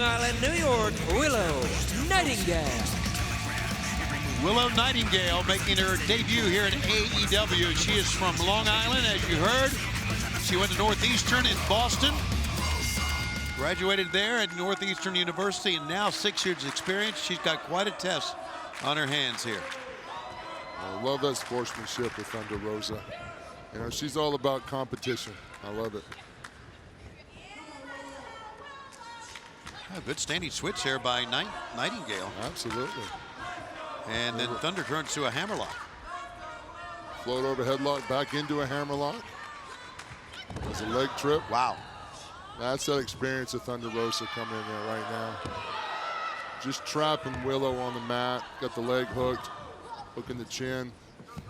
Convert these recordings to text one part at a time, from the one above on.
Long Island, New York, Willow Nightingale. Willow Nightingale making her debut here at AEW. She is from Long Island, as you heard. She went to Northeastern in Boston. Graduated there at Northeastern University, and now 6 years experience. She's got quite a test on her hands here. I love that sportsmanship with Thunder Rosa. You know, she's all about competition. I love it. Yeah, good standing switch there by Nightingale. Absolutely. And then Thunder turns to a hammerlock. Float over headlock, back into a hammerlock. There's a leg trip. Wow. That's that experience of Thunder Rosa coming in there right now. Just trapping Willow on the mat. Got the leg hooked, hooking the chin.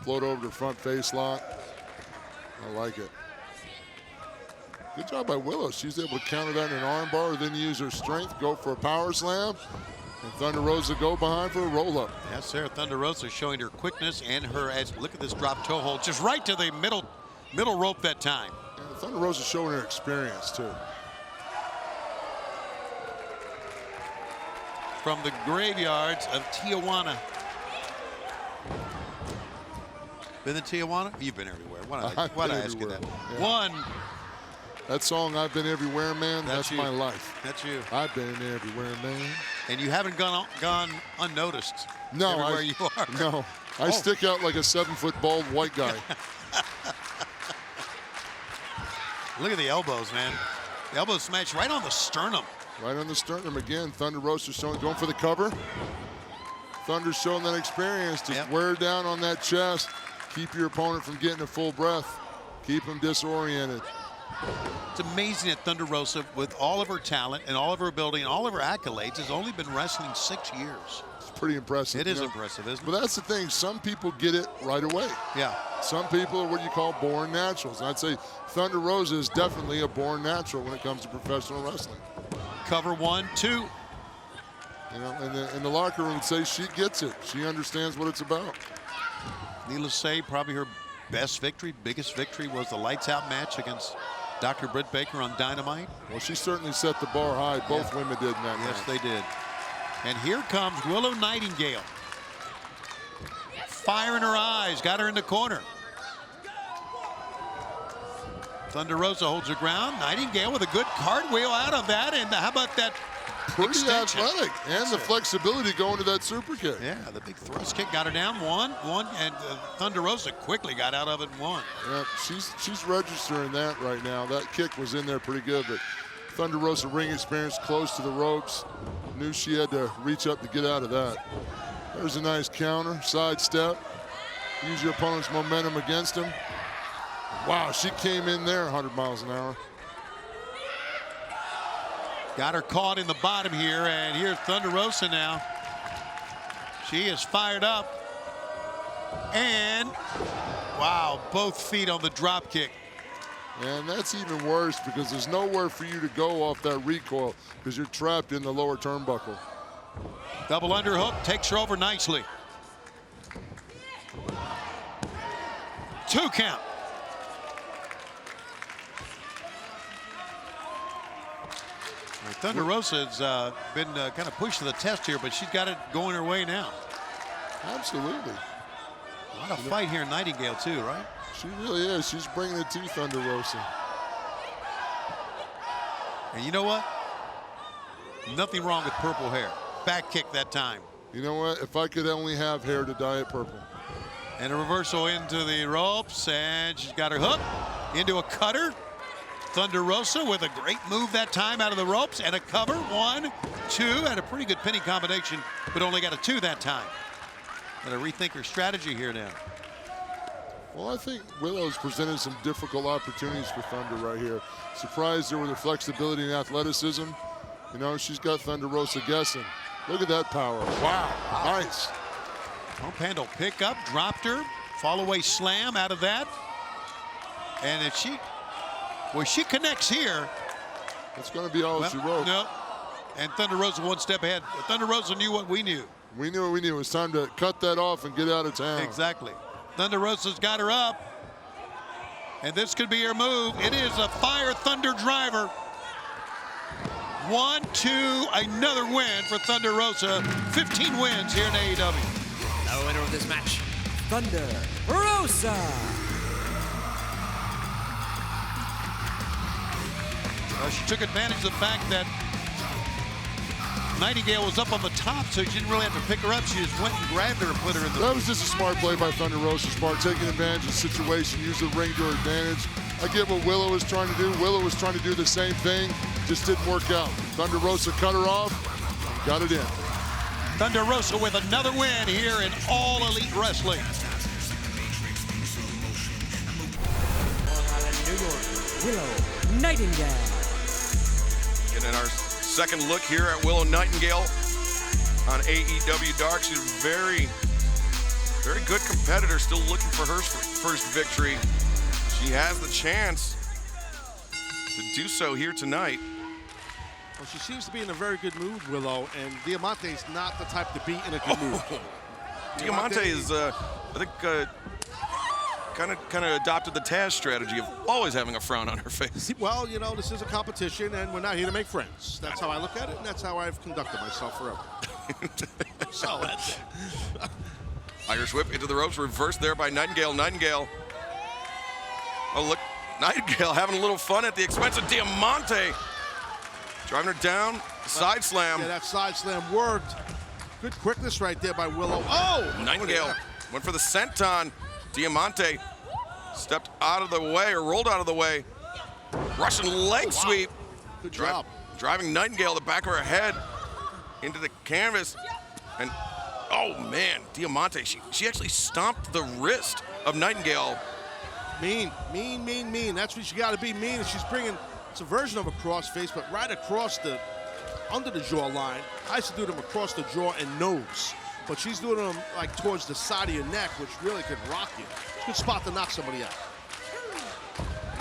Float over to front face lock. I like it. Good job by Willow. She's able to counter that in an arm bar, then use her strength, go for a power slam. And Thunder Rosa go behind for a roll-up. Yes, sir. Thunder Rosa showing her quickness and her edge. Look at this drop toe hold, just right to the middle rope that time. And Thunder Rosa showing her experience, too. From the graveyards of Tijuana. Been in Tijuana? You've been everywhere. Why did I ask you that? Yeah. One. That song, I've Been Everywhere, Man, that's you. my life. That's you. I've been everywhere, man. And you haven't gone unnoticed. No, everywhere you are. No, I stick out like a 7-foot bald white guy. Look at the elbows, man. The elbow smash right on the sternum. Right on the sternum again. Thunder Rosa showing, going for the cover. Thunder's showing that experience. Just wear down on that chest. Keep your opponent from getting a full breath. Keep him disoriented. It's amazing that Thunder Rosa, with all of her talent and all of her ability and all of her accolades, has only been wrestling 6 years. It's pretty impressive. It is impressive, isn't it? But that's the thing. Some people get it right away. Yeah. Some people are what you call born naturals. And I'd say Thunder Rosa is definitely a born natural when it comes to professional wrestling. Cover 1, 2. You know, and in the locker room would say she gets it. She understands what it's about. Needless to say, probably her best victory, biggest victory, was the lights out match against Dr. Britt Baker on Dynamite. Well, she certainly set the bar high. Both women did in that match. Yes, they did. And here comes Willow Nightingale. Fire in her eyes, got her in the corner. Thunder Rosa holds her ground. Nightingale with a good cartwheel out of that. And how about that pretty extension? Athletic. And the flexibility going to that super kick. Yeah, the big thrust kick got her down. One, and Thunder Rosa quickly got out of it and won. Yeah, she's registering that right now. That kick was in there pretty good, but Thunder Rosa ring experience close to the ropes. Knew she had to reach up to get out of that. There's a nice counter, side step. Use your opponent's momentum against him. Wow, she came in there 100 miles an hour. Got her caught in the bottom here, and here's Thunder Rosa now. She is fired up. And, wow, both feet on the drop kick. And that's even worse because there's nowhere for you to go off that recoil because you're trapped in the lower turnbuckle. Double underhook, takes her over nicely. 2 count. Thunder Rosa's been kind of pushed to the test here, but she's got it going her way now. Absolutely. A lot of fight here in Nightingale too, right? She really is. She's bringing it to Thunder Rosa. And you know what? Nothing wrong with purple hair. Back kick that time. You know what? If I could only have hair to dye it purple. And a reversal into the ropes, and she's got her hook into a cutter. Thunder Rosa with a great move that time out of the ropes and a cover. 1, 2, and a pretty good pinning combination, but only got a 2 that time. Got to rethink her strategy here now. Well, I think Willow's presented some difficult opportunities for Thunder right here. Surprised her with her flexibility and athleticism. You know, she's got Thunder Rosa guessing. Look at that power. Wow, nice. Pump handle pickup, dropped her. Fall away slam out of that. And if she connects here. It's going to be all she wrote. No. And Thunder Rosa 1 step ahead. Thunder Rosa knew what we knew. We knew what we knew. It was time to cut that off and get out of town. Exactly. Thunder Rosa's got her up. And this could be her move. It is a Fire Thunder driver. 1, 2, another win for Thunder Rosa. 15 wins here in AEW. The winner of this match, Thunder Rosa. She took advantage of the fact that Nightingale was up on the top, so she didn't really have to pick her up. She just went and grabbed her and put her in the... That was just a smart play by Thunder Rosa's part, taking advantage of the situation, use the ring to her advantage. I get what Willow was trying to do. Willow was trying to do the same thing, just didn't work out. Thunder Rosa cut her off, got it in. Thunder Rosa with another win here in All Elite Wrestling. Long Island, New York, Willow Nightingale. And in our second look here at Willow Nightingale on AEW Dark, she's a very good competitor, still looking for her first victory. She has the chance to do so here tonight. Well, she seems to be in a very good mood, Willow, and Diamante is not the type to be in a good mood. Diamante is, I think, kind of adopted the Taz strategy of always having a frown on her face. Well, you know, this is a competition, and we're not here to make friends. That's how I look at it, and that's how I've conducted myself forever. So that's it. Irish whip into the ropes, reversed there by Nightingale. Nightingale. Oh, look, Nightingale having a little fun at the expense of Diamante. Driving her down, side slam. Yeah, that side slam worked. Good quickness right there by Willow. Oh! Nightingale went for the senton. Diamante stepped out of the way, or rolled out of the way. Russian leg sweep. Good job. Driving Nightingale the back of her head into the canvas. And, oh man, Diamante, she actually stomped the wrist of Nightingale. Mean. That's what you got to be, mean. She's bringing, it's a version of a crossface, but right across under the jaw line. I used to do them across the jaw and nose. But she's doing them like towards the side of your neck, which really could rock you. Good spot to knock somebody out.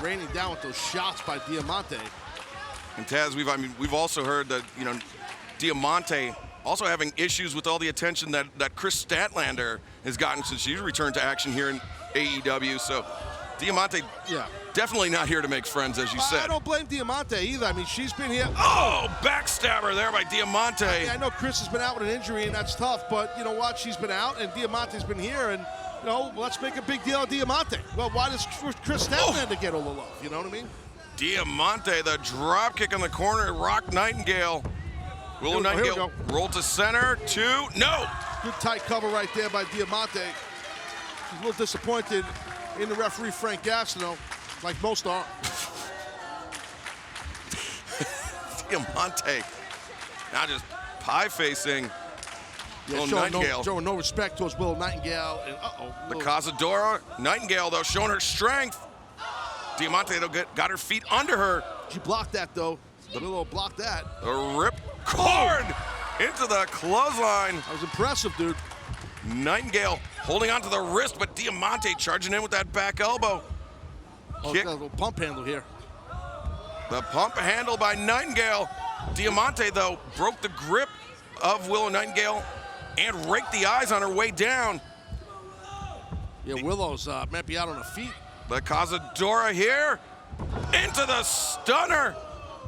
Raining down with those shots by Diamante. And Taz, we've also heard that, you know, Diamante also having issues with all the attention that Chris Statlander has gotten since she's returned to action here in AEW. So Diamante, yeah, definitely not here to make friends, as you said. I don't blame Diamante either. I mean, she's been here. Oh, backstabber there by Diamante. I mean, I know Chris has been out with an injury, and that's tough, but you know what? She's been out, and Diamante's been here, and, you know, let's make a big deal of Diamante. Well, why does Chris Statlander get all the love? You know what I mean? Diamante, the drop kick in the corner, rock Nightingale. Willow Nightingale rolled to center, two, no! Good tight cover right there by Diamante. She's a little disappointed in the referee, Frank Gastineau, like most are. Diamante now just pie-facing Willow Nightingale. Showing no respect towards Willow Nightingale. And, the Cazadora. Nightingale, though, showing her strength. Diamante, though, got her feet under her. She blocked that, though. Willow blocked that. The rip cord into the clothesline. That was impressive, dude. Nightingale holding onto the wrist, but Diamante charging in with that back elbow. Oh, Kick. got a little pump handle here. The pump handle by Nightingale. Diamante, though, broke the grip of Willow Nightingale and raked the eyes on her way down. Yeah, Willow's might be out on her feet. The Cazadora here into the stunner.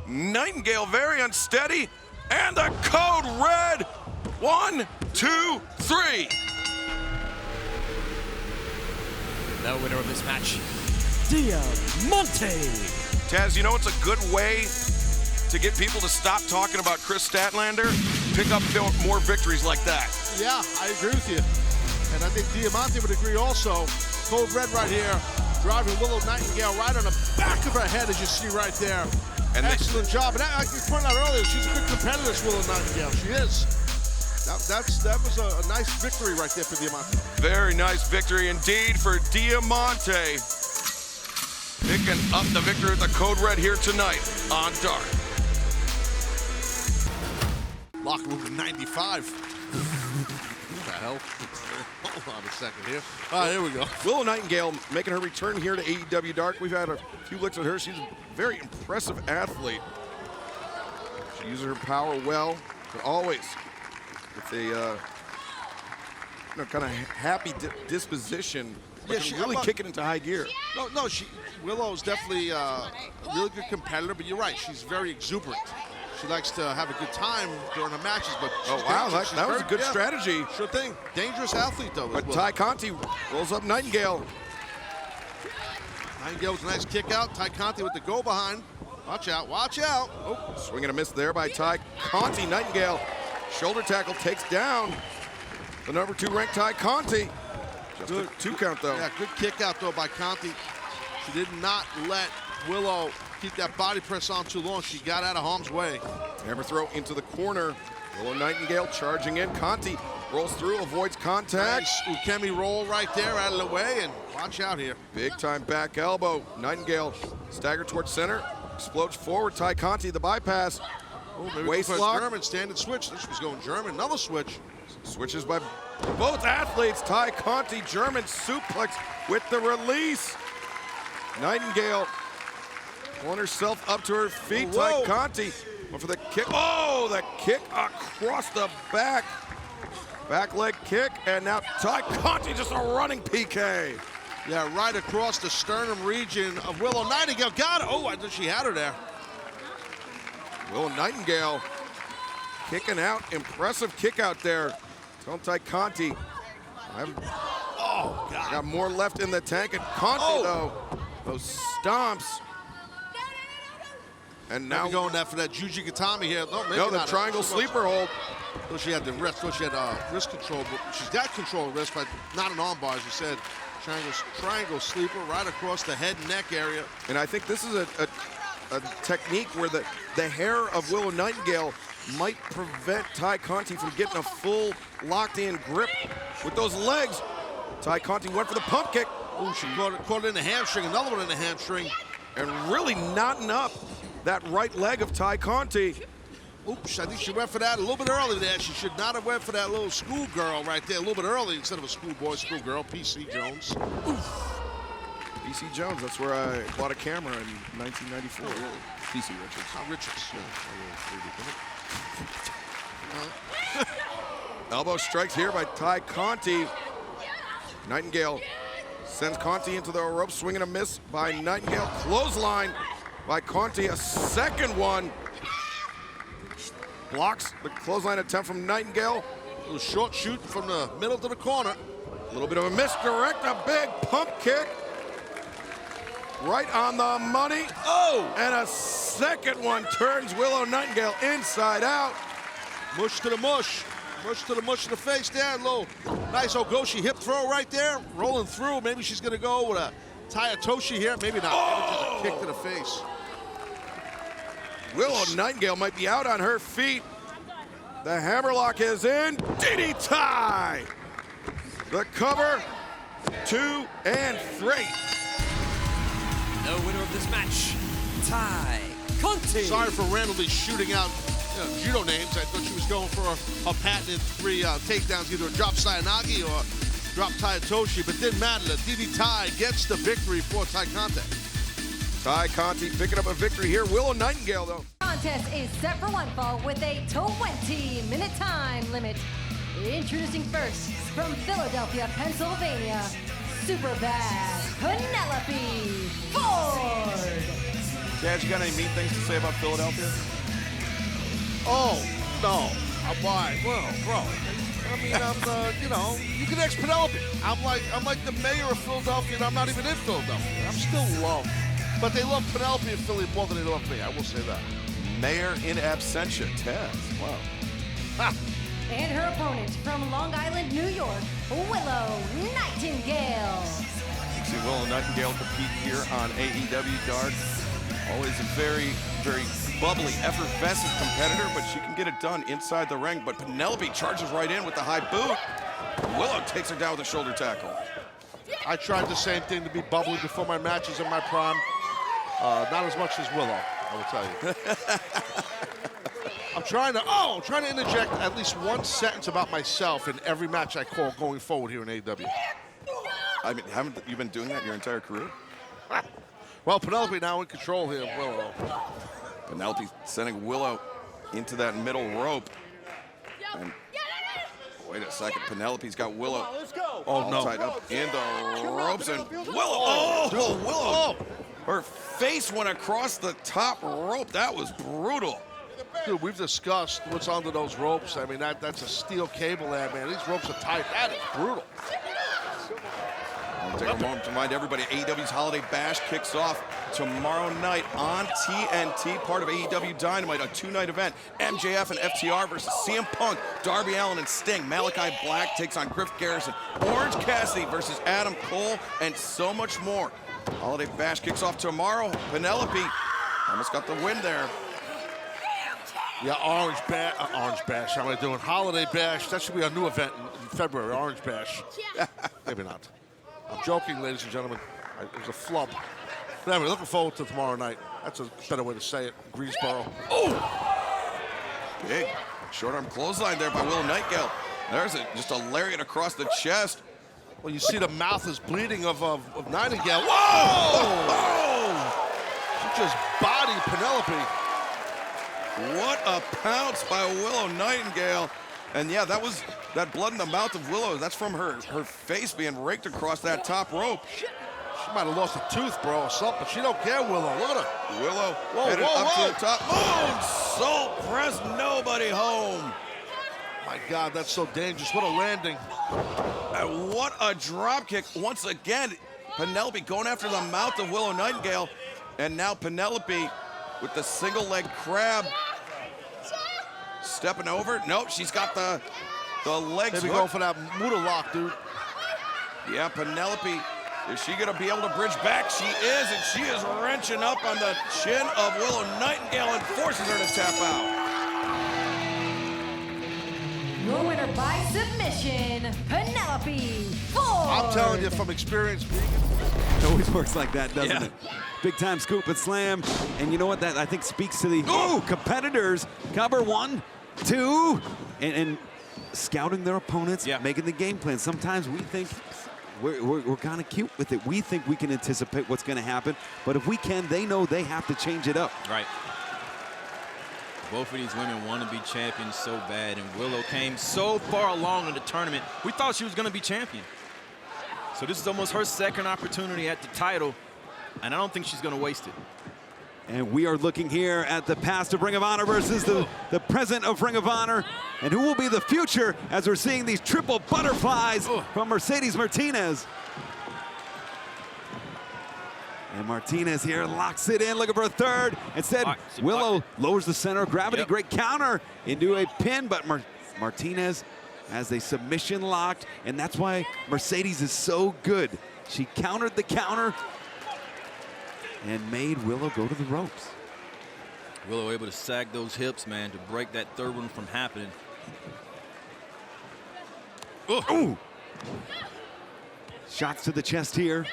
Nightingale very unsteady, and the code red. 1, 2, 3. The winner of this match, Diamonte. Taz, you know it's a good way to get people to stop talking about Chris Statlander? Pick up more victories like that. Yeah, I agree with you. And I think Diamante would agree also. Code red right here, driving Willow Nightingale right on the back of her head, as you see right there. And excellent job. And like you pointed out earlier, she's a good competitor, this Willow Nightingale. She is. That was a nice victory right there for Diamante. Very nice victory indeed for Diamante. Picking up the victory with the code red here tonight on Dark. Locker room 95. What the hell? Hold on a second here. Here we go. Willow Nightingale making her return here to AEW Dark. We've had a few looks at her. She's a very impressive athlete. She uses her power well, but always with a kind of happy disposition. Yeah, she really kick it into high gear. No, Willow's definitely a really good competitor, but you're right, she's very exuberant. She likes to have a good time during her matches, but Oh, wow, that was a good strategy. Sure thing. Dangerous athlete, though. But Tay Conti rolls up Nightingale. Nightingale with a nice kick out. Tay Conti with the go behind. Watch out, watch out. Oh, swing and a miss there by Tay Conti. Nightingale, shoulder tackle, takes down the number 2 ranked Tay Conti. Just a 2 count, though. Yeah, good kick out, though, by Conti. She did not let Willow keep that body press on too long. She got out of harm's way. Hammer throw into the corner. Willow Nightingale charging in. Conti rolls through, avoids contact. Nice Ukemi roll right there out of the way, and watch out here. Big time back elbow. Nightingale staggered towards center. Explodes forward. Tay Conti, the bypass. Oh, maybe Waist go for a lock. German standard switch. This was going German. Another switch. Switches by both athletes. Tay Conti, German suplex with the release. Nightingale pulling herself up to her feet. Whoa. Tay Conti went for the kick. Oh, the kick across the back. Back leg kick, and now Tay Conti just a running PK. Yeah, right across the sternum region of Willow Nightingale. Got it. Oh, I thought she had her there. Willow Nightingale kicking out. Impressive kick out there. Tell Tay Conti. Oh, God. Got more left in the tank. And Conti, though, those stomps. And Now now going for that Juji Gatami here. No, maybe no, the not. triangle sleeper hold. So she had the wrist. So she had wrist control. But she's got control of wrist, but not an armbar, as you said. Triangle sleeper right across the head and neck area. And I think this is a technique where the hair of Willow Nightingale might prevent Tay Conti from getting a full locked-in grip with those legs. Tay Conti went for the pump kick. Oh, she caught it in the hamstring. Another one in the hamstring. And really knotting up that right leg of Tay Conti. Oops, I think she went for that a little bit early there. She should not have went for that little schoolgirl right there a little bit early instead of a schoolgirl, PC Jones. Oof. PC Jones, that's where I bought a camera in 1994. PC Richards. Richards. Elbow strikes here by Tay Conti. Nightingale sends Conti into the rope, swinging a miss by Nightingale. Clothesline by Conti, a second one. Blocks the clothesline attempt from Nightingale. A little short shoot from the middle to the corner. A little bit of a misdirect, a big pump kick. Right on the money. Oh! And a second one turns Willow Nightingale inside out. Mush to the mush. Mush to the mush in the face there. Little nice Ogoshi hip throw right there. Rolling through. Maybe she's going to go with a Tayatoshi here. Maybe not. Maybe just a kick to the face. Willow Nightingale might be out on her feet. The hammerlock is in. DDT! The cover, 2 and 3. The winner of this match, Tay Conti. Sorry for randomly shooting out judo names. I thought she was going for a patented 3 takedowns, either a drop Sayanagi or drop Tayatoshi, but didn't matter. The DDT gets the victory for Tay Conti. Tay Conti picking up a victory here. Willow Nightingale, though. Contest is set for one fall with a 20-minute time limit. Introducing first, from Philadelphia, Pennsylvania, super bad Penelope Ford. Dad, you got any mean things to say about Philadelphia? Oh, no. Why? Well, bro. I mean, you can ask Penelope. I'm like the mayor of Philadelphia, and I'm not even in Philadelphia. I'm still loved. But they love Penelope in Philly more than they love me. I will say that. Mayor in absentia, Taz. Wow. Ha! And her opponent from Long Island, New York, Willow Nightingale. See Willow Nightingale compete here on AEW Dark. Always a very, very bubbly, effervescent competitor, but she can get it done inside the ring. But Penelope charges right in with the high boot. Willow takes her down with a shoulder tackle. I tried the same thing to be bubbly before my matches in my prime. Not as much as Willow, I will tell you. I'm trying to interject at least one sentence about myself in every match I call going forward here in AEW. I mean, haven't you been doing that your entire career? Well, Penelope now in control here of Willow. Penelope sending Willow into that middle rope. And wait a second, Penelope's got Willow all tied up in the ropes, and Willow, Willow, her face went across the top rope. That was brutal. Dude, we've discussed what's under those ropes. I mean, that's a steel cable there, man. These ropes are tight. That is brutal. I'll take a moment to remind everybody, AEW's Holiday Bash kicks off tomorrow night on TNT, part of AEW Dynamite, a 2-night event. MJF and FTR versus CM Punk, Darby Allin and Sting. Malachi Black takes on Griff Garrison. Orange Cassidy versus Adam Cole, and so much more. Holiday Bash kicks off tomorrow. Penelope almost got the win there. Yeah, Orange Bash. How am I doing? Holiday Bash. That should be our new event in February, Orange Bash. Maybe not. I'm joking, ladies and gentlemen. It was a flub. But anyway, looking forward to tomorrow night. That's a better way to say it. Greensboro. Oh! Big short arm clothesline there by Willow Nightingale. There's just a lariat across the chest. Well, you see the mouth is bleeding of Nightingale. Whoa! Oh! She just bodied Penelope. What a pounce by Willow Nightingale. And yeah, that blood in the mouth of Willow, that's from her face being raked across that top rope. She might have lost a tooth, bro, or something. She don't care, Willow. Look at her. Willow headed up to the top. Moonsault press, nobody home. My God, that's so dangerous. What a landing. And what a drop kick. Once again, Penelope going after the mouth of Willow Nightingale. And now Penelope with the single leg crab. Stepping over. Nope, she's got the legs. Maybe go for that Muda lock, dude. Yeah, Penelope, is she gonna be able to bridge back? She is, and she is wrenching up on the chin of Willow Nightingale and forces her to tap out. Your winner by submission, Penelope Ford. I'm telling you from experience. It always works like that, doesn't it? Big time scoop and slam. And you know what? That I think speaks to the competitors. Cover 1, 2, and scouting their opponents, making the game plan. Sometimes we think we're kind of cute with it. We think we can anticipate what's going to happen. But if we can, they know they have to change it up. Right. Both of these women want to be champions so bad, and Willow came so far along in the tournament. We thought she was going to be champion. So this is almost her second opportunity at the title, and I don't think she's going to waste it. And we are looking here at the past of Ring of Honor versus the present of Ring of Honor, and who will be the future as we're seeing these triple butterflies from Mercedes Martinez. And Martinez here locks it in, looking for a third. Instead, Willow lowers the center of gravity. Great counter into a pin, but Martinez has a submission locked, and that's why Mercedes is so good. She countered the counter and made Willow go to the ropes. Willow able to sag those hips, man, to break that third one from happening. Ooh. Shots to the chest here.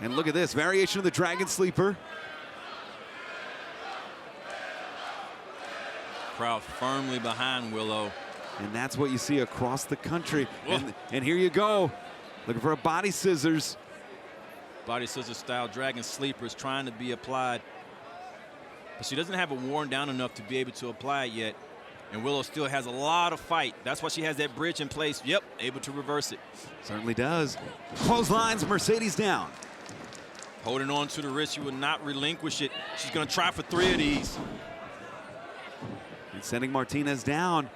And look at this, variation of the Dragon Sleeper. Crowd firmly behind Willow. And that's what you see across the country. And here you go, looking for a body scissors. Body scissors style Dragon Sleeper is trying to be applied. But she doesn't have it worn down enough to be able to apply it yet. And Willow still has a lot of fight. That's why she has that bridge in place. Yep, able to reverse it. Certainly does. Clotheslines, Mercedes down. Holding on to the wrist, she will not relinquish it. She's gonna try for 3 of these. And sending Martinez down.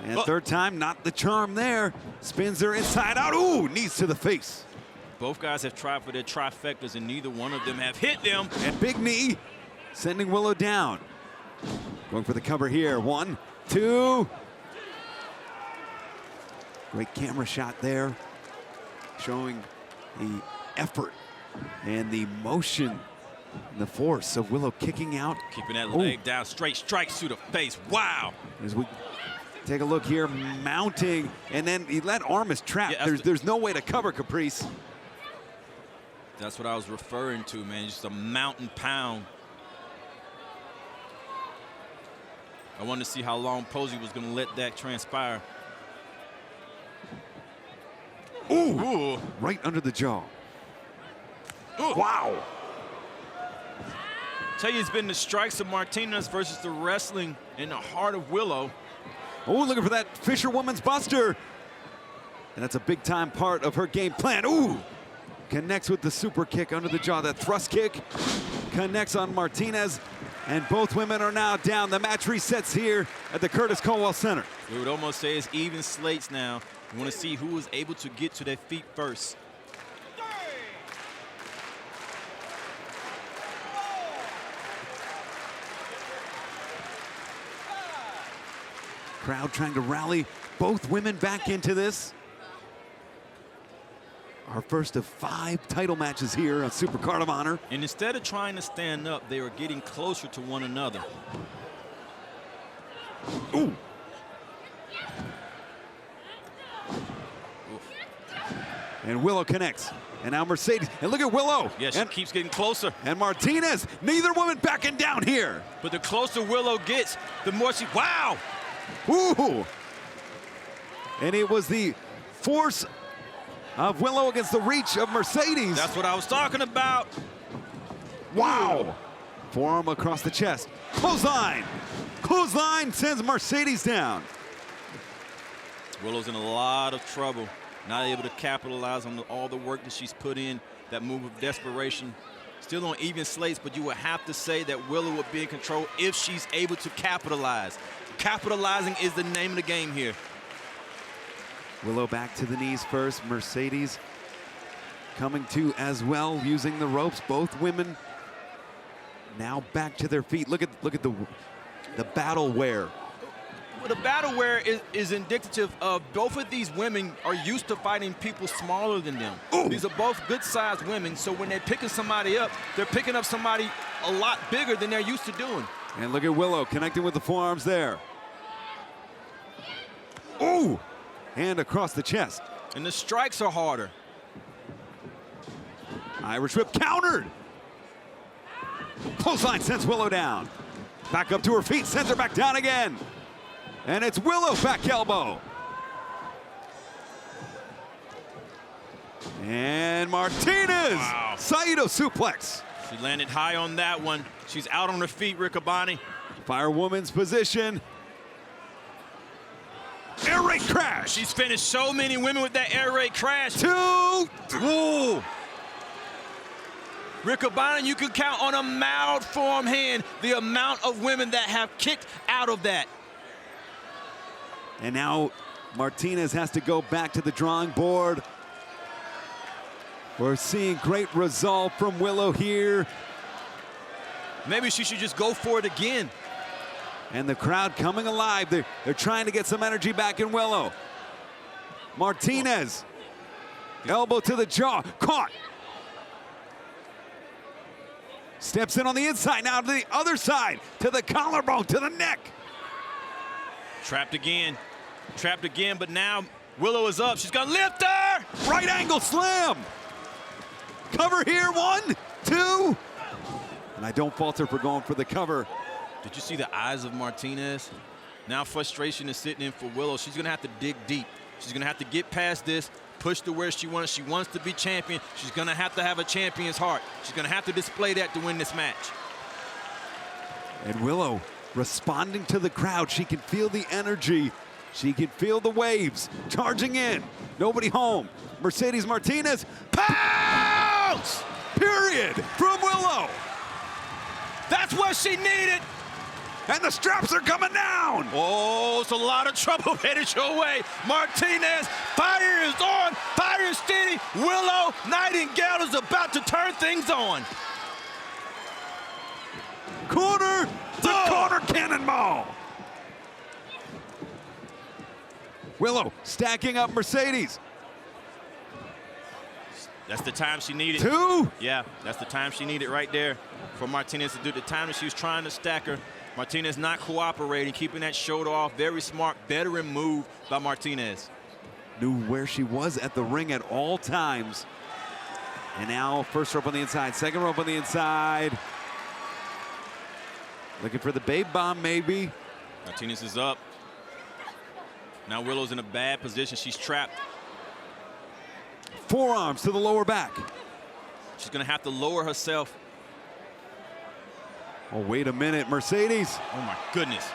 And third time, not the charm there. Spins her inside out. Ooh, knees to the face. Both guys have tried for their trifectas, and neither one of them have hit them. And big knee, sending Willow down. Going for the cover here. 1, 2. Great camera shot there, showing the effort and the motion and the force of Willow kicking out. Keeping that leg down, straight strikes to the face. Wow. As we take a look here, mounting, and then that arm is trapped. There's no way to cover Caprice. That's what I was referring to, man. Just a mountain pound. I wanted to see how long Posey was going to let that transpire. Ooh. Right under the jaw. Ooh. Wow. Tell you, it's been the strikes of Martinez versus the wrestling in the heart of Willow. Oh, looking for that Fisherwoman's Buster. And that's a big time part of her game plan. Ooh. connects with the super kick under the jaw. That thrust kick connects on Martinez, and both women are now down. The match resets here at the Curtis Colwell Center. We would almost say it's even slates now. We want to see who is able to get to their feet first. Crowd trying to rally both women back into this. Our first of 5 title matches here on Super Card of Honor. And instead of trying to stand up, they are getting closer to one another. Ooh. And Willow connects. And now Mercedes. And look at Willow. Yeah, she keeps getting closer. And Martinez. Neither woman backing down here. But the closer Willow gets, the more she... Wow! Ooh. And it was the force of Willow against the reach of Mercedes. That's what I was talking about. Wow. Forearm across the chest. Clothesline. Clothesline sends Mercedes down. Willow's in a lot of trouble. Not able to capitalize on all the work that she's put in. That move of desperation. Still on even slates, but you would have to say that Willow would be in control if she's able to capitalize. Capitalizing is the name of the game here. Willow back to the knees first. Mercedes coming to as well, using the ropes. Both women now back to their feet. Look at the battle wear. Well, the battle wear is indicative of both of these women are used to fighting people smaller than them. Ooh. These are both good-sized women, so when they're picking somebody up, they're picking up somebody a lot bigger than they're used to doing. And look at Willow connecting with the forearms there. Ooh! And across the chest. And the strikes are harder. Irish whip countered. Clothesline sends Willow down. Back up to her feet, sends her back down again. And it's Willow back elbow. And Martinez. Wow. Saito suplex. She landed high on that one. She's out on her feet, Riccaboni. Firewoman's position. Air raid crash. She's finished so many women with that air raid crash. 2. Ooh. Riccaboni, you can count on a mild form hand the amount of women that have kicked out of that. And now Martinez has to go back to the drawing board. We're seeing great resolve from Willow here. Maybe she should just go for it again. And the crowd coming alive. They're trying to get some energy back in Willow. Martinez. Elbow to the jaw. Caught. Steps in on the inside. Now to the other side. To the collarbone. To the neck. Trapped again. Trapped again, but now Willow is up. She's going to lift her. Right angle slam. Cover here. 1, 2. And I don't fault her for going for the cover. Did you see the eyes of Martinez? Now frustration is sitting in for Willow. She's going to have to dig deep. She's going to have to get past this, push to where she wants. She wants to be champion. She's going to have a champion's heart. She's going to have to display that to win this match. And Willow responding to the crowd. She can feel the energy. She can feel the waves charging in. Nobody home. Mercedes Martinez. Pounce! Period from Willow. That's what she needed. And the straps are coming down. Oh, it's a lot of trouble headed your way. Martinez, fire is on, fire is steady. Willow Nightingale is about to turn things on. Corner to corner cannonball. Willow stacking up Mercedes. That's the time she needed. 2. Yeah, that's the time she needed right there for Martinez to do. The time that she was trying to stack her. Martinez not cooperating, keeping that shoulder off. Very smart, veteran move by Martinez. Knew where she was at the ring at all times. And now first rope on the inside, second rope on the inside. Looking for the babe bomb maybe. Martinez is up. Now Willow's in a bad position. She's trapped. Forearms to the lower back. She's going to have to lower herself. Oh, wait a minute. Mercedes. Oh, my goodness.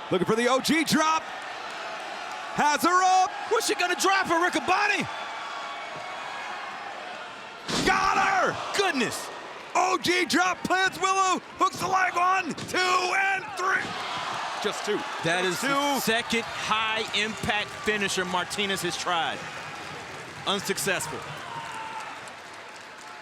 Looking for the OG drop. Has her up. Where's she going to drop her, Riccaboni? here. Goodness. OG drop, plants Willow, hooks the leg, 1, 2, and 3. Just 2. That is the second high-impact finisher Martinez has tried. Unsuccessful.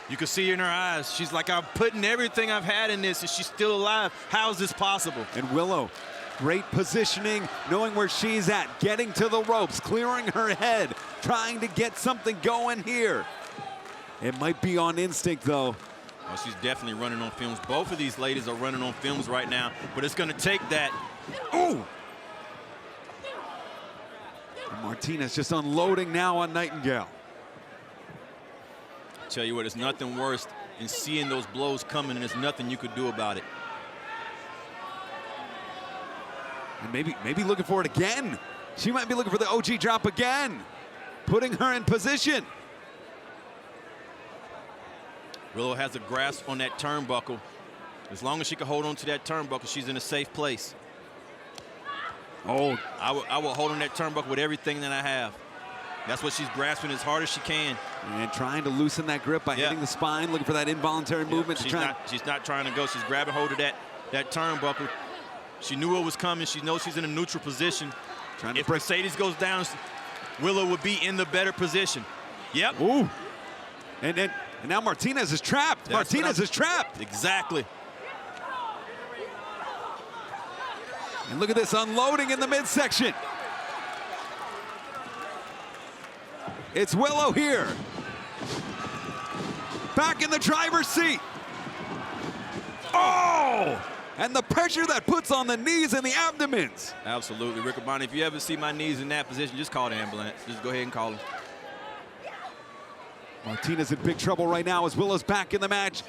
You can see in her eyes, she's like, I'm putting everything I've had in this, and she's still alive. How is this possible? And Willow, great positioning, knowing where she's at, getting to the ropes, clearing her head, trying to get something going here. It might be on instinct, though. Well, she's definitely running on films. Both of these ladies are running on films right now, but it's going to take that. Ooh! And Martinez just unloading now on Nightingale. Tell you what, it's nothing worse than seeing those blows coming, and there's nothing you could do about it. And maybe looking for it again. She might be looking for the OG drop again, putting her in position. Willow has a grasp on that turnbuckle. As long as she can hold on to that turnbuckle, she's in a safe place. Oh, I will hold on that turnbuckle with everything that I have. That's what she's grasping as hard as she can. And trying to loosen that grip by hitting the spine, looking for that involuntary movement. She's not trying to go. She's grabbing hold of that turnbuckle. She knew what was coming. She knows she's in a neutral position. If Mercedes goes down, Willow would be in the better position. Yep. Ooh. And now Martinez is trapped. Martinez is trapped. Exactly. And look at this unloading in the midsection. It's Willow here. Back in the driver's seat. Oh! And the pressure that puts on the knees and the abdomens. Absolutely, Rick Abani. If you ever see my knees in that position, just call the ambulance. Just go ahead and call them. Martinez in big trouble right now as Willow's back in the match.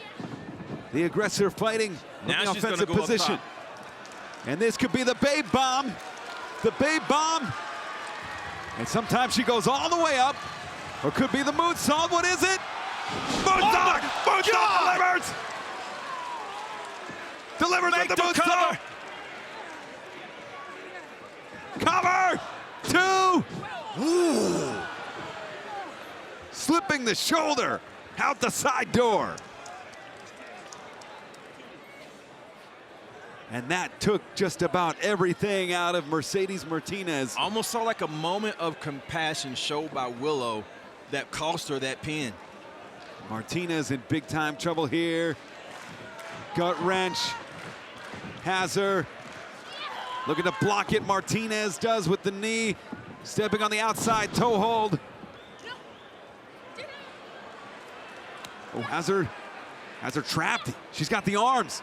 The aggressor fighting now from the offensive position. And this could be the babe bomb. The babe bomb. And sometimes she goes all the way up. Or could be the moonsault. What is it? Moonsault! Moonsault delivers! Delivers with the moonsault! Cover! 2! Ooh! Slipping the shoulder out the side door. And that took just about everything out of Mercedes Martinez. Almost saw like a moment of compassion showed by Willow that cost her that pin. Martinez in big time trouble here. Gut wrench. Has her. Looking to block it. Martinez does with the knee. Stepping on the outside toe hold. Oh, has her trapped. She's got the arms.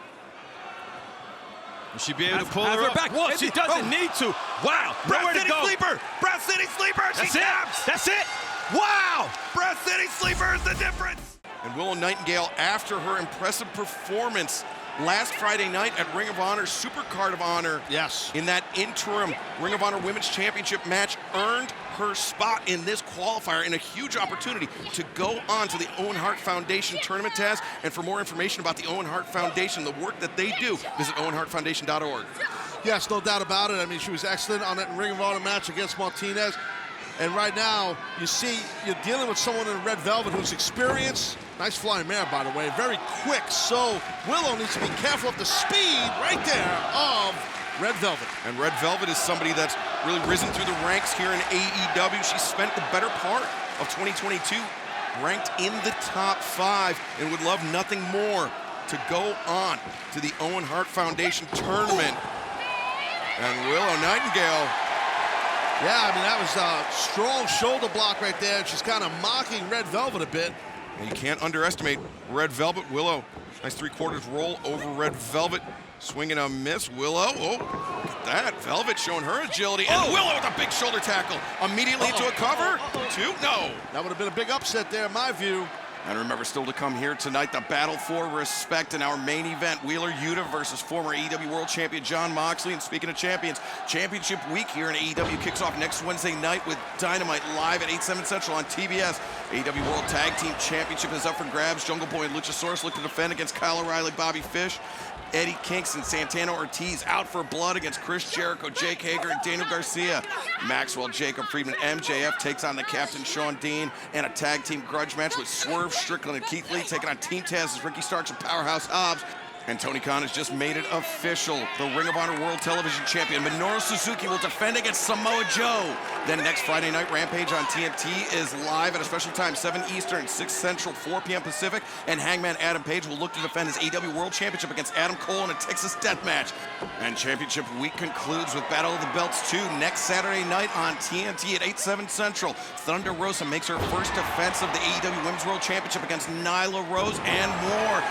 Will she be able to pull her up? Back. Well, she doesn't need to. Wow. Breast City Sleeper. Breast City Sleeper. That's it. That's it. Wow. Breast City Sleeper is the difference. And Willow Nightingale, after her impressive performance last Friday night at Ring of Honor, Super Card of Honor, in that interim Ring of Honor Women's Championship match, earned her spot in this qualifier and a huge opportunity to go on to the Owen Hart Foundation tournament task. And for more information about the Owen Hart Foundation, the work that they do, visit owenhartfoundation.org. Yes, no doubt about it. I mean, she was excellent on that Ring of Honor match against Martinez. And right now, you see, you're dealing with someone in red velvet who's experienced. Nice flying mare, by the way, very quick. So Willow needs to be careful of the speed right there of Red Velvet. And Red Velvet is somebody that's really risen through the ranks here in AEW. She spent the better part of 2022 ranked in the top 5 and would love nothing more to go on to the Owen Hart Foundation tournament. And Willow Nightingale. Yeah, I mean, that was a strong shoulder block right there. She's kind of mocking Red Velvet a bit. And you can't underestimate Red Velvet. Willow, nice 3/4 roll over Red Velvet. Swinging a miss. Willow, oh, look at that. Velvet showing her agility. And Willow with a big shoulder tackle. Immediately into a cover. 2, no. That would have been a big upset there, in my view. And remember, still to come here tonight, the battle for respect in our main event. Wheeler Yuta versus former AEW World Champion Jon Moxley. And speaking of champions, Championship Week here in AEW kicks off next Wednesday night with Dynamite live at 8/7 Central on TBS. AEW World Tag Team Championship is up for grabs. Jungle Boy and Luchasaurus look to defend against Kyle O'Reilly, Bobby Fish. Eddie Kingston, Santana Ortiz out for blood against Chris Jericho, Jake Hager, and Daniel Garcia. Maxwell, Jacob Friedman, MJF takes on the Captain Sean Dean, and a tag team grudge match with Swerve Strickland and Keith Lee taking on Team Taz as Ricky Starks and Powerhouse Hobbs. And Tony Khan has just made it official. The Ring of Honor World Television Champion Minoru Suzuki will defend against Samoa Joe. Then next Friday night, Rampage on TNT is live at a special time, 7 Eastern, 6 Central, 4 p.m. Pacific. And Hangman Adam Page will look to defend his AEW World Championship against Adam Cole in a Texas death match. And Championship Week concludes with Battle of the Belts 2 next Saturday night on TNT at 8/7 Central. Thunder Rosa makes her first defense of the AEW Women's World Championship against Nyla Rose and more.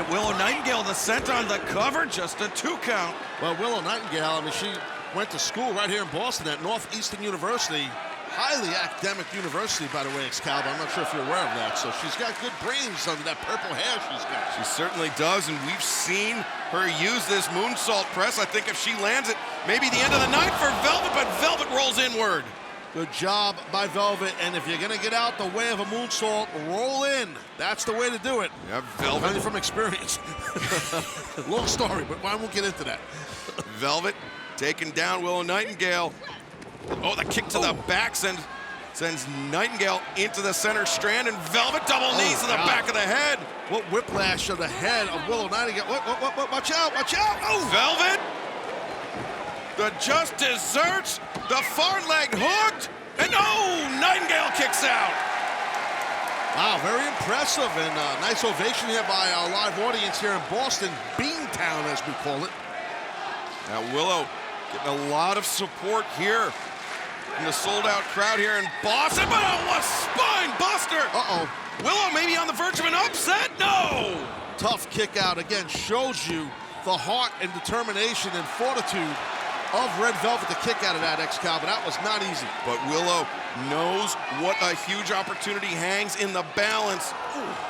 Willow Nightingale, the center on the cover, just a 2 count. Well, Willow Nightingale, I mean, she went to school right here in Boston at Northeastern University. Highly academic university, by the way, Excalibur. I'm not sure if you're aware of that. So she's got good brains under that purple hair she's got. She certainly does, and we've seen her use this moonsault press. I think if she lands it, maybe the end of the night for Velvet, but Velvet rolls inward. Good job by Velvet, and if you're gonna get out the way of a moonsault, roll in. That's the way to do it. Yeah, Velvet. Only from experience. Long story, but I won't get into that. Velvet taking down Willow Nightingale. Oh, the kick to the back sends Nightingale into the center strand, and Velvet double knees to the back of the head. What whiplash of the head of Willow Nightingale. What, watch out, watch out. Oh! Velvet, the just desserts, the far leg hooked, and oh, Nightingale kicks out. Wow, very impressive, and nice ovation here by our live audience here in Boston, Beantown as we call it. Now Willow getting a lot of support here from the sold-out crowd here in Boston, but a spine buster. Uh-oh. Willow maybe on the verge of an upset? No! Tough kick out, again, shows you the heart and determination and fortitude of Red Velvet to kick out of that Excalibur. That was not easy. But Willow knows what a huge opportunity hangs in the balance.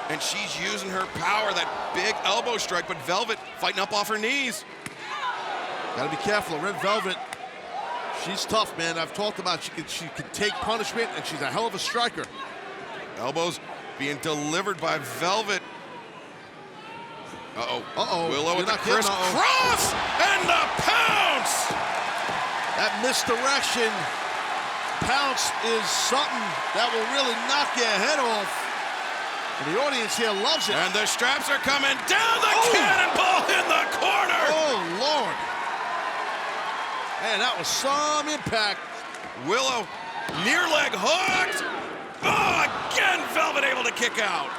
And she's using her power, that big elbow strike, but Velvet fighting up off her knees. Gotta be careful. Red Velvet, she's tough, man. I've talked about she can take punishment, and she's a hell of a striker. Elbows being delivered by Velvet. Uh-oh. Uh-oh. Willow with the crisscross and the pounce. That misdirection pounce is something that will really knock your head off. And the audience here loves it. And the straps are coming down, the cannonball in the corner. Oh, Lord. Man, that was some impact. Willow, near leg hooked. Oh, again, Velvet able to kick out.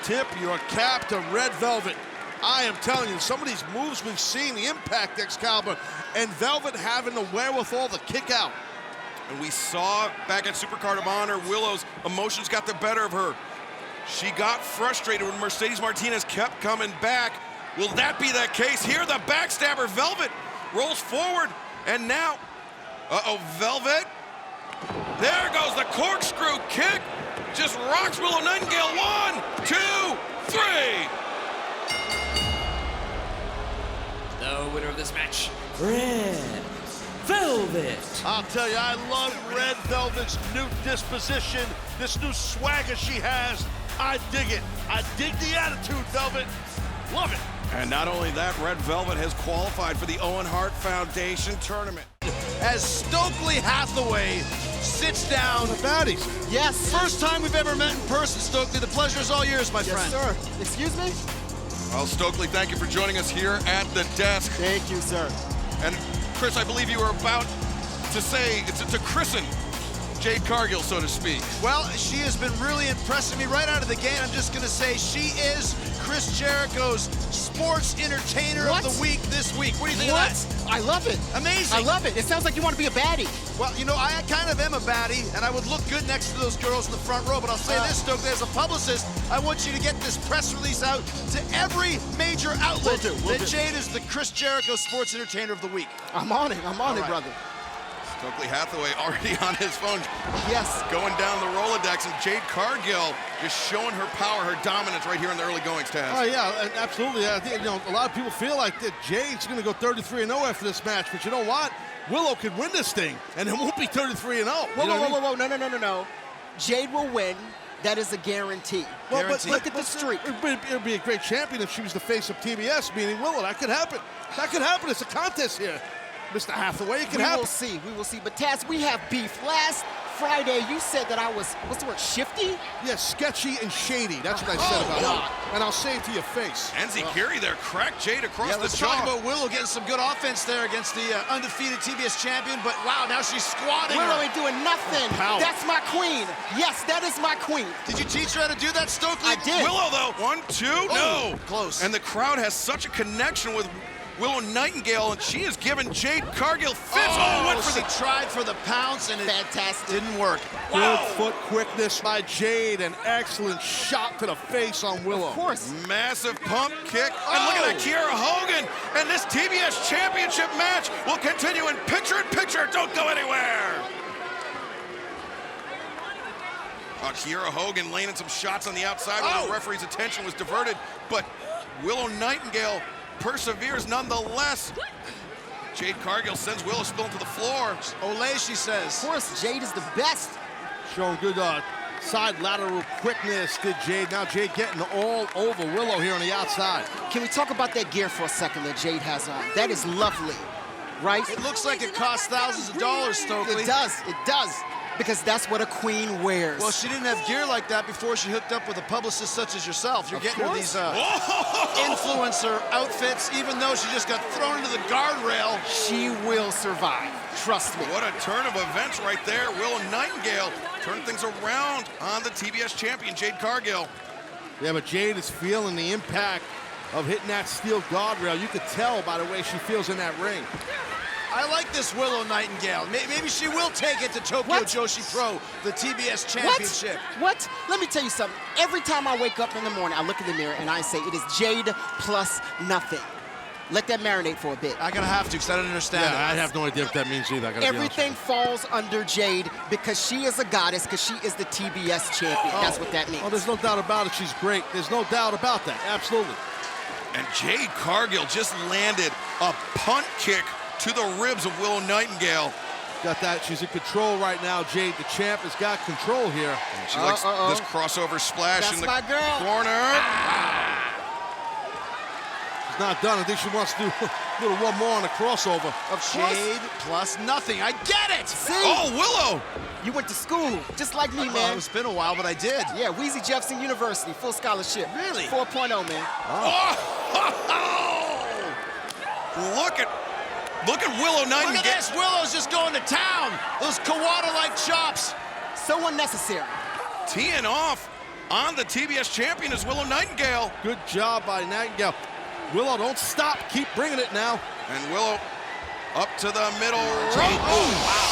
Tip your cap to Red Velvet. I am telling you, some of these moves we've seen, the impact, Excalibur, and Velvet having the wherewithal to kick out. And we saw back at Supercard of Honor, Willow's emotions got the better of her. She got frustrated when Mercedes Martinez kept coming back. Will that be the case here? The backstabber, Velvet, rolls forward. And now, Velvet. There goes the corkscrew kick. Just rocks Willow Nightingale. 1, 2, 3. The winner of this match, Red Velvet. I'll tell you, I love Red Velvet's new disposition, this new swagger she has. I dig it. I dig the attitude, Velvet. Love it. And not only that, Red Velvet has qualified for the Owen Hart Foundation tournament. As Stokely Hathaway sits down. The baddies. Yes. First time we've ever met in person, Stokely. The pleasure is all yours, my friend. Yes, sir. Excuse me? Well, Stokely, thank you for joining us here at the desk. Thank you, sir. And Chris, I believe you were about to say, to christen Jade Cargill, so to speak. Well, she has been really impressing me right out of the gate. I'm just going to say she is Chris Jericho's Sports Entertainer of the Week this week. What do you think of that? I love it. Amazing. I love it. It sounds like you want to be a baddie. Well, you know, I kind of am a baddie, and I would look good next to those girls in the front row, but I'll say this, Stokely, as a publicist, I want you to get this press release out to every major outlet that Jade is the Chris Jericho Sports Entertainer of the Week. I'm on it. I'm on it, brother. Stokely Hathaway already on his phone. Yes. Going down the Rolodex, and Jade Cargill just showing her power, her dominance right here in the early goings, Taz. Oh, yeah, absolutely. I think, you know, a lot of people feel like that Jade's going to go 33-0 after this match, but you know what? Willow could win this thing, and it won't be 33-0. Whoa. No. Jade will win. That is a guarantee. Well, but look at the streak. It would be a great champion if she was the face of TBS, meaning Willow. That could happen. That could happen. It's a contest here, Mr. Hathaway. It can happen. We will see. But Taz, we have beef. Last Friday, you said that I was, what's the word, shifty? Yeah, sketchy and shady. That's what I said about God. you. And I'll say it to your face. Enziguri there cracked Jade across the Let's jaw. talk about Willow getting some good offense there against the undefeated TBS champion, but wow, now she's squatting Willow her. ain't doing nothing. Power. That's my queen. Yes, that is my queen. Did you teach her how to do that, Stokely? I did. Willow, though, 1, 2, no. Close. And the crowd has such a connection with Willow Nightingale, and she has given Jade Cargill fits. Went for she the tried for the pounce, and it Fantastic. didn't work. Good foot quickness by Jade. An excellent shot to the face on Willow. Of course. massive pump kick. And look at that, Kiera Hogan. And this TBS Championship match will continue in picture-in-picture. Don't go anywhere. Kiera Hogan laying in some shots on the outside when the referee's attention was diverted, but Willow Nightingale perseveres nonetheless. Jade Cargill sends Willow spilling to the floor. Olay, she says. Of course, Jade is the best. Showing good side lateral quickness, did Jade. Now Jade getting all over Willow here on the outside. Can we talk about that gear for a second that Jade has on? That is lovely, right? It looks like it costs thousands of dollars, Stokely. It does. Because that's what a queen wears. Well, she didn't have gear like that before she hooked up with a publicist such as yourself. You're getting her these influencer outfits, even though she just got thrown into the guardrail. She will survive. Trust me. What a turn of events right there. Willow Nightingale turning things around on the TBS champion, Jade Cargill. Yeah, but Jade is feeling the impact of hitting that steel guardrail. You could tell by the way she feels in that ring. I like this Willow Nightingale. Maybe she will take it to Tokyo Joshi Pro, the TBS championship. What? Let me tell you something. Every time I wake up in the morning, I look in the mirror and I say, it is Jade plus nothing. Let that marinate for a bit. I'm gonna have to, because I don't understand it. I have no idea what that means either. Everything falls under Jade because she is a goddess, because she is the TBS champion. That's what that means. Oh, there's no doubt about it. She's great. There's no doubt about that. Absolutely. And Jade Cargill just landed a punt kick to the ribs of Willow Nightingale. Got that. She's in control right now, Jade. The champ has got control here. And she likes this crossover splash That's in the my girl. corner. She's not done. I think she wants to do a little one more on the crossover. Of Jade plus nothing. I get it! See? Oh, Willow! You went to school, just like me, man. It's been a while, but I did. Yeah, Weezy Jefferson University, full scholarship. Really? 4.0, man. Look at Willow Nightingale. Look at this. Willow's just going to town. Those Kawada-like chops. So unnecessary. Teeing off on the TBS champion is Willow Nightingale. Good job by Nightingale. Willow, don't stop. Keep bringing it now. And Willow up to the middle.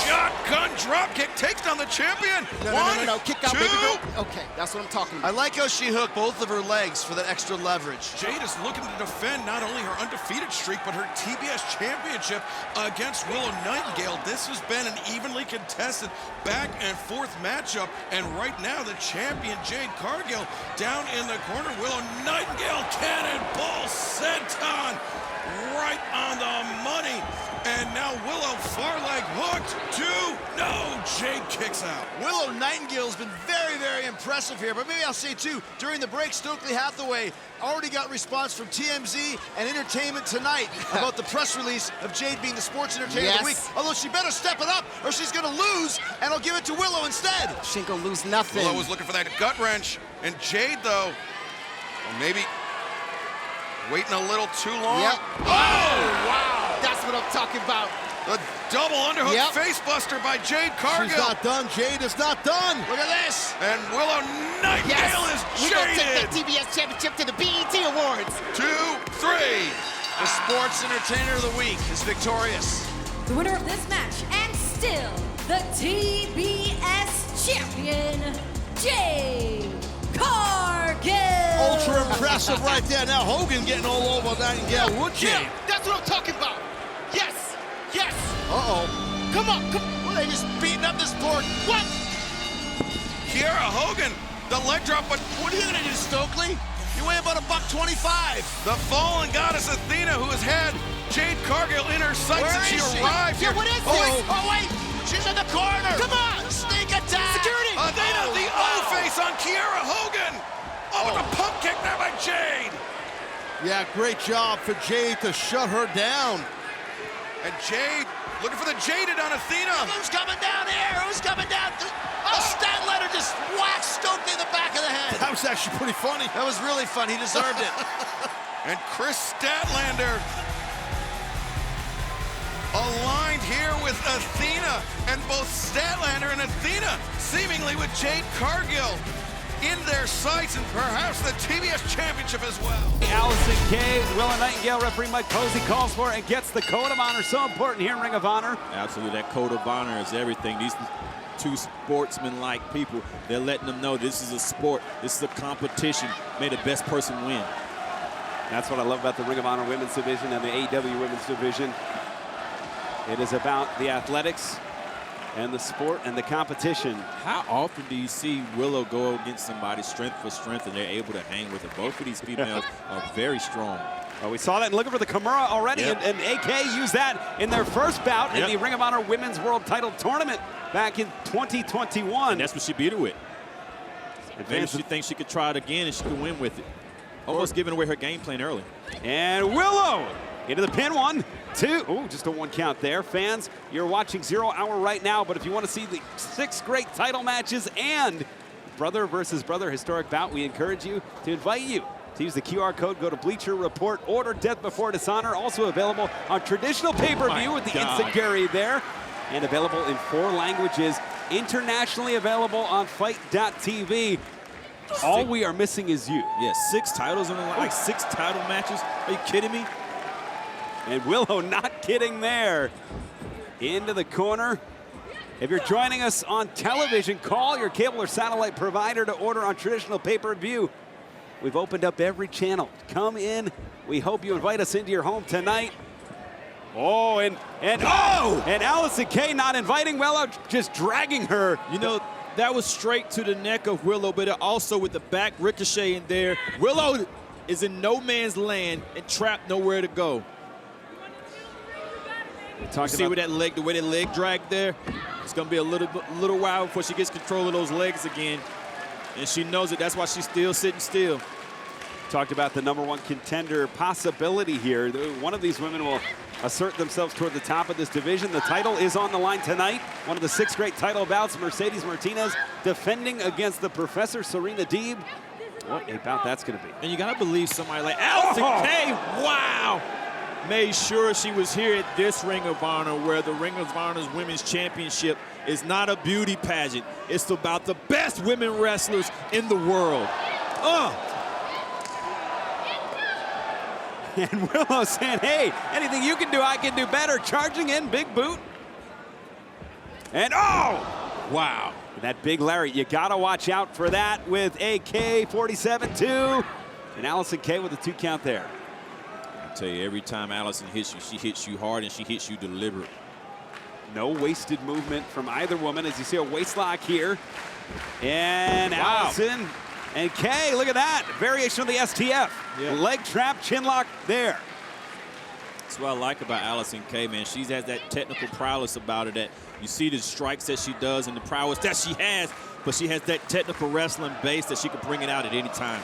Shotgun drop kick takes down the champion. No. Kick out, two. baby girl. Okay, that's what I'm talking about. I like how she hooked both of her legs for that extra leverage. Jade is looking to defend not only her undefeated streak, but her TBS championship against Willow Nightingale. This has been an evenly contested back and forth matchup. And right now, the champion, Jade Cargill, down in the corner. Willow Nightingale, cannonball senton, right on the money. And now Willow, far leg hooked, no, Jade kicks out. Willow Nightingale's been very, very impressive here, but maybe I'll say too, during the break, Stokely Hathaway already got response from TMZ and Entertainment Tonight about the press release of Jade being the sports entertainer of the week. Although she better step it up or she's gonna lose, and I'll give it to Willow instead. She ain't gonna lose nothing. Willow was looking for that gut wrench, and Jade, though, maybe waiting a little too long. Yep. Oh, wow! That's what I'm talking about. The double underhook face buster by Jade Cargill. She's not done. Jade is not done. Look at this. And Willow Nightingale is We're gonna take jaded. that TBS championship to the BET Awards. 2, 3. The sports entertainer of the week is victorious. The winner of this match, and still the TBS champion, Jade Cargill. Ultra impressive right there. Now Hogan getting all over Nightingale. Would Jade? That's what I'm talking about. Yes. Uh-oh. Come on. Well, they just beating up this poor. What? Kiera Hogan, the leg drop, but What are you gonna do, Stokely? You weigh about $125. the fallen goddess Athena, who has had Jade Cargill in her sights Where since she is she? arrived here. What is Oh, this? wait. She's in the corner. Come on. Sneak attack. Security. Athena, the O-face on Kiera Hogan. With a pump kick there by Jade. Yeah, great job for Jade to shut her down. And Jade looking for the jaded on Athena. Who's coming down here? Who's coming down? whack Stokely in the back of the head. That was actually pretty funny. That was really fun. He deserved it. And Chris Statlander aligned here with Athena, and both Statlander and Athena seemingly with Jade Cargill in their sights, and perhaps the TBS Championship as well. Allin Kay, Willow Nightingale, referee Mike Posey calls for it and gets the code of honor. So important here in Ring of Honor. Absolutely, that code of honor is everything. These two sportsman-like people, they're letting them know this is a sport, this is a competition. May the best person win. That's what I love about the Ring of Honor Women's Division and the AEW Women's Division. It is about the athletics and the sport and the competition. How often do you see Willow go against somebody strength for strength and they're able to hang with it? Both of these females are very strong. Well, we saw that and looking for the Kimura already, and AK used that in their first bout in the Ring of Honor Women's World Title Tournament back in 2021. And that's what she beat her with. Maybe she thinks she could try it again and she could win with it. Almost giving away her game plan early. And Willow into the pin, 1, 2. Oh, just a 1 count there. Fans, you're watching 0 Hour right now, but if you want to see the 6 great title matches and brother versus brother historic bout, we encourage you to invite you to use the QR code, go to Bleacher Report, order Death Before Dishonor, also available on traditional pay-per-view with the Enziguri there, and available in 4 languages, internationally available on Fight.tv. All we are missing is you. Yeah, 6 titles in the line, like 6 title matches. Are you kidding me? And Willow not kidding there. Into the corner. If you're joining us on television, call your cable or satellite provider to order on traditional pay-per-view. We've opened up every channel. Come in. We hope you invite us into your home tonight. Oh, and Allin Kay not inviting Willow, just dragging her. You know, that was straight to the neck of Willow, but also with the back ricochet in there. Willow is in no man's land and trapped nowhere to go. You see with that leg, the way that leg dragged there, it's going to be a little while before she gets control of those legs again. And she knows it. That's why she's still sitting still. Talked about the #1 contender possibility here. One of these women will assert themselves toward the top of this division. The title is on the line tonight. One of the 6 great title bouts, Mercedes Martinez defending against the Professor Serena Deeb. What a bout that's going to be. And you got to believe somebody like Allin Kay, wow, made sure she was here at this Ring of Honor, where the Ring of Honor's Women's Championship is not a beauty pageant. It's about the best women wrestlers in the world. And Willow saying, hey, anything you can do, I can do better. Charging in, big boot. And wow. That big lariat, you gotta watch out for that with AK 47-2. And Allin Kay with a 2 count there. I tell you, every time Allison hits you, she hits you hard and she hits you deliberate. No wasted movement from either woman, as you see a waist lock here. And Allin and Kay, look at that. Variation of the STF. Leg trap, chin lock there. That's what I like about Allin Kay, man. She has that technical prowess about her that you see the strikes that she does and the prowess that she has, but she has that technical wrestling base that she can bring it out at any time.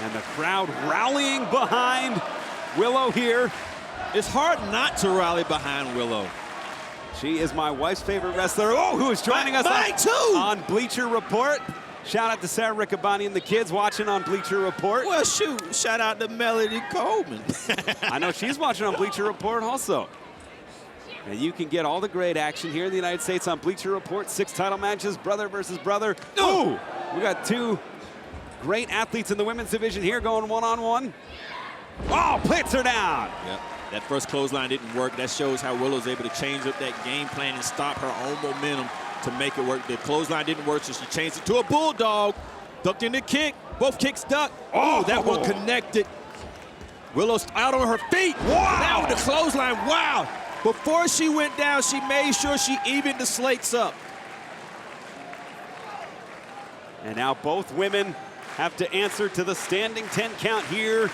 And the crowd rallying behind Willow here. It's hard not to rally behind Willow. She is my wife's favorite wrestler. Who is joining us on Bleacher Report. Shout out to Sarah Riccaboni and the kids watching on Bleacher Report. Well, shoot, shout out to Melody Coleman. I know she's watching on Bleacher Report also. And you can get all the great action here in the United States on Bleacher Report. 6 title matches, brother versus brother. We got 2 great athletes in the women's division here going one-on-one. Plants her down. Yep. That first clothesline didn't work. That shows how Willow's able to change up that game plan and stop her own momentum to make it work. The clothesline didn't work, so she changed it to a bulldog. Ducked in the kick. Both kicks ducked. That one connected. Willow's out on her feet. Wow. Now with the clothesline. Wow. Before she went down, she made sure she evened the slates up. And now both women have to answer to the standing 10 count here,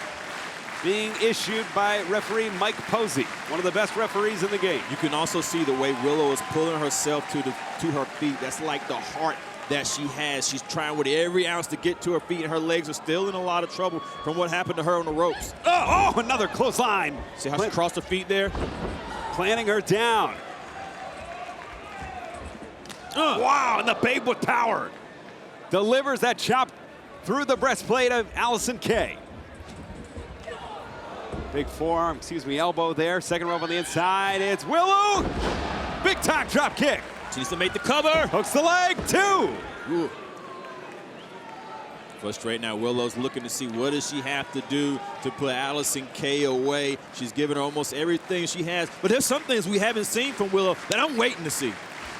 being issued by referee Mike Posey, one of the best referees in the game. You can also see the way Willow is pulling herself to her feet. That's like the heart that she has. She's trying with every ounce to get to her feet, and her legs are still in a lot of trouble from what happened to her on the ropes. Another clothesline. See how she crossed her feet there? Planting her down. Wow, and the Babe with power. Delivers that chop through the breastplate of Allin Kay. Big forearm, elbow there. Second rope on the inside. It's Willow. Big time drop kick. She needs to make the cover. Hooks the leg, 2. Ooh. Frustrated now. Willow's looking to see what does she have to do to put Allin Kay away. She's given her almost everything she has. But there's some things we haven't seen from Willow that I'm waiting to see.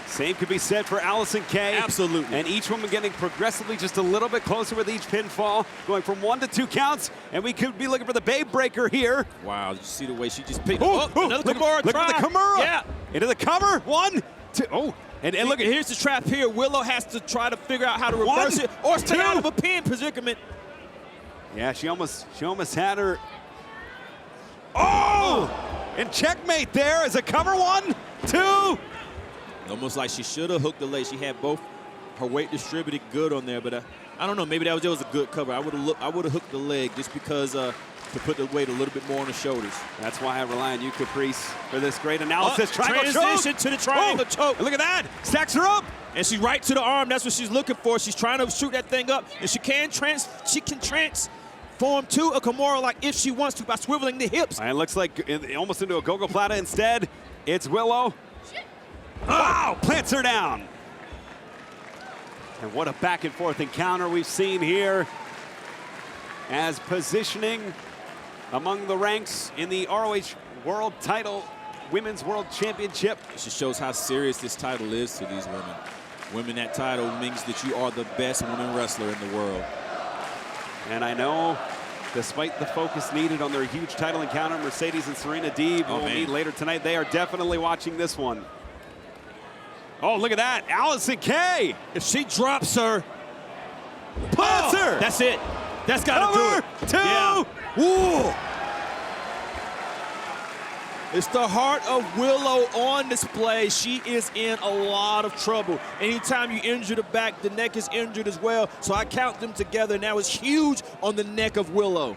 Same could be said for Allin Kay. Absolutely. And each woman getting progressively just a little bit closer with each pinfall, going from 1 to 2 counts. And we could be looking for the Babe breaker here. Wow, you see the way she just picked another Kimura. Look at the Kimura. Yeah. Into the cover. 1, 2. Oh. And look, here's the trap here. Willow has to try to figure out how to reverse it or stay out of a pin predicament. Yeah, she almost had her. Oh! And checkmate there as a cover. 1, 2. Almost like she should have hooked the leg. She had both her weight distributed good on there, but I don't know. Maybe that was a good cover. I would have hooked the leg just because to put the weight a little bit more on the shoulders. That's why I rely on you, Caprice, for this great analysis. Triangle transition to the triangle choke. Look at that. Stacks her up. And she's right to the arm. That's what she's looking for. She's trying to shoot that thing up, and she can transform to a Kimura like if she wants to by swiveling the hips. And it looks like almost into a Gogo Plata instead. It's Willow. Wow, plants her down. And what a back and forth encounter we've seen here as positioning among the ranks in the ROH World Title Women's World Championship. It just shows how serious this title is to these women. Winning that title means that you are the best women wrestler in the world. And I know, despite the focus needed on their huge title encounter, Mercedes and Serena Deeb, who will meet later tonight, they are definitely watching this one. Oh, look at that. Allin Kay. If she drops her, puts her. That's it. That's got to do it. 2. Yeah. Ooh. It's the heart of Willow on display. She is in a lot of trouble. Anytime you injure the back, the neck is injured as well. So I count them together. Now it's huge on the neck of Willow.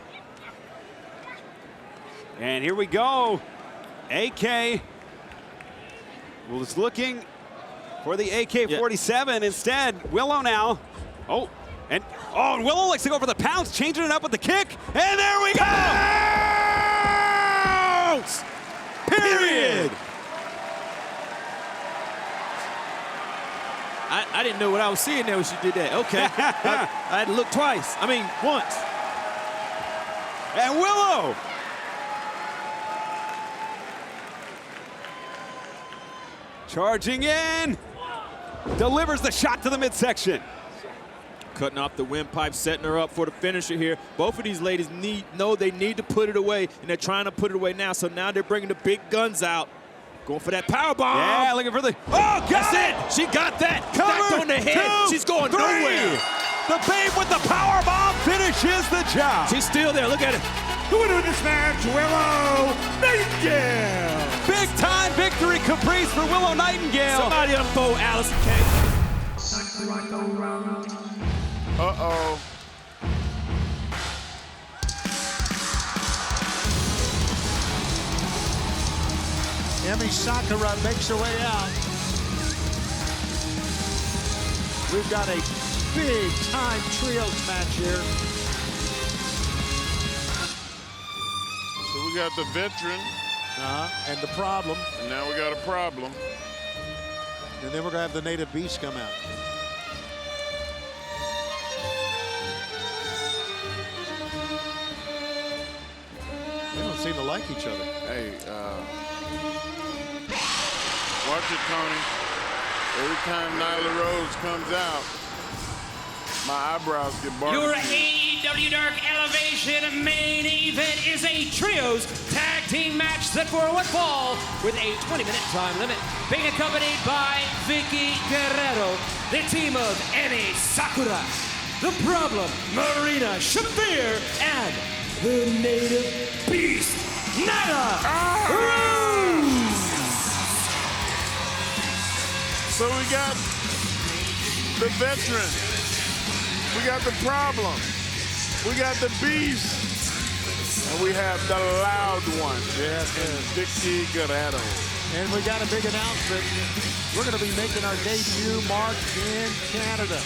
And here we go. AK was looking for the AK-47. Instead, Willow now. And Willow likes to go for the pounce, changing it up with the kick. And there we go! Pounce! Period! I didn't know what I was seeing there when she did that. Okay. I had to look twice. I mean, once. And Willow! Charging in. Delivers the shot to the midsection. Cutting off the windpipe, setting her up for the finisher here. Both of these ladies know they need to put it away, and they're trying to put it away now. So now they're bringing the big guns out. Going for that power bomb. Yeah, looking for the. That's it. She got that. Cover on the head. 2, She's going 3. nowhere. The Babe with the power bomb finishes the job. She's still there. Look at it. The winner of this match, Willow Nightingale. Big time victory, Caprice, for Willow Nightingale. Somebody unfold Allin Kay. Uh-oh. Emi Sakura makes her way out. We've got a big-time trios match here. So we got the veteran. And the problem. And now we got a problem. And then we're going to have the native beast come out. They don't seem to like each other. Hey, watch it, Tony. Every time Nyla Rose comes out, my eyebrows get barbecued. Your AEW Dark Elevation main event is a trios tag team match set for one fall with a 20-minute time limit. Being accompanied by Vicky Guerrero, the team of Emi Sakura, The Problem, Marina Shafir, and the native beast, Nyla Rose. So we got the veteran. We got the problem. We got the beast. And we have the loud one. Yes, Vicky Guerrero. And we got a big announcement. We're going to be making our debut mark in Canada,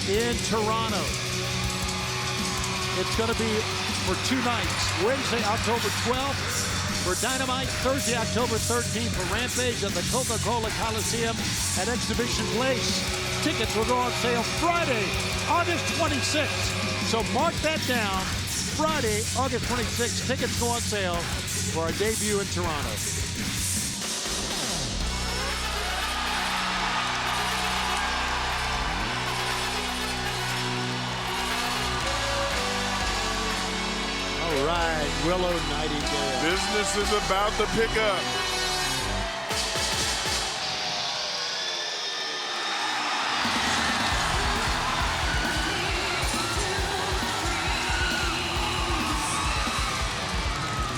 in Toronto. It's going to be for 2 nights. Wednesday, October 12th for Dynamite. Thursday, October 13th for Rampage at the Coca-Cola Coliseum at Exhibition Place. Tickets will go on sale Friday, August 26th. So mark that down. Friday, August 26th. Tickets go on sale for our debut in Toronto. All right, Willow Nightingale. Business is about to pick up.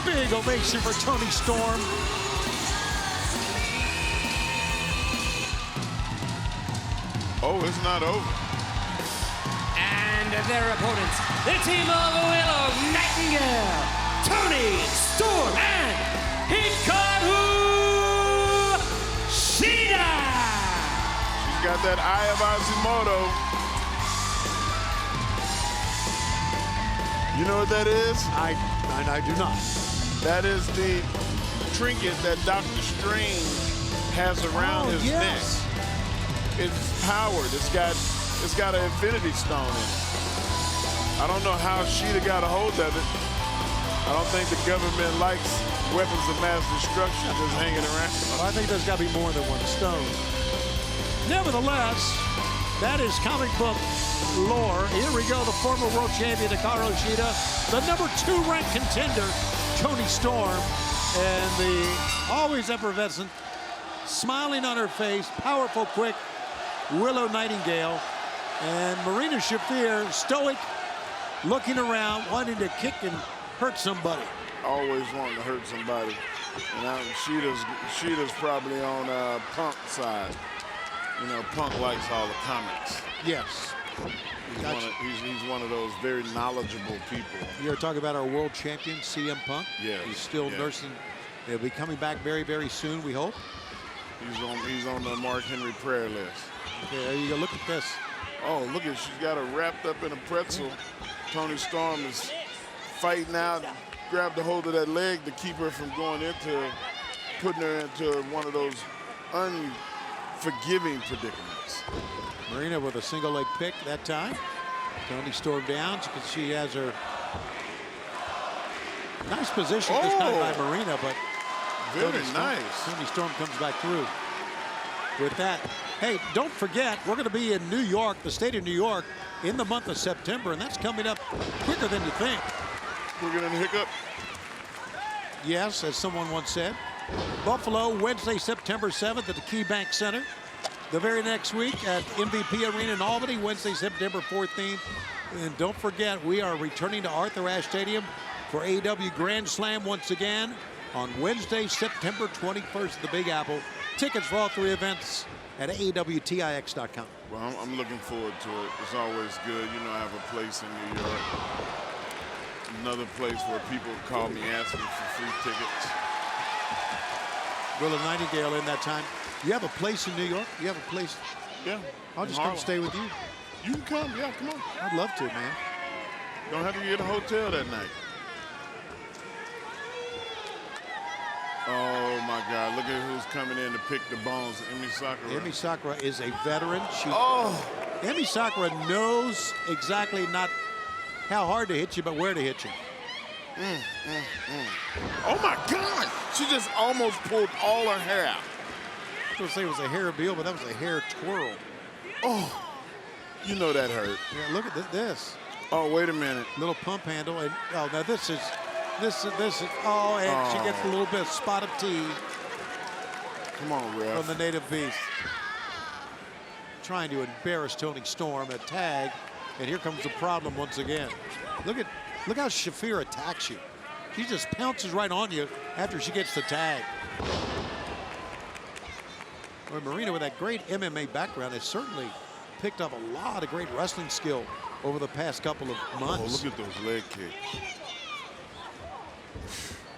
Big ovation for Toni Storm. Oh, it's not over. And their opponents, the team of Willow Nightingale, Toni Storm, and Hikaru Shida. She's got that eye of Azimoto. You know what that is? I do not. That is the trinket that Dr. Strange has around his neck. It's powered. It's got an infinity stone in it. I don't know how Shida got a hold of it. I don't think the government likes weapons of mass destruction just hanging around. Well, I think there's got to be more than one stone. Nevertheless, that is comic book lore. Here we go, the former world champion Hikaru Shida, the #2 ranked contender Toni Storm, and the always effervescent, smiling on her face, powerful, quick Willow Nightingale, and Marina Shafir, stoic, looking around, wanting to kick and hurt somebody. Always wanting to hurt somebody. And Shida's probably on Punk's side. You know, Punk likes all the comics. Yes. He's one of those very knowledgeable people. You're talking about our world champion, CM Punk. Yeah. He's still nursing. He'll be coming back very, very soon, we hope. He's on the Mark Henry prayer list. Okay, there you go. Look at this. Oh, look at, she's got her wrapped up in a pretzel. Toni Storm is fighting out, grabbed a hold of that leg to keep her from putting her into one of those unforgiving predicaments. Marina with a single leg pick that time. Toni Storm down. She has her nice position this time by Marina, but very nice. Toni Storm comes back through with that. Hey, don't forget, we're going to be in New York, the state of New York, in the month of September, and that's coming up quicker than you think. We're going to hiccup? Yes, as someone once said. Buffalo, Wednesday, September 7th at the KeyBank Center. The very next week at MVP Arena in Albany, Wednesday, September 14th. And don't forget, we are returning to Arthur Ashe Stadium for AEW Grand Slam once again on Wednesday, September 21st at the Big Apple. Tickets for all 3 events at AEWTIX.com. Well, I'm looking forward to it. It's always good. You know, I have a place in New York. Another place where people call me asking for free tickets. Willow Nightingale in that time. You have a place in New York? You have a place? Yeah. I'll just come stay with you. You can come. Yeah, come on. I'd love to, man. Don't have to get a hotel that night. Oh, my God. Look at who's coming in to pick the bones. Emi Sakura. Emi Sakura is a veteran. Emi Sakura knows exactly not how hard to hit you, but where to hit you. Oh, my God. She just almost pulled all her hair out. I was going to say it was a hair reveal, but that was a hair twirl. Oh, you know that hurt. Yeah, look at this. Oh, wait a minute. Little pump handle. And, oh, now this is, oh, and she gets a little bit of spot of tea. Come on, ref. From the native beast. Trying to embarrass Toni Storm, a tag, and here comes the problem once again. Look how Shafir attacks you. She just pounces right on you after she gets the tag. Well, Marina, with that great MMA background, has certainly picked up a lot of great wrestling skill over the past couple of months. Oh, look at those leg kicks.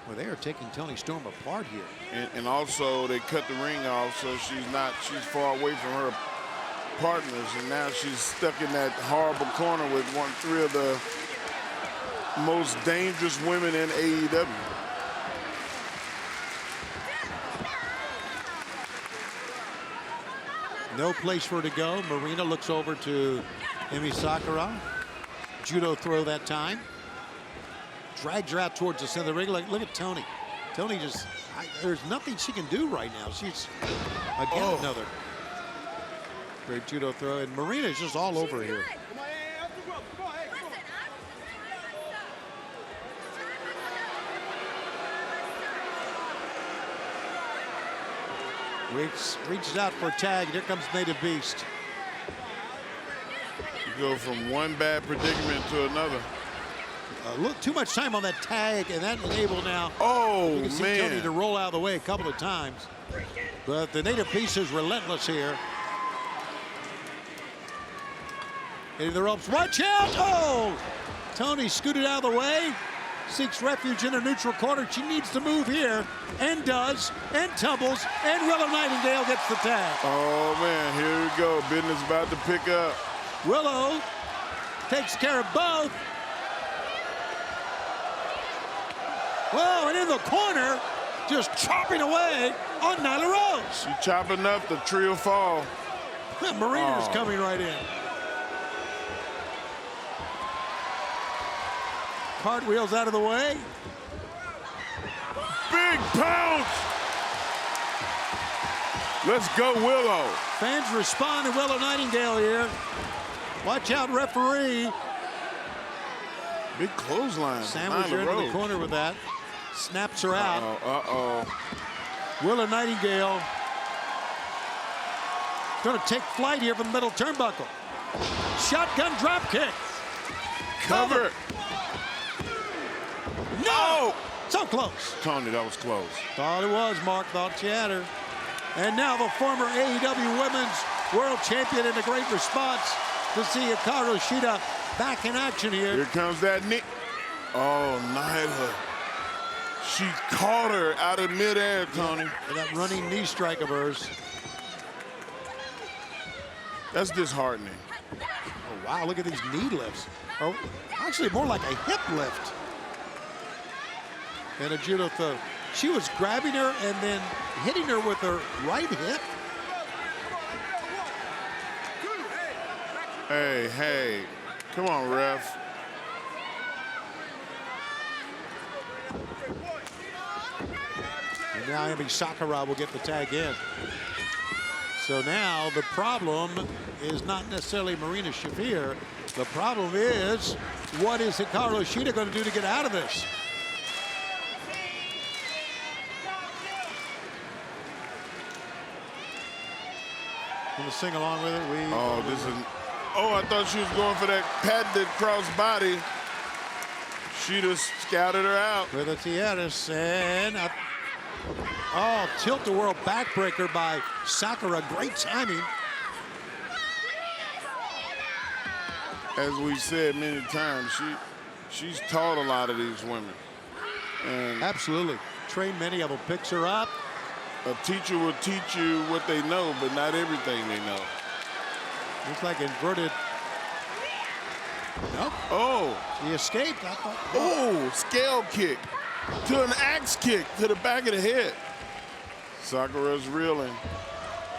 Well, they are taking Toni Storm apart here. And also they cut the ring off, so she's far away from her partners, and now she's stuck in that horrible corner with three of the most dangerous women in AEW. No place for her to go. Marina looks over to Emi Sakura. Judo throw that time. Drags her out towards the center of the ring. Look at Toni. Toni just, there's nothing she can do right now. She's, again, another great judo throw. And Marina's just all over here. Reaches out for a tag. Here comes Native Beast. You go from one bad predicament to another. Look, too much time on that tag, and that enabled now. Oh, you can see man. Toni to roll out of the way a couple of times. But the Native Beast is relentless here. Hitting the ropes. Watch out! Oh! Toni scooted out of the way. Seeks refuge in her neutral corner. She needs to move here, and does, and tumbles, and Willow Nightingale gets the tag. Oh, man, here we go. Business about to pick up. Willow takes care of both. Whoa, and in the corner, just chopping away on Nyla Rose. She chopping up, the tree will fall. Marina's coming right in. Cartwheels out of the way. Big pounce. Let's go, Willow. Fans respond to Willow Nightingale here. Watch out, referee. Big clothesline. Sandwich her into the corner with that. Snaps her out. Willow Nightingale going to take flight here from the middle turnbuckle. Shotgun drop kick. Cover. No! So close. Toni, that was close. Thought it was, Mark. Thought she had her. And now the former AEW Women's World Champion in a great response to see Hikaru Shida back in action here. Here comes that knee. Oh, Nyla. She caught her out of midair, Toni. And that running knee strike of hers. That's disheartening. Oh, wow, look at these knee lifts. Oh, actually more like a hip lift. And a judo throw. She was grabbing her and then hitting her with her right hip. Hey, come on, ref. And now Emi Sakura will get the tag in. So now the problem is not necessarily Marina Shafir. The problem is, what is Hikaru Shida going to do to get out of this? Going to sing along with it? I thought she was going for that patented cross body. She just scouted her out. With a tiaras and tilt-a-whirl backbreaker by Sakura. Great timing. As we've said many times, she's taught a lot of these women. And absolutely. Trained many of them. Picks her up. A teacher will teach you what they know, but not everything they know. Looks like inverted. Nope. Oh. She escaped. I thought. Oh, scale kick to an axe kick to the back of the head. Sakura's reeling.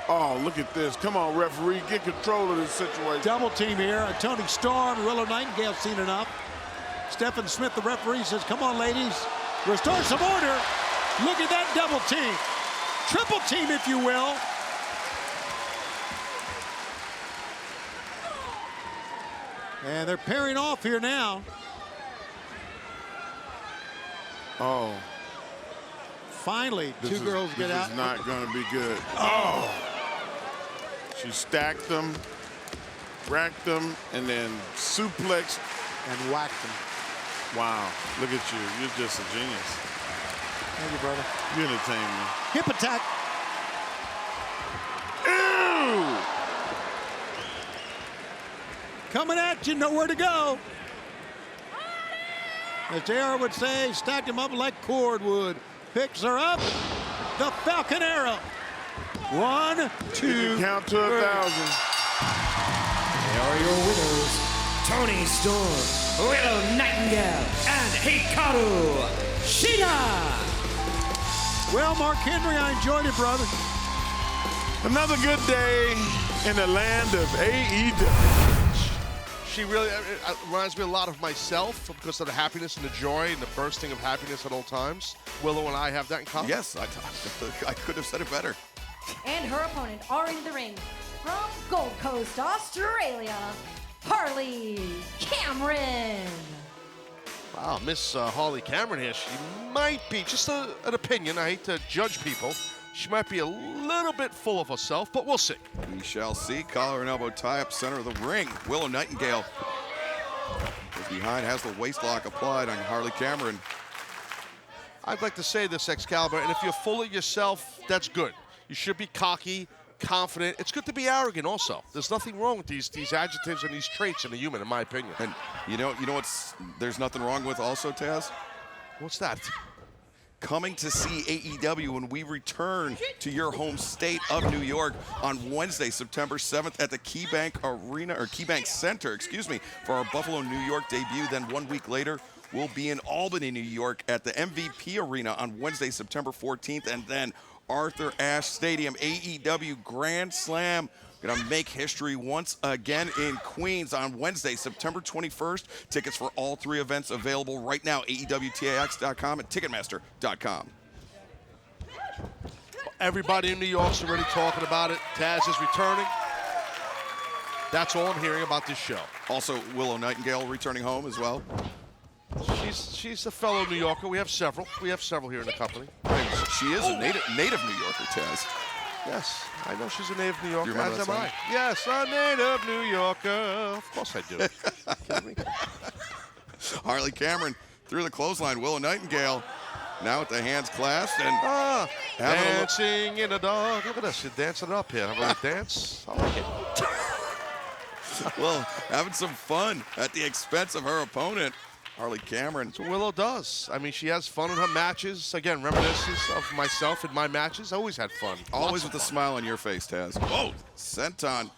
Oh, look at this. Come on, referee. Get control of this situation. Double team here. Toni Storm, Willow Nightingale seen enough. Stephen Smith, the referee, says, come on, ladies. Restore some order. Look at that double team. Triple team, if you will. And they're pairing off here now. Oh. Finally, two girls get out. This is not going to be good. Oh. She stacked them, racked them, and then suplexed. And whacked them. Wow. Look at you. You're just a genius. Thank you, brother. You entertain me. Hip attack. Ew! Coming at you, nowhere to go. As JR would say, stacked him up like cordwood. Picks her up. The Falcon Arrow. 1, 2, count to 1,000. They are your winners, Toni Storm, Willow Nightingale, and Hikaru Shida. Well, Mark Henry, I enjoyed it, brother. Another good day in the land of AEW. She really reminds me a lot of myself because of the happiness and the joy and the bursting of happiness at all times. Willow and I have that in common. Yes, I could have said it better. And her opponent are in the ring from Gold Coast, Australia, Harley Cameron. Wow, Miss Harley Cameron here. She might be, just an opinion, I hate to judge people, she might be a little bit full of herself, but we'll see. We shall see. Collar and elbow tie-up, center of the ring. Willow Nightingale is behind, has the waist lock applied on Harley Cameron. I'd like to say this, Excalibur, and if you're full of yourself, that's good. You should be cocky, confident. It's good to be arrogant also. There's nothing wrong with these adjectives and these traits in a human, in my opinion. And you know what's there's nothing wrong with also, Taz? What's that? Coming to see AEW when we return to your home state of New York on Wednesday, September 7th at the KeyBank Arena, or KeyBank Center, excuse me, for our Buffalo, New York debut. Then 1 week later, we'll be in Albany, New York at the MVP Arena on Wednesday, September 14th, and then Arthur Ashe Stadium, AEW Grand Slam. Gonna make history once again in Queens on Wednesday, September 21st. Tickets for all three events available right now, AEWTAX.com and Ticketmaster.com. Everybody in New York's already talking about it. Taz is returning. That's all I'm hearing about this show. Also, Willow Nightingale returning home as well. She's a fellow New Yorker. We have several. We have several here in the company. She is a native New Yorker, Taz. Yes, I know she's a native New Yorker, remember as that am song? I. Yes, a native New Yorker. Of course I do. Kidding me? Harley Cameron through the clothesline. Willow Nightingale now with the hands clasped and dancing in the dark. Look at this. She's dancing it up here. Have a little dance. I like it. Well, having some fun at the expense of her opponent, Harley Cameron. That's what Willow does. I mean, she has fun in her matches. Again, reminiscence of myself in my matches. I always had fun. Always with a smile on your face, Taz. Whoa, senton.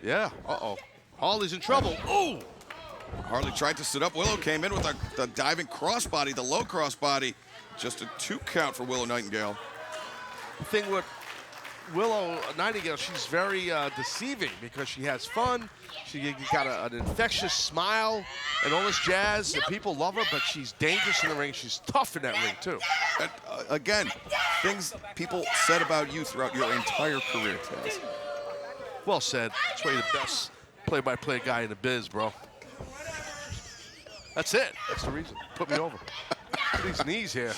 Yeah, uh-oh. Harley's in trouble. Ooh! Harley tried to sit up. Willow came in with the diving crossbody, the low crossbody. Just a 2 count for Willow Nightingale. The thing with Willow Nightingale, she's very deceiving because she has fun. She got an infectious smile and all this jazz. And people love her, but she's dangerous in the ring. She's tough in that ring, too. And, again, things people said about you throughout your entire career, Taz. Well said. That's why you're the best play-by-play guy in the biz, bro. That's it. That's the reason. Put me over. These knees here.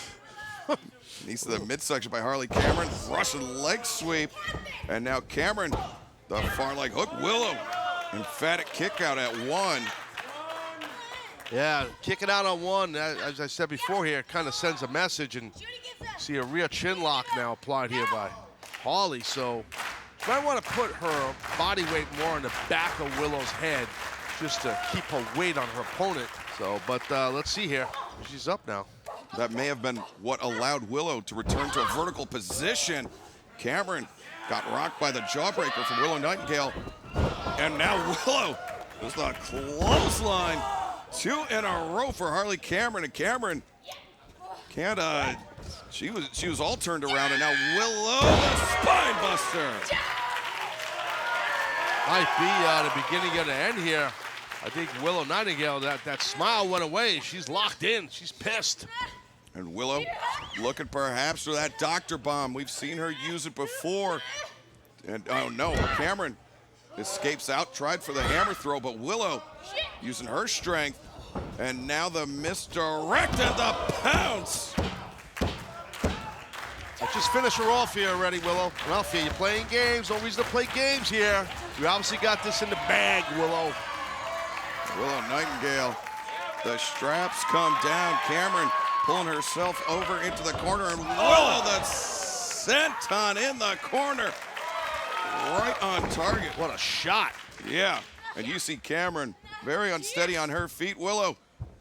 Knees to the midsection by Harley Cameron. Russian leg sweep. And now Cameron, the far leg hook. Willow, emphatic kick out at 1. Yeah, kicking out on 1, as I said before here, kind of sends a message. And see a rear chin lock now applied here by Harley. So you might want to put her body weight more on the back of Willow's head just to keep her weight on her opponent. So, but let's see here. She's up now. That may have been what allowed Willow to return to a vertical position. Cameron got rocked by the jawbreaker from Willow Nightingale. And now Willow is the clothesline. 2 in a row for Harley Cameron. And Cameron can't, she was all turned around. And now Willow, the spine buster. Might be the beginning of the end here. I think Willow Nightingale, that smile went away. She's locked in. She's pissed. And Willow looking perhaps for that doctor bomb. We've seen her use it before. And oh no, Cameron escapes out, tried for the hammer throw, but Willow using her strength. And now the misdirect and the pounce. Just finish her off here already, Willow. Ralphie, you're playing games. No reason to play games here. You obviously got this in the bag, Willow. Willow Nightingale, the straps come down. Cameron pulling herself over into the corner, and Willow, the senton in the corner. Right on target. What a shot. Yeah, and you see Cameron very unsteady on her feet. Willow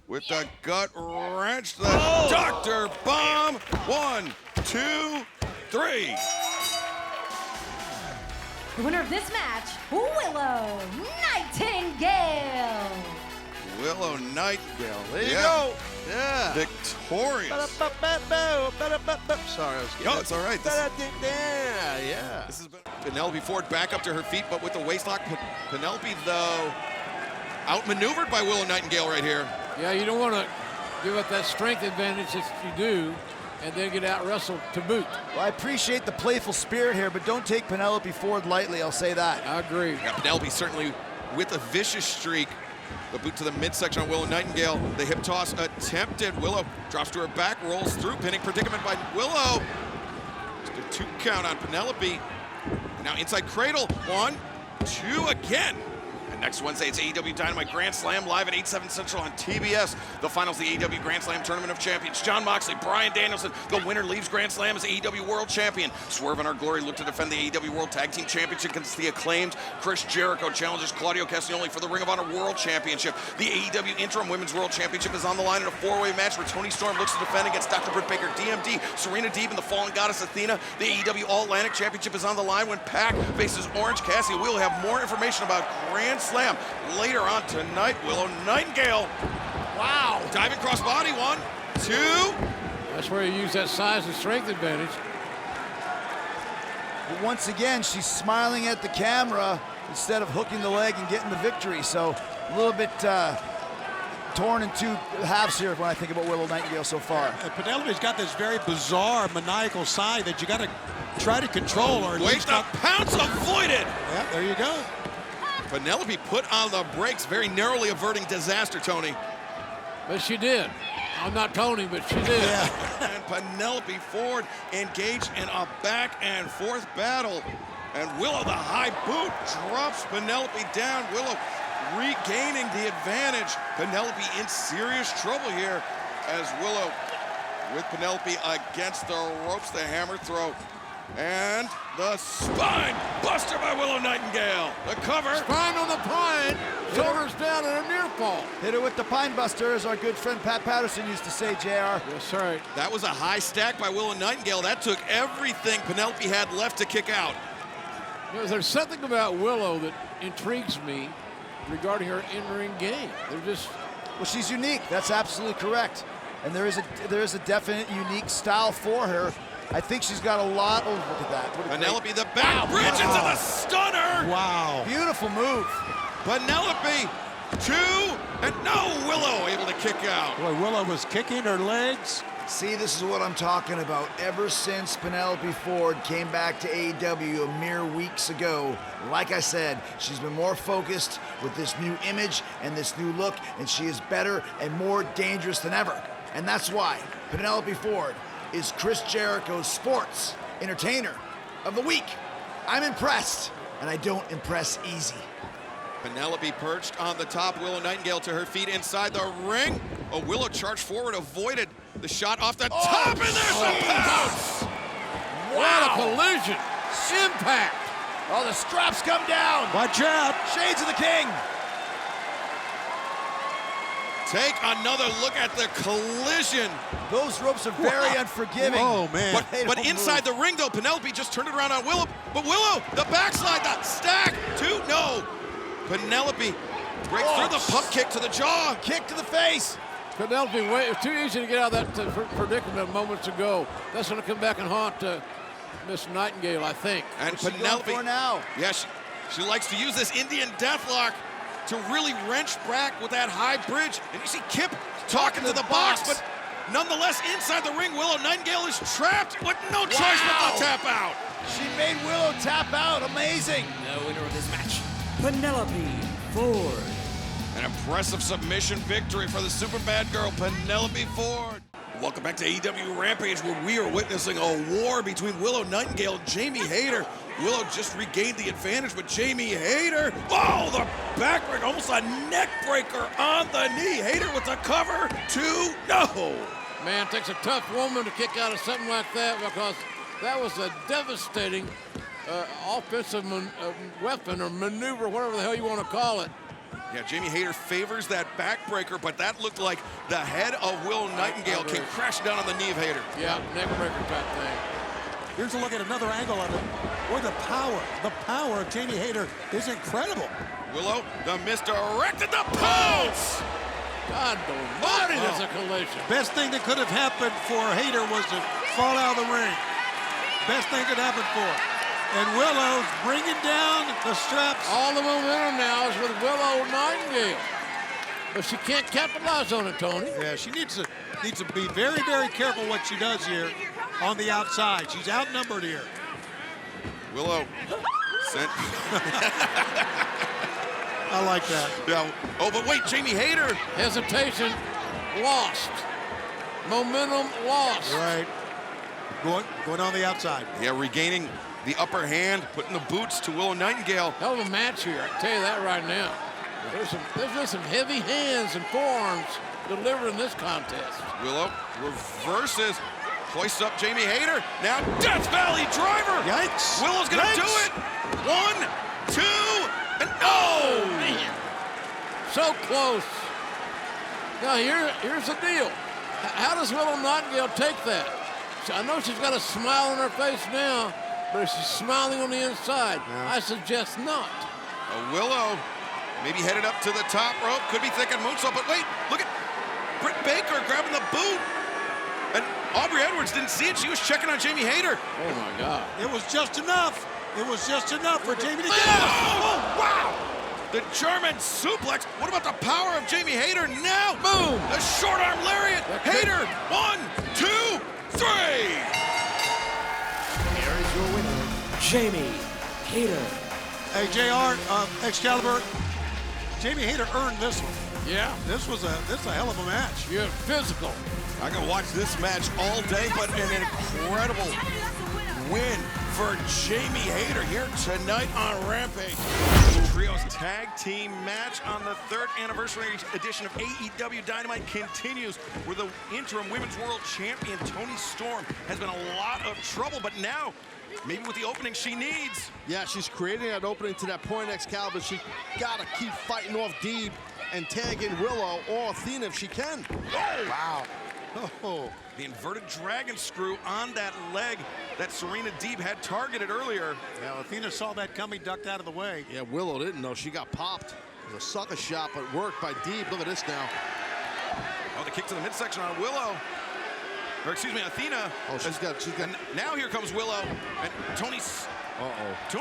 with the gut wrench, the Dr. Bomb. 1, 2, 3. The winner of this match, Willow Nightingale. Willow Nightingale. There you go. Yeah. Victorious. Sorry, I was getting. No, it's all right. Yeah. This has been Penelope Ford back up to her feet, but with the waistlock. Penelope, though, outmaneuvered by Willow Nightingale right here. Yeah, you don't want to give up that strength advantage if you do, and then get out wrestled to boot. Well, I appreciate the playful spirit here, but don't take Penelope Ford lightly, I'll say that. I agree. Yeah, Penelope certainly with a vicious streak. The boot to the midsection on Willow Nightingale. The hip toss attempted. Willow drops to her back, rolls through. Pinning predicament by Willow. Just a 2 count on Penelope. Now inside cradle. 1, 2 again. And next Wednesday, it's AEW Dynamite Grand Slam live at 8/7 Central on TBS. The finals, the AEW Grand Slam Tournament of Champions. Jon Moxley, Bryan Danielson. The winner leaves Grand Slam as AEW World Champion. Swerve and Our Glory look to defend the AEW World Tag Team Championship against the acclaimed Chris Jericho challenges Claudio Castagnoli for the Ring of Honor World Championship. The AEW Interim Women's World Championship is on the line in a 4-way match where Toni Storm looks to defend against Dr. Britt Baker, DMD, Serena Deeb, and the Fallen Goddess Athena. The AEW All-Atlantic Championship is on the line when Pac faces Orange Cassidy. We'll have more information about Grand Slam later on tonight. Willow Nightingale. Wow. Diving crossbody. 1, 2. That's where you use that size and strength advantage. But once again, she's smiling at the camera instead of hooking the leg and getting the victory. So a little bit torn in 2 halves here when I think about Willow Nightingale so far. Penelope's got this very bizarre, maniacal side that you got to try to control. Or Wait, the pounce avoided. Yeah, there you go. Penelope put on the brakes, very narrowly averting disaster, Tony. But she did. I'm not Tony, but she did. Yeah. And Penelope Ford engaged in a back and forth battle. And Willow, the high boot, drops Penelope down. Willow regaining the advantage. Penelope in serious trouble here as Willow with Penelope against the ropes, the hammer throw. And the spine buster by Willow Nightingale. The cover. Spine on the pine. Shoulders down and a near fall. Hit her with the pine buster, as our good friend Pat Patterson used to say, JR. Yes, sir. That was a high stack by Willow Nightingale. That took everything Penelope had left to kick out. You know, there's something about Willow that intrigues me regarding her in-ring game. They're just... Well, she's unique. That's absolutely correct. And there is a definite unique style for her. I think she's got a lot. Oh, look at that. Penelope, the back bridge into the stunner. Wow. Beautiful move. Penelope, 2, and no, Willow able to kick out. Boy, Willow was kicking her legs. See, this is what I'm talking about. Ever since Penelope Ford came back to AEW a mere weeks ago, like I said, she's been more focused with this new image and this new look, and she is better and more dangerous than ever. And that's why Penelope Ford is Chris Jericho's Sports Entertainer of the Week. I'm impressed, and I don't impress easy. Penelope perched on the top. Willow Nightingale to her feet inside the ring. Oh, Willow charged forward, avoided the shot off the top, and there's the pounce! What a collision! Impact! Oh, the straps come down! Watch out! Shades of the King! Take another look at the collision. Those ropes are very unforgiving. Oh, man. But inside the ring, though, Penelope just turned it around on Willow. But Willow, the backslide, the stack, 2, no. Penelope breaks through the pump kick to the jaw. Kick to the face. Penelope, it was too easy to get out of that predicament moments ago. That's going to come back and haunt Miss Nightingale, I think. And What's Penelope, she going for now? Yeah, she likes to use this Indian deathlock to really wrench back with that high bridge. And you see Kip talking to the box, but nonetheless, inside the ring, Willow Nightingale is trapped with no choice but to tap out. She made Willow tap out. Amazing. The winner of this match, Penelope Ford. An impressive submission victory for the super bad girl, Penelope Ford. Welcome back to AEW Rampage, where we are witnessing a war between Willow Nightingale and Jamie Hayter. Willow just regained the advantage, but Jamie Hayter, oh, the backbreaker, almost a neck breaker on the knee. Hayter with the cover, 2, no. Man, it takes a tough woman to kick out of something like that, because that was a devastating offensive weapon or maneuver, whatever the hell you want to call it. Yeah, Jamie Hayter favors that backbreaker, but that looked like the head of Willow Nightingale came crashing down on the knee of Hayter. Yeah, neckbreaker type thing. Here's a look at another angle of it, where the power of Jamie Hayter is incredible. Willow, the misdirected the pounce! God almighty, that's a collision. Best thing that could have happened for Hayter was to fall out of the ring. Best thing could happen for her. And Willow's bringing down the straps. All the momentum now is with Willow Nightingale. But she can't capitalize on it, Tony. Yeah, she needs to be very, very careful what she does here on the outside. She's outnumbered here. Willow sent. I like that. Yeah. Oh, but wait, Jamie Hayter. Hesitation lost. Momentum lost. Right. Going on the outside. Yeah, regaining the upper hand, putting the boots to Willow Nightingale. Hell of a match here, I can tell you that right now. There's been some heavy hands and forearms delivered in this contest. Willow reverses, hoists up Jamie Hayter. Now Death Valley driver. Yikes. Willow's gonna do it. 1, 2, and oh! Man, so close. Now here's the deal. How does Willow Nightingale take that? I know she's got a smile on her face now, but is she smiling on the inside? Yeah. I suggest not. Willow maybe headed up to the top rope. Could be thinking moonsault, but wait, look at Britt Baker grabbing the boot. And Aubrey Edwards didn't see it. She was checking on Jamie Hayter. Oh, my God. It was just enough. It was just enough for Jamie to get Oh, wow! The German suplex. What about the power of Jamie Hayter now? Boom! The short arm lariat. Hayter, 1, 2, 3. Here is your winner, Jamie Hayter. Hey, JR, Excalibur, Jamie Hayter earned this one. Yeah. This is a hell of a match. You're physical. I can watch this match all day, but an incredible win for Jamie Hayter here tonight on Rampage. The Trios Tag Team match on the 3rd anniversary edition of AEW Dynamite continues, where the interim Women's World Champion Toni Storm has been a lot of trouble, but now, maybe with the opening she needs. Yeah, she's creating that opening to that point, Excalibur. She got to keep fighting off Deeb and tag in Willow or Athena if she can. Oh! Wow. Oh, the inverted dragon screw on that leg that Serena Deeb had targeted earlier. Yeah, Athena saw that coming, ducked out of the way. Yeah, Willow didn't know. She got popped. It was a sucker shot, but worked by Deeb. Look at this now. Oh, the kick to the midsection on Willow. Or excuse me, Athena. Oh, she's got. Now here comes Willow. And Toni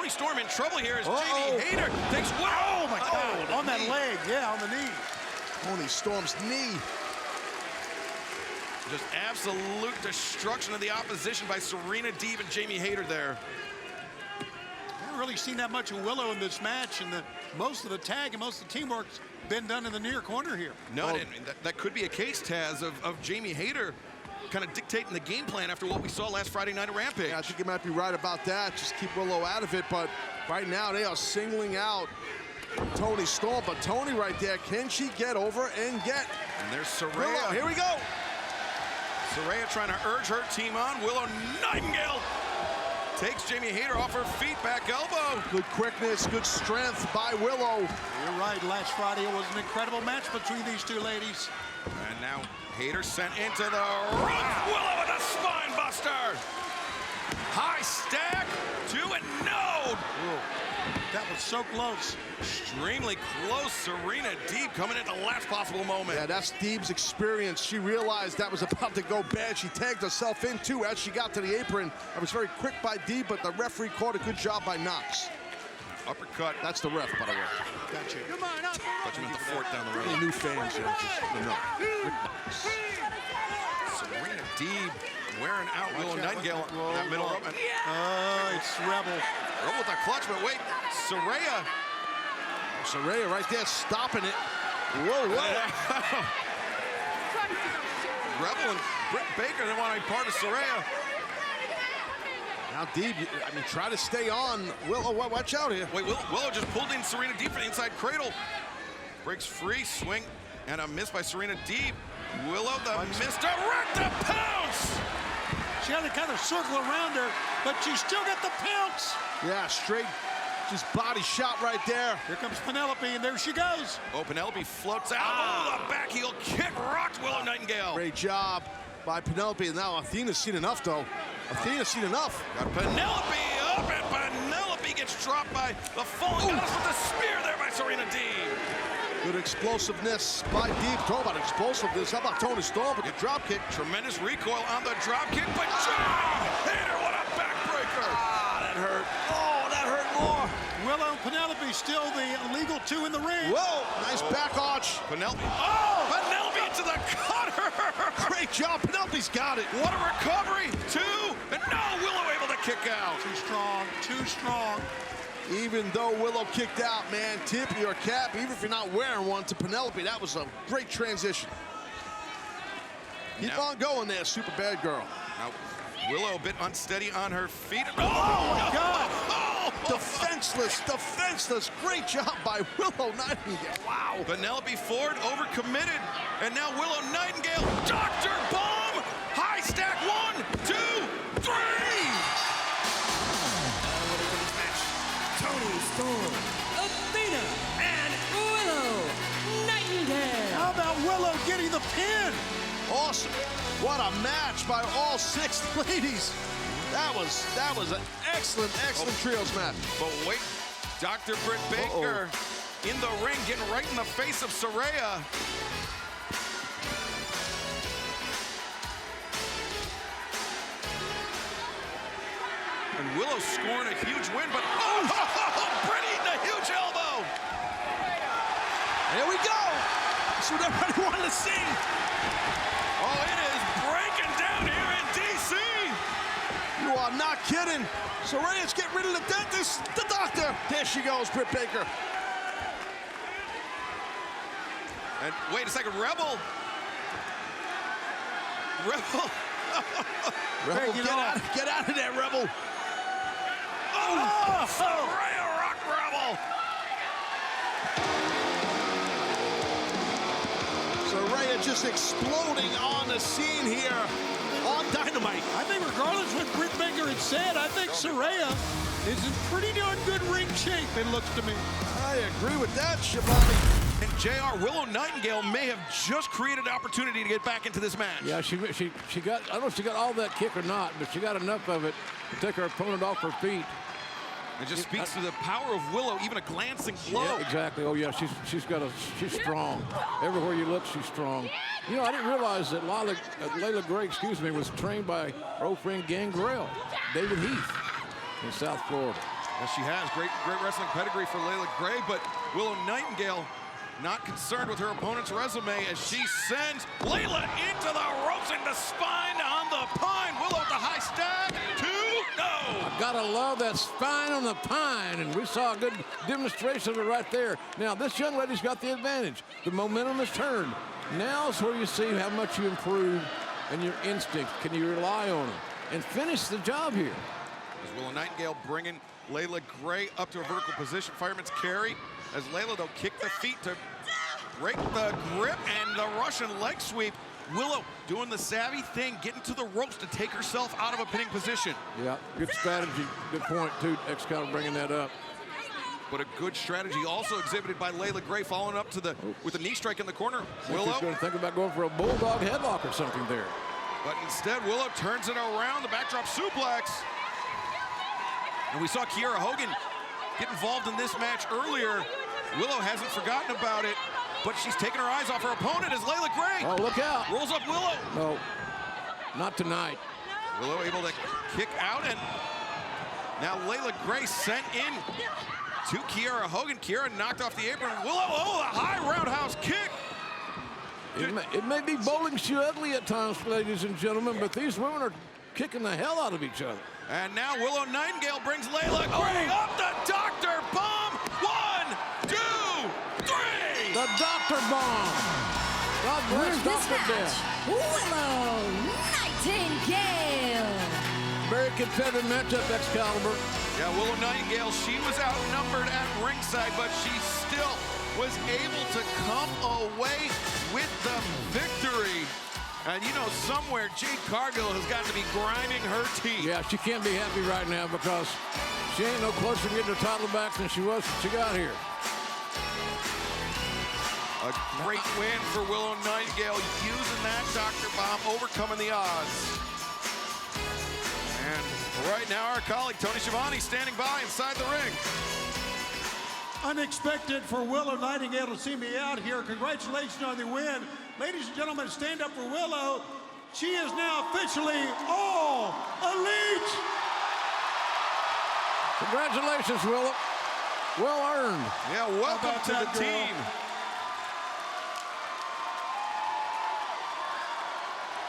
Storm in trouble here as Jamie Hayter takes. Oh my God! On that leg, yeah, on the knee. Toni Storm's knee. Just absolute destruction of the opposition by Serena Deeb and Jamie Hayter there. I haven't really seen that much of Willow in this match, and most of the tag and most of the teamwork's been done in the near corner here. No, and that could be a case, Taz, of Jamie Hayter kind of dictating the game plan after what we saw last Friday night at Rampage. Yeah, I think you might be right about that. Just keep Willow out of it, but right now they are singling out Toni Storm, but Toni right there, can she get over and get? And there's Saraya. Willow, here we go. Saraya trying to urge her team on. Willow Nightingale takes Jamie Hayter off her feet, back elbow. Good quickness, good strength by Willow. You're right, last Friday it was an incredible match between these two ladies. And now Hayter sent into the ropes. Willow with a spine buster. High stack, 2 and no. That was so close. Extremely close. Serena Deeb coming at the last possible moment. Yeah, that's Deeb's experience. She realized that was about to go bad. She tagged herself in too as she got to the apron. That was very quick by Deeb, but the referee caught a good job by Knox. Uppercut. That's the ref, by the way. Gotcha. Come on up. Thought you meant the fort down the road. Any new fans here, no. Serena Deeb wearing out Willow Nightingale that middle rope. It's Rebel. Rebel with a clutch, but wait, Saraya right there stopping it. Whoa. Rebel and Britt Baker, they want to be part of Saraya. Now Deeb, try to stay on. Willow, watch out here. Wait, Willow just pulled in Serena Deeb for the inside cradle. Breaks free, swing, and a miss by Serena Deeb. Willow, the misdirect, the pounce! She had to kind of circle around her, but she still got the pounce. Yeah, straight Just body shot right there. Here comes Penelope, and there she goes. Oh, Penelope floats out. Oh, the back heel kick rocked Willow Nightingale. Great job by Penelope. Now Athena's seen enough, though. Athena's seen enough. Got Penelope up, and Penelope gets dropped by the falling goddess with the spear there by Serena Deeb. Good explosiveness by Deeb. Talk about explosiveness. How about Tony Storm with the drop kick? Tremendous recoil on the drop kick, but Hayter, what a backbreaker. Ah, that hurt. Oh, that hurt more. Willow and Penelope still the illegal 2 in the ring. Whoa, nice back arch. Penelope. Oh, Penelope into the cutter. Great job. Penelope's got it. What a recovery. 2, and now Willow able to kick out. Too strong, too strong. Even though Willow kicked out, man, tip your cap, even if you're not wearing one, to Penelope. That was a great transition. Keep on going there, super bad girl. Now, Willow a bit unsteady on her feet. Oh, my God. Oh, defenseless. Great job by Willow Nightingale. Wow. Penelope Ford overcommitted. And now Willow Nightingale, Dr. Bomb, high stack 1, 2, 3. Tony Storm, Athena, and Willow Nightingale. How about Willow getting the pin? Awesome. What a match by all 6 ladies. That was an excellent trios match. But wait, Dr. Britt Baker in the ring, getting right in the face of Saraya. And Willow scoring a huge win, but Britt eating a huge elbow. Here we go. That's what everybody wanted to see. Oh, it is breaking down here in D.C. You are not kidding. Saraya's getting rid of the dentist, the doctor. There she goes, Britt Baker. And wait a second, Rebel, get out of there, Rebel. Oh, Saraya Rock Rebel. Saraya just exploding on the scene here on Dynamite. I think regardless what Britt Baker had said, I think Saraya is in pretty darn good ring shape, it looks to me. I agree with that, Shabani. And JR, Willow Nightingale may have just created an opportunity to get back into this match. Yeah, she got, I don't know if she got all that kick or not, but she got enough of it to take her opponent off her feet. It just speaks to the power of Willow, even a glancing blow. Yeah, exactly. Oh yeah, she's strong. Everywhere you look, she's strong. You know, I didn't realize that Leila Gray, was trained by her old friend Gangrel, David Heath, in South Florida. Well, she has great wrestling pedigree for Leila Gray, but Willow Nightingale not concerned with her opponent's resume as she sends Leila into the ropes and the spine on the pine. Willow at the high stack. 2, no. I gotta love that spine on the pine, and we saw a good demonstration of it right there. Now, this young lady's got the advantage. The momentum has turned. Now's where you see how much you improve and your instinct. Can you rely on them and finish the job here? As Willow Nightingale bringing Leila Gray up to a vertical position. Fireman's carry. As Leila, though, kicked the feet to break the grip and the Russian leg sweep. Willow doing the savvy thing, getting to the ropes to take herself out of a pinning position. Yeah, good strategy. Good point, too. Excalibur bringing that up. But a good strategy also exhibited by Leila Gray, following up to with a knee strike in the corner. Willow going to think about going for a bulldog headlock or something there. But instead, Willow turns it around, the backdrop suplex. And we saw Kiera Hogan get involved in this match earlier. Willow hasn't forgotten about it, but she's taken her eyes off her opponent as Leila Gray. Oh, look out. Rolls up Willow. No, not tonight. Willow able to kick out, and now Leila Gray sent in to Kiera Hogan. Kiera knocked off the apron. Willow, oh, the high roundhouse kick. It may be bowling shoe ugly at times, ladies and gentlemen, but these women are kicking the hell out of each other. And now Willow Nightingale brings Leila Gray up the Dr. Bomb. 1, 2, 3. The Dr. Bomb. God bless Dr. Death. Willow Nightingale. Very competitive matchup, Excalibur. Yeah, Willow Nightingale, she was outnumbered at ringside, but she still was able to come away with the victory. And you know, somewhere Jade Cargill has got to be grinding her teeth. Yeah, she can't be happy right now because She ain't no closer to getting her title back than she was when she got here. A great win for Willow Nightingale, using that Dr. Bomb, overcoming the odds. And right now, our colleague Tony Schiavone standing by inside the ring. Unexpected for Willow Nightingale to see me out here. Congratulations on the win. Ladies and gentlemen, stand up for Willow. She is now officially all elite. Congratulations, Willow. Well earned. Yeah, welcome to the team.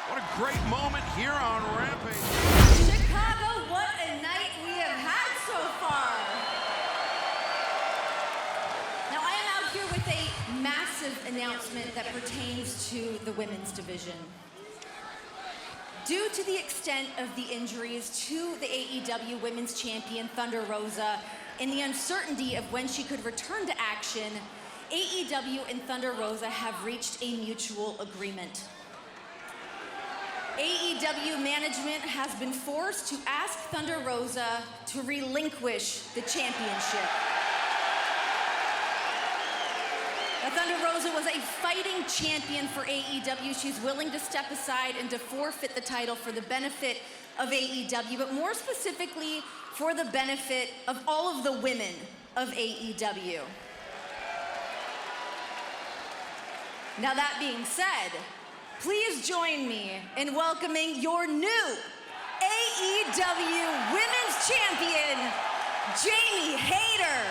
What a great moment here on Rampage. Chicago, what a night we have had so far. Now, I am out here with a massive announcement that pertains to the women's division. Due to the extent of the injuries to the AEW Women's Champion Thunder Rosa and the uncertainty of when she could return to action, AEW and Thunder Rosa have reached a mutual agreement. AEW management has been forced to ask Thunder Rosa to relinquish the championship. Now, Thunder Rosa was a fighting champion for AEW. She's willing to step aside and to forfeit the title for the benefit of AEW, but more specifically for the benefit of all of the women of AEW. Now, that being said, please join me in welcoming your new AEW Women's Champion, Jamie Hayter.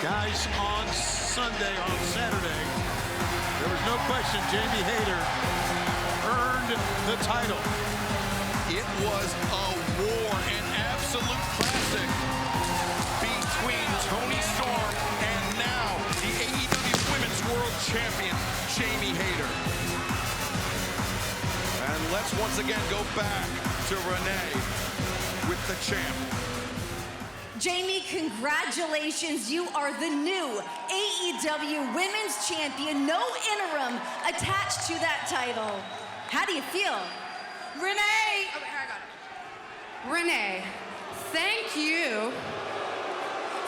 Guys, on Saturday, there was no question Jamie Hayter earned the title. It was a war, an absolute classic between Toni Storm and now the AEW Women's World Champion, Jamie Hayter. And let's once again go back to Renee with the champ. Jamie, congratulations. You are the new AEW Women's Champion. No interim attached to that title. How do you feel? Renee, okay, I got it. Renee, thank you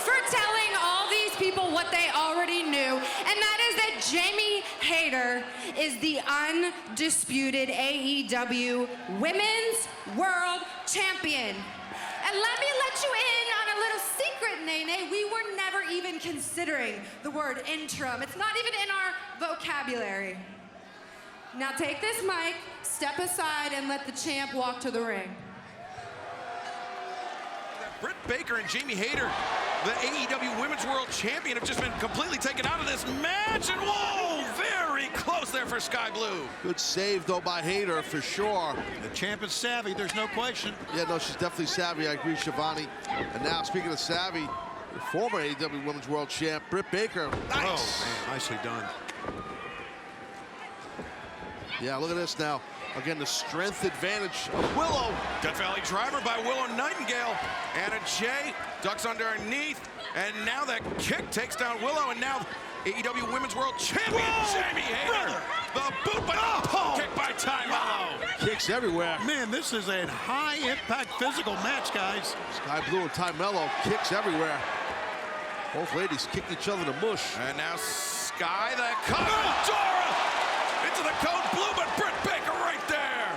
for telling all these people what they already knew, and that is that Jamie Hayter is the undisputed AEW Women's World Champion. And let me let you in on a little secret, Nene. We were never even considering the word interim. It's not even in our vocabulary. Now take this mic, step aside, and let the champ walk to the ring. Britt Baker and Jamie Hayter, the AEW Women's World Champion, have just been completely taken out of this match. And whoa, very close there for Sky Blue. Good save, though, by Hayter, for sure. The champ is savvy, there's no question. Yeah, no, she's definitely savvy. I agree, Schiavone. And now, speaking of savvy, the former AEW Women's World Champ, Britt Baker. Nice. Oh, man, nicely done. Yeah, look at this now. Again, the strength advantage of Willow. Death Valley driver by Willow Nightingale. Anna Jay ducks underneath. And now that kick takes down Willow. And now AEW Women's World Champion, Jamie Hayter. The boot, but kick by Ty Mello. Kicks everywhere. Man, this is a high-impact physical match, guys. Sky Blue and Ty Mello, kicks everywhere. Both ladies kick each other in the mush. And now Sky, the cover. Dora into the code blue, but Britt Baker right there.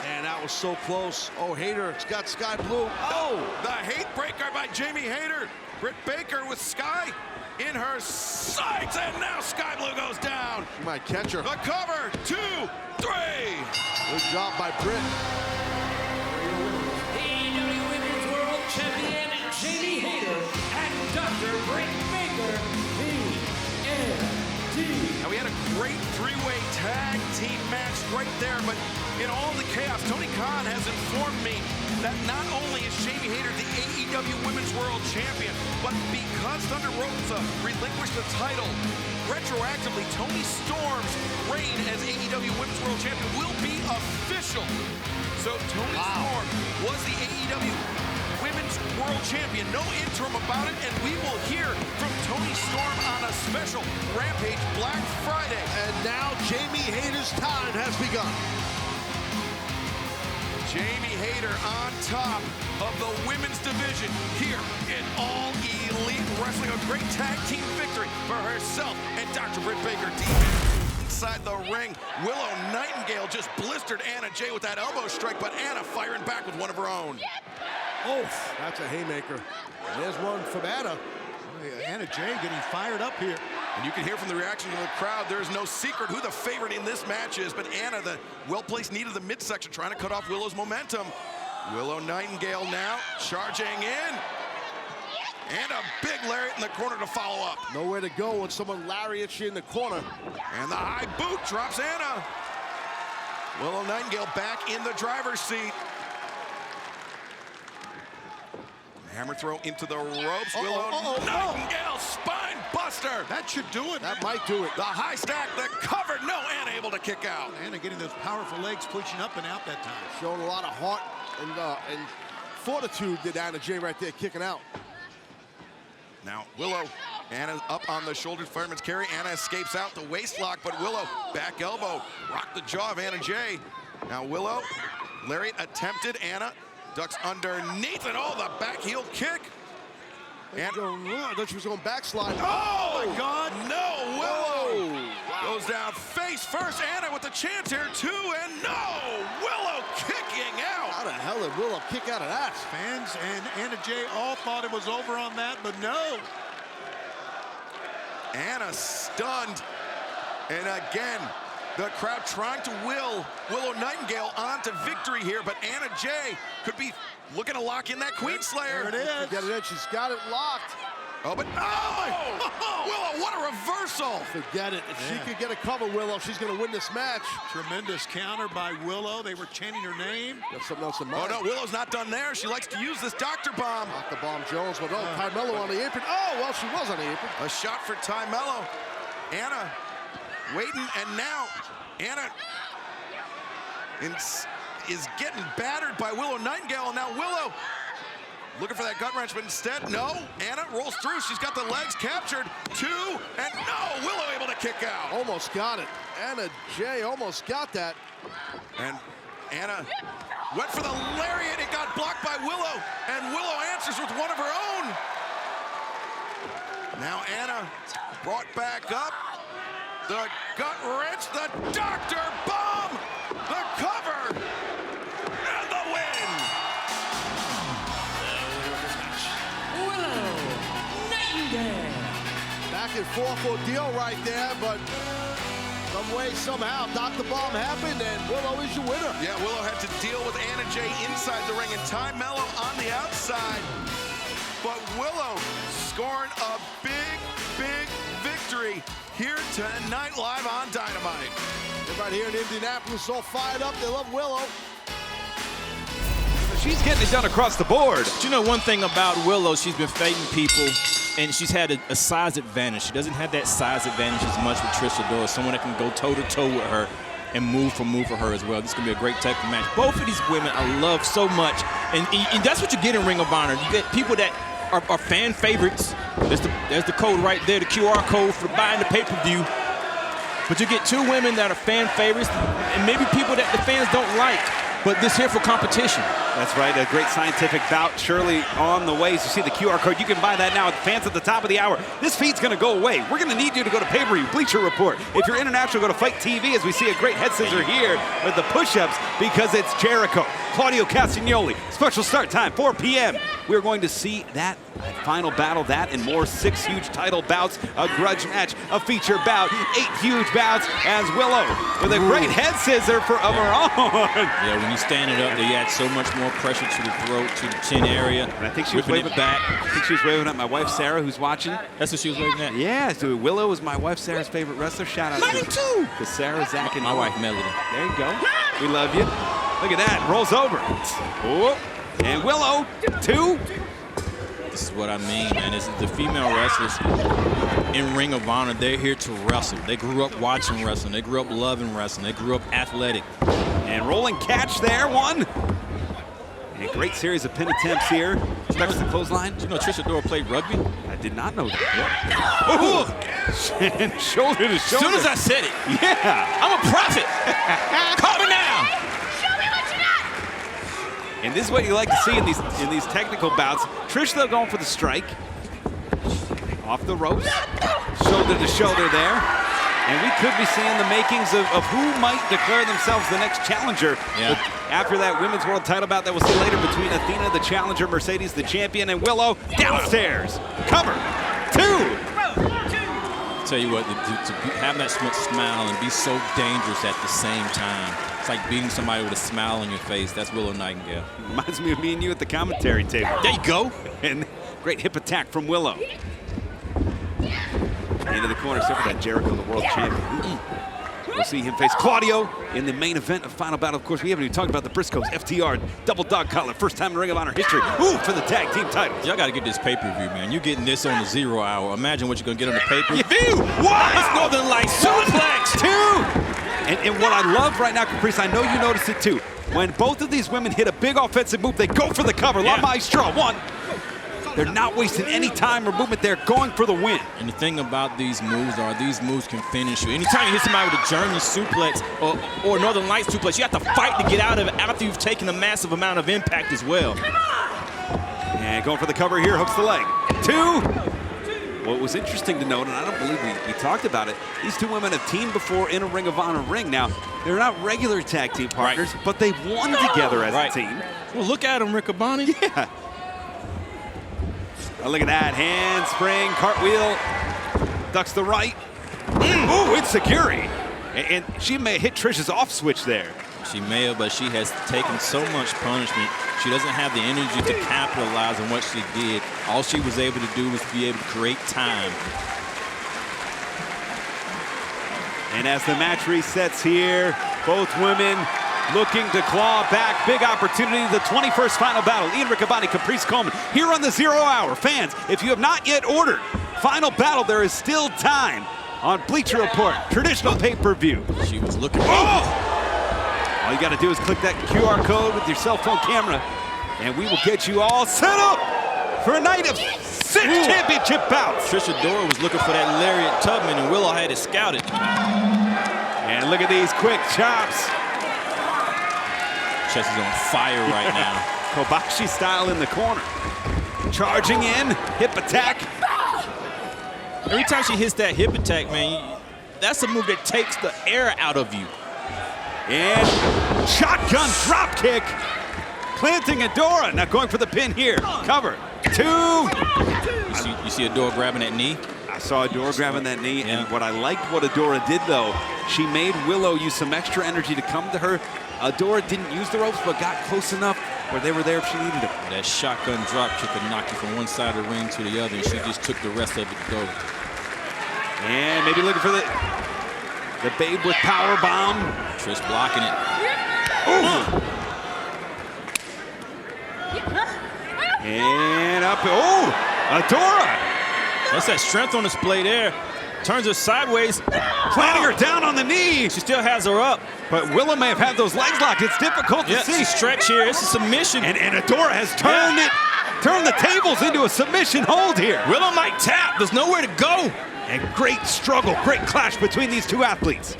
And that was so close. Oh, Hayter's got Sky Blue. Oh! The hate breaker by Jamie Hayter. Britt Baker with Sky in her sights, and now Sky Blue goes down. She might catch her. The cover, 2, 3. Good job by Britt. AEW Women's World Champion Jamie Hayter and Dr. Britt Baker, TNT. Now we had a great three-way tag team match right there, but in all the chaos, Tony Khan has informed me that not only is Jamie Hayter the AEW Women's World Champion, but because Thunder Rosa relinquished the title, retroactively, Toni Storm's reign as AEW Women's World Champion will be official. So Toni Storm was the AEW Women's World Champion. No interim about it, and we will hear from Toni Storm on a special Rampage Black Friday. And now Jamie Hayter's time has begun. Jamie Hayter on top of the women's division here in All Elite Wrestling. A great tag team victory for herself and Dr. Britt Baker. Deeb inside the ring. Willow Nightingale just blistered Anna Jay with that elbow strike, but Anna firing back with one of her own. Oh, that's a haymaker. There's one from Anna. Anna Jay getting fired up here. And you can hear from the reaction of the crowd, there's no secret who the favorite in this match is, but Anna, the well-placed knee to the midsection, trying to cut off Willow's momentum. Willow Nightingale now charging in. And a big lariat in the corner to follow up. Nowhere to go when someone lariats you in the corner. And the high boot drops Anna. Willow Nightingale back in the driver's seat. Hammer throw into the ropes. Willow Nightingale spine buster. That should do it. That might do it. The high stack, the cover. No, Anna able to kick out. Anna getting those powerful legs pushing up and out that time. Showing a lot of heart and fortitude did Anna Jay right there, kicking out. Now Willow, Anna up on the shoulders, fireman's carry. Anna escapes out the waist lock, but Willow back elbow, rocked the jaw of Anna Jay. Now Willow, lariat attempted. Anna ducks underneath, and the back heel kick. And I thought she was going backslide. Oh my God, no, Willow goes down face first. Anna with the chance here too, and no, Willow kicking out. How the hell did Willow kick out of that? Fans and Anna Jay all thought it was over on that, but no. Anna stunned, and again, the crowd trying to will Willow Nightingale on to victory here, but Anna Jay could be looking to lock in that Queen Slayer. There it is. Get it in. She's got it locked. Oh, but Willow, what a reversal. Forget it. If she could get a cover, Willow, she's going to win this match. Tremendous counter by Willow. They were chanting her name. Got something else in mind. Oh, no, Willow's not done there. She likes to use this Dr. Bomb. Dr. Bomb Jones with Carmelo on the apron. Oh, well, she was on the apron. A shot for Ty Mello. Anna waiting, and now Anna is getting battered by Willow Nightingale, and now Willow looking for that gut wrench, but instead, no. Anna rolls through. She's got the legs captured. Two, and no. Willow able to kick out. Almost got it. Anna Jay almost got that. And Anna went for the lariat. It got blocked by Willow, and Willow answers with one of her own. Now Anna brought back up. The gut wrench, the Dr. Bomb, the cover, and the win. Willow Nightingale. Back and forth ordeal right there, but some way, somehow, Dr. Bomb happened, and Willow is your winner. Yeah, Willow had to deal with Anna Jay inside the ring and Ty Mello on the outside. But Willow scoring a big, big victory here tonight live on Dynamite. Everybody here in Indianapolis all fired up. They love Willow. She's getting it done across the board. But you know one thing about Willow, she's been fighting people, and she's had a size advantage. She doesn't have that size advantage as much with Trish Adora, someone that can go toe-to-toe with her and move for her as well. This is going to be a great tag team match. Both of these women I love so much, and that's what you get in Ring of Honor. You get people that are fan favorites. There's the code right there, the QR code for buying the pay-per-view. But you get two women that are fan favorites, and maybe people that the fans don't like, but this here for competition. That's right, a great scientific bout surely on the way. So you see the QR code, you can buy that now at fans at the top of the hour. This feed's gonna go away. We're gonna need you to go to pay-per-view, Bleacher Report. If you're international, go to Fight TV as we see a great head scissor here with the push-ups because it's Jericho. Claudio Castagnoli, special start time, 4 p.m. We're going to see that final battle, that and more 6 huge title bouts, a grudge match, a feature bout, 8 huge bouts as Willow with a great head scissor of her own. Yeah, when you stand it up, they add so much more pressure to the throat, to the chin area. And I think she was waving back. I think she was waving at my wife Sarah, who's watching. That's what she was waving at? Yeah, so Willow is my wife Sarah's favorite wrestler. Shout out to Sarah, Zach, and my wife Melody. There you go. We love you. Look at that, rolls over. Oh, and Willow, 2. This is what I mean, man. This is the female wrestlers in Ring of Honor. They're here to wrestle. They grew up watching wrestling. They grew up loving wrestling. They grew up athletic. And rolling catch there, 1. And a great series of pin attempts here. Starts the clothesline. Did you know Trish Adora played rugby? I did not know that. Oh! And shoulder to shoulder. As soon as I said it. Yeah. I'm a prophet. Call me now. Show me what you got. And this is what you like to see in these technical bouts. Trish, though, going for the strike. Off the ropes. Shoulder to shoulder there. And we could be seeing the makings of who might declare themselves the next challenger. Yeah. After that women's world title bout that we'll see later between Athena, the challenger, Mercedes, the champion, and Willow downstairs. Cover. 2. Tell you what, to have that much smile and be so dangerous at the same time. It's like beating somebody with a smile on your face. That's Willow Nightingale. Reminds me of me and you at the commentary table. There you go. And great hip attack from Willow. Into the corner, except for that Jericho, the world champion. We'll see him face Claudio in the main event of Final Battle. Of course, we haven't even talked about the Briscoes. FTR, double dog collar, first time in Ring of Honor history. Ooh, for the tag team titles. Y'all got to get this pay-per-view, man. You're getting this on the 0 hour. Imagine what you're going to get on the pay-per-view. Wow! It's Northern Lights suplex. 2. And what I love right now, Caprice, I know you noticed it too. When both of these women hit a big offensive move, they go for the cover. La Maestra, 1. They're not wasting any time or movement. They're going for the win. And the thing about these moves can finish you. Anytime you hit somebody with a German suplex or Northern Lights suplex, you have to fight to get out of it after you've taken a massive amount of impact as well. And going for the cover here, hooks the leg. 2. What was interesting to note, and I don't believe we talked about it, these two women have teamed before in a Ring of Honor ring. Now, they're not regular tag team partners, but they've won together as a team. Well, look at them, Riccaboni. Yeah. Oh, look at that, handspring, cartwheel, ducks the right. Ooh, it's Sakura. And she may have hit Trish's off switch there. She may have, but she has taken so much punishment. She doesn't have the energy to capitalize on what she did. All she was able to do was be able to create time. And as the match resets here, both women looking to claw back. Big opportunity, the 21st Final Battle. Ian Riccaboni, Caprice Coleman, here on the 0 hour. Fans, if you have not yet ordered Final Battle, there is still time on Bleacher Report, traditional pay-per-view. She was looking. Oh! All you got to do is click that QR code with your cell phone camera, and we will get you all set up for a night of 6 championship bouts. Trish Adora was looking for that lariat Tubman, and Willow had it scouted. And look at these quick chops. Chest is on fire right now. Kobashi style in the corner. Charging in, hip attack. Every time she hits that hip attack, man, that's a move that takes the air out of you. And shotgun drop kick. Planting Adora. Now going for the pin here. Cover. 2. You see Adora grabbing that knee? I saw Adora grabbing that knee, and what I liked what Adora did, though, she made Willow use some extra energy to come to her. Adora didn't use the ropes, but got close enough where they were there if she needed them. That shotgun drop kick could knock you from one side of the ring to the other, and she just took the rest of it to go. And maybe looking for the Babe with power bomb. Trish blocking it. And up. Oh, Adora. That's that strength on display there. Turns her sideways. Planting her down on the knee. She still has her up. But Willow may have had those legs locked. It's difficult to see. It's a stretch here. It's a submission. And Adora has turned the tables into a submission hold here. Willow might tap. There's nowhere to go. And great struggle, great clash between these two athletes.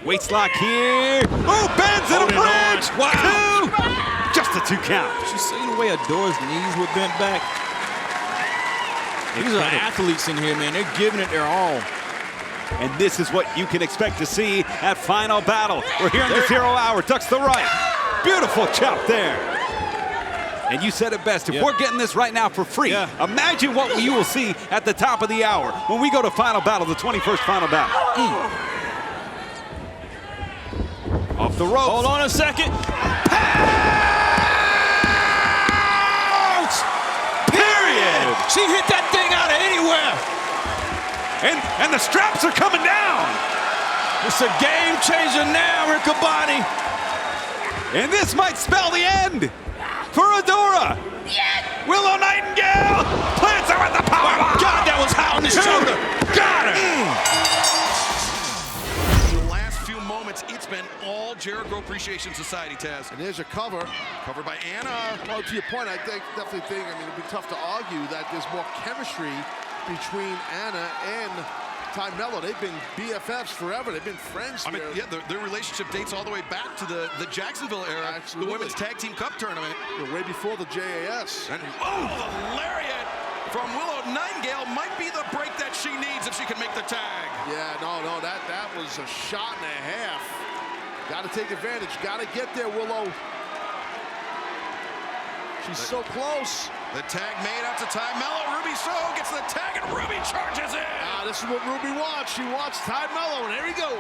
Waist lock here. Oh, bends in a bridge. Wow. 2. Just a 2 count. You see the way Adora's knees were bent back? These are athletes in here, man. They're giving it their all. And this is what you can expect to see at Final Battle. We're here in the 0 hour. Ducks the right. Beautiful chop there. And you said it best. If we're getting this right now for free, imagine what you will see at the top of the hour when we go to Final Battle, the 21st Final Battle. Off the ropes. Hold on a second. Period. She hit that thing out of anywhere. And the straps are coming down. It's a game changer now, Riccaboni. And this might spell the end for Adora. Willow Nightingale plants her with the power bomb. God, that was high on the shoulder. Got her. The last few moments, it's been all Jericho Appreciation Society, Taz. And there's a cover. Covered by Anna. Well, to your point, I definitely think, it'd be tough to argue that there's more chemistry between Anna and Ty Mello, they've been BFFs forever. They've ban friends here. Yeah, their relationship dates all the way back to the Jacksonville era, Absolutely. the Women's Tag Team Cup tournament. Way before the JAS. And the lariat from Willow Nightingale might be the break that she needs if she can make the tag. Yeah, no, that was a shot and a half. Got to take advantage. Got to get there, Willow. She's so close. The tag made out to Ty Mello. Ruby Soho gets the tag, and Ruby charges in. This is what Ruby wants. She wants Ty Mello, and here we go.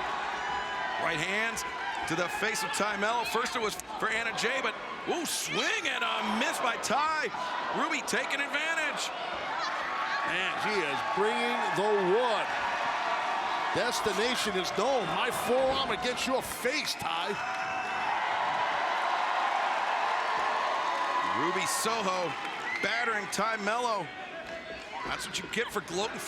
Right hands to the face of Ty Mello. First it was for Anna Jay, but swing and a miss by Ty. Ruby taking advantage. Man, she is bringing the wood. Destination is known. My forearm against your face, Ty. Ruby Soho battering Ty Mello. That's what you get for gloating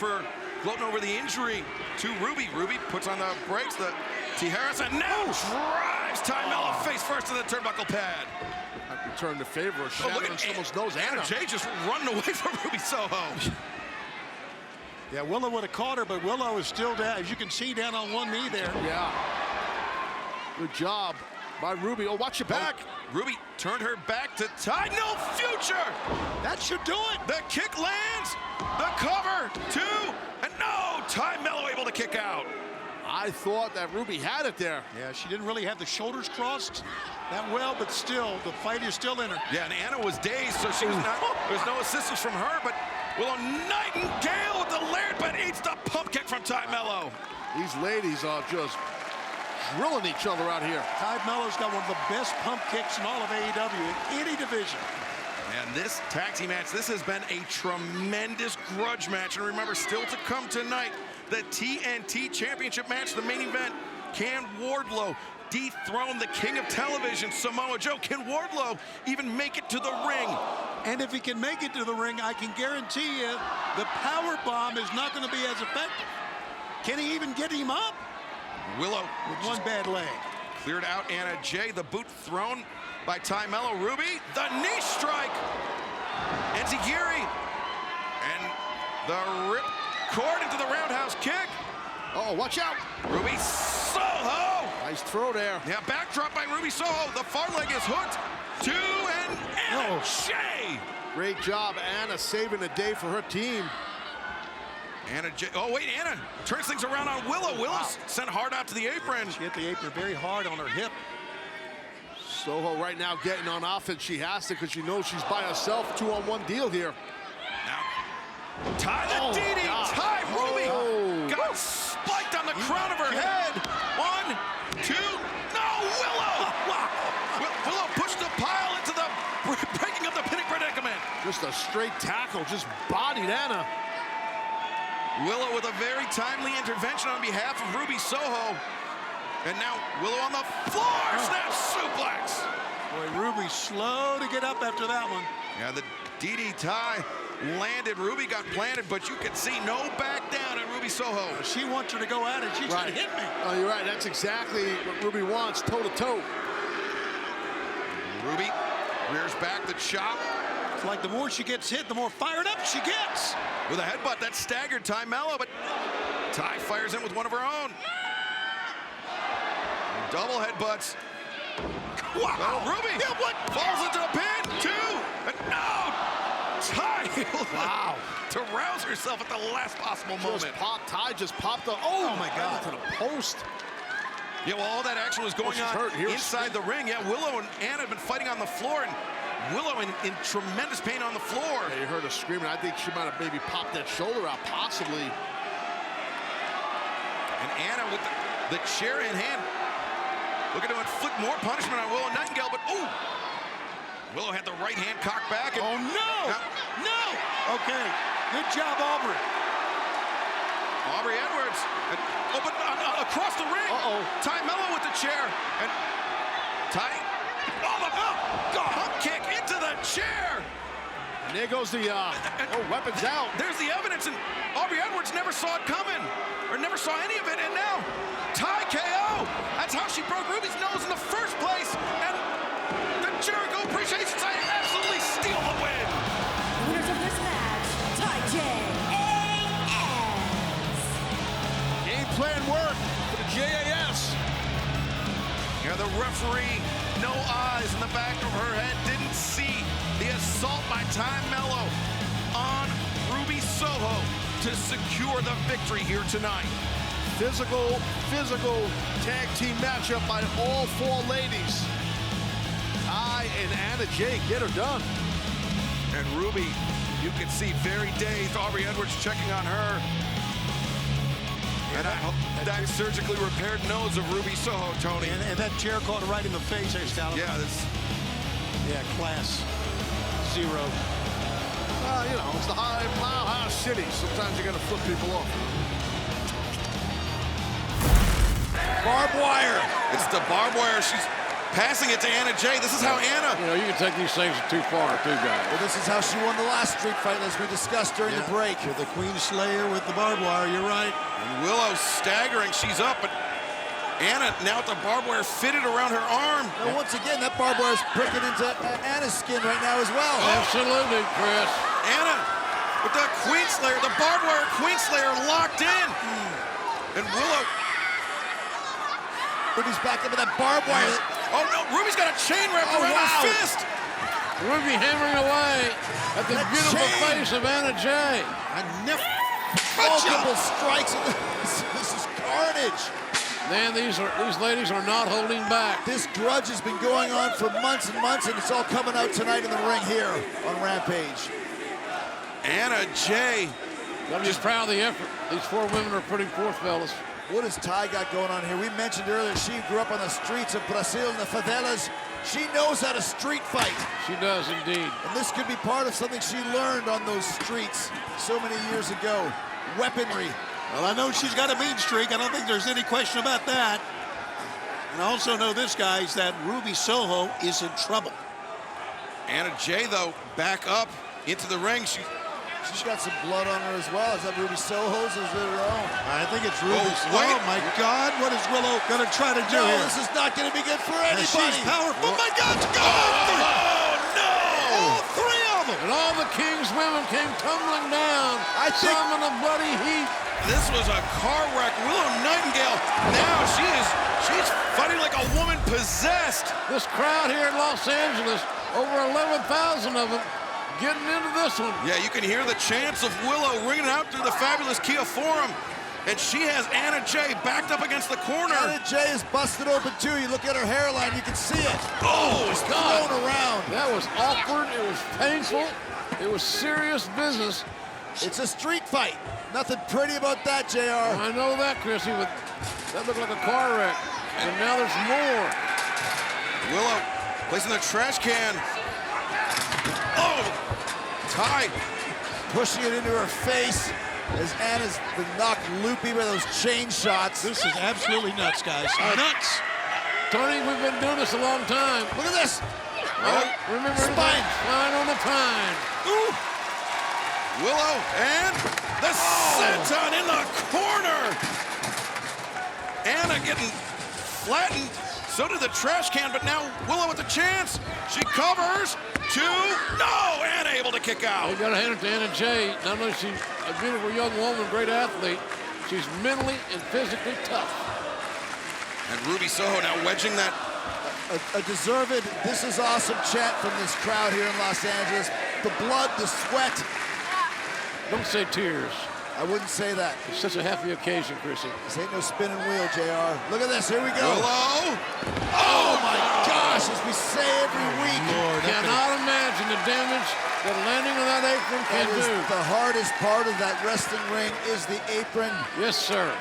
over the injury to Ruby. Ruby puts on the brakes, the Tijeras, and now drives Ty Mello face first to the turnbuckle pad. I return the favor of shattering someone's nose. Anna Jay just running away from Ruby Soho. Yeah, Willow would have caught her, but Willow is still down, as you can see, down on one knee there. Yeah. Good job by Ruby. Oh, watch your back. Ruby turned her back to Ty. No future. That should do it. The kick lands. The cover. 2. And no. Ty Mello able to kick out. I thought that Ruby had it there. Yeah, she didn't really have the shoulders crossed that well, but still, the fight is still in her. Yeah, and Anna was dazed, so she was not. There's no assistance from her, but Willow Nightingale with the laird, but eats the pump kick from Ty Mello. These ladies are just drilling each other out here. Ty Mello's got one of the best pump kicks in all of AEW in any division. And this tag team match, this has been a tremendous grudge match. And remember, still to come tonight, the TNT Championship match, the main event. Can Wardlow dethrone the king of television, Samoa Joe? Can Wardlow even make it to the ring? And if he can make it to the ring, I can guarantee you the power bomb is not going to be as effective. Can he even get him up? Willow with one bad leg. Cleared out Anna Jay. The boot thrown by Ty Mello. Ruby, the knee strike. Enziguri. And the rip cord into the roundhouse kick. Oh, watch out. Ruby Soho. Nice throw there. Yeah, backdrop by Ruby Soho. The far leg is hooked. 2 and Anna Jay. Great job, Anna, saving the day for her team. Anna Jay. Oh, wait, Anna turns things around on Willow. Willow sent Hart out to the apron. She hit the apron very hard on her hip. Soho right now getting on offense. She has to because she knows she's by herself. 2-on-1 deal here. Now, Ty the DD. Ty Ruby got spiked on the crown of her head. 1, 2. No, Willow. Wow. Willow pushed the pile into the breaking of the pinning predicament. Just a straight tackle, just bodied Anna. Willow with a very timely intervention on behalf of Ruby Soho. And now Willow on the floor, snap suplex. Boy, Ruby slow to get up after that one. Yeah, the DD Ty landed. Ruby got planted, but you can see no back down on Ruby Soho. She wants her to go at it. She said, hit me. Oh, you're right. That's exactly what Ruby wants, toe-to-toe. Ruby rears back the chop. It's like the more she gets hit, the more fired up she gets. With a headbutt that staggered Ty Mello, but Ty fires in with one of her own. Double headbutts. Wow, Ruby falls into the pin. 2, and no! Ty, to rouse herself at the last possible moment. Ty just popped the, oh my God, to the post. Yeah, well, all that action was going on inside the ring. Yeah, Willow and Anna have been fighting on the floor, and Willow in tremendous pain on the floor. Yeah, you heard her screaming. I think she might have maybe popped that shoulder out, possibly. And Anna with the chair in hand, looking to inflict more punishment on Willow Nightingale, but Willow had the right hand cocked back. And oh, no! No! Okay, good job, Aubrey. Aubrey Edwards, but across the ring. Ty Mello with the chair, and Ty, pump kick into the chair. And there goes the, weapons out. There's the evidence, and Aubrey Edwards never saw it coming, or never saw any of it, and now Ty KO. That's how she broke Ruby's nose in the first place, and the Jericho Appreciation Society absolutely steal the win. Winners of this match, Ty J. plan worked for the JAS. Yeah, the referee, no eyes in the back of her head, didn't see the assault by Ty Mello on Ruby Soho to secure the victory here tonight. Physical tag team matchup by all four ladies. And Anna Jay get her done. And Ruby, you can see very dazed. Aubrey Edwards checking on her. And that surgically repaired nose of Ruby Soho, Tony. And that chair caught her right in the face there, Statlander. Yeah, class 0. You know, it's the Mile High City. Sometimes you got to flip people off. Barbed wire. It's the barbed wire. She's passing it to Anna Jay. This is how Anna... You know, you can take these things too far, too, guys. Well, this is how she won the last street fight, as we discussed during the break. With the Queen Slayer with the barbed wire, you're right. And Willow staggering. She's up, but Anna now with the barbed wire fitted around her arm. Now, once again, that barbed wire is pricking into Anna's skin right now as well. Absolutely, Chris. Anna with the Queen Slayer, the barbed wire Queen Slayer locked in. And Willow... Ruby's back into that barbed wire. Oh, no, Ruby's got a chain wrapped around her fist. Ruby hammering away at the beautiful face of Anna Jay. Multiple strikes. This is carnage. Man, these ladies are not holding back. This grudge has been going on for months and months, and it's all coming out tonight in the ring here on Rampage. Anna Jay. I'm just proud of the effort these four women are putting forth, fellas. What has Ty got going on here? We mentioned earlier she grew up on the streets of Brazil in the favelas. She knows how to street fight. She does indeed. And this could be part of something she learned on those streets so many years ago. Weaponry. Well, I know she's got a mean streak. I don't think there's any question about that. And I also know this, guys, that Ruby Soho is in trouble. Anna Jay, though, back up into the ring. She's got some blood on her as well. Is that Ruby Soho's or is it her own? I think it's Ruby's. Oh, my God. What is Willow going to try to do here? This is not going to be good for anybody. She's powerful. Oh, my God. Oh, no. All three of them. And all the King's women came tumbling down. Some in a bloody heap. This was a car wreck. Willow Nightingale, now she's fighting like a woman possessed. This crowd here in Los Angeles, over 11,000 of them, getting into this one. Yeah, you can hear the chants of Willow ringing out through the fabulous Kia Forum. And she has Anna Jay backed up against the corner. Anna Jay is busted open too. You look at her hairline, you can see it. Oh, it's thrown around. That was awkward. It was painful. It was serious business. It's a street fight. Nothing pretty about that, JR. I know that, Chrissy, but that looked like a car wreck. And now there's more. Willow placing the trash can. Oh, Ty pushing it into her face as Anna's been knocked loopy by those chain shots. This is absolutely nuts, guys. Nuts. Tony, we've been doing this a long time. Look at this. Remember spine. Spine on the pine. Ooh. Willow and the senton in the corner. Anna getting flattened. So did the trash can, but now Willow with the chance. She covers. No, Anna able to kick out. You got to hand it to Anna Jay. Not only is she a beautiful young woman, great athlete, she's mentally and physically tough. And Ruby Soho now wedging that. A deserved, this is awesome chant from this crowd here in Los Angeles. The blood, the sweat. Don't say tears. I wouldn't say that. It's such a happy occasion, Chrissy. This ain't no spinning wheel, JR. Look at this, here we go. Willow. Oh my gosh, as we say every week. Lord, cannot imagine the damage that landing on that apron can do. The hardest part of that wrestling ring is the apron. Yes, sir.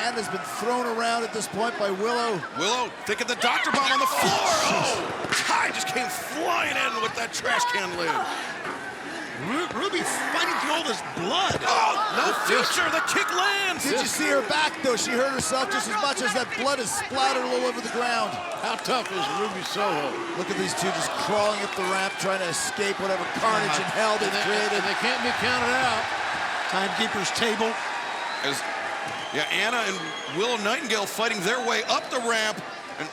Anna's been thrown around at this point by Willow. Willow thinking the doctor bomb on the floor. Oh, Ty just came flying in with that trash can lid. Ruby's fighting through all this blood. Oh, no future. The kick lands. Did you see her back, though? She hurt herself just as much as that blood is splattered all over the ground. How tough is Ruby Soho? Look at these two just crawling up the ramp, trying to escape whatever carnage and hell they've created. They can't be counted out. Timekeeper's table. Anna and Willow Nightingale fighting their way up the ramp. And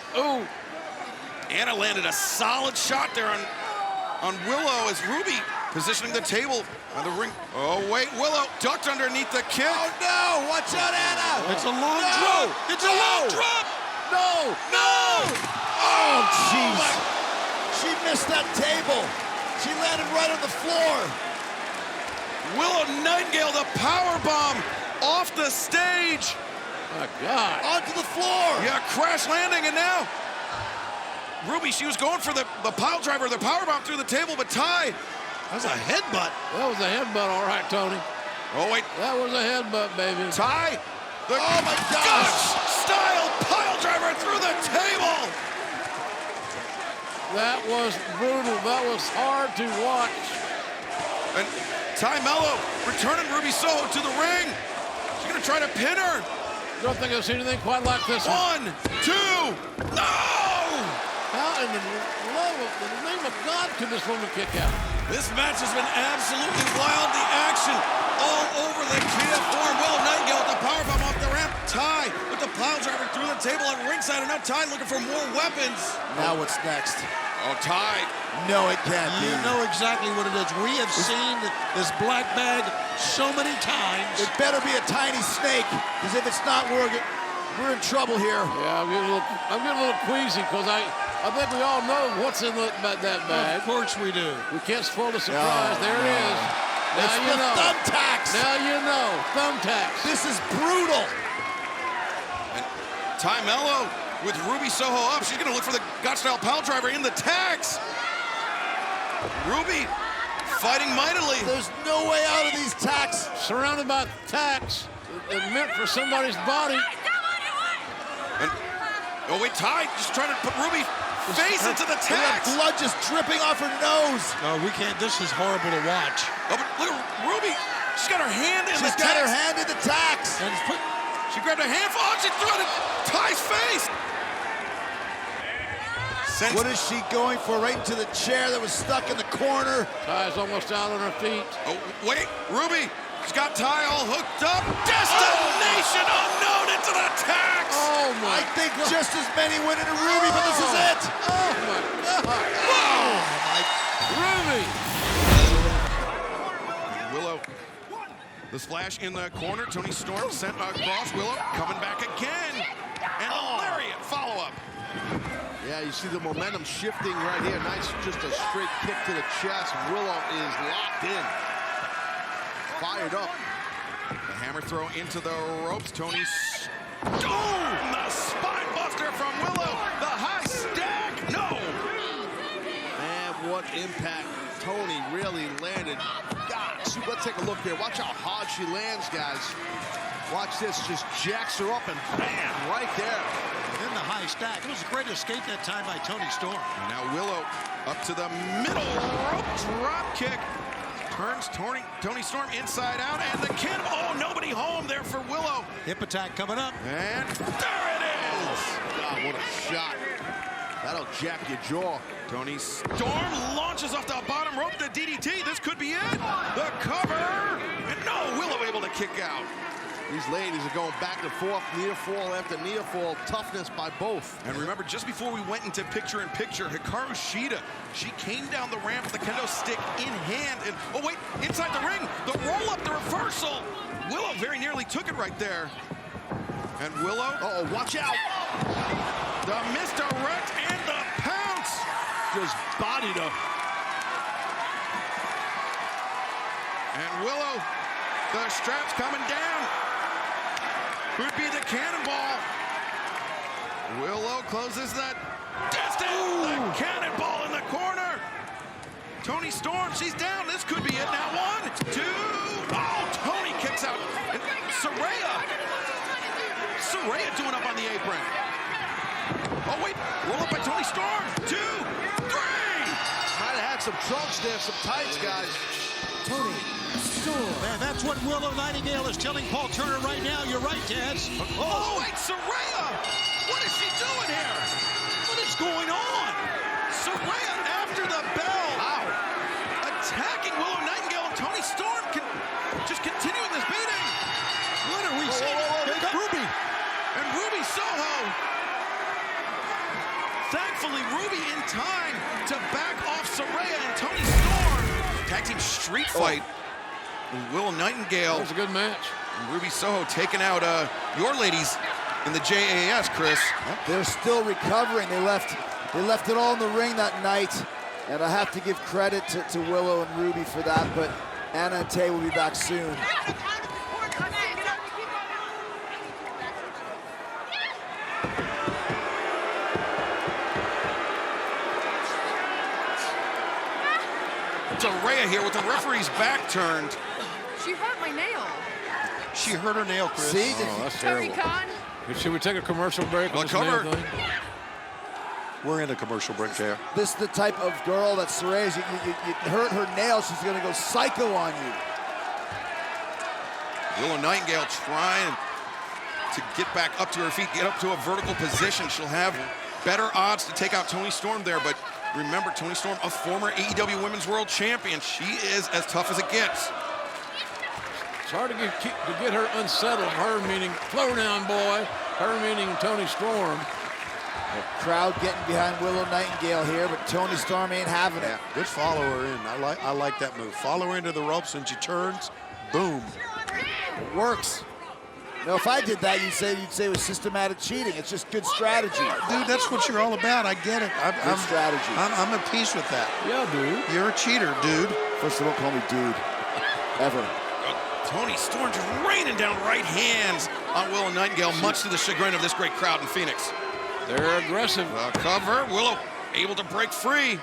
Anna landed a solid shot there on Willow as Ruby Positioning the table on the ring. Oh, wait, Willow ducked underneath the kick. Oh, no. Watch out, Anna. It's a long drop. It's a long drop. No. Oh, jeez. She missed that table. She landed right on the floor. Willow Nightingale, the power bomb off the stage. My God. Onto the floor. Yeah, crash landing, and now Ruby, she was going for the pile driver, the power bomb through the table, but Tay. That was a headbutt. That was a headbutt, all right, Tony. Oh, wait. That was a headbutt, baby. Tay. Oh, my gosh. Style pile driver through the table. That was brutal. That was hard to watch. And Tay Mello returning Ruby Soho to the ring. She's going to try to pin her. Don't think I've seen anything quite like this one. 2. No! How in the name of God could this woman kick out? This match has been absolutely wild. The action all over the Kia form. Willow Nightingale with the powerbomb off the ramp. Tay with the pile driver through the table at ringside. And now Tay looking for more weapons. Now what's next? Oh, Tay. No, it can't be. You know exactly what it is. We have seen this black bag so many times. It better be a tiny snake, because if it's not, we're in trouble here. Yeah, I'm getting a little queasy because I think we all know what's in that bag. Of course we do. We can't spoil the surprise. There it is. Now It's you the know. thumbtacks. Now you know. Thumbtacks. This is brutal. And Tay Mello with Ruby Soho up. She's going to look for the Gotch-style pile driver in the tags. Ruby fighting mightily. There's no way out of these tacks. Surrounded by tacks. It meant for somebody's body. And, oh, wait, Tay just trying to put Ruby face into the tacks. Blood just dripping off her nose. No, we can't. This is horrible to watch. Oh, but look at Ruby. She's got her hand in the tacks. She's got her hand in the tacks. She grabbed her hand. Oh, she threw it at Ty's face. What is she going for? Right into the chair that was stuck in the corner. Ty's almost out on her feet. Oh, wait, Ruby. She's got Tay all hooked up. Destination unknown into the tax. Oh, my I think just as many went into Ruby, but this is it. Oh, my God. Ruby. Willow. The splash in the corner. Toni Storm sent across. Willow coming back again. And a lariat follow-up. Yeah, you see the momentum shifting right here. Nice, just a straight kick to the chest. Willow is locked in. Fired up. The hammer throw into the ropes. Tony Storm, the spine buster from Willow. The high stack, no. And what impact Toni really landed. God, let's take a look here. Watch how hard she lands, guys. Watch this, just jacks her up and bam, right there. In the high stack. It was a great escape that time by Toni Storm. And now Willow up to the middle rope drop kick. Turns Toni Storm inside out, and the kid, oh, nobody home there for Willow. Hip attack coming up. And there it is. God, what a shot. That'll jack your jaw. Toni Storm launches off the bottom rope, the DDT. This could be it. The cover. And no, Willow able to kick out. These ladies are going back and forth, near fall after near fall. Toughness by both. And remember, just before we went into picture-in-picture, Hikaru Shida, she came down the ramp with the kendo stick in hand. And, oh, wait, inside the ring, the roll-up, the reversal. Willow very nearly took it right there. And Willow, uh-oh, watch out. The misdirect and the pounce. Just bodied her. And Willow, the strap's coming down. Could be the cannonball. Willow closes that distance. The cannonball in the corner. Toni Storm, she's down. This could be it now. 1, 2. Oh, Toni kicks out. And Saraya doing up on the apron. Oh, wait. Roll up by Toni Storm. 2, 3. Might have had some trunks there, some tights, guys. Toni Storm. Man, that's what Willow Nightingale is telling Paul Turner right now. You're right, Taz. Oh, wait, Saraya! What is she doing here? What is going on? Saraya after the bell. Wow. Attacking Willow Nightingale, and Toni Storm just continuing this beating. What are we seeing? There's Ruby. And Ruby Soho. Thankfully, Ruby in time to back off Saraya and Toni Storm. Tag tag team street fight. Willow Nightingale. That was a good match. And Ruby Soho taking out your ladies in the JAS, Chris. They're still recovering. They left it all in the ring that night, and I have to give credit to Willow and Ruby for that, but Anna and Tay will be back soon. Rhea here with the referee's back turned. She hurt my nail. She hurt her nail, Chris. See? That's Terry terrible. Con. Should we take a commercial break? Well, on this nail thing? We're in a commercial break there. This is the type of girl that Soraya's, you hurt her nail, she's gonna go psycho on you. Willow Nightingale trying to get back up to her feet, get up to a vertical position. She'll have better odds to take out Toni Storm there, but remember, Toni Storm, a former AEW Women's World Champion. She is as tough as it gets. It's hard to get her unsettled. Her meaning, slow down, boy. Her meaning Toni Storm. The crowd getting behind Willow Nightingale here, but Toni Storm ain't having it. Good follow her in. I like that move. Follow her into the ropes and she turns, boom. It works. No, if I did that, you'd say it was systematic cheating. It's just good strategy. Dude, that's what you're all about. I get it. Good strategy. I'm at peace with that. Yeah, dude. You're a cheater, dude. First of all, call me dude. Ever. Toni Storm just raining down right hands on Willow Nightingale, much to the chagrin of this great crowd in Phoenix. They're aggressive. Cover, Willow able to break free.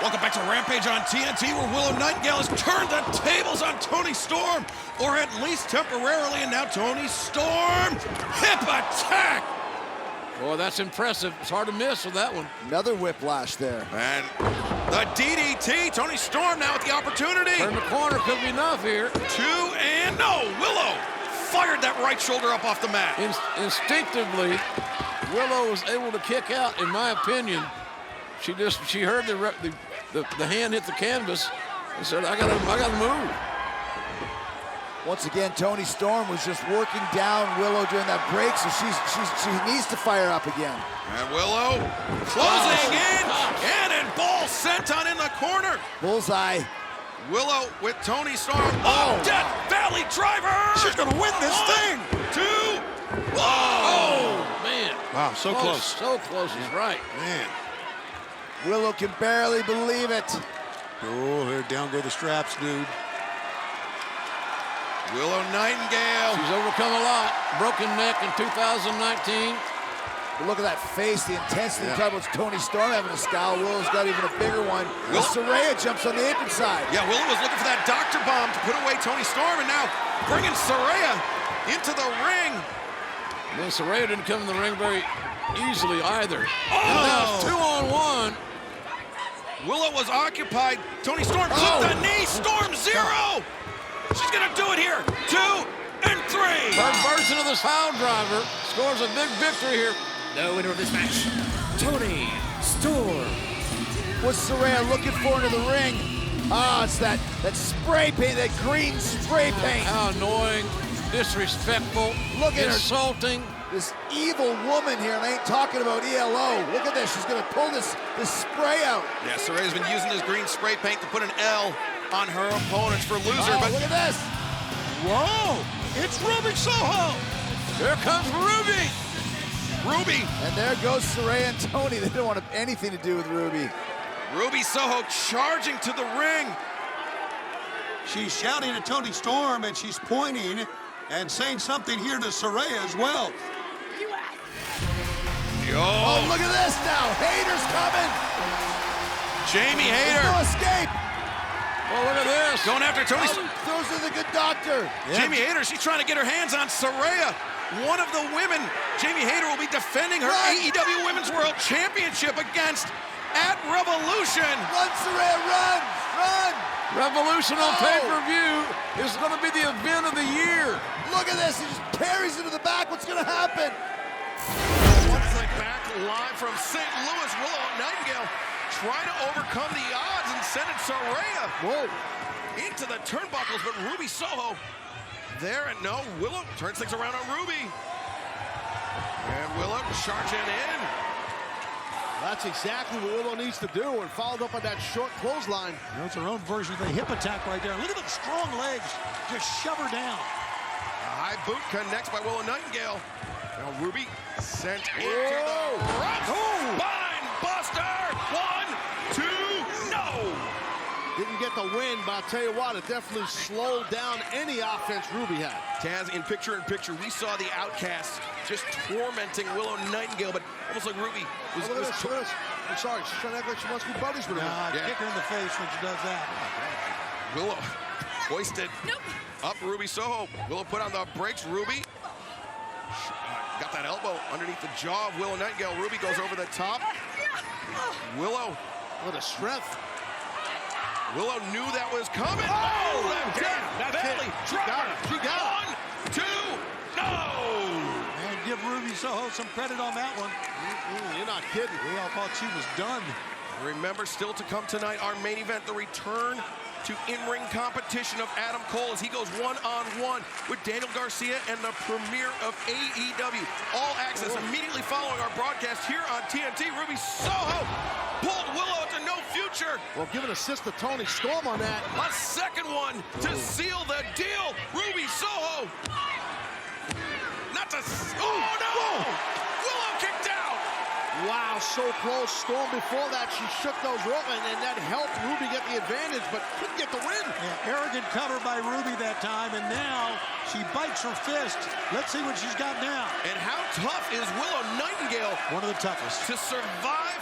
Welcome back to Rampage on TNT, where Willow Nightingale has turned the tables on Toni Storm, or at least temporarily, and now Toni Storm, hip attack! Boy, that's impressive. It's hard to miss with that one. Another whiplash there. And the DDT, Toni Storm now with the opportunity. Turn the corner, could be enough here. Two, and no, Willow fired that right shoulder up off the mat. Instinctively, Willow was able to kick out, in my opinion. She heard the hand hit the canvas and said, I gotta move. Once again, Toni Storm was just working down Willow during that break, so she needs to fire up again. And Willow closing in, cannon ball sent on in the corner. Bullseye. Willow with Toni Storm. Oh, Death Valley driver. She's gonna win this thing. Two. Oh, man. Wow, so close. So close is right. Man. Willow can barely believe it. Oh, here down go the straps, dude. Willow Nightingale. She's overcome a lot. Broken neck in 2019. But look at that face, the intensity. Yeah. It's Toni Storm having a scowl. Willow's got even a bigger one. Saraya jumps on the apron side. Yeah, Willow was looking for that doctor bomb to put away Toni Storm, and now bringing Saraya into the ring. Then Saraya didn't come in the ring very easily either. Oh! And now it's 2-on-1. Willow was occupied. Toni Storm took the knee. Storm zero. She's gonna do it here. 2 and 3. Third version of the foul driver scores a big victory here. The winner of this match, Toni Storm. What's Saraya looking for into the ring? Ah, it's that spray paint, that green spray paint. How annoying, disrespectful, look at insulting. This evil woman here, and I ain't talking about ELO. Look at this, she's gonna pull this spray out. Yeah, Saraya's been using this green spray paint to put an L on her opponents for loser. Oh, but look at this. Whoa, it's Ruby Soho. Here comes Ruby. Ruby. And there goes Saraya and Toni. They don't want anything to do with Ruby. Ruby Soho charging to the ring. She's shouting at Toni Storm, and she's pointing and saying something here to Saraya as well. Oh, look at this now. Hayter's coming. Jamie Hayter. No escape. Oh, look at this. Going after Toni. Those are the good doctor. Yeah. Jamie Hayter, she's trying to get her hands on Saraya. One of the women, Jamie Hayter, will be defending her AEW Women's World Championship against at Revolution. Run, Saraya, run, run. Revolution on pay-per-view is going to be the event of the year. Look at this. He just carries it to the back. What's going to happen? One flick back live from St. Louis. Willow Nightingale trying to overcome the odds and sending Saraya into the turnbuckles, but Ruby Soho there, and no, Willow turns things around on Ruby. And Willow charging in. That's exactly what Willow needs to do, and followed up on that short clothesline. That's her own version of the hip attack right there. Look at them strong legs. Just shove her down. A high boot connects by Willow Nightingale. Now Ruby sent into the rough spine buster. 1, 2, no. Didn't get the win, but I'll tell you what, it definitely slowed down any offense Ruby had. Taz, in picture, we saw the Outcasts just tormenting Willow Nightingale, but almost like Ruby was... I'm sorry, she's trying to act like she wants to be buddies with her. Kick her in the face when she does that. Willow hoisted up Ruby Soho. Willow put on the brakes. Ruby got that elbow underneath the jaw of Willow Nightingale. Ruby goes over the top. Willow, what a strength. Willow knew that was coming. That's belly it. drop. She got it. 1, 2, no. And give Ruby Soho some credit on that one. You're not kidding. We all thought she was done. Remember, still to come tonight, our main event, the return to in-ring competition of Adam Cole as he goes one-on-one with Daniel Garcia and the premiere of AEW. All access immediately following our broadcast here on TNT. Ruby Soho pulled Willow to no future. Well, give an assist to Toni Storm on that. A second one to seal the deal. Ruby Soho. Not to... Oh, no! Willow kicked out. Wow, so close. Storm before that, she shook those ropes, and that helped Ruby get the advantage, but couldn't get the win. Yeah, arrogant cover by Ruby that time, and now she bites her fist. Let's see what she's got now. And how tough is Willow Nightingale? One of the toughest. To survive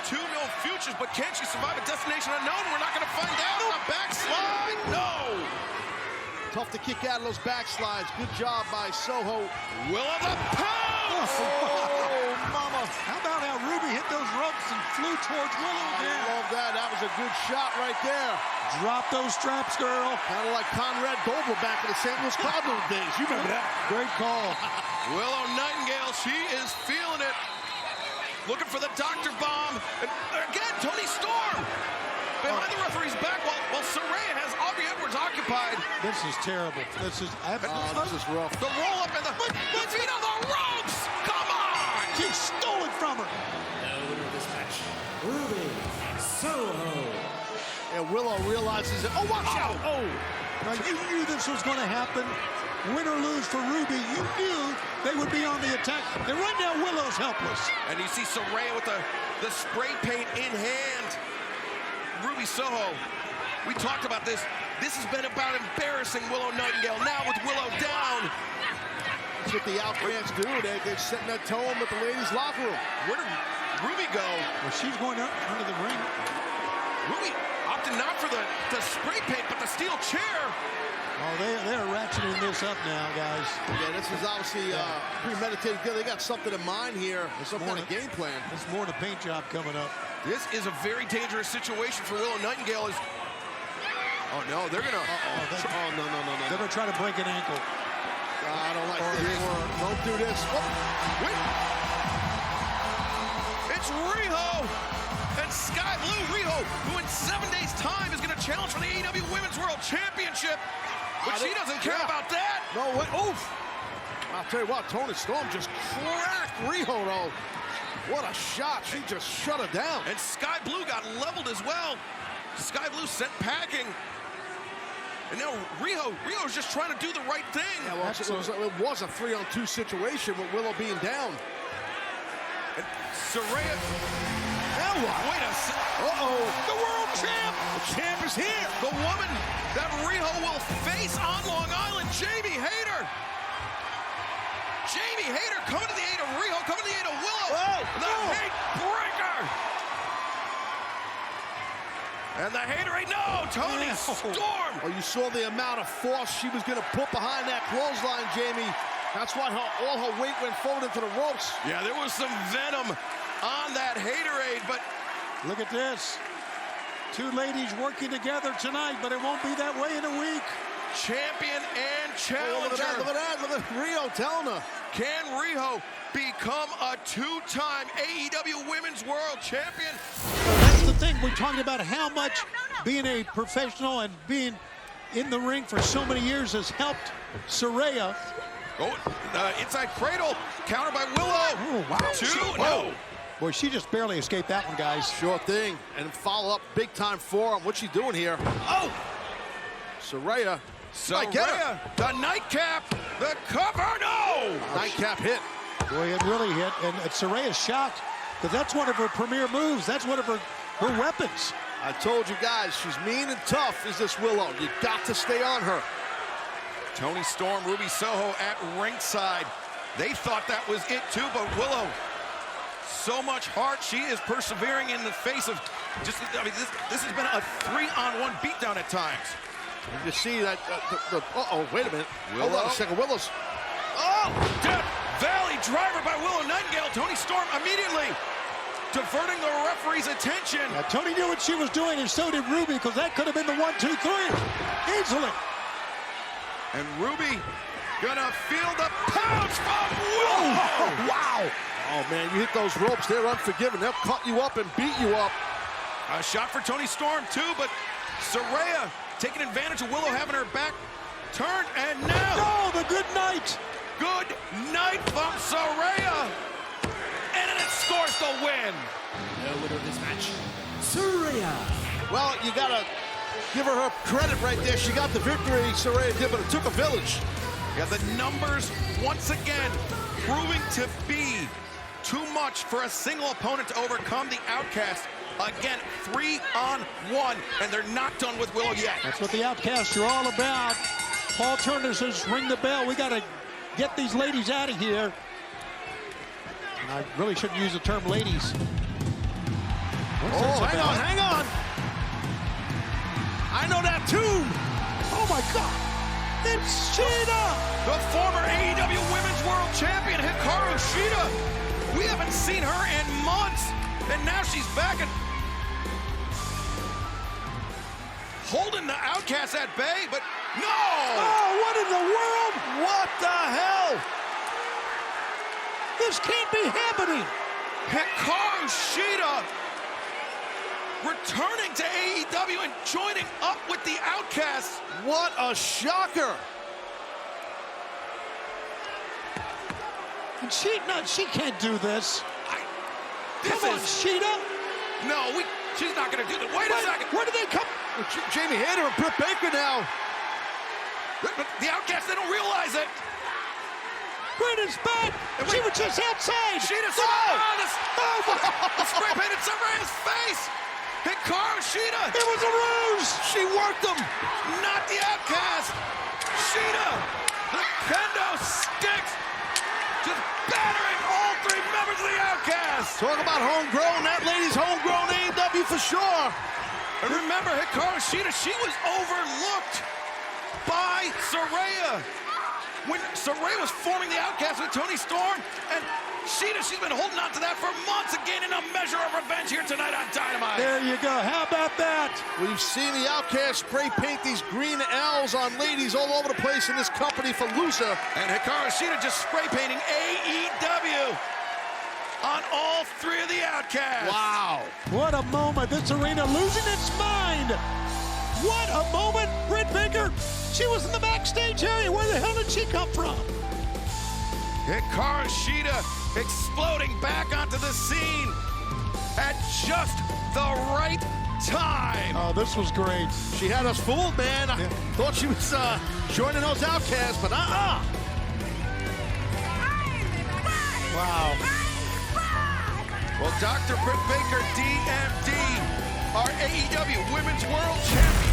2 no futures, but can she survive a destination unknown? We're not going to find out. A backslide? No. Tough to kick out of those backslides. Good job by Soho. Willow the pounce! Oh, mama. How about how Ruby hit those ropes and flew towards Willow again? I love that. That was a good shot right there. Drop those straps, girl. Kind of like Conrad Doble back in the St. Louis Cardinals days. You remember that? Great call. Willow Nightingale, she is feeling it. Looking for the doctor bomb. And again, Toni Storm behind the referee's back while Saraya has Aubrey Edwards occupied. This is terrible. This is rough. The roll up and the feet on the ropes. Come on! She stole it from her. The winner of this match, Ruby Soho. And Willow realizes it. Oh, watch out! Oh! Now, you knew this was going to happen. Win or lose for Ruby, you knew they would be on the attack. And right now, Willow's helpless. And you see Saraya with the spray paint in hand. Ruby Soho, we talked about this. This has been about embarrassing Willow Nightingale. Now with Willow down. That's what the Outcasts do. They're setting that tone with the ladies' locker room. Where did Ruby go? Well, she's going under the ring. Ruby opted not for the spray paint, but the steel chair. Oh, they're ratcheting this up now, guys. Yeah, this is obviously premeditated. They got something in mind here. Some kind of game plan. There's more than a paint job coming up. This is a very dangerous situation for Willow Nightingale. Oh, no, they're going to... no. They're going to try to break an ankle. I don't like this. Don't do this. Oh. Wait. It's Riho and Sky Blue. Riho, who in 7 days' time is going to challenge for the AEW Women's World Championship. But she doesn't care about that. No, wait. Oof. I'll tell you what, Toni Storm just cracked Riho, though. What a shot. She just shut her down. And Sky Blue got leveled as well. Sky Blue sent packing. And now Riho's just trying to do the right thing. Yeah, well, it was a 3-on-2 situation with Willow being down. And Saraya. Now what? Wait a second. Uh-oh. The world champ. The champ is here. The woman that Riho will face on Long Island, Jamie Hayter. Jamie Hayter coming to the aid of Riho, coming to the aid of Willow. The hate breaker. And the haterade, no, Toni Storm. Oh, you saw the amount of force she was going to put behind that clothesline, Jamie. That's why all her weight went forward into the ropes. Yeah, there was some venom on that haterade, but... Look at this. 2 ladies working together tonight, but it won't be that way in a week. Champion and challenger. Oh, look at that. Look at Riho telling her. Can Riho become a 2-time AEW Women's World Champion? here's the thing. We're talking about how much being a professional and being in the ring for so many years has helped Saraya. Oh, inside cradle, counter by Willow. Oh, wow. 2, no. Boy, she just barely escaped that one, guys. Sure thing. And follow up big time forearm. What's she doing here? Oh! Saraya. Saraya, the nightcap, the cover, no! Nightcap hit. Boy, it really hit. And Saraya's shocked because that's one of her premier moves. That's one of her weapons. I told you guys, she's mean and tough, is this Willow. You got to stay on her. Toni Storm, Ruby Soho at ringside. They thought that was it too, but Willow, so much heart. She is persevering in the face of just, I mean, this has been a 3-on-1 beatdown at times. You see that, uh-oh, wait a minute. Willow. Hold on a second, Willow's. Oh, Death Valley driver by Willow Nightingale. Toni Storm immediately diverting the referee's attention. Now, Toni knew what she was doing, and so did Ruby, because that could have been the 1, 2, 3. Easily. And Ruby gonna feel the pounce from Willow. Oh, wow. Oh, man, you hit those ropes. They're unforgiving. They'll cut you up and beat you up. A shot for Toni Storm, too, but Saraya taking advantage of Willow having her back turned, and now... Oh, the good night. Good night from Saraya. And then it scores the win. The winner of this match, Saraya. Well, you got to give her credit right there. She got the victory, Saraya did, but it took a village. Yeah, the numbers once again proving to be too much for a single opponent to overcome the Outcast. Again, 3-on-1, and they're not done with Willow yet. That's what the Outcasts are all about. Paul Turner says, ring the bell. We got to get these ladies out of here. And I really shouldn't use the term ladies. Oh, hang on. I know that tune. Oh, my God. It's Shida. The former AEW Women's World Champion, Hikaru Shida. We haven't seen her in months, and now she's back and holding the Outcasts at bay, but no! Oh, what in the world? What the hell? This can't be happening. Hikaru Shida returning to AEW and joining up with the Outcasts. What a shocker. And she can't do this. Come on, Shida. No, she's not going to do that. Wait a second. Where did they come? Jamie Hayter and Britt Baker now. The Outcasts, they don't realize it. Britta's back. She was just outside. Shida's the spray painted Saraya's face. Hikaru Shida. It was a ruse. She worked them. Not the Outcast. Shida, the kendo sticks, just battering all 3 members of the Outcast. Talk about homegrown. That lady's homegrown AEW for sure. And remember, Hikaru Shida, she was overlooked by Saraya when Saraya was forming the Outcast with Toni Storm, and Shida, she's been holding on to that for months and gaining a measure of revenge here tonight on Dynamite. There you go. How about that? We've seen the Outcast spray paint these green L's on ladies all over the place in this company for loser. And Hikaru Shida just spray painting AEW on all 3 of the Outcasts. Wow. What a moment. This arena losing its mind. What a moment. Britt Baker, she was in the backstage area. Where the hell did she come from? Hikaru Shida exploding back onto the scene at just the right time. Oh, this was great. She had us fooled, man. I thought she was joining those Outcasts, but Wow. Well, Dr. Britt Baker, DMD, our AEW Women's World Champion.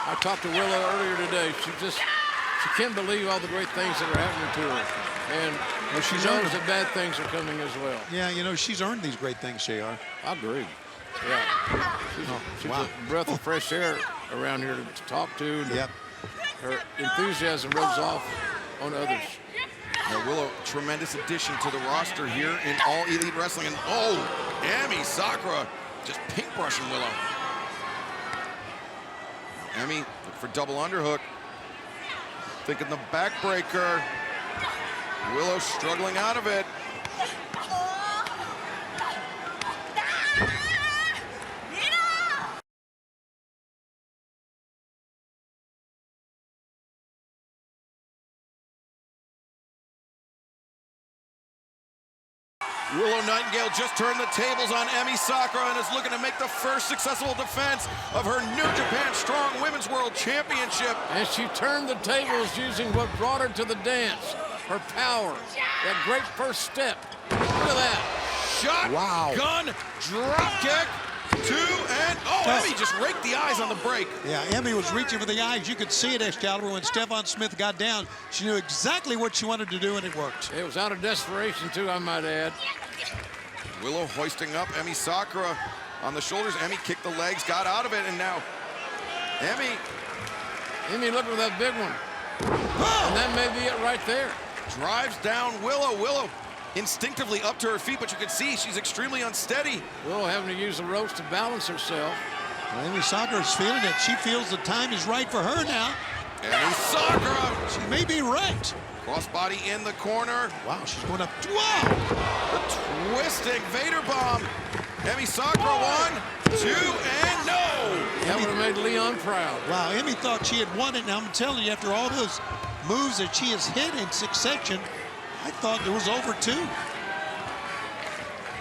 I talked to Willow earlier today. She can't believe all the great things that are happening to her. And she knows that bad things are coming as well. Yeah, you know, she's earned these great things, JR. I agree. Yeah. She's a breath of fresh air around here to talk to. Yep. Her enthusiasm rubs off on others. Now, Willow, tremendous addition to the roster here in All Elite Wrestling. And, Emi Sakura just paintbrushing Willow. Emi, look for double underhook. Thinking the backbreaker. Willow struggling out of it. Willow Nightingale just turned the tables on Emi Sakura and is looking to make the first successful defense of her New Japan Strong Women's World Championship. And she turned the tables using what brought her to the dance, her power, that great first step. Look at that. Shot, gun, drop kick, 2, and Emi just raked the eyes on the break. Yeah, Emi was reaching for the eyes. You could see it, Excalibur, when Stephon Smith got down. She knew exactly what she wanted to do, and it worked. It was out of desperation, too, I might add. Willow hoisting up Emi Sakura on the shoulders. Emi kicked the legs, got out of it, and now Emi, look at that big one. And that may be it right there. Drives down Willow. Willow instinctively up to her feet, but you can see she's extremely unsteady. Willow having to use the ropes to balance herself. Well, Emi Sakura's feeling it. She feels the time is right for her now. Emi Sakura! She may be wrecked. Crossbody in the corner. Wow, she's going up. Wow! The twisting Vader bomb. Emi Sakura 1, 2, and no! That would have made Leon proud. Wow, Emi thought she had won it. Now I'm telling you, after all those moves that she has hit in succession, I thought it was over 2.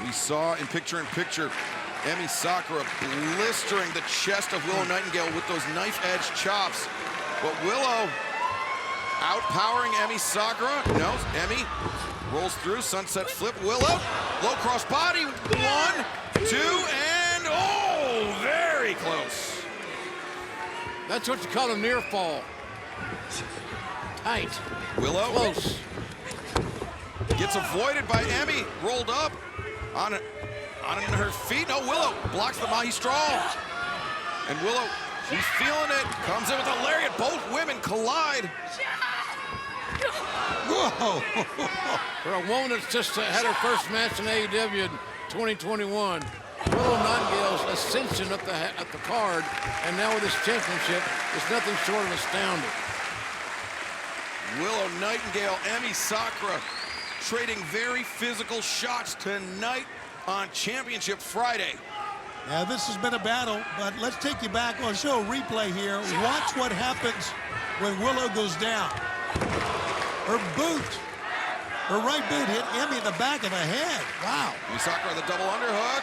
We saw in picture-in-picture Emi Sakura blistering the chest of Willow Nightingale with those knife-edge chops. But Willow outpowering Emi Sakura. No, Emi rolls through, sunset flip. Willow, low cross body. 1, 2, and very close. That's what you call a near fall. Tight. Willow. Close. Gets avoided by Emi, rolled up on her feet. No, Willow blocks the Magistral. And Willow, she's feeling it. Comes in with a lariat. Both women collide. Whoa! For a woman that's just had her first match in AEW in 2021, Willow Nightingale's ascension up the card, and now with this championship, is nothing short of astounding. Willow Nightingale, Emi Sakura, trading very physical shots tonight on Championship Friday. Now, this has been a battle, but let's take you back on show replay here. Watch what happens when Willow goes down. Her boot, her right boot hit Emi in the back of the head. Wow. Emi Sakura, the double underhook.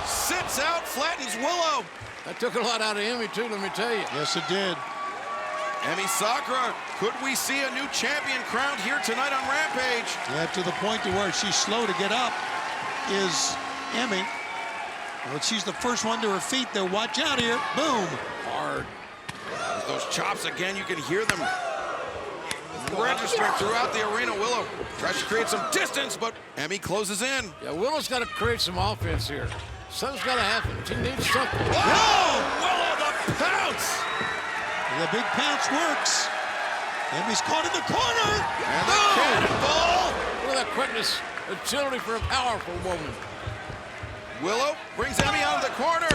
Sits out, flattens Willow. That took a lot out of Emi, too, let me tell you. Yes, it did. Emi Sakura, could we see a new champion crowned here tonight on Rampage? Yeah, to the point to where she's slow to get up is Emi. Well, she's the first one to her feet there. Watch out here. Boom. Hard. Those chops again, you can hear them registering throughout the arena. Willow tries to create some distance, but Emi closes in. Yeah, Willow's got to create some offense here. Something's got to happen. She needs something. Whoa! Willow, the pounce! The big pounce works. Emi's caught in the corner. And the cannonball! Look at that quickness. Agility for a powerful woman. Willow brings Emi out of the corner.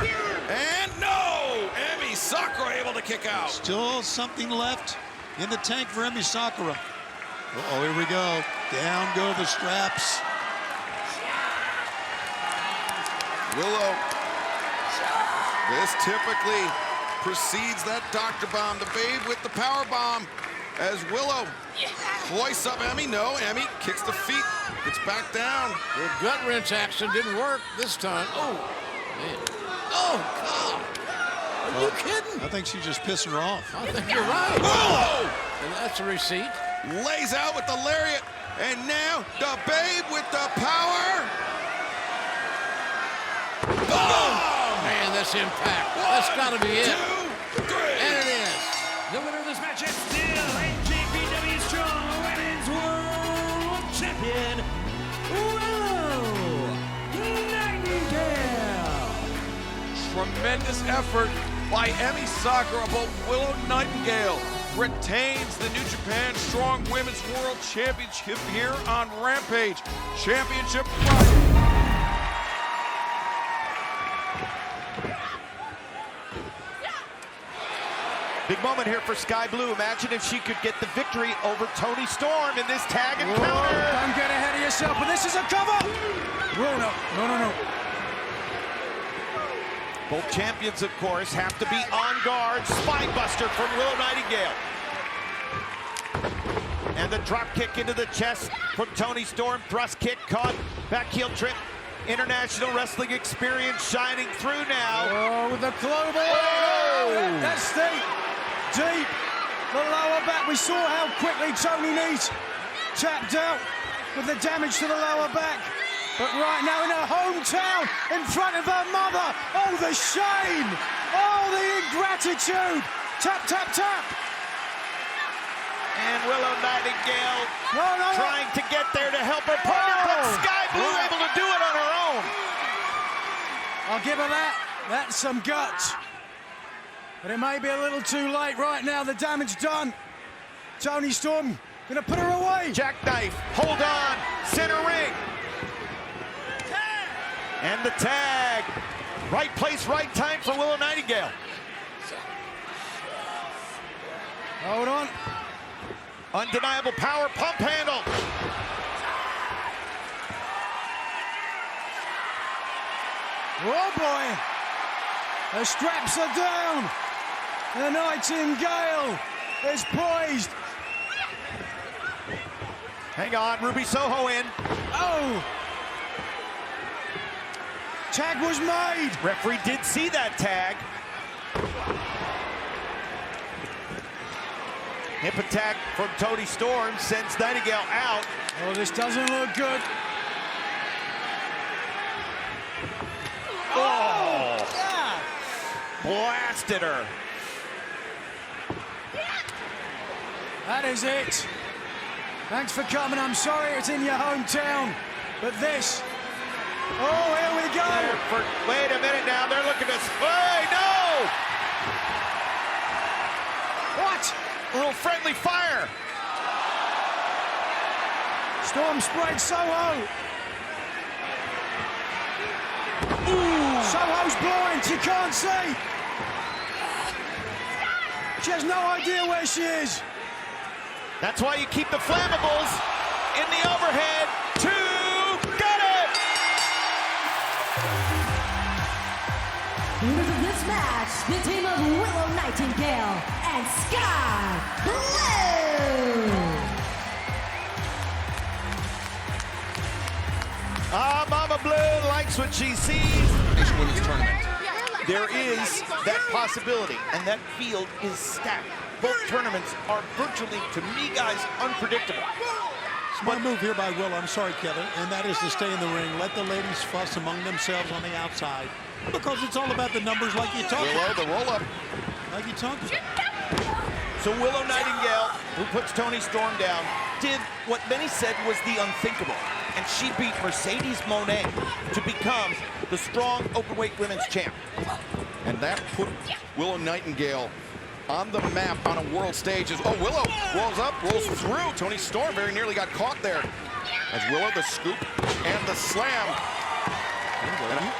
And no! Emi Sakura able to kick out. Still something left in the tank for Emi Sakura. Uh-oh, here we go. Down go the straps. Willow. This typically precedes that Dr. Bomb. The Babe with the power bomb as Willow hoists up Emi. No, Emi kicks the feet, gets back down. The gut wrench action didn't work this time. Oh, man. Oh, God. Are you kidding? I think she's just pissing her off. I think you're right. Whoa! And that's a receipt. Lays out with the lariat. And now the Babe with the power. Oh, man, that's impact. That's got to be it. 2, 3. And it is. The winner of this match is still AEW Strong Women's World Champion, Willow Nightingale. Tremendous effort by Emi Sakura, but Willow Nightingale retains the New Japan Strong Women's World Championship here on Rampage. Championship Friday. Big moment here for Sky Blue. Imagine if she could get the victory over Toni Storm in this tag encounter. Don't get ahead of yourself, but this is a cover. No. Both champions, of course, have to be on guard. Spine buster from Willow Nightingale. And the drop kick into the chest from Toni Storm. Thrust kick caught. Back heel trip. International wrestling experience shining through now. Oh, with the global. Oh! That's deep. Deep. The lower back. We saw how quickly Toni Nese tapped out with the damage to the lower back. But right now in her hometown, in front of her mother. Oh, the shame. Oh, the ingratitude. Tap, tap, tap. And Willow Nightingale trying to get there to help her partner, but Sky Blue able to do it on her own. I'll give her that. That's some guts. But it may be a little too late right now. The damage done. Toni Storm gonna put her away. Jackknife, hold on, center ring. And the tag. Right place, right time for Willow Nightingale. Hold on. Undeniable power pump handle. Oh boy. The straps are down. The Nightingale is poised. Hang on, Ruby Soho in. Oh. Tag was made. Referee did see that tag. Hip attack from Toni Storm sends Nightingale out. Oh, this doesn't look good. Oh! Blasted her. That is it. Thanks for coming. I'm sorry it's in your hometown, but this. Oh, here we go. Wait a minute now. They're looking to. Hey, no! What? A little friendly fire. Storm sprayed Soho. Ooh. Soho's blind. She can't see. She has no idea where she is. That's why you keep the flammables in the overhead. Got it! Winners of this match, the team of Willow Nightingale and Sky Blue. Mama Blue likes what she sees. Women's tournament. There is that possibility, and that field is stacked. Both tournaments are virtually, to me, guys, unpredictable. Smart move here by Willow, I'm sorry, Kevin, and that is to stay in the ring. Let the ladies fuss among themselves on the outside, because it's all about the numbers like you talked about. Willow, the roll-up. Like you talked about. So Willow Nightingale, who puts Toni Storm down, did what many said was the unthinkable, and she beat Mercedes Mone to become the strong openweight women's champ. And that put Willow Nightingale on the map on a world stage. As Willow rolls up, rolls through. Toni Storm very nearly got caught there. As Willow, the scoop and the slam. And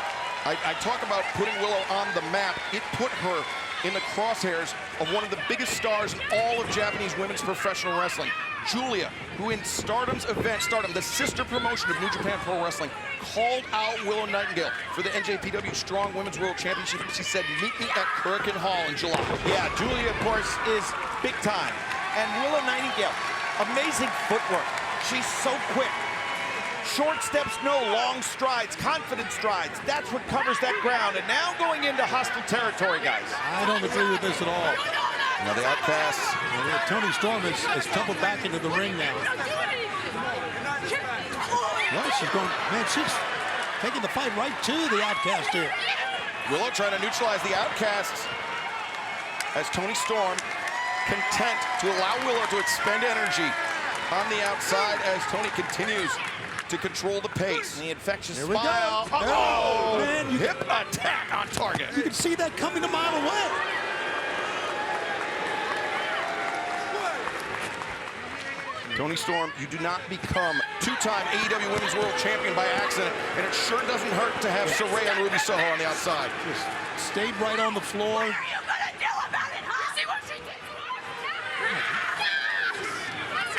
I talk about putting Willow on the map. It put her in the crosshairs of one of the biggest stars in all of Japanese women's professional wrestling. Julia, who in Stardom's event, Stardom, the sister promotion of New Japan Pro Wrestling, called out Willow Nightingale for the NJPW Strong Women's World Championship. She said, meet me at Hurricane Hall in July. Yeah, Julia, of course, is big time. And Willow Nightingale, amazing footwork. She's so quick. Short steps, no long strides, confident strides. That's what covers that ground. And now going into hostile territory, guys. I don't agree with this at all. Now the outcasts. Toni Storm is tumbled back into the ring now. Well, she's going, man, she's taking the fight right to the outcast here. Willow trying to neutralize the outcasts as Toni Storm content to allow Willow to expend energy on the outside as Toni continues to control the pace. The infectious Here we go. smile. Oh, man, hip attack on target. You can see that coming a mile away. Toni Storm, you do not become two-time AEW Women's World Champion by accident, and it sure doesn't hurt to have Saraya and Ruby Soho on the outside. Just stayed right on the floor.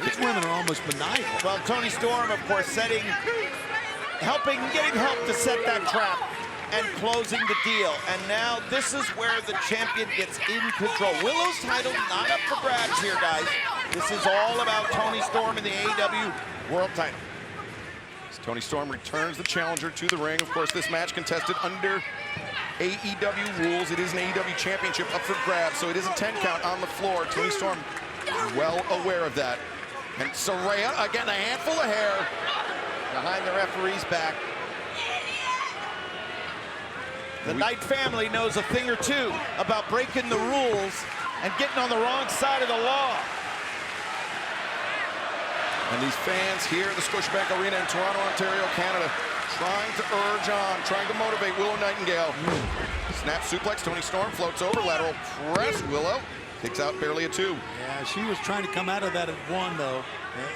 These women are almost maniacal. Well, Toni Storm, of course, getting help to set that trap. and closing the deal. And now this is where the champion gets in control. Willow's title not up for grabs here, guys. This is all about Toni Storm and the AEW World title. As Toni Storm returns the challenger to the ring. Of course, this match contested under AEW rules. It is an AEW championship up for grabs, so it is a 10 count on the floor. Toni Storm well aware of that. And Serena, again, a handful of hair behind the referee's back. The Knight family knows a thing or two about breaking the rules and getting on the wrong side of the law. And these fans here at the Scotiabank Arena in Toronto, Ontario, Canada, trying to urge on, trying to motivate Willow Nightingale. Snap suplex, Toni Storm floats over, lateral press, Willow kicks out barely a 2. Yeah, she was trying to come out of that at 1, though.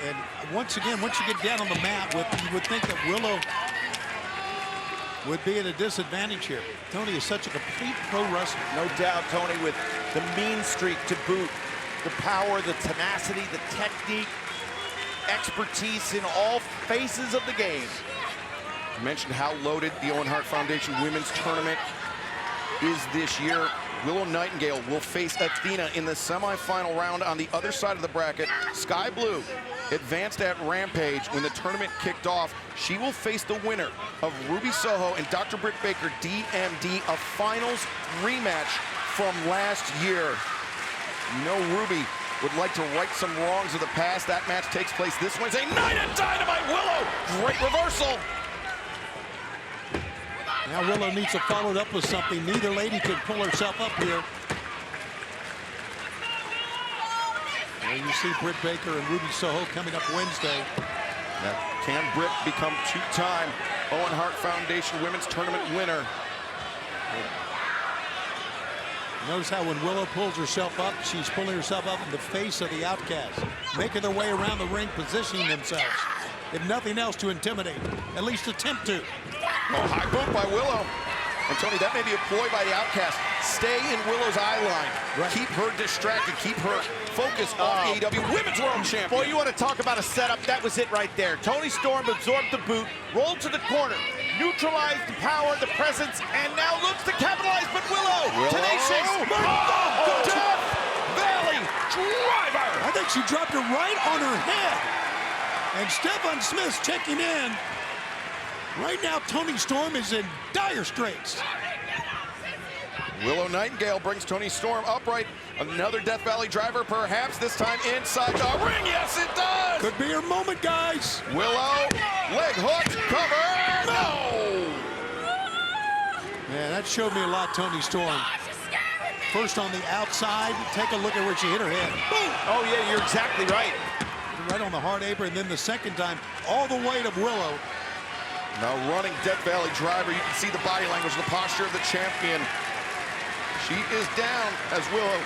And once again, once you get down on the mat, you would think that Willow would be at a disadvantage here. Toni is such a complete pro wrestler. No doubt, Toni, with the mean streak to boot, the power, the tenacity, the technique, expertise in all phases of the game. I mentioned how loaded the Owen Hart Foundation Women's Tournament is this year. Willow Nightingale will face Athena in the semifinal round on the other side of the bracket. Sky Blue advanced at Rampage when the tournament kicked off. She will face the winner of Ruby Soho and Dr. Britt Baker, DMD, a finals rematch from last year. You know Ruby would like to right some wrongs of the past. That match takes place this Wednesday night at Dynamite. Willow, great reversal. Now Willow needs to follow it up with something. Neither lady can pull herself up here. And you see Britt Baker and Ruby Soho coming up Wednesday. Now, can Britt become 2-time Owen Hart Foundation Women's Tournament winner? Notice how when Willow pulls herself up, she's pulling herself up in the face of the outcast, making their way around the ring, positioning themselves. If nothing else, to intimidate, at least attempt to. Oh, high boot by Willow. And Tony, that may be a ploy by the outcast. Stay in Willow's eye line. Right. Keep her distracted. Keep her focused on AEW Women's World Champion. Boy, you want to talk about a setup. That was it right there. Toni Storm absorbed the boot, rolled to the corner, neutralized the power, the presence, and now looks to capitalize. But Willow. Tenacious. Death Valley Driver. I think she dropped her right on her head. And Stephon Smith's checking in. Right now, Toni Storm is in dire straits. Willow Nightingale brings Toni Storm upright. Another Death Valley Driver, perhaps this time inside the ring. Yes, it does. Could be her moment, guys. Willow, leg hook, cover. No. Man, that showed me a lot, Toni Storm. First on the outside, take a look at where she hit her head. Boom. Oh, yeah, you're exactly right. Right on the hard apron, and then the second time, all the weight of Willow. Now running Death Valley Driver, you can see the body language, the posture of the champion. She is down as Willow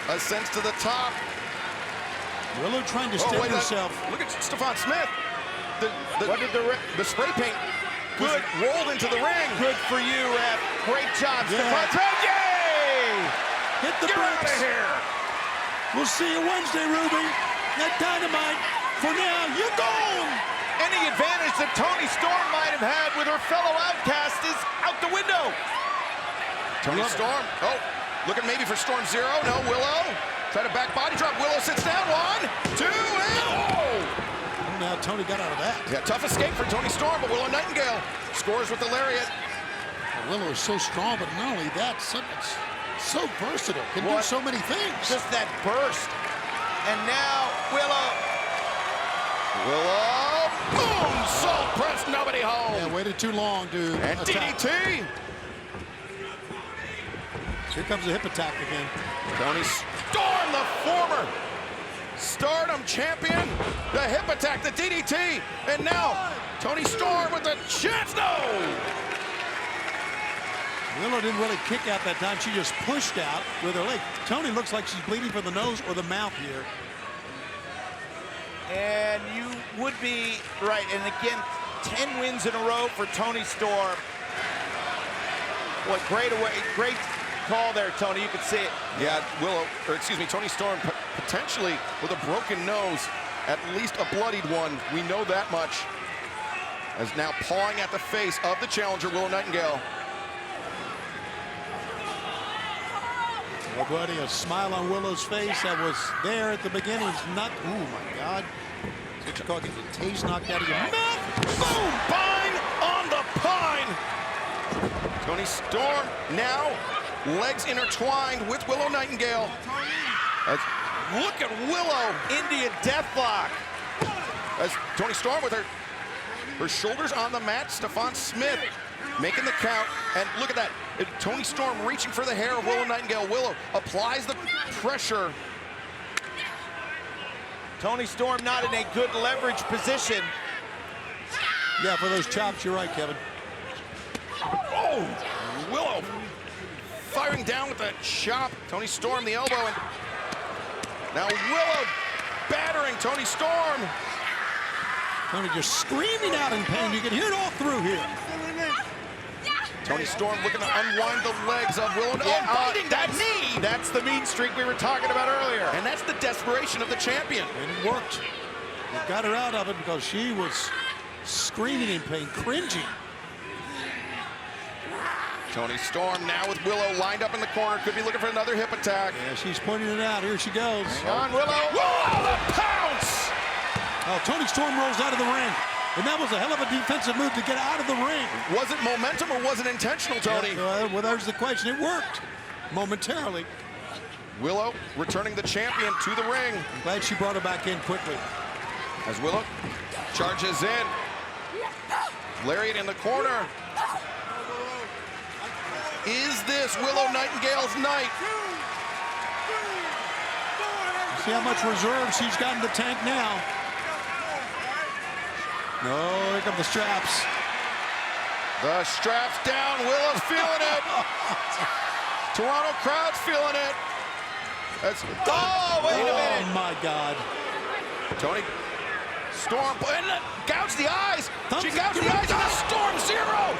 ascends to the top. Willow trying to steady herself. Look at Stephon Smith. The spray paint good rolled into the ring. Good for you, ref. Great job, yeah. Stephon Smith. Yay! Hit the bricks. Out of here. We'll see you Wednesday, Ruby. That Dynamite. For now, you're gone. Any advantage that Toni Storm might have had with her fellow outcast is out the window. Toni Storm, looking maybe for Storm Zero. No, Willow. Try to back body drop. Willow sits down. 1, 2, and now Toni got out of that. Yeah, tough escape for Toni Storm, but Willow Nightingale scores with the lariat. Willow is so strong, but not only that, so versatile. Can do so many things. Just that burst. And now Willow, boom, salt press, nobody home. Yeah, waited too long, dude. And DDT. Here comes the hip attack again. Toni Storm, the former Stardom champion. The hip attack, the DDT. And now Toni Storm with the chance. No. Willow didn't really kick out that time. She just pushed out with her leg. Toni looks like she's bleeding from the nose or the mouth here. And you would be right. And again, 10 wins in a row for Toni Storm. What great call there, Toni. You could see it. Yeah, Toni Storm potentially with a broken nose, at least a bloodied one. We know that much. As now pawing at the face of the challenger, Willow Nightingale. Well, buddy, a smile on Willow's face that was there at the beginning. Not, oh my God. That's what you call getting the taste knocked out of your mouth. Boom! Pine on the pine! Toni Storm now legs intertwined with Willow Nightingale. Look at Willow, Indian deathlock. As Toni Storm with her shoulders on the mat, Stephon Smith making the count, and look at that. Toni Storm reaching for the hair of Willow Nightingale. Willow applies the pressure. Toni Storm not in a good leverage position. Yeah, for those chops, you're right, Kevin. Oh, Willow firing down with that chop. Toni Storm the elbow, and now Willow battering Toni Storm. Toni just screaming out in pain. You can hear it all through here. Toni Storm looking to unwind the legs of Willow. Biting that knee. That's the mean streak we were talking about earlier. And that's the desperation of the champion. And it worked. It got her out of it because she was screaming in pain, cringing. Toni Storm now with Willow lined up in the corner. Could be looking for another hip attack. Yeah, she's pointing it out. Here she goes. Hang on, Willow. Whoa, the pounce! Oh, Toni Storm rolls out of the ring. And that was a hell of a defensive move to get out of the ring. Was it momentum or was it intentional, Toni? Yeah, well, there's the question. It worked momentarily. Willow returning the champion to the ring. I'm glad she brought her back in quickly. As Willow charges in. Lariat in the corner. Is this Willow Nightingale's night? See how much reserve she's got in the tank now. No, here come the straps. The straps down. Willow's feeling it. Toronto crowd's feeling it. That's, oh, wait a minute. Oh, my God. Toni Storm, and gouge the eyes. She gouged the eyes on a Storm Zero.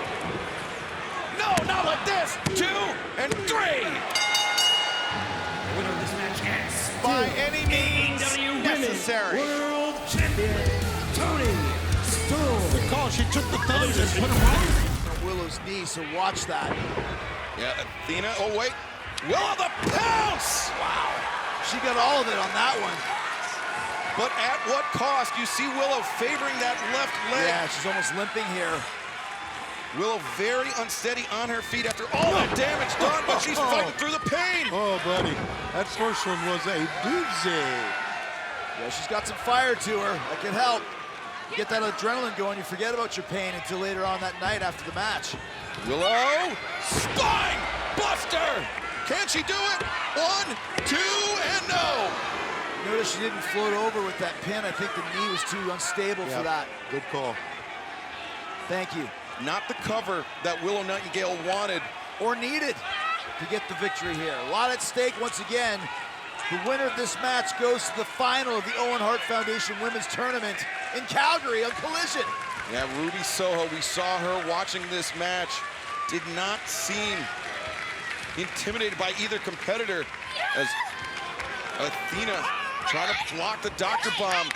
No, not like this. 2 and 3. The winner of this match is by any means AEW necessary. World Champion Toni Storm. Good call. She took the thumbs and put them right from Willow's knee, so watch that. Yeah, Athena. Oh, wait. Willow the pounce. Wow. She got all of it on that one. But at what cost? You see Willow favoring that left leg. Yeah, she's almost limping here. Willow very unsteady on her feet after all that damage done, but she's fighting through the pain. Oh, buddy. That first one was a doozy. Yeah, she's got some fire to her. That can help. You get that adrenaline going, you forget about your pain until later on that night after the match. Willow, spine buster. Can she do it? 1, 2, and no. Notice she didn't float over with that pin. I think the knee was too unstable for that. Good call. Thank you. Not the cover that Willow Nightingale wanted. Or needed to get the victory here. A lot at stake once again. The winner of this match goes to the final of the Owen Hart Foundation Women's Tournament in Calgary on Collision. Yeah, Ruby Soho, we saw her watching this match. Did not seem intimidated by either competitor as Athena trying to block the doctor bomb.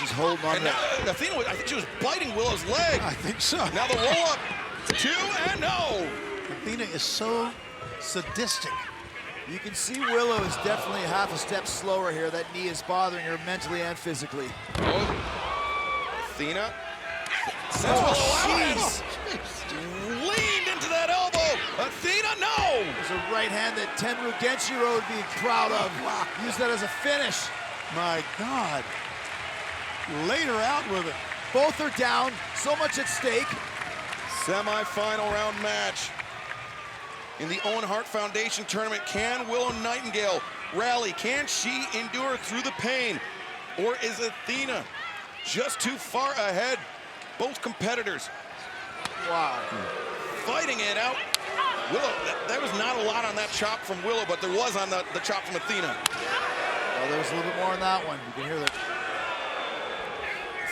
She's holding on. And now, Athena, I think she was biting Willow's leg. I think so. Now the roll up, 2 and no. Athena is so sadistic. You can see Willow is definitely half a step slower here. That knee is bothering her mentally and physically. Oh, Athena. Jeez. Leaned into that elbow. Athena, no. There's a right hand that Tenryu Genshiro would be proud of. Wow. Use that as a finish. My God. Laid her out with it. Both are down. So much at stake. Semi-final round match. In the Owen Hart Foundation tournament, can Willow Nightingale rally? Can she endure through the pain? Or is Athena just too far ahead? Both competitors. Wow. Fighting it out. Willow, there was not a lot on that chop from Willow, but there was on the chop from Athena. Well, there was a little bit more on that one. You can hear that.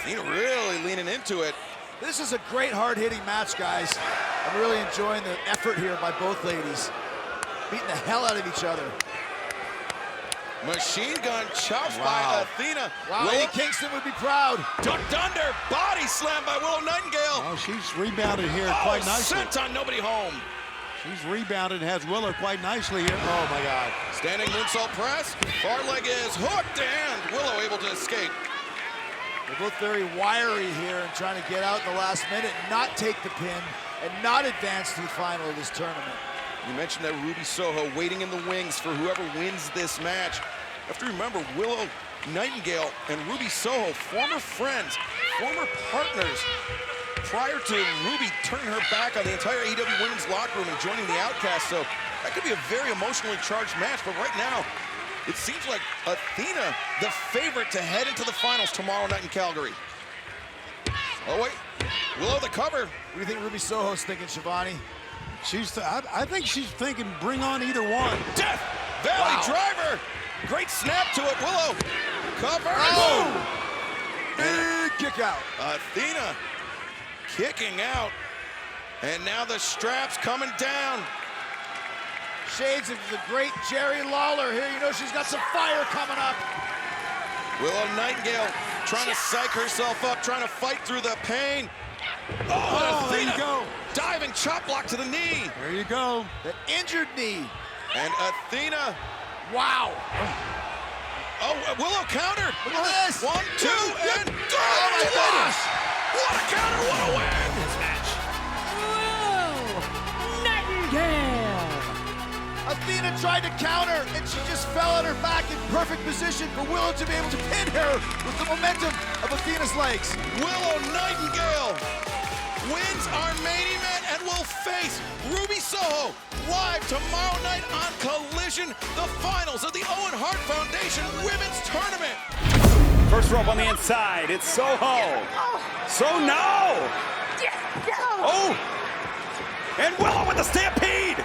Athena really leaning into it. This is a great hard-hitting match, guys. I'm really enjoying the effort here by both ladies. Beating the hell out of each other. Machine gun chops by Athena. Wow, Eddie Kingston would be proud. Ducked under, body slam by Willow Nightingale. Oh, she's rebounded here quite nicely. Sent on nobody home. She's rebounded and has Willow quite nicely here. Oh, my God. Standing moonsault press. Far leg is hooked, and Willow able to escape. They're both very wiry here and trying to get out in the last minute and not take the pin and not advance to the final of this tournament. You mentioned that Ruby Soho waiting in the wings for whoever wins this match. You have to remember, Willow Nightingale and Ruby Soho, former friends, former partners, prior to Ruby turning her back on the entire AEW women's locker room and joining the Outcast. So that could be a very emotionally charged match, but right now, it seems like Athena, the favorite to head into the finals tomorrow night in Calgary. Oh, wait. Willow the cover. What do you think Ruby Soho's thinking, Shivani? I think she's thinking bring on either one. Death Valley driver. Great snap to it. Willow. Cover. Oh! Big kick out. Athena kicking out. And now the straps coming down. Shades of the great Jerry Lawler here. You know she's got some fire coming up. Willow Nightingale trying to psych herself up, trying to fight through the pain. Oh, there you go. Diving chop block to the knee. There you go. The injured knee. And Athena. Wow. Oh, Willow countered. Look at this. 1, 2, and oh my goodness. What a counter, what a win. This match. Willow Nightingale. Athena tried to counter, and she just fell on her back in perfect position for Willow to be able to pin her with the momentum of Athena's legs. Willow Nightingale wins our main event and will face Ruby Soho live tomorrow night on Collision, the finals of the Owen Hart Foundation Women's Tournament. First rope on the inside. It's Soho. So no. Oh. And Willow with the stampede.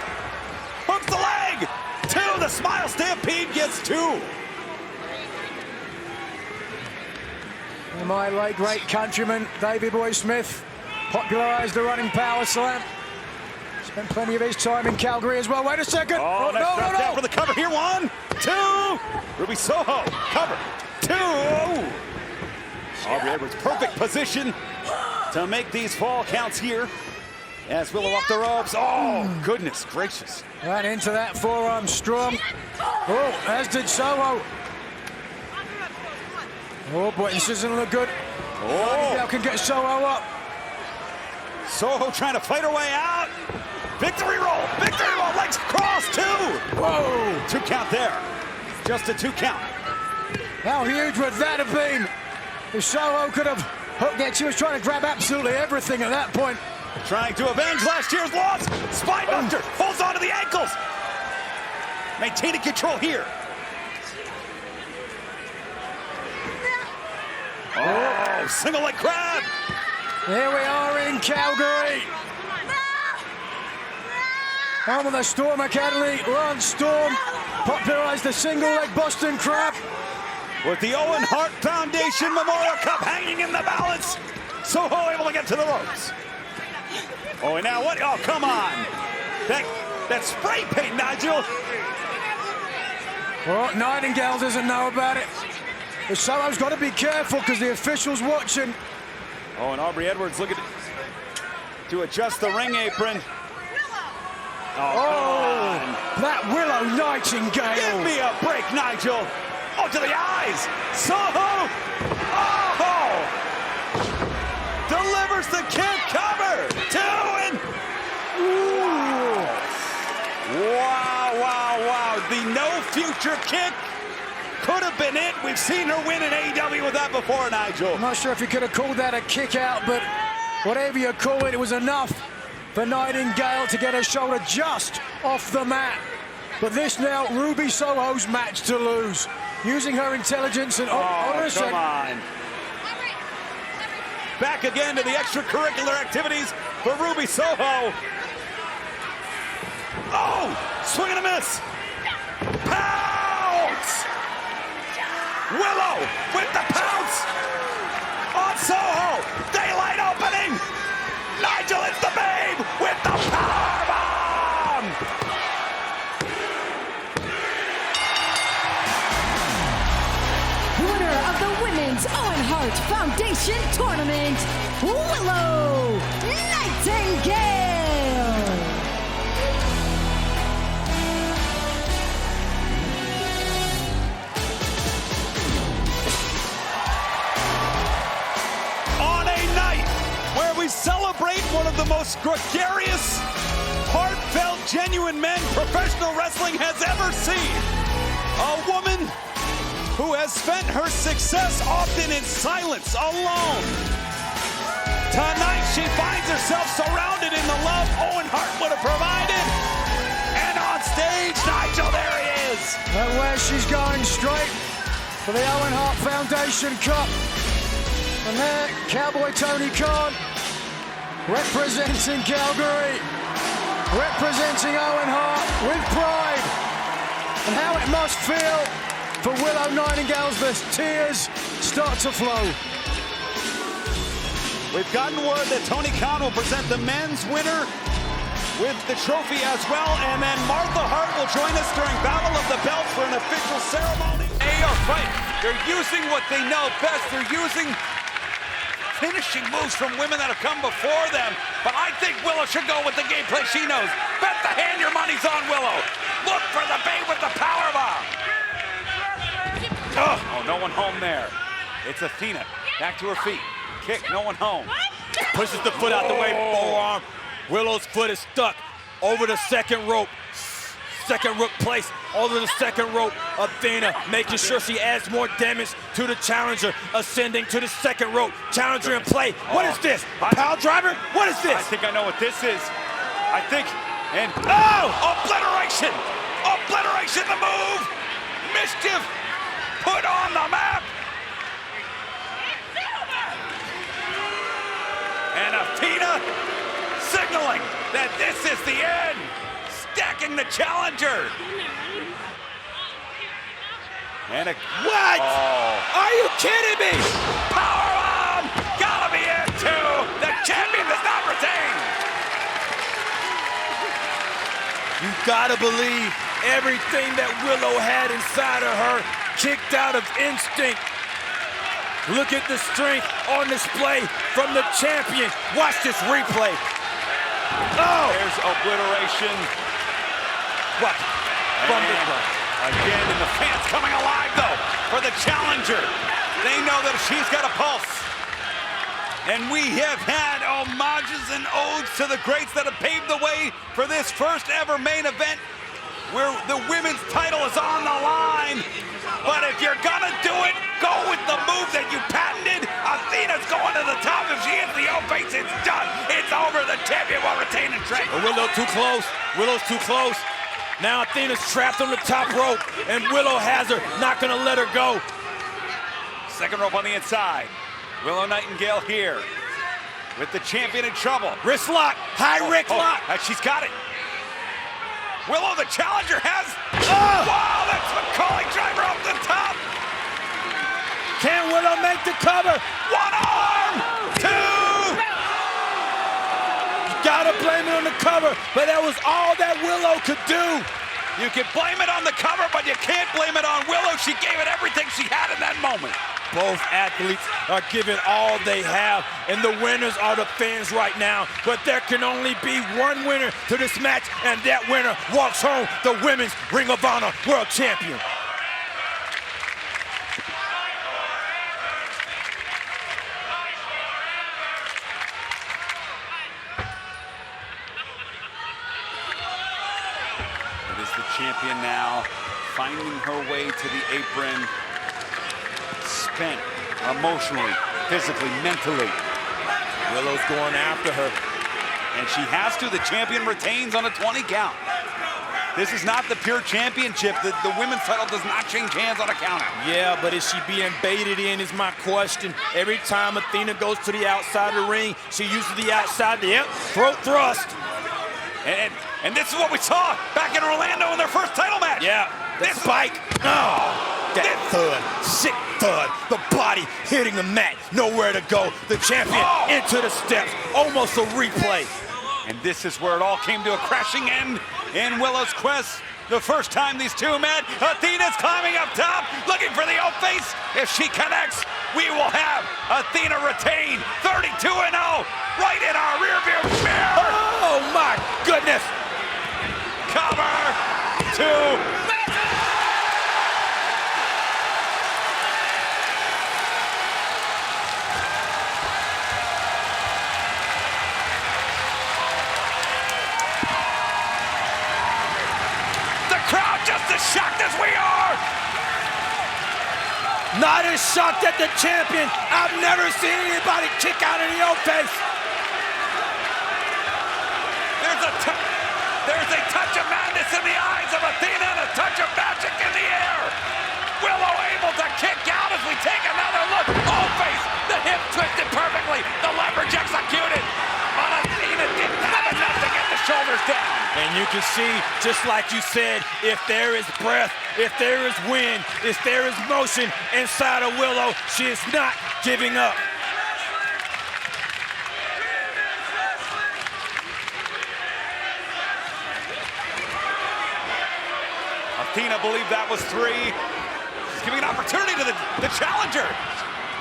Hooks the leg. 2. The smile stampede gets 2. My late great countryman, Davey Boy Smith, popularized the running power slam. Spent plenty of his time in Calgary as well. Wait a second. Oh, no. Down for the cover here. 1, 2. Ruby Soho. Cover. 2. Aubrey Edwards, perfect position to make these fall counts here. As Willow off the ropes. Oh, goodness gracious. Right into that forearm strong. Oh, as did Soho. Oh, boy, this doesn't look good. Oh. Can get Soho up. Soho trying to fight her way out. Victory roll. Victory roll. Legs crossed. 2. Whoa. 2 count there. Just a 2 count. How huge would that have been? If Soho could have hooked it. She was trying to grab absolutely everything at that point. Trying to avenge last year's loss. Spinebuster holds on to the ankles. Maintaining control here. Oh, single leg grab. Here we are in Calgary. Home of the Storm Academy. Ron Storm popularized the single leg Boston Crab. With the Owen Hart Foundation Memorial Cup hanging in the balance. Soho able to get to the ropes. Oh, and now what? Oh, come on. That spray paint, Nigel. Well, Nightingale doesn't know about it. But Soho's got to be careful because the official's watching. Oh, and Aubrey Edwards looking to adjust the ring apron. Oh, that Willow Nightingale. Give me a break, Nigel. Oh, to the eyes. Soho. Oh. Delivers the kick, cover. 2 and. Ooh. Wow. The no future kick could have been it. We've seen her win in AEW with that before, Nigel. I'm not sure if you could have called that a kick out, but whatever you call it, it was enough for Nightingale to get her shoulder just off the mat. But this now, Ruby Soho's match to lose. Using her intelligence and... come on. Back again to the extracurricular activities for Ruby Soho. Oh, swing and a miss. Pounce. Willow with the pounce on Soho. Daylight opening. Nigel is the babe with the powerbomb. Winner of the Women's Owen Hart Foundation Tournament, Willow Nightingale. one of the most gregarious, heartfelt, genuine men professional wrestling has ever seen. A woman who has spent her success often in silence, alone. Tonight, she finds herself surrounded in the love Owen Hart would have provided. And on stage, Nigel, there he is. And where she's going straight for the Owen Hart Foundation Cup. And there, Cowboy Tony Khan, representing Calgary, representing Owen Hart with pride. And how it must feel for Willow Nightingale as the tears start to flow. We've gotten word that Tony Khan will present the men's winner with the trophy as well, and then Martha Hart will join us during Battle of the Belts for an official ceremony. They are right. They're using what they know best. They're using finishing moves from women that have come before them. But I think Willow should go with the gameplay she knows. Bet the hand your money's on Willow. Look for the bait with the powerbomb. Oh, no one home there. It's Athena. Back to her feet. Kick, no one home. Pushes the foot out the way, forearm. Willow's foot is stuck over the second rope. Second rope place over the second rope. Athena making sure she adds more damage to the challenger. Ascending to the second rope. Challenger in play. What is this? A pile driver? What is this? I think I know what this is. I think, and oh! Obliteration! Obliteration, the move! Mischief put on the map! And Athena signaling that this is the end. Stacking the challenger. And a what? Oh. Are you kidding me? Powerbomb! Gotta be it too. The champion does not retain. You gotta believe everything that Willow had inside of her kicked out of instinct. Look at the strength on display from the champion. Watch this replay. Oh! There's obliteration. What? From the again, and the fans coming alive though for the challenger. They know that she's got a pulse. And we have had homages and odes to the greats that have paved the way for this first ever main event where the women's title is on the line. But if you're gonna do it, go with the move that you patented. Athena's going to the top. If she hits the O-face, it's done. It's over. The champion will retain and train. Willow too close. Willow's too close. Now Athena's trapped on the top rope, and Willow has her, not gonna let her go. Second rope on the inside. Willow Nightingale here with the champion in trouble. Wrist lock, high Rick lock. She's got it. Willow, the challenger, has. Oh! Wow, that's the calling driver up the top. Can Willow make the cover? One arm, two. You gotta blame it on the cover, but that was all that Willow could do. You can blame it on the cover, but you can't blame it on Willow. She gave it everything she had in that moment. Both athletes are giving all they have, and the winners are the fans right now. But there can only be one winner to this match, and that winner walks home the Women's Ring of Honor World Champion. It is the champion now, finding her way to the apron. Spent emotionally, physically, mentally. Willow's going after her. And she has to. The champion retains on a 20 count. This is not the pure championship. The women's title does not change hands on a counter. Yeah, but is she being baited in is my question. Every time Athena goes to the outside of the ring, she uses the outside, throat thrust. And this is what we saw back in Orlando in their first title match. Yeah, this spike. Oh. That thud, sick thud, the body hitting the mat, nowhere to go. The champion into the steps, almost a replay. And this is where it all came to a crashing end in Willow's quest. The first time these two met, Athena's climbing up top, looking for the O-face. If she connects, we will have Athena retain 32-0 right in our rearview mirror. Oh my goodness. Cover, two. not as shocked at the champion. I've never seen anybody kick out in the old face. There's a touch of madness in the eyes of Athena and a touch of magic in the air. Willow able to kick out as we take another look. Oh, face, the hip twisted perfectly. The leverage executed. But Athena didn't have enough to get the shoulders down. And you can see, just like you said, if there is breath, if there is wind, if there is motion inside of Willow, she is not giving up. Athena believed that was 3. She's giving an opportunity to the challenger.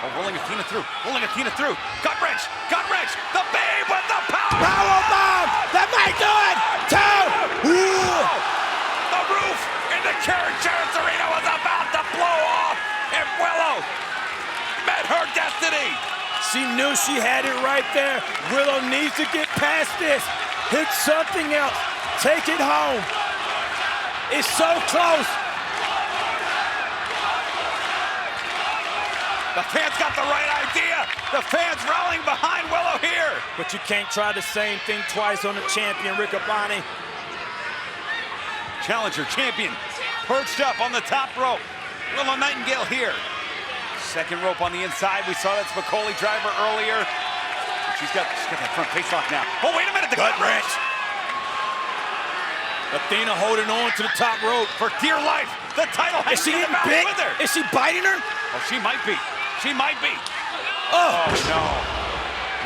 Oh, rolling Athena through. Gut wrench. The Babe with the power. Power bomb. That might do it. 2. Ooh. The roof in the carriage Serena was about to blow off, and Willow met her destiny. She knew she had it right there. Willow needs to get past this. Hit something else. Take it home. It's so close. The fans got the right idea. The fans rallying behind Willow here. But you can't try the same thing twice on the champion, Riccaboni. Challenger champion perched up on the top rope. Willow Nightingale here. Second rope on the inside. We saw that Spicoli driver earlier. She's got that front face lock now. Oh, wait a minute. The gut wrench. Athena holding on to the top rope for dear life. The title is she getting bit? With her. Is she biting her? Oh, she might be. Oh, no.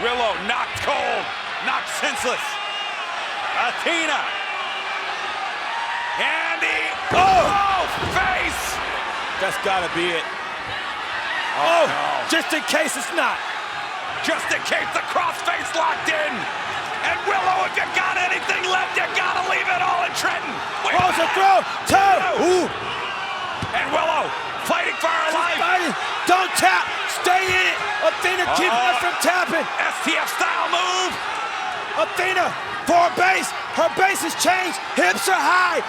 Willow knocked cold, knocked senseless. Athena. And face. That's gotta be it. Oh, no. Just in case it's not. Just in case the crossface locked in. And Willow, if you got anything left, you gotta leave it all in Trenton. Rosa throw, 2. Ooh. And Willow fighting for her life. Fighting. Don't tap. Stay in it. Athena keeping her from tapping. STF style move. Athena for a base. Her base has changed. Hips are high.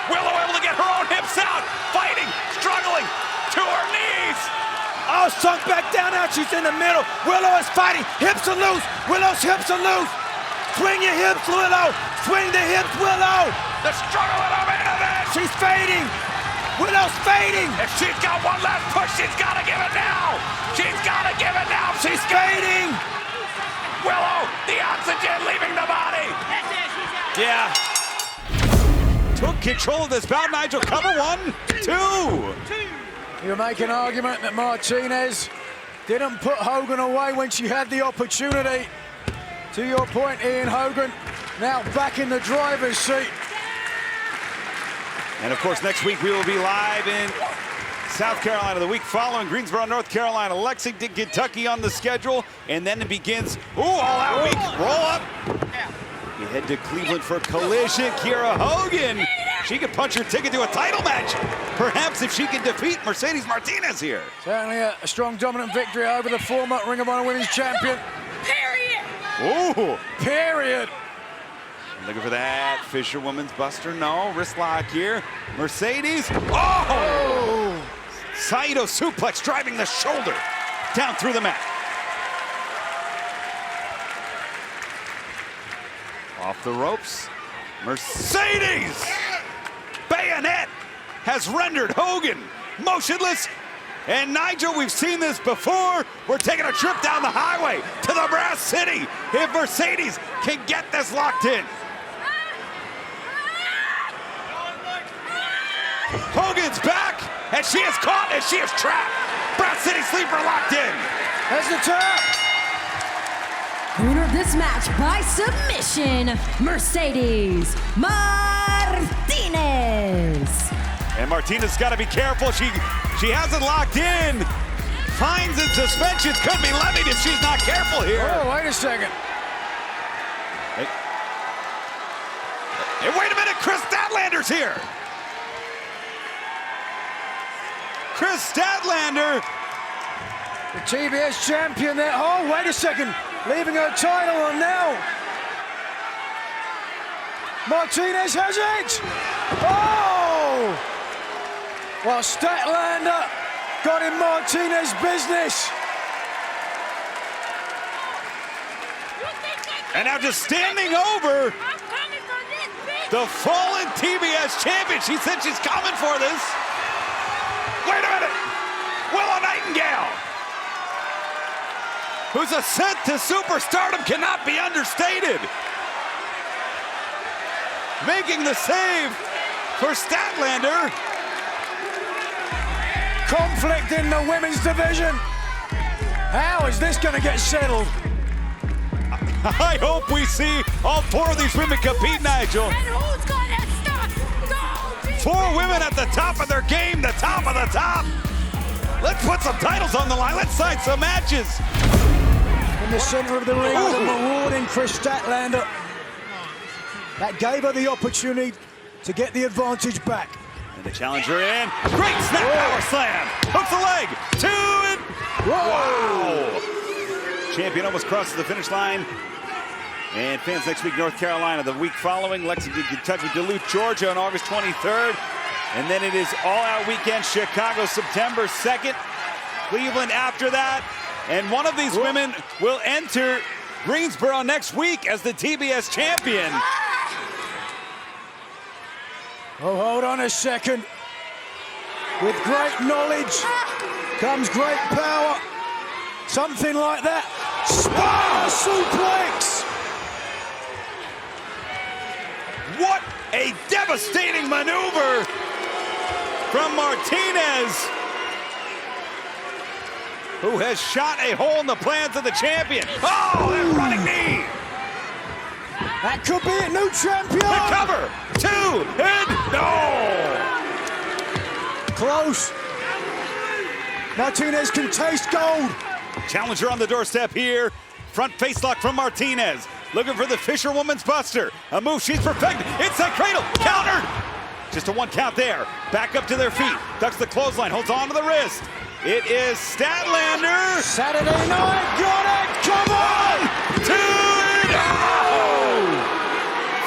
Willow able to get her own hips out. Fighting, struggling to her knees. Oh, sunk back down now. She's in the middle. Willow is fighting. Hips are loose. Willow's hips are loose. Swing your hips, Willow. Swing the hips, Willow. The struggle in her main event. She's fading. Willow's fading. If she's got one last push, she's got to give it now. She's got to give it now. She's fading. Willow, the oxygen leaving the body. Yeah. Took control of this bout. Nigel, cover 1, 2. You make an argument that Martinez didn't put Hogan away when she had the opportunity. To your point, Ian, Hogan now back in the driver's seat. And of course, next week we will be live in South Carolina. The week following, Greensboro, North Carolina, Lexington, Kentucky on the schedule. And then it begins, all-out week. Roll up. You head to Cleveland for Collision. Kiera Hogan, she could punch her ticket to a title match. Perhaps if she can defeat Mercedes Martinez here. Certainly a strong, dominant victory over the former Ring of Honor Women's Champion. Ooh. Period. Looking for that Fisherwoman's Buster. No, wrist lock here. Mercedes. Oh! Saito suplex driving the shoulder down through the mat. Off the ropes. Mercedes! Bayonet has rendered Hogan motionless. And Nigel, we've seen this before. We're taking a trip down the highway to the Brass City if Mercedes can get this locked in. Hogan's back, and she is caught, and she is trapped. Brass City Sleeper locked in. There's the tap. Winner of this match by submission, Mercedes Martinez. And Martinez got to be careful. She hasn't locked in. Fines and suspensions could be levied if she's not careful here. Oh, wait a second. Hey, wait a minute, Chris Statlander's here. Chris Statlander. The TBS champion there. Oh, wait a second. Leaving her title on now. Martinez has it. Oh! Well, Statlander got in Martinez's business. And now just standing over the fallen TBS champion. She said she's coming for this. Wait a minute. Willow Nightingale, whose ascent to superstardom cannot be understated. Making the save for Statlander. Conflict in the women's division. How is this going to get settled? I hope we see all 4 of these women compete, Nigel. And who's gonna stop Goldie? 4 women at the top of their game, the top of the top. Let's put some titles on the line. Let's sign some matches. In the center of the ring, the marauding Chris Statlander. That gave her the opportunity to get the advantage back. And the challenger in. Great snap power slam. Hooks the leg. 2 and... Whoa! Champion almost crosses the finish line. And fans next week, North Carolina. The week following, Lexington, Kentucky, Duluth, Georgia on August 23rd. And then it is all-out weekend, Chicago, September 2nd. Cleveland after that. And one of these women will enter Greensboro next week as the TBS champion. Oh, hold on a second. With great knowledge comes great power. Something like that. Spiral suplex! What a devastating maneuver from Martinez, who has shot a hole in the plans of the champion. Oh, that running knee! That could be it, new champion! The cover! 2 and no! Close. Martinez can taste gold. Challenger on the doorstep here. Front face lock from Martinez. Looking for the Fisherwoman's Buster. A move she's perfected. Inside cradle. Countered. Just a 1 count there. Back up to their feet. Ducks the clothesline. Holds on to the wrist. It is Statlander. Saturday night. Got it. Come on. 2 and oh!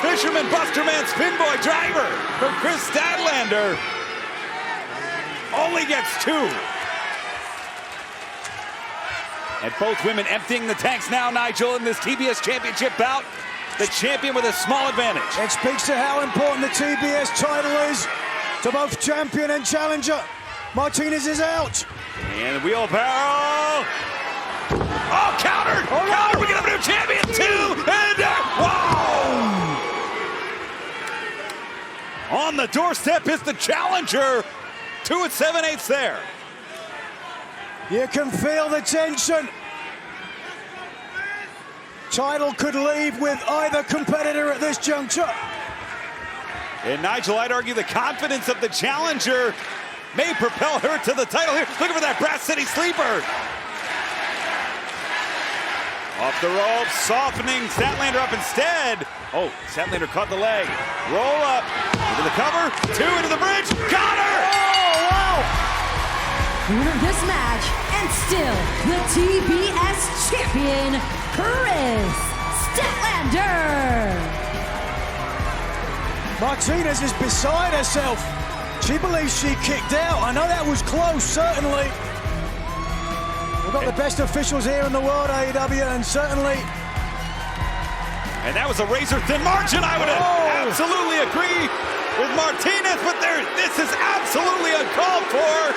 Fisherman Buster Man Spin Boy Driver from Chris Statlander. Only gets 2. And both women emptying the tanks now, Nigel, in this TBS Championship bout. The champion with a small advantage. It speaks to how important the TBS title is to both champion and challenger. Martinez is out. And wheelbarrow. Oh, countered! Oh, countered! We get a new champion, 2 and whoa! On the doorstep is the challenger. 2 7/8 there. You can feel the tension. Title could leave with either competitor at this juncture. And Nigel, I'd argue the confidence of the challenger may propel her to the title here. Looking for that Brass City Sleeper. Off the ropes, softening Statlander up instead. Oh, Statlander caught the leg. Roll up, into the cover, 2 into the bridge, got her! Oh, wow! Winner of this match, and still the TBS champion, Chris Statlander. Martinez is beside herself. She believes she kicked out. I know that was close, certainly. We've got the best officials here in the world, AEW, and certainly... And that was a razor-thin margin. I would absolutely agree with Martinez, but this is absolutely uncalled for.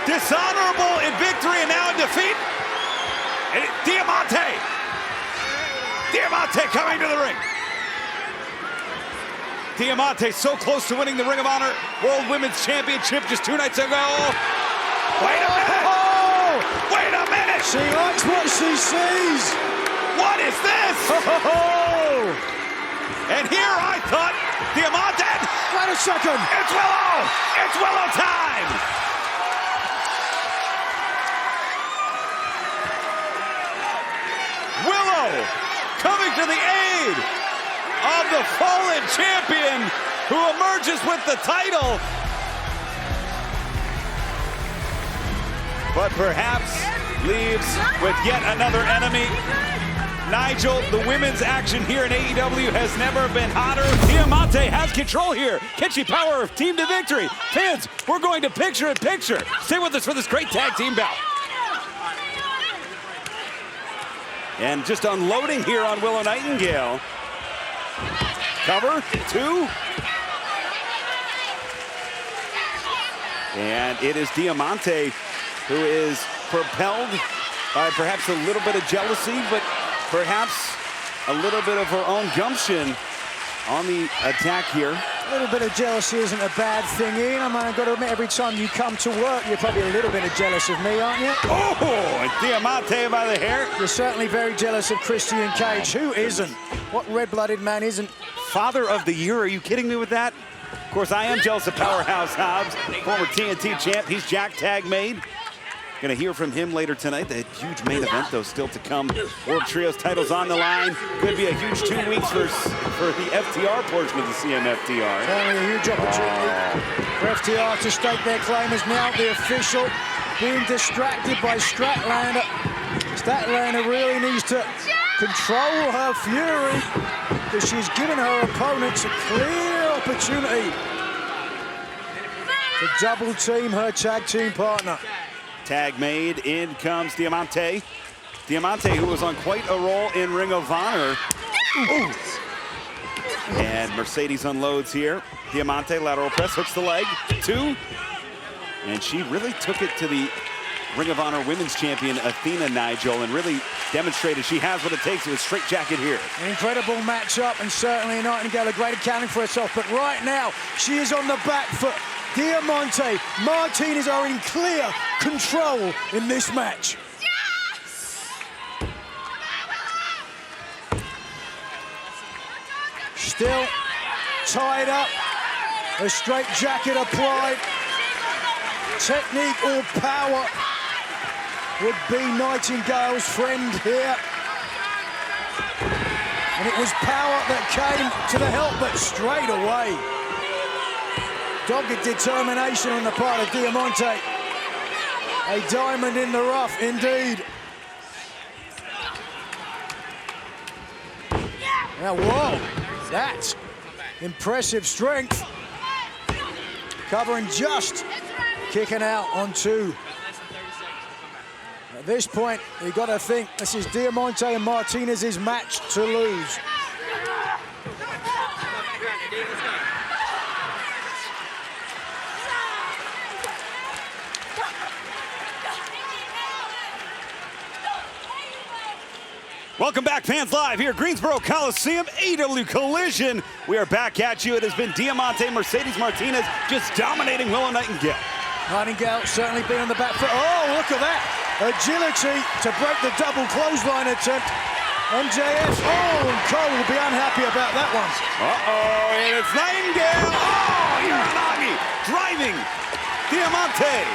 Dishonorable in victory and now in defeat. And Diamonte coming to the ring. Diamonte so close to winning the Ring of Honor World Women's Championship just 2 nights ago. Wait a minute! Wait a minute! She likes what she sees. What is this? And here I thought Diamonte. Wait a second. It's Willow! It's Willow time! Willow coming to the aid of the fallen champion who emerges with the title. But perhaps leaves with yet another enemy. Nigel, the women's action here in AEW has never been hotter. Diamante has control here. Can she power her team to victory? Fans, we're going to picture-in-picture. Stay with us for this great tag team bout. And just unloading here on Willow Nightingale. Cover, 2. And it is Diamonte who is propelled by perhaps a little bit of jealousy, but perhaps a little bit of her own gumption on the attack here. A little bit of jealousy isn't a bad thing, Ian. I mean, I've got to admit, every time you come to work, you're probably a little bit jealous of me, aren't you? Oh, and Diamante by the hair. You're certainly very jealous of Christian Cage. Who isn't? What red-blooded man isn't? Father of the year, are you kidding me with that? Of course, I am jealous of Powerhouse Hobbs, former TNT champ. He's Jack Tag made. Gonna hear from him later tonight. The huge main event, though, still to come. World Trios titles on the line. Could be a huge 2 weeks for the FTR portion of the CMFTR. Certainly a huge opportunity for FTR to stake their claim as now the official being distracted by Statlander. Statlander really needs to control her fury because she's given her opponents a clear opportunity to double team her tag team partner. Tag made, in comes Diamante. Diamante, who was on quite a roll in Ring of Honor. Ooh. And Mercedes unloads here. Diamante, lateral press, hooks the leg, 2. And she really took it to the Ring of Honor Women's Champion, Athena, Nigel, and really demonstrated she has what it takes with a straight jacket here. An incredible matchup, and certainly Nightingale a great accounting for herself. But right now, she is on the back foot. Diamonte, Martinez are in clear control in this match. Still tied up, a straight jacket applied. Technique or power would be Nightingale's friend here. And it was power that came to the help, but straight away. Dogged determination on the part of Diamante. A diamond in the rough, indeed. Now, whoa, that's impressive strength. Covering just, kicking out on 2. At this point, you've got to think this is Diamante and Martinez's match to lose. Welcome back, fans, live here at Greensboro Coliseum, AEW Collision. We are back at you. It has been Diamante, Mercedes Martinez just dominating Willow Nightingale. Nightingale certainly been on the back foot. Oh, look at that. Agility to break the double clothesline attempt. MJF, oh, and Cole will be unhappy about that one. Uh-oh, and it's Nightingale. Oh, Uranagi driving Diamante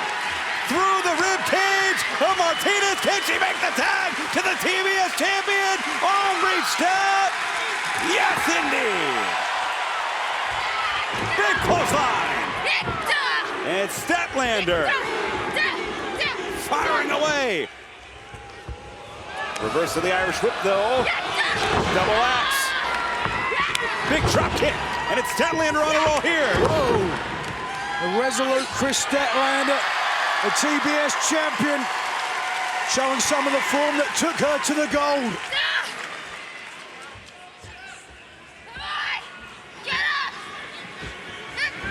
through the rib cage of Martinez. Can she make the tag to the TBS champion? Oh, reached out. Yes, indeed. Big clothesline. And Statlander firing away. Reverse of the Irish whip, though. Double axe. Big drop kick. And it's Statlander on a roll here. Whoa. A resolute Chris Statlander, the TBS champion, showing some of the form that took her to the gold.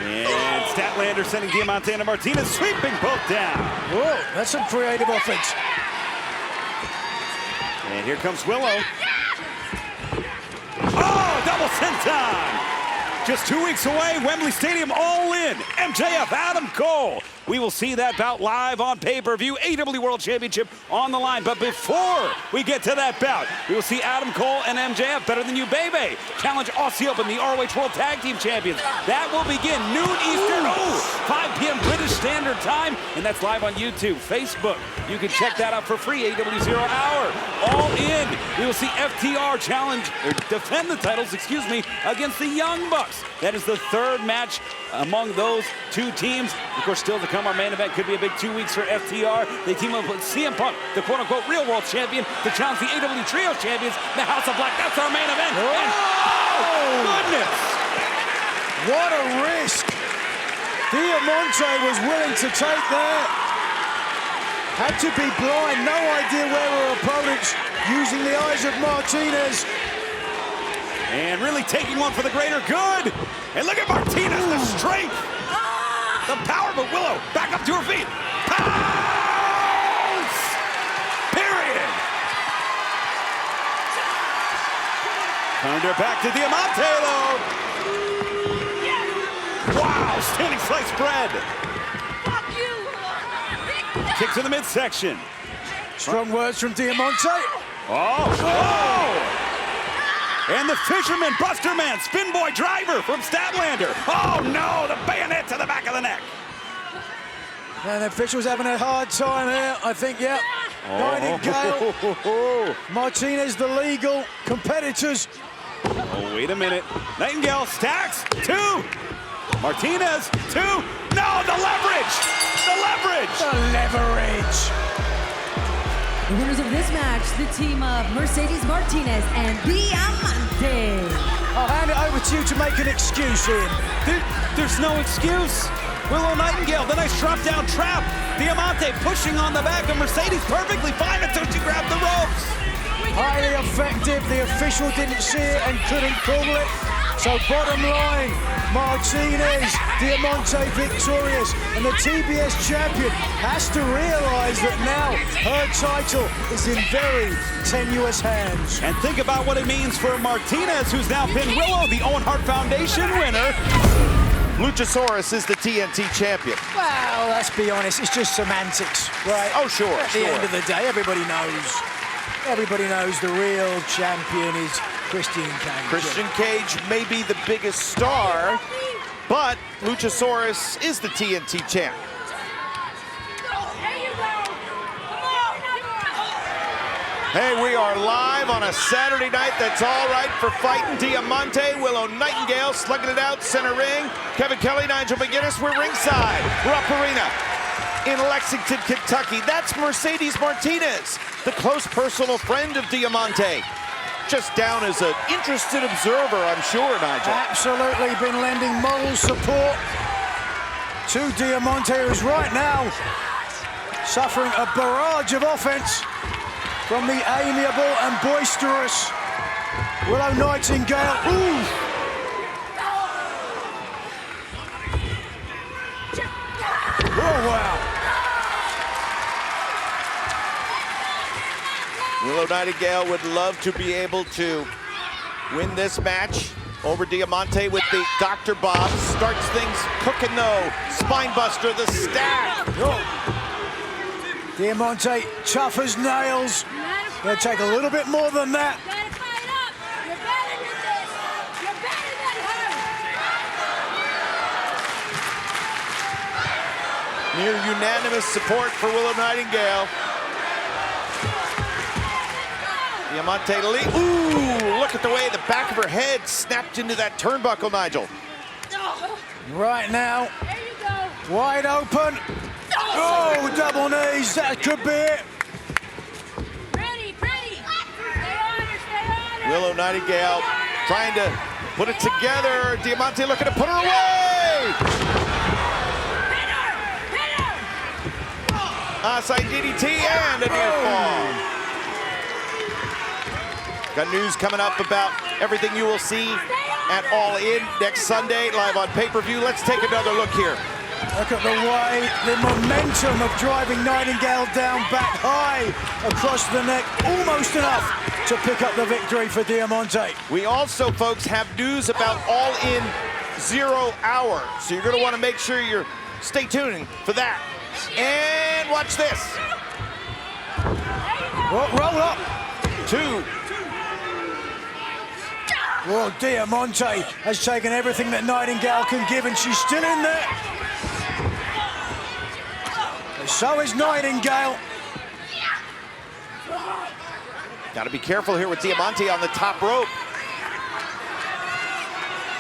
And Statlander sending Diamante and Martinez, sweeping both down. Whoa, that's some creative offense. And here comes Willow. Oh, double senton. Just 2 weeks away, Wembley Stadium all in. MJF, Adam Cole. We will see that bout live on pay-per-view. AEW World Championship on the line. But before we get to that bout, we will see Adam Cole and MJF, Better Than You Baby, challenge Aussie Open, the ROH World Tag Team Champions. That will begin noon Eastern, 5 p.m. British Standard Time. And that's live on YouTube, Facebook. You can check that out for free, AEW 0 Hour. All in. We will see FTR challenge, or defend the titles, against the Young Bucks. That is the 3rd match among those 2 teams. Of course, still to come, our main event could be a big 2 weeks for FTR. They team up with CM Punk, the quote-unquote real world champion, to challenge the AEW Trios champions, the House of Black. That's our main event. And, oh, goodness! What a risk. Diamonte was willing to take that. Had to be blind, no idea where her opponent's using the eyes of Martinez. And really taking one for the greater good. And look at Martinez, the strength, the power, but Willow back up to her feet. Pounce! Period. Turned her back to Diamonte, though. Wow, standing slice bread. Kicks in the midsection. Strong words from Diamonte. Oh! And the Fisherman, Buster Man, Spin Boy Driver from Statlander. Oh no, the bayonet to the back of the neck. And the official's having a hard time here, I think, yeah. Nightingale, Martinez, the legal competitors. Oh, wait a minute. Nightingale stacks, 2. Martinez, 2. No, the leverage! The leverage! The leverage. The winners of this match, the team of Mercedes Martinez and Diamonte. I'll hand it over to you to make an excuse, Ian. There's no excuse. Willow Nightingale, the nice drop-down trap. Diamonte pushing on the back of Mercedes perfectly fine until she grabbed the ropes. Highly effective. The official didn't see it and couldn't call it. So bottom line, Martinez, Diamonte victorious, and the TBS champion has to realize that now her title is in very tenuous hands. And think about what it means for Martinez, who's now pinned Willow, the Owen Hart Foundation winner. Luchasaurus is the TNT champion. Well, let's be honest, it's just semantics, right? Oh, sure, At the end of the day, everybody knows the real champion is Christian Cage. Christian Cage may be the biggest star, but Luchasaurus is the TNT champ. Hey, we are live on a Saturday night that's all right for fighting. Diamonte, Willow Nightingale slugging it out, center ring. Kevin Kelly, Nigel McGuinness, we're ringside. Rupp Arena in Lexington, Kentucky. That's Mercedes Martinez, the close personal friend of Diamonte. Just down as an interested observer, I'm sure, Nigel. Absolutely been lending moral support to Diamonte, who's right now suffering a barrage of offense from the amiable and boisterous Willow Nightingale. Ooh. Oh, wow. Willow Nightingale would love to be able to win this match over Diamonte with the Dr. Bob. Starts things cooking though. Spinebuster, the stack. Oh. Diamonte, tough as nails. Gonna take a little bit more than that. Near unanimous support for Willow Nightingale. Diamonte lead. Ooh, look at the way the back of her head snapped into that turnbuckle, Nigel. Right now, wide open. Oh, double knees, that could be it. Willow Nightingale trying to put it together. Diamonte looking to put her away. Outside DDT and a near fall. Got news coming up about everything you will see at All In next Sunday, live on pay-per-view. Let's take another look here. Look at the way, the momentum of driving Nightingale down back high across the neck. Almost enough to pick up the victory for Diamonte. We also, folks, have news about All In 0 hour. So you're going to want to make sure you're stay tuned for that. And watch this. Roll up. 2. Well, Diamonte has taken everything that Nightingale can give, and she's still in there. So is Nightingale. Got to be careful here with Diamonte on the top rope.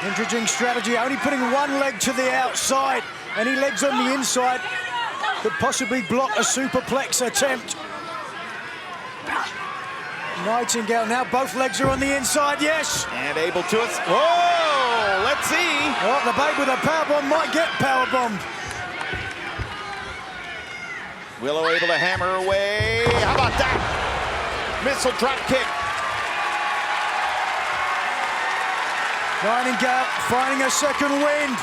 Interesting strategy, only putting one leg to the outside. Any legs on the inside could possibly block a superplex attempt. Nightingale now, both legs are on the inside, yes. And able to it. Whoa, let's Let's see. Oh, the babe with a powerbomb might get powerbombed. Willow able to hammer away. How about that? Missile drop kick. Nightingale finding a second wind.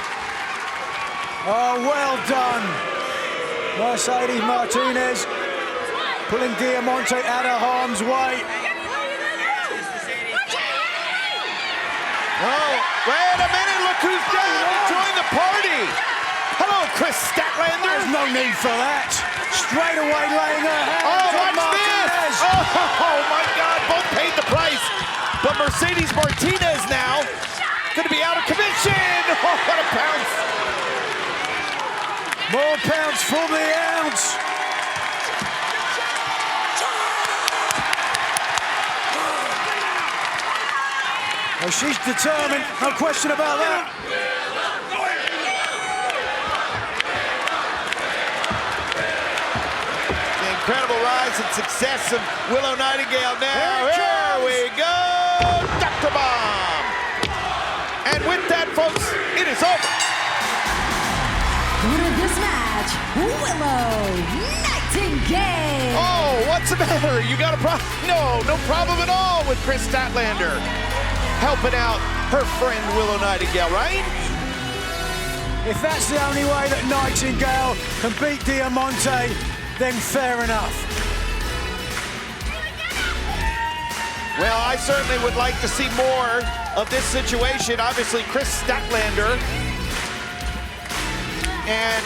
Oh, well done. Mercedes Martinez pulling Diamonte out of harm's way. Oh, wait a minute, look who's down. Join the party. Hello, Chris Statlander. There's no need for that. Straight away laying her hands on on Martinez. Oh, my God, both paid the price. But Mercedes Martinez now going to be out of commission. Oh, what a pounce. More pounds for the ounce. Oh, she's determined, no question about that. The incredible rise and success of Willow Nightingale now. Here we go, Dr. Bomb. And with that, folks, it is over. Winner of this match, Willow Nightingale. Oh, what's the matter? You got a problem? No problem at all with Chris Statlander. Helping out her friend Willow Nightingale, right? If that's the only way that Nightingale can beat Diamonte, then fair enough. Well, I certainly would like to see more of this situation. Obviously, Chris Statlander and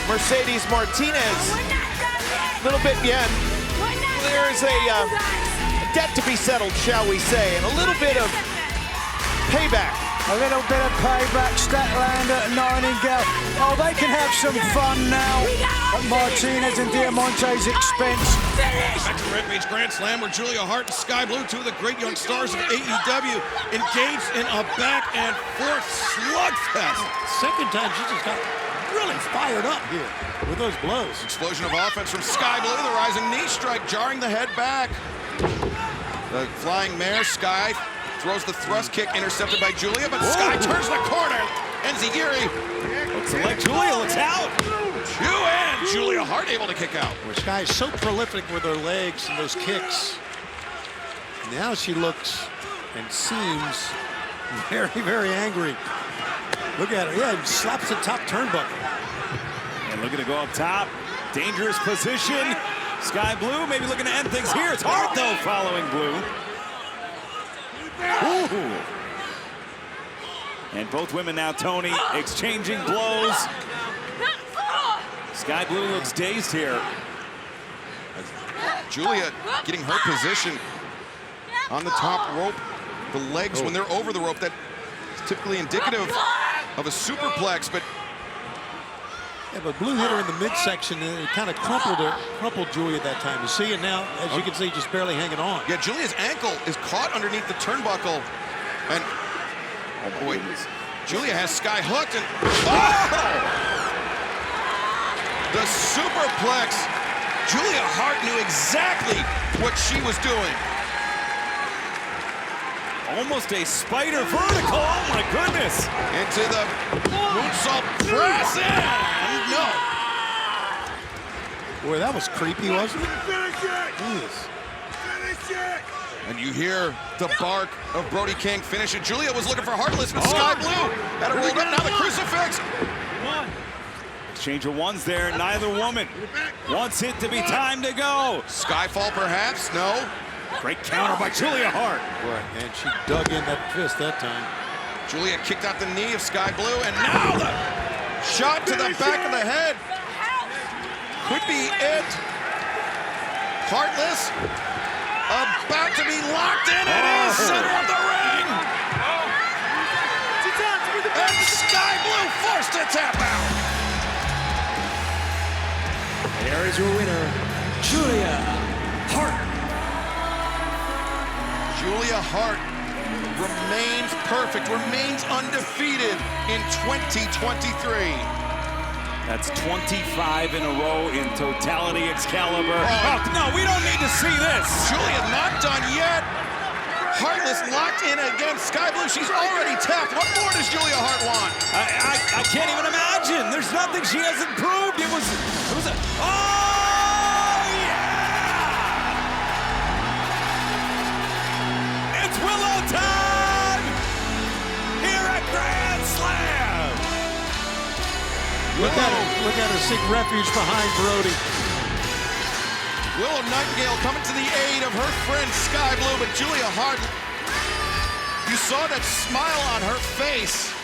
Mercedes Martinez. A little bit, yeah. There's a debt to be settled, shall we say, and a little bit of payback. A little bit of payback, Statlander and Nightingale. Oh, they can have some fun now at Martinez and Diamonte's expense. Back to Rampage Grand Slam, where Julia Hart and Sky Blue, two of the great young stars of AEW, engaged in a back and forth slugfest. Second time she just got really fired up here with those blows. Explosion of offense from Sky Blue, the rising knee strike jarring the head back. The flying mare, Sky, throws the thrust kick, intercepted by Julia, but Sky turns the corner. Enziguri. Looks like Julia looks out. And Julia Hart able to kick out. Where Sky is so prolific with her legs and those kicks. Now she looks and seems very, very angry. Look at her. Yeah, slaps the top turnbuckle. And looking to go up top. Dangerous position. Sky Blue maybe looking to end things here. It's Hart, though, following Blue. Ooh. And both women now, Tony, exchanging blows. Sky Blue looks dazed here. Julia getting her position on the top rope. The legs, when they're over the rope, that is typically indicative of a superplex, but yeah, but Blue hit her in the midsection and it kind of crumpled Julia that time. You see it now, as you can see, just barely hanging on. Yeah, Julia's ankle is caught underneath the turnbuckle. And, oh boy, Julia has Sky hooked and, the superplex. Julia Hart knew exactly what she was doing. Almost a spider vertical, oh my goodness. Into the moonsault press in. No. Boy, that was creepy, wasn't it? Yes. And you hear the bark of Brody King. Finish it. Julia was looking for Heartless, but Sky Blue had it rolled up. Now the crucifix. Exchange of ones there. Neither woman wants it to be time to go. Skyfall, perhaps? No. Great counter by Julia Hart. Boy, and she dug in that fist that time. Julia kicked out the knee of Sky Blue, and now the shot to the back of the head. Could be it. Heartless about to be locked in. It is center of the ring. And Sky Blue forced to tap out. There is your winner, Julia Hart. Julia Hart remains perfect, remains undefeated in 2023. That's 25 in a row in totality, Excalibur. Oh, no, we don't need to see this. Julia not done yet. Heartless locked in against Sky Blue. She's already tapped. What more does Julia Hart want? I can't even imagine. There's nothing she hasn't proved. It was a, oh, yeah! It's Willow time here at Grand Slam. Look at her seek refuge behind Brody. Willow Nightingale coming to the aid of her friend Sky Blue, but Julia Hart, you saw that smile on her face.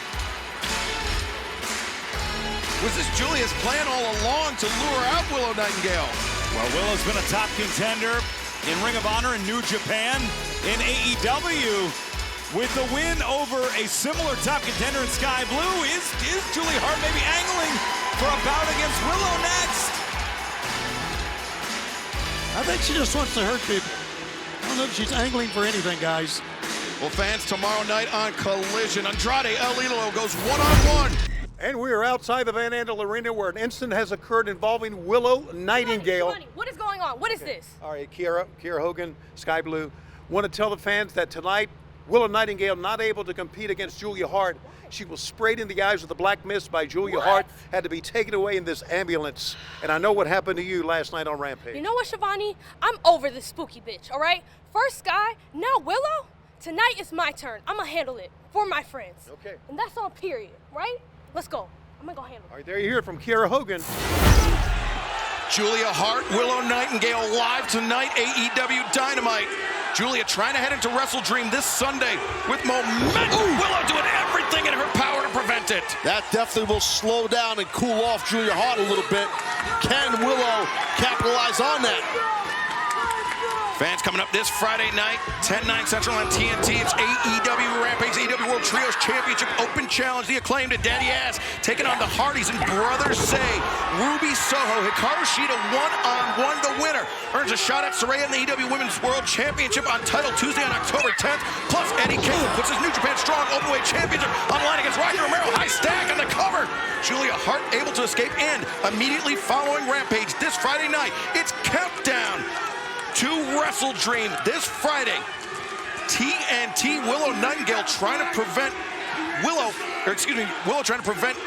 Was this Julia's plan all along to lure out Willow Nightingale? Well, Willow's been a top contender in Ring of Honor in New Japan, in AEW. With the win over a similar top contender in Sky Blue, is Julia Hart maybe angling for a bout against Willow next? I think she just wants to hurt people. I don't know if she's angling for anything, guys. Well, fans, tomorrow night on Collision, Andrade El Idolo goes one-on-one. And we are outside the Van Andel Arena where an incident has occurred involving Willow Nightingale. What is going on? What is this? All right, Kiera Hogan, Sky Blue, want to tell the fans that tonight, Willow Nightingale not able to compete against Julia Hart. She was sprayed in the eyes with a black mist by Julia Hart, had to be taken away in this ambulance. And I know what happened to you last night on Rampage. You know what, Shivani? I'm over this spooky bitch, all right? First Sky, now Willow. Tonight is my turn. I'm gonna handle it for my friends. Okay. And that's on period, right? Let's go. I'm gonna go handle it. All right, there you hear it from Kiera Hogan. Julia Hart, Willow Nightingale live tonight, AEW Dynamite. Julia trying to head into Wrestle Dream this Sunday with momentum. Willow doing everything in her power to prevent it. That definitely will slow down and cool off Julia Hart a little bit. Can Willow capitalize on that? Fans coming up this Friday night, 10/9 Central on TNT. It's AEW Rampage, AEW World Trios Championship Open Challenge. The Acclaimed and Daddy Ass taking on the Hardys and Brothers Say. Ruby Soho, Hikaru Shida, one-on-one. The winner earns a shot at Serena in the AEW Women's World Championship on title Tuesday on October 10th. Plus, Eddie King puts his New Japan Strong Openweight Championship on line against Roger Romero. High stack on the cover. Julia Hart able to escape in immediately following Rampage this Friday night. It's Countdown to Wrestle Dream this Friday. TNT Willow Nightingale trying to prevent Willow trying to prevent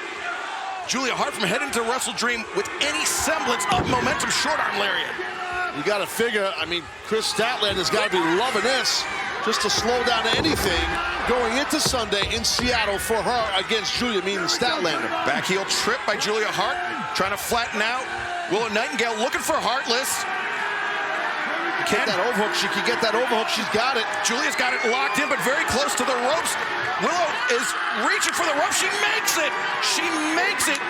Julia Hart from heading to Wrestle Dream with any semblance of momentum. Short arm lariat. You got to figure, I mean, Chris Statlander's got to be loving this just to slow down anything going into Sunday in Seattle for her against Julia, meaning Statlander. Back heel trip by Julia Hart, trying to flatten out Willow Nightingale, looking for Heartless. Get that overhook. She can get that overhook. She's got it. Julia's got it locked in, but very close to the ropes. Willow is reaching for the ropes. She makes it. She makes it.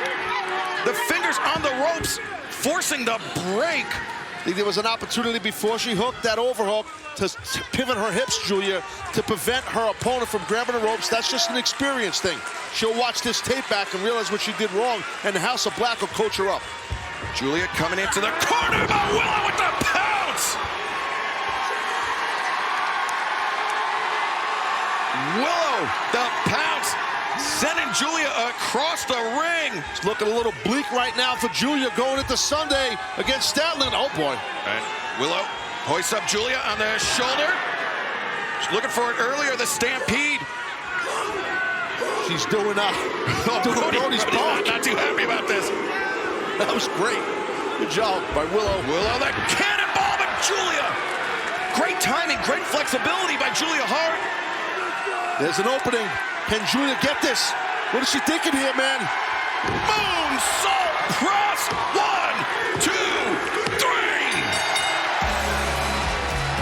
The fingers on the ropes, forcing the break. I think there was an opportunity before she hooked that overhook to pivot her hips, Julia, to prevent her opponent from grabbing the ropes. That's just an experience thing. She'll watch this tape back and realize what she did wrong, and the House of Black will coach her up. Julia coming into the corner, but Willow with the pounce. Willow, the pounce, sending Julia across the ring. It's looking a little bleak right now for Julia going into Sunday against Statlander. Oh, boy. And Willow hoists up Julia on the shoulder. She's looking for it earlier, the stampede. She's doing Brody's ball. Not too happy about this. That was great. Good job by Willow. Willow, the cannonball, but Julia. Great timing, great flexibility by Julia Hart. There's an opening. Can Julia get this? What is she thinking here, man? Moonsault press. 1, 2, 3.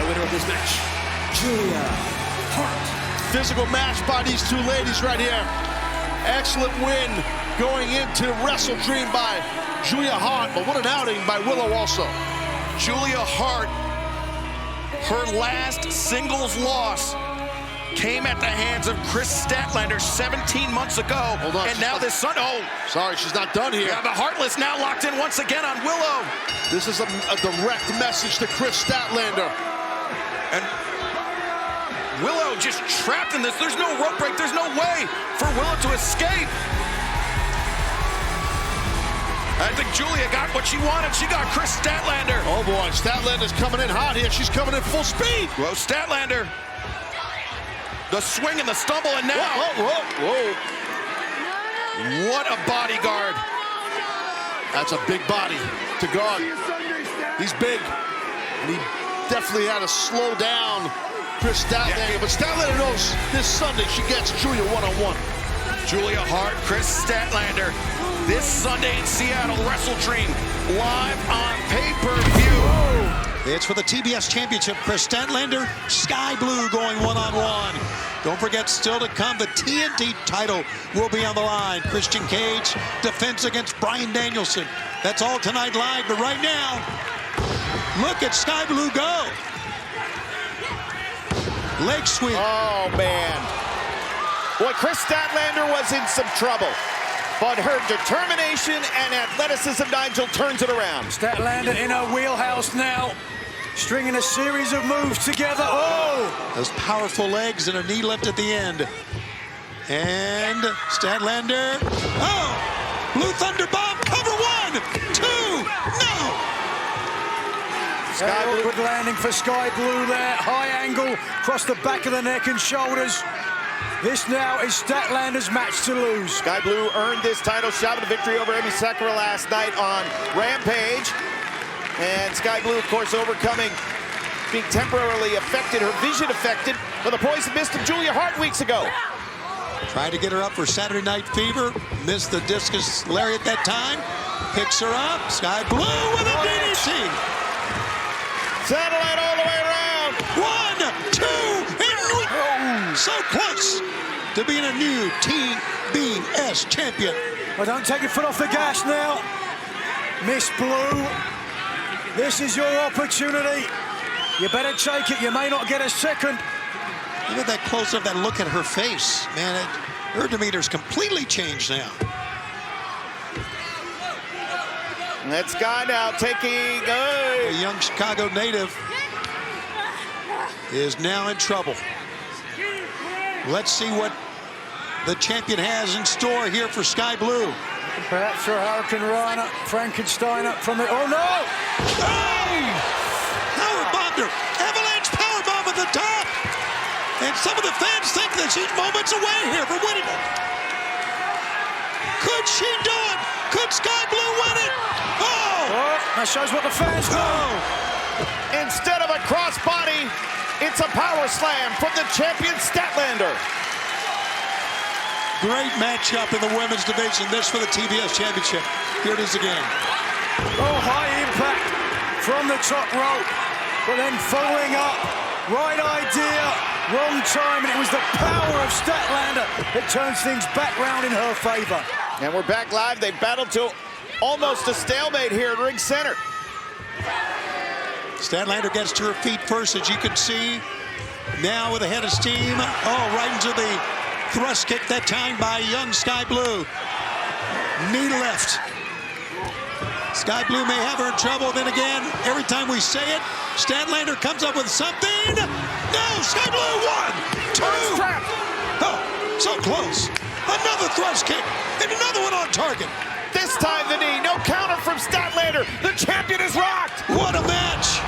The winner of this match, Julia Hart. Physical match by these two ladies right here. Excellent win going into Wrestle Dream by Julia Hart, but what an outing by Willow also. Julia Hart, her last singles loss came at the hands of Chris Statlander 17 months ago. Hold on, and now this Sunday, sorry, she's not done here. Yeah, the Heartless now locked in once again on Willow. This is a direct message to Chris Statlander. And Willow just trapped in this. There's no rope break. There's no way for Willow to escape. I think Julia got what she wanted. She got Chris Statlander. Oh, boy. Statlander's coming in hot here. She's coming in full speed. Well, Statlander The swing and the stumble, and now. Whoa. What a bodyguard. That's a big body to guard. He's big. And he definitely had to slow down Chris Statlander. But Statlander knows this Sunday she gets Julia one-on-one. Julia Hart, Chris Statlander. This Sunday in Seattle, Wrestle Dream, live on pay-per-view. It's for the TBS Championship. Chris Statlander, Sky Blue going one-on-one. Don't forget, still to come, the TNT title will be on the line. Christian Cage, defense against Bryan Danielson. That's all tonight live, but right now, look at Sky Blue go. Leg sweep. Oh, man. Boy, Chris Statlander was in some trouble. But her determination and athleticism, Nigel, turns it around. Statlander in her wheelhouse now. Stringing a series of moves together. Oh! Those powerful legs and a knee lift at the end. And Statlander. Oh! Blue Thunder Bomb. Cover 1, 2, no! Sky Blue. Good landing for Sky Blue there. High angle across the back of the neck and shoulders. This now is Statlander's match to lose. Sky Blue earned this title shot with a victory over Emi Sakura last night on Rampage. And Sky Blue, of course, overcoming being temporarily affected, her vision affected, with a poison mist of Julia Hart weeks ago. Tried to get her up for Saturday Night Fever. Missed the discus lariat that time. Picks her up. Sky Blue with a DDT. Satellite all the way around. 1, 2, and so close to being a new TBS champion. Well, don't take your foot off the gas now. Miss Blue, this is your opportunity. You better take it. You may not get a second. Look at that close-up, that look at her face. Man, her demeanor's completely changed now. And that Sky now taking a young Chicago native is now in trouble. Let's see what the champion has in store here for Sky Blue. Perhaps her Hurricane Rana, Frankenstein up from the... Oh, no! Hey! Power bombed her. Avalanche power bomb at the top. And some of the fans think that she's moments away here from winning it. Could she do it? Could Sky Blue win it? Oh! That shows what the fans know. Instead of a crossbody, it's a power slam from the champion Statlander. Great matchup in the women's division. This for the TBS Championship. Here it is again. Oh, high impact from the top rope, but then following up. Right idea, wrong time, and it was the power of Statlander that turns things back round in her favor. And we're back live. They battled to almost a stalemate here at Ring Center. Statlander gets to her feet first, as you can see. Now with a head of steam. Oh, right into the thrust kick that time by young Sky Blue. Knee lift. Sky Blue may have her in trouble. Then again, every time we say it, Statlander comes up with something. No, Sky Blue, 1, 2. Oh, so close. Another thrust kick and another one on target. This time the knee, no counter from Statlander. The champion is rocked. What a match.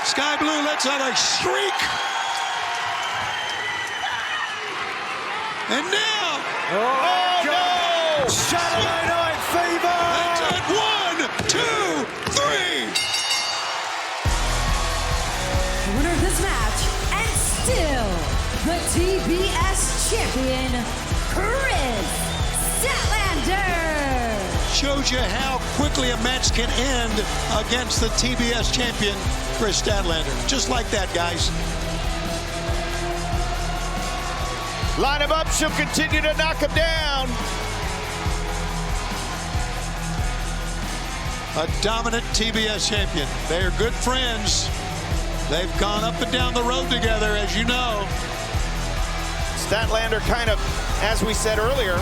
Sky Blue lets out a shriek. And now, oh no! Saturday Night Fever! That's it. 1, 2, 3. The winner of this match, and still the TBS champion, Chris Statlander. Shows you how quickly a match can end against the TBS champion, Chris Statlander. Just like that, guys. Line him up, she'll continue to knock him down. A dominant TBS champion. They are good friends. They've gone up and down the road together, as you know. Statlander kind of, as we said earlier.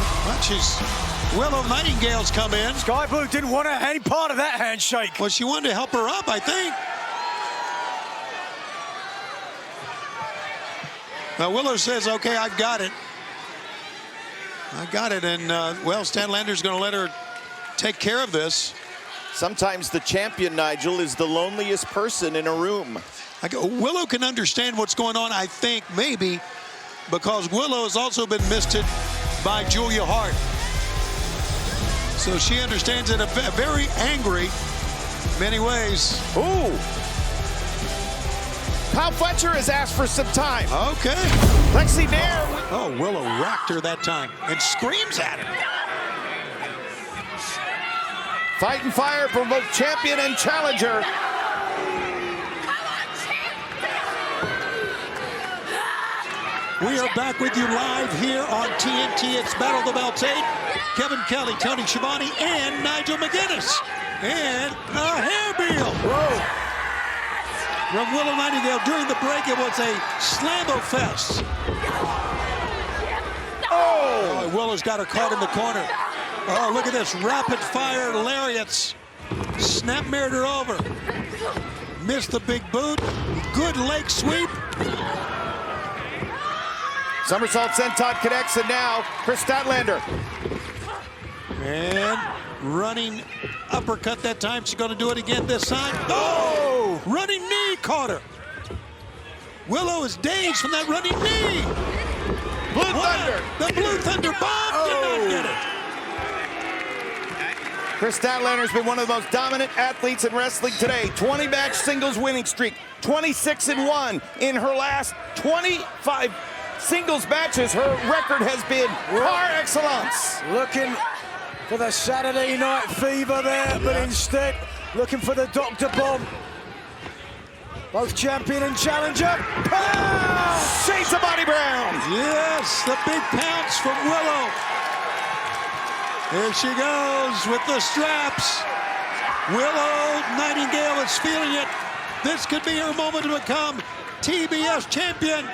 Willow Nightingale's come in. Sky Blue didn't want any part of that handshake. Well, she wanted to help her up, I think. Now, Willow says, okay, I've got it. I got it, and, well, Statlander's going to let her take care of this. Sometimes the champion, Nigel, is the loneliest person in a room. Willow can understand what's going on, I think, maybe, because Willow has also been misted by Julia Hart. So she understands it, very angry in many ways. Ooh. Kyle Fletcher has asked for some time. Okay. Lexi Nair. Oh, Willow racked her that time and screams at her. Fight and fire from both champion and challenger. We are back with you live here on TNT. It's Battle of the Belts 8. Kevin Kelly, Tony Schiavone, and Nigel McGuinness. And a hairbill. Whoa. From Willow Nightingale. During the break, it was a slammo-fest. Oh! Willow's got her caught in the corner. Oh, look at this. Rapid-fire lariats. Snap mirrored her over. Missed the big boot. Good leg sweep. Somersault senton connects, and now Chris Statlander. And running uppercut that time. She's going to do it again this time. Oh! Running knee caught her. Willow is dazed from that running knee. Blue Thunder. The Blue Thunder bomb did not get it. Chris Statlander's been one of the most dominant athletes in wrestling today. 20-match singles winning streak. 26-1 in her last 25 singles matches. Her record has been par excellence. Looking for the Saturday Night Fever there, but instead looking for the Dr. Bomb. Both champion and challenger. Pound! Shades of Body Brown. Yes, the big pounce from Willow. Here she goes with the straps. Willow Nightingale is feeling it. This could be her moment to become TBS champion.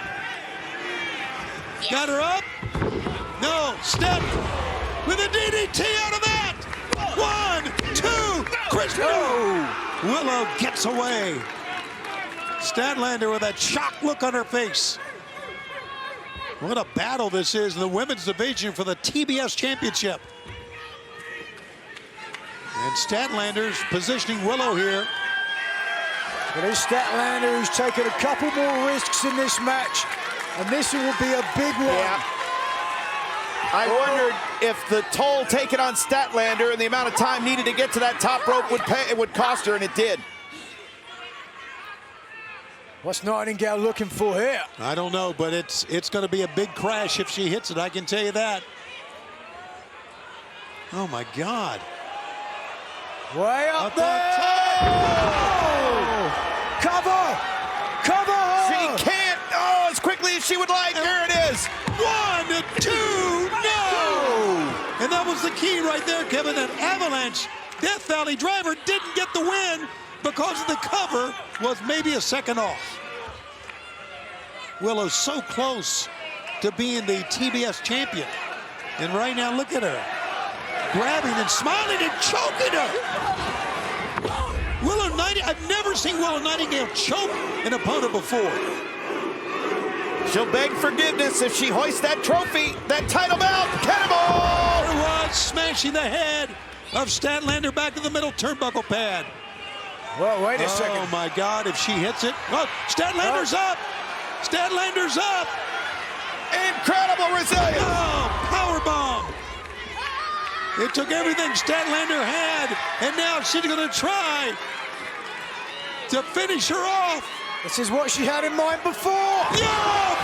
Got her up. No, step with a DDT out of that. 1, 2, Chris. No. Willow gets away. Statlander with that shocked look on her face. What a battle this is in the women's division for the TBS championship. And Statlander's positioning Willow here. It is Statlander who's taken a couple more risks in this match. And this will be a big one. Yeah. I wondered if the toll taken on Statlander and the amount of time needed to get to that top rope would cost her, and it did. What's Nightingale looking for here? I don't know, but it's going to be a big crash if she hits it. I can tell you that. Oh my God! Way up there! Oh! Cover! Cover! She can't. Oh, as quickly as she would like. There it is. 1, 2, no! And that was the key right there, Kevin. That avalanche Death Valley driver didn't get the win because of the cover was maybe a second off. Willow's so close to being the TBS champion. And right now, look at her. Grabbing and smiling and choking her. Willow Nightingale, I've never seen Willow Nightingale choke an opponent before. She'll beg forgiveness if she hoists that trophy, that title belt. Cannonball! There was smashing the head of Statlander back to the middle turnbuckle pad. Well, wait a second. Oh my God, if she hits it. Oh, Statlander's up! Statlander's up! Incredible resilience! Oh, powerbomb! It took everything Statlander had, and now she's gonna try to finish her off. This is what she had in mind before. Yeah,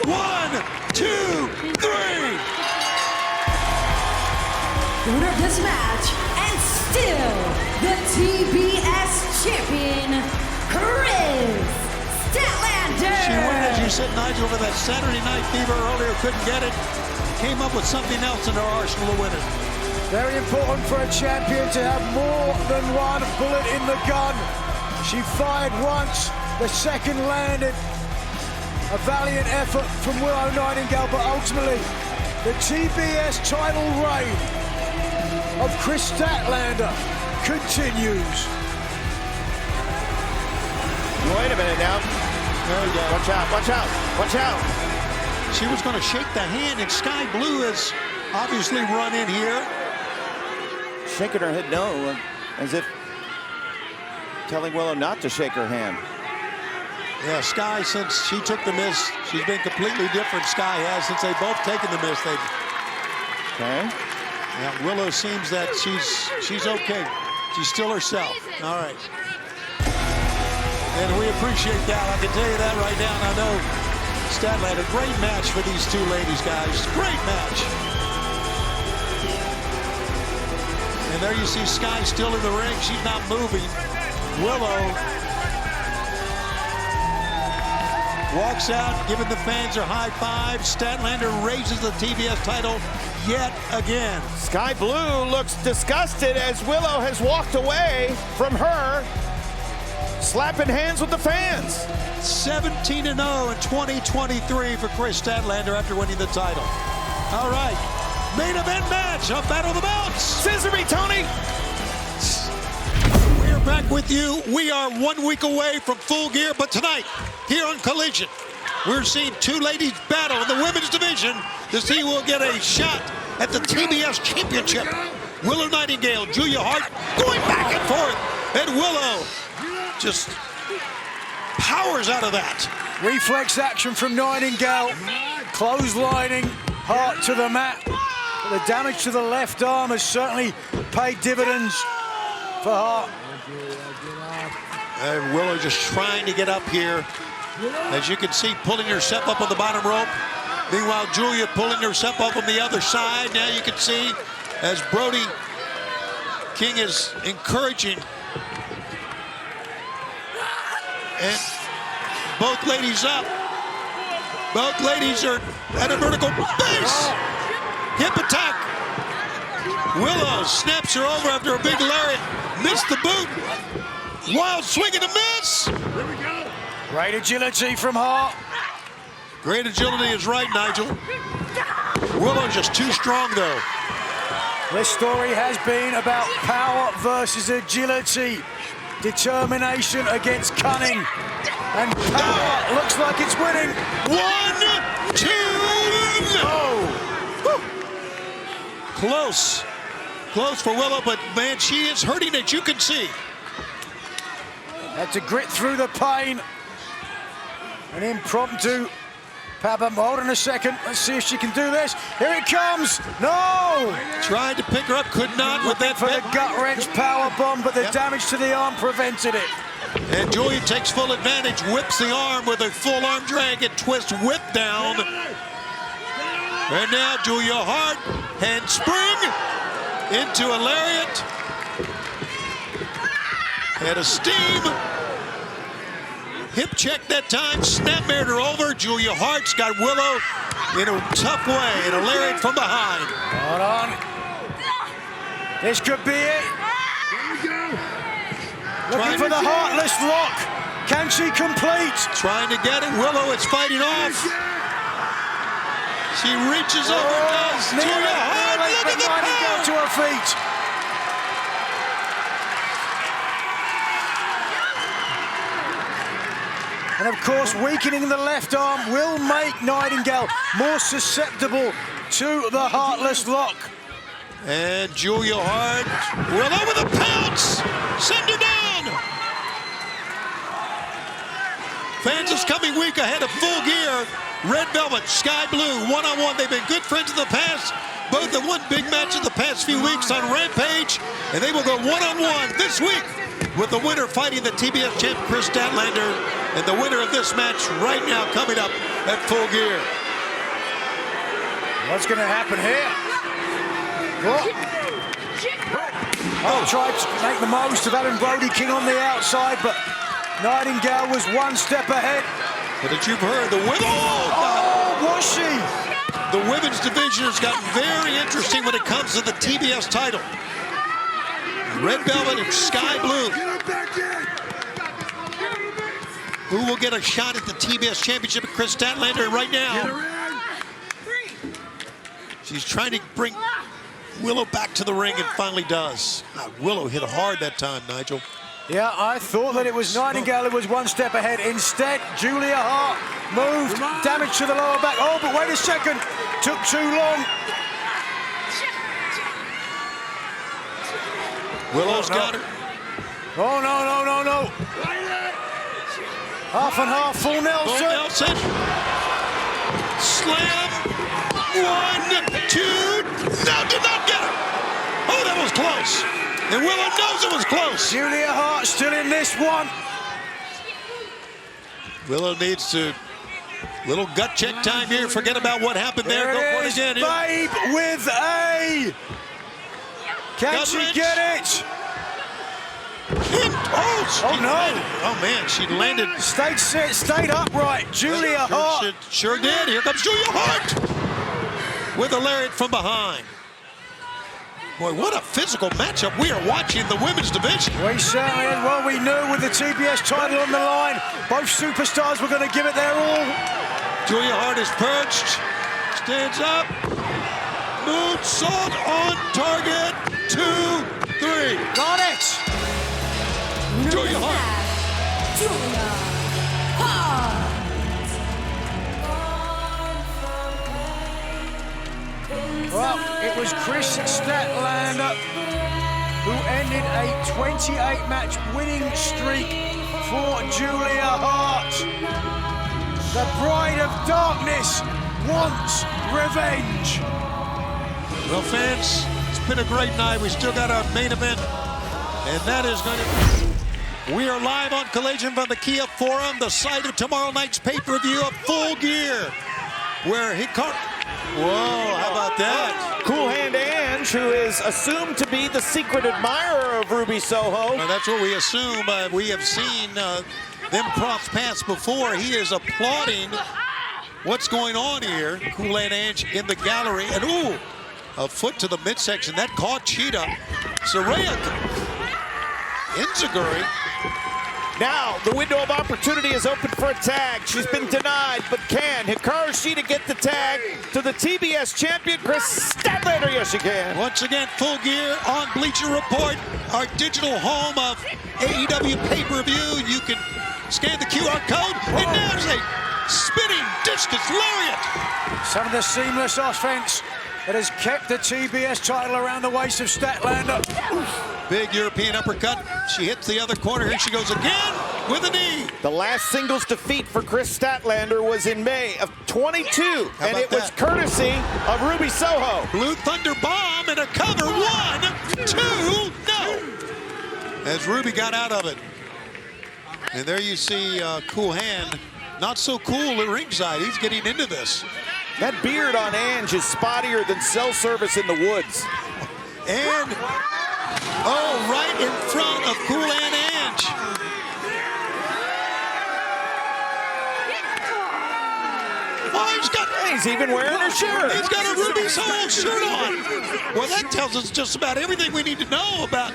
450! 1, 2, 3! Winner of this match, and still the TBS champion, Chris Statlander. She went, as you said, Nigel, for that Saturday Night Fever earlier, couldn't get it. Came up with something else in her arsenal to win it. Very important for a champion to have more than one bullet in the gun. She fired once, the second landed. A valiant effort from Willow Nightingale, but ultimately, the TBS title reign of Chris Statlander continues. Wait a minute now. There you go. Watch out, watch out, watch out. She was going to shake the hand, and Sky Blue has obviously run in here. shaking her head no, as if telling Willow not to shake her hand. Yeah, Sky, since she took the miss, she's been completely different. Sky has, since they've both taken the miss. Okay. Yeah, Willow seems that she's okay. She's still herself. All right. And we appreciate that. I can tell you that right now. And I know Statlander, great match for these two ladies, guys. Great match. And there you see Sky still in the ring. She's not moving. Willow walks out, giving the fans a high five. Statlander raises the TBS title yet again. Sky Blue looks disgusted as Willow has walked away from her, slapping hands with the fans. 17-0 in 2023 for Chris Statlander after winning the title. All right, main event match of Battle of the Belts. Scissor me, Tony. We're back with you. We are 1 week away from Full Gear, but tonight, here on Collision, we're seeing two ladies battle in the women's division to see who will get a shot at the TBS Championship. Willow Nightingale, Julia Hart going back and forth, and Willow just powers out of that. Reflex action from Nightingale, clotheslining Hart to the mat. But the damage to the left arm has certainly paid dividends for Hart. And Willow just trying to get up here. As you can see, pulling herself up on the bottom rope. Meanwhile, Julia pulling herself up on the other side. Now you can see as Brody King is encouraging. And both ladies up. Both ladies are at a vertical base. Hip attack. Willow snaps her over after a big lariat. Missed the boot. Wild swing and a miss. Here we go. Great agility from Hart. Great agility is right, Nigel. Willow's just too strong, though. This story has been about power versus agility. Determination against cunning. And power looks like it's winning. 1, 2, no! Close. Close for Willow, but man, she is hurting it, you can see. Had to grit through the pain. An impromptu Pabba. Hold on a second. Let's see if she can do this. Here it comes. No! Tried to pick her up, could not with that for the gut wrench power bomb, but the damage to the arm prevented it. And Julia takes full advantage, whips the arm with a full arm drag and twist whip down. And now Julia Hart, handspring into a lariat. And a steam. Hip check that time, snapmared her over. Julia Hart's got Willow in a tough way, and a lariat from behind. Hold on. This could be it. Looking for the heartless lock. Can she complete? Trying to get it. Willow is fighting off. She reaches over, does. Julia Hart, look at the power. To her feet. And of course, weakening the left arm will make Nightingale more susceptible to the heartless lock. And Julia Hart, Willow with a pounce, send her down. Fans this coming week ahead of Full Gear. Red Velvet, Sky Blue, one-on-one. They've been good friends in the past. Both have won big matches the past few weeks on Rampage, and they will go one-on-one this week with the winner fighting the TBS champ Chris Statlander, and the winner of this match right now coming up at Full Gear. What's going to happen here? Oh, tried to make the most of Alan Brody King on the outside, but Nightingale was one step ahead. But as you've heard, the women... Oh, was she? The women's division has gotten very interesting when it comes to the TBS title. Red Velvet and Sky Blue. Who will get a shot at the TBS Championship at Chris Statlander right now? She's trying to bring Willow back to the ring and finally does. Willow hit hard that time, Nigel. Yeah, I thought that it was Nightingale who was one step ahead. Instead, Julia Hart moved, damage to the lower back. Oh, but wait a second, took too long. Willow's got her. Oh, no. Half and half, full Nelson. Full Nelson. Slam. 1, 2. No, did not get her. Oh, that was close. And Willow knows it was close. Julia Hart still in this one. Willow needs to, little gut check time here. Forget about what happened there. Go for it again. Babe with a. Can she get it? Oh no. Landed. Oh, man, she landed. Stayed upright. Julia Hart. Sure did. Here comes Julia Hart with a lariat from behind. Boy, what a physical matchup we are watching in the women's division. We certainly had. Well, we knew with the TBS title on the line, both superstars were going to give it their all. Julia Hart is perched, stands up, moonsault on target, 2, 3. Got it. Julia Hart. Julia Hart. Well, it was Chris Statlander who ended a 28-match winning streak for Julia Hart. The Bride of Darkness wants revenge. Well, fans, it's been a great night. We still got our main event, and that is going to... We are live on Collision from the Kia Forum, the site of tomorrow night's pay-per-view of Full Gear, where Whoa, how about that? Cool Hand Ange, who is assumed to be the secret admirer of Ruby Soho. Well, that's what we assume. We have seen them cross paths before. He is applauding what's going on here. Cool Hand Ange in the gallery. And ooh, a foot to the midsection. That caught Shida. Serena Enziguri. Now, the window of opportunity is open for a tag. She's been denied, but can Hikaru Shida get the tag to the TBS champion, Chris Statlander? Yes, she can. Once again, Full Gear on Bleacher Report, our digital home of AEW pay-per-view. You can scan the QR code, and there's a spinning discus lariat. Some of the seamless offense that has kept the TBS title around the waist of Statlander. Big European uppercut. She hits the other corner. Here she goes again with a knee. The last singles defeat for Chris Statlander was in May of 22, and it was courtesy of Ruby Soho. Blue Thunder Bomb and a cover. 1, 2, no. As Ruby got out of it. And there you see Cool Hand. Not so cool at ringside. He's getting into this. That beard on Ange is spottier than cell service in the woods. And, oh, right in front of Cool Hand Ange. Oh, he's even wearing a shirt. He's got a Ruby Soho shirt on. Well, that tells us just about everything we need to know about.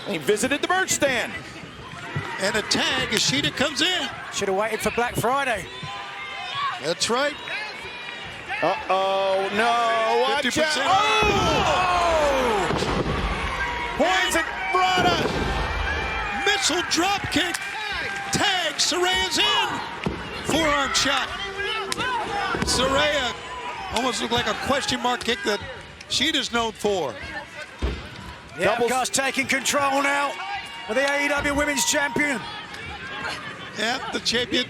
He visited the merch stand. And a tag as Shida comes in. Should have waited for Black Friday. That's right. Uh-oh, no, watch 50% out. Oh! Poison Brada. Missile drop kick. Tag, Saraya's in. Forearm shot. Saraya almost looked like a question mark kick that Shida's known for. Yeah, Gus taking control now of the AEW Women's Champion. Yeah, the champion.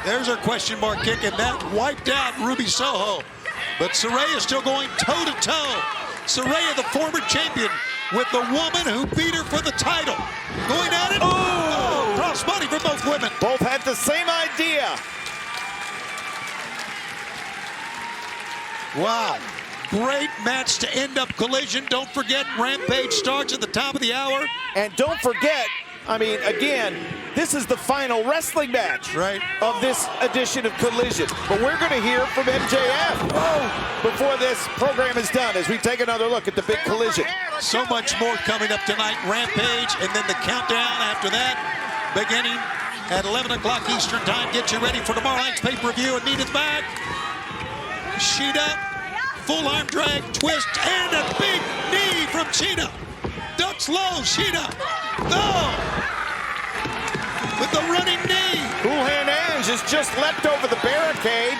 There's her question mark kick, and that wiped out Ruby Soho. But Saraya still going toe-to-toe. Saraya, the former champion, with the woman who beat her for the title. Going at it. Oh! Crossbody for both women. Both had the same idea. Wow. Great match to end up Collision. Don't forget, Rampage starts at the top of the hour. And don't forget, I mean, again, this is the final wrestling match of this edition of Collision. But we're going to hear from MJF before this program is done as we take another look at the big Collision. So much more coming up tonight. Rampage, and then the countdown after that, beginning at 11 o'clock Eastern time. Get you ready for tomorrow night's pay-per-view. Anita's back. Shida, full arm drag, twist, and a big knee from Shida. Ducks low, Shida. Oh! With the running knee. Cool Hand Ange has just leapt over the barricade.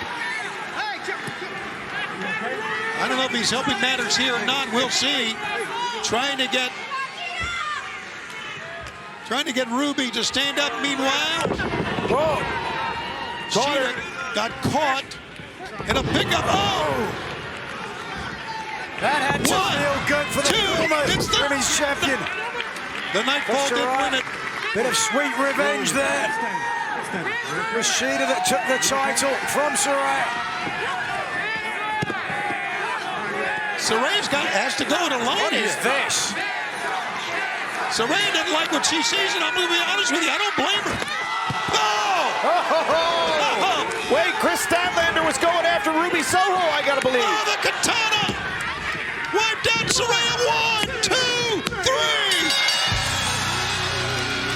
I don't know if he's helping matters here or not. We'll see. Trying to get Trying to get Ruby to stand up. Meanwhile, whoa, Shida got caught in a pickup. Oh! That had to feel good for the former women's champion. The Nightfall didn't win it. Bit of sweet revenge there. It was Shida that took the title from Saraya. Saraya's has to go it alone. What is this? Saraya didn't like what she sees, and I'm going to be honest with you, I don't blame her. Wait, Chris Statlander was going after Ruby Soho, I gotta believe. Oh, the katana! Wiped out Saraya. 1, 2, 3!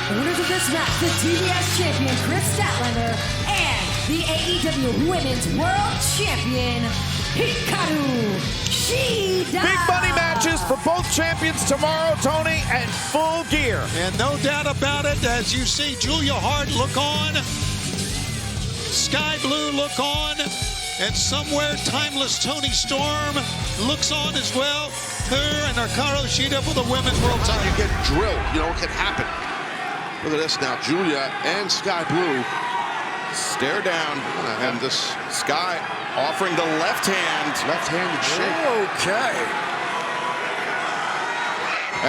The winners of this match, the TBS champion Chris Statlander and the AEW Women's World Champion Hikaru Shida. Big money matches for both champions tomorrow, Tony, and full gear. And no doubt about it, as you see Julia Hart look on, Sky Blue look on, and somewhere timeless Tony Storm looks on as well. Her and Hikaru Shida for the Women's World title. You get drilled, you know, it can happen. Look at this now, Julia and Sky Blue. Stare down, and this Sky offering the left hand. Left-handed shake. Okay.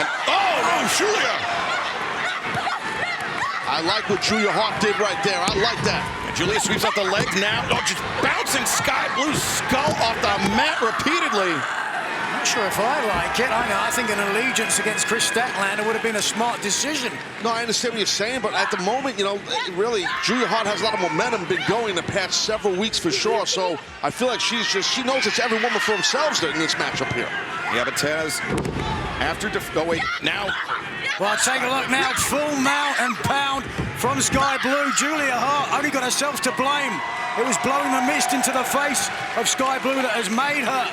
And oh, Julia! I like what Julia Hart did right there. I like that. And Julia sweeps out the leg now. Oh, just bouncing Sky Blue's skull off the mat repeatedly. Not sure if I like it. I think an allegiance against Chris Statlander would have been a smart decision. No, I understand what you're saying, but at the moment, you know, really, Julia Hart has a lot of momentum, been going the past several weeks for sure, so I feel like she knows it's every woman for themselves in this matchup here. Yeah, but Taz, after, now. Well, take a look now, full mount and pound from Sky Blue. Julia Hart only got herself to blame. It was blowing the mist into the face of Sky Blue that has made her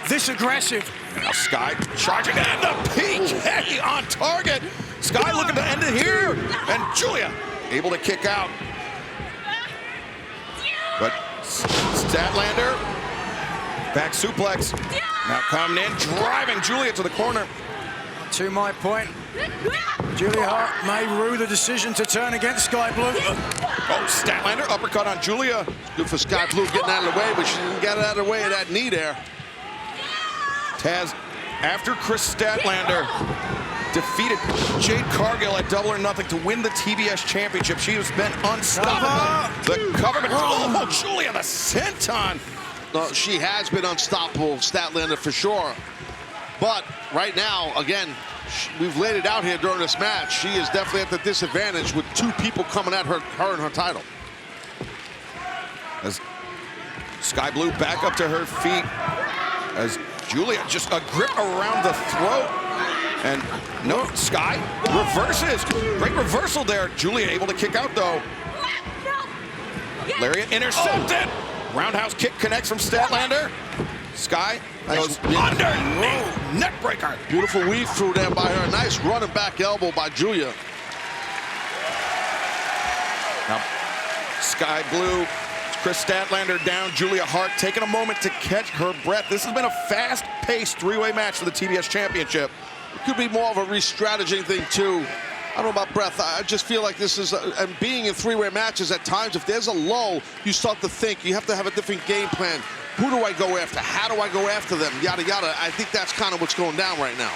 this aggressive. Now Sky charging and the PK on target. Sky looking to end it here. And Julia able to kick out. But Statlander, back suplex. Now coming in, driving Julia to the corner. To my point, Julia Hart may rue the decision to turn against Sky Blue. Oh, Statlander uppercut on Julia. Good for Sky Blue getting out of the way, but she didn't get out of the way of that knee there. Taz, after Chris Statlander defeated Jade Cargill at Double or Nothing to win the TBS Championship, she has been unstoppable. The cover, oh, Julia, the senton. No, she has been unstoppable, Statlander, for sure. But right now, again, we've laid it out here during this match. She is definitely at the disadvantage with two people coming at her and her title. As Sky Blue back up to her feet, as Julia just a grip around the throat. And no, Sky reverses. Great reversal there. Julia able to kick out though. Lariat intercepted. Roundhouse kick connects from Statlander. Sky goes underneath. Neck breaker. Beautiful weave through there by her. Nice running back elbow by Julia. Now, Sky Blue, Chris Statlander down. Julia Hart taking a moment to catch her breath. This has been a fast-paced three-way match for the TBS Championship. It could be more of a re-strategizing thing, too. I don't know about breath. I just feel like this is, and being in three-way matches at times, if there's a lull, you start to think. You have to have a different game plan. Who do I go after? How do I go after them? Yada, yada. I think that's kind of what's going down right now.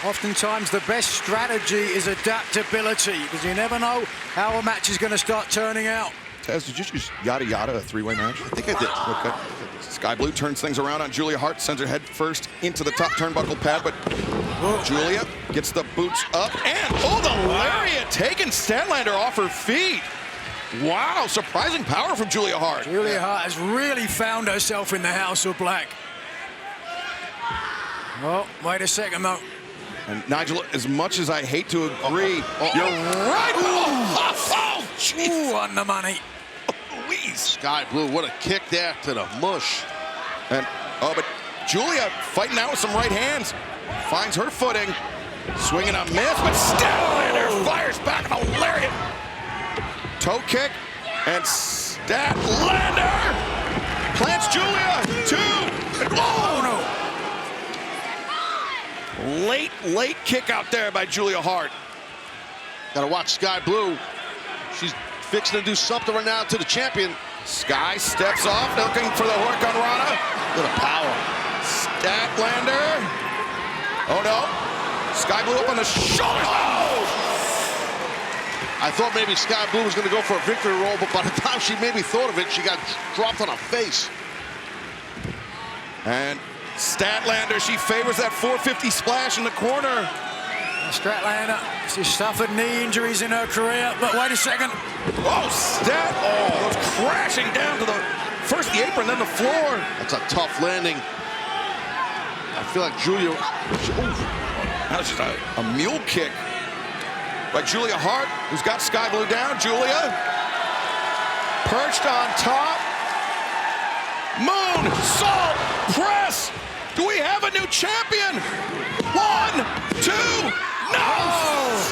Oftentimes, the best strategy is adaptability, because you never know how a match is going to start turning out. Taz, did you use yada yada, a three-way match? I think I did. Okay. Sky Blue turns things around on Julia Hart, sends her head first into the top turnbuckle pad, but Julia gets the boots up, and the lariat taking Statlander off her feet. Wow, surprising power from Julia Hart. Julia Hart has really found herself in the House of Black. Oh, wait a second, though. And Nigel, as much as I hate to agree, you're right. Ooh, on the money. Please. Sky Blue, what a kick there to the mush. And but Julia fighting out with some right hands, finds her footing, swinging a miss, but Statlander fires back on a lariat. Toe kick, and Statlander plants Julia. 2. Oh no! Late kick out there by Julia Hart. Gotta watch Sky Blue. She's fixing to do something right now to the champion. Sky steps off, looking for the hook on Rana. Look at the power. Statlander. Oh no. Sky Blue up on the shoulder. Oh! I thought maybe Sky Blue was going to go for a victory roll, but by the time she maybe thought of it, she got dropped on her face. And Statlander, she favors that 450 splash in the corner. Statlander, she's suffered knee injuries in her career, but wait a second. Oh, goes crashing down to first the apron, then the floor. That's a tough landing. I feel like Julia. That was just a mule kick by Julia Hart, who's got Sky Blue down. Julia perched on top. Mone, salt, press. Do we have a new champion? 1, 2, no!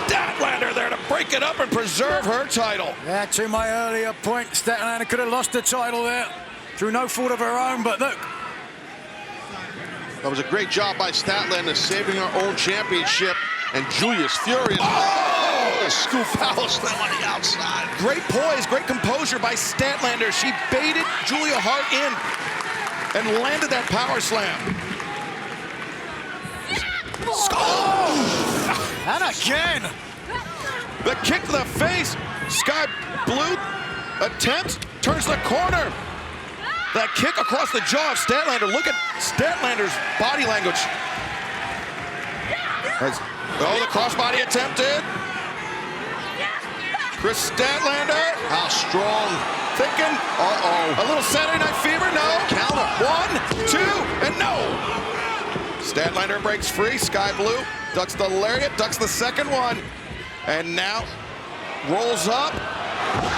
Statlander there to break it up and preserve her title. Yeah, to my earlier point, Statlander could have lost the title there through no fault of her own, but look. That was a great job by Statlander saving her own championship, and Julia's furious. Oh! A scoop power slam on the outside. Great poise, great composure by Statlander. She baited Julia Hart in and landed that power slam. Oh! And again! The kick to the face. Sky Blue attempts, turns the corner. That kick across the jaw of Statlander. Look at Statlander's body language. The crossbody attempted. Chris Statlander. How strong. Thinking. A little Saturday Night Fever. No. Counter. 1, 2, and no. Statlander breaks free. Sky Blue ducks the lariat, ducks the second one. And now rolls up.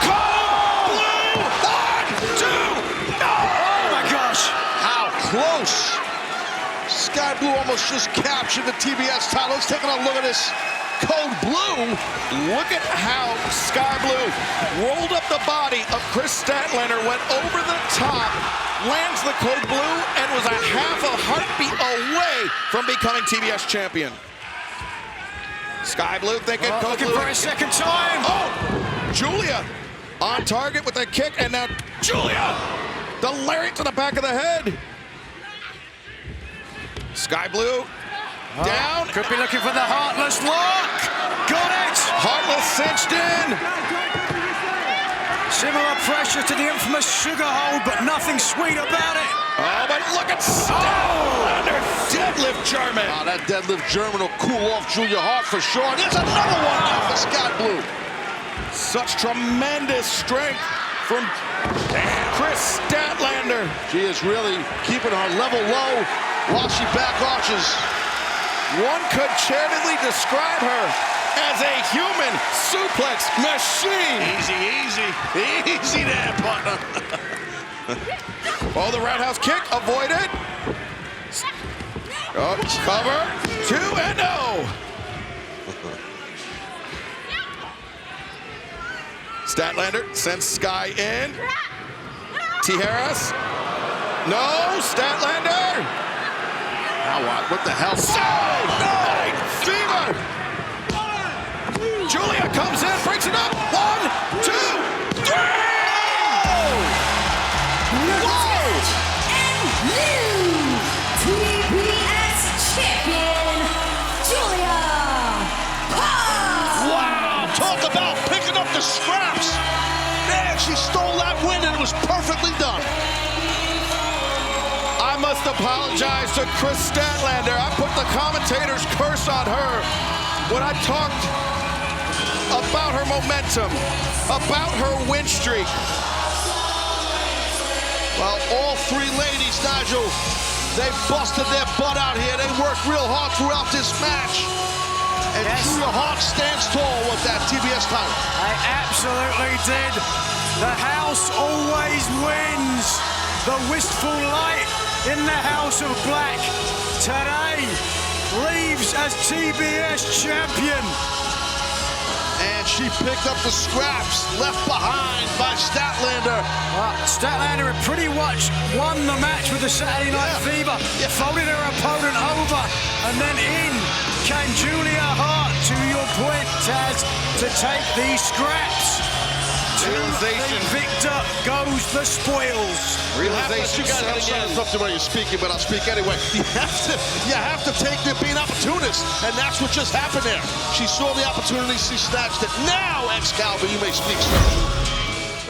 Cold Blue. 1, 2, no. Oh my gosh. How close. Sky Blue almost just captured the TBS title. Let's take a look at this. Code Blue. Look at how Sky Blue rolled up the body of Chris Statlander, went over the top, lands the Code Blue, and was a half a heartbeat away from becoming TBS champion. Sky Blue thinking Code Blue. Looking for a second time. Oh, Julia on target with a kick, and now Julia, the lariat to the back of the head. Sky Blue down. Could be looking for the Heartless lock. Got it. Heartless cinched in. Similar pressure to the infamous sugar hold, but nothing sweet about it. Oh, but look at Statlander deadlift German. Oh, that deadlift German will cool off Julia Hart for sure. There's another one now for Sky Blue. Such tremendous strength from Chris Statlander. She is really keeping her level low while she back arches. One could charitably describe her as a human suplex machine. Easy there, partner. Oh, the roundhouse kick avoided. Oh, cover, 2 and no. Statlander sends Sky in. Tijeras. No, Statlander. Now what the hell? Saturday Night Fever! Julia comes in, breaks it up. 1, 2, 3! Whoa! And new TBS champion, Julia Hart! Wow! Talk about picking up the scraps. Man, she stole that win and it was perfectly done. I must apologize to Chris Statlander. I put the commentator's curse on her when I talked about her momentum, about her win streak. Well, all three ladies, Nigel, they busted their butt out here. They worked real hard throughout this match. And Julia Hart stands tall with that TBS title. I absolutely did. The house always wins. The wistful light in the House of Black today leaves as TBS champion. And she picked up the scraps left behind by Statlander. Statlander had pretty much won the match with the Saturday Night Fever. Folded her opponent over, and then in came Julia Hart, to your point, Taz to take these scraps. Realization. To the victor goes the spoils. You guys have to start something when you're speaking, but I'll speak anyway. You have to take the being opportunist, and that's what just happened there. She saw the opportunity, she snatched it. Now, Excalibur, you may speak, sir.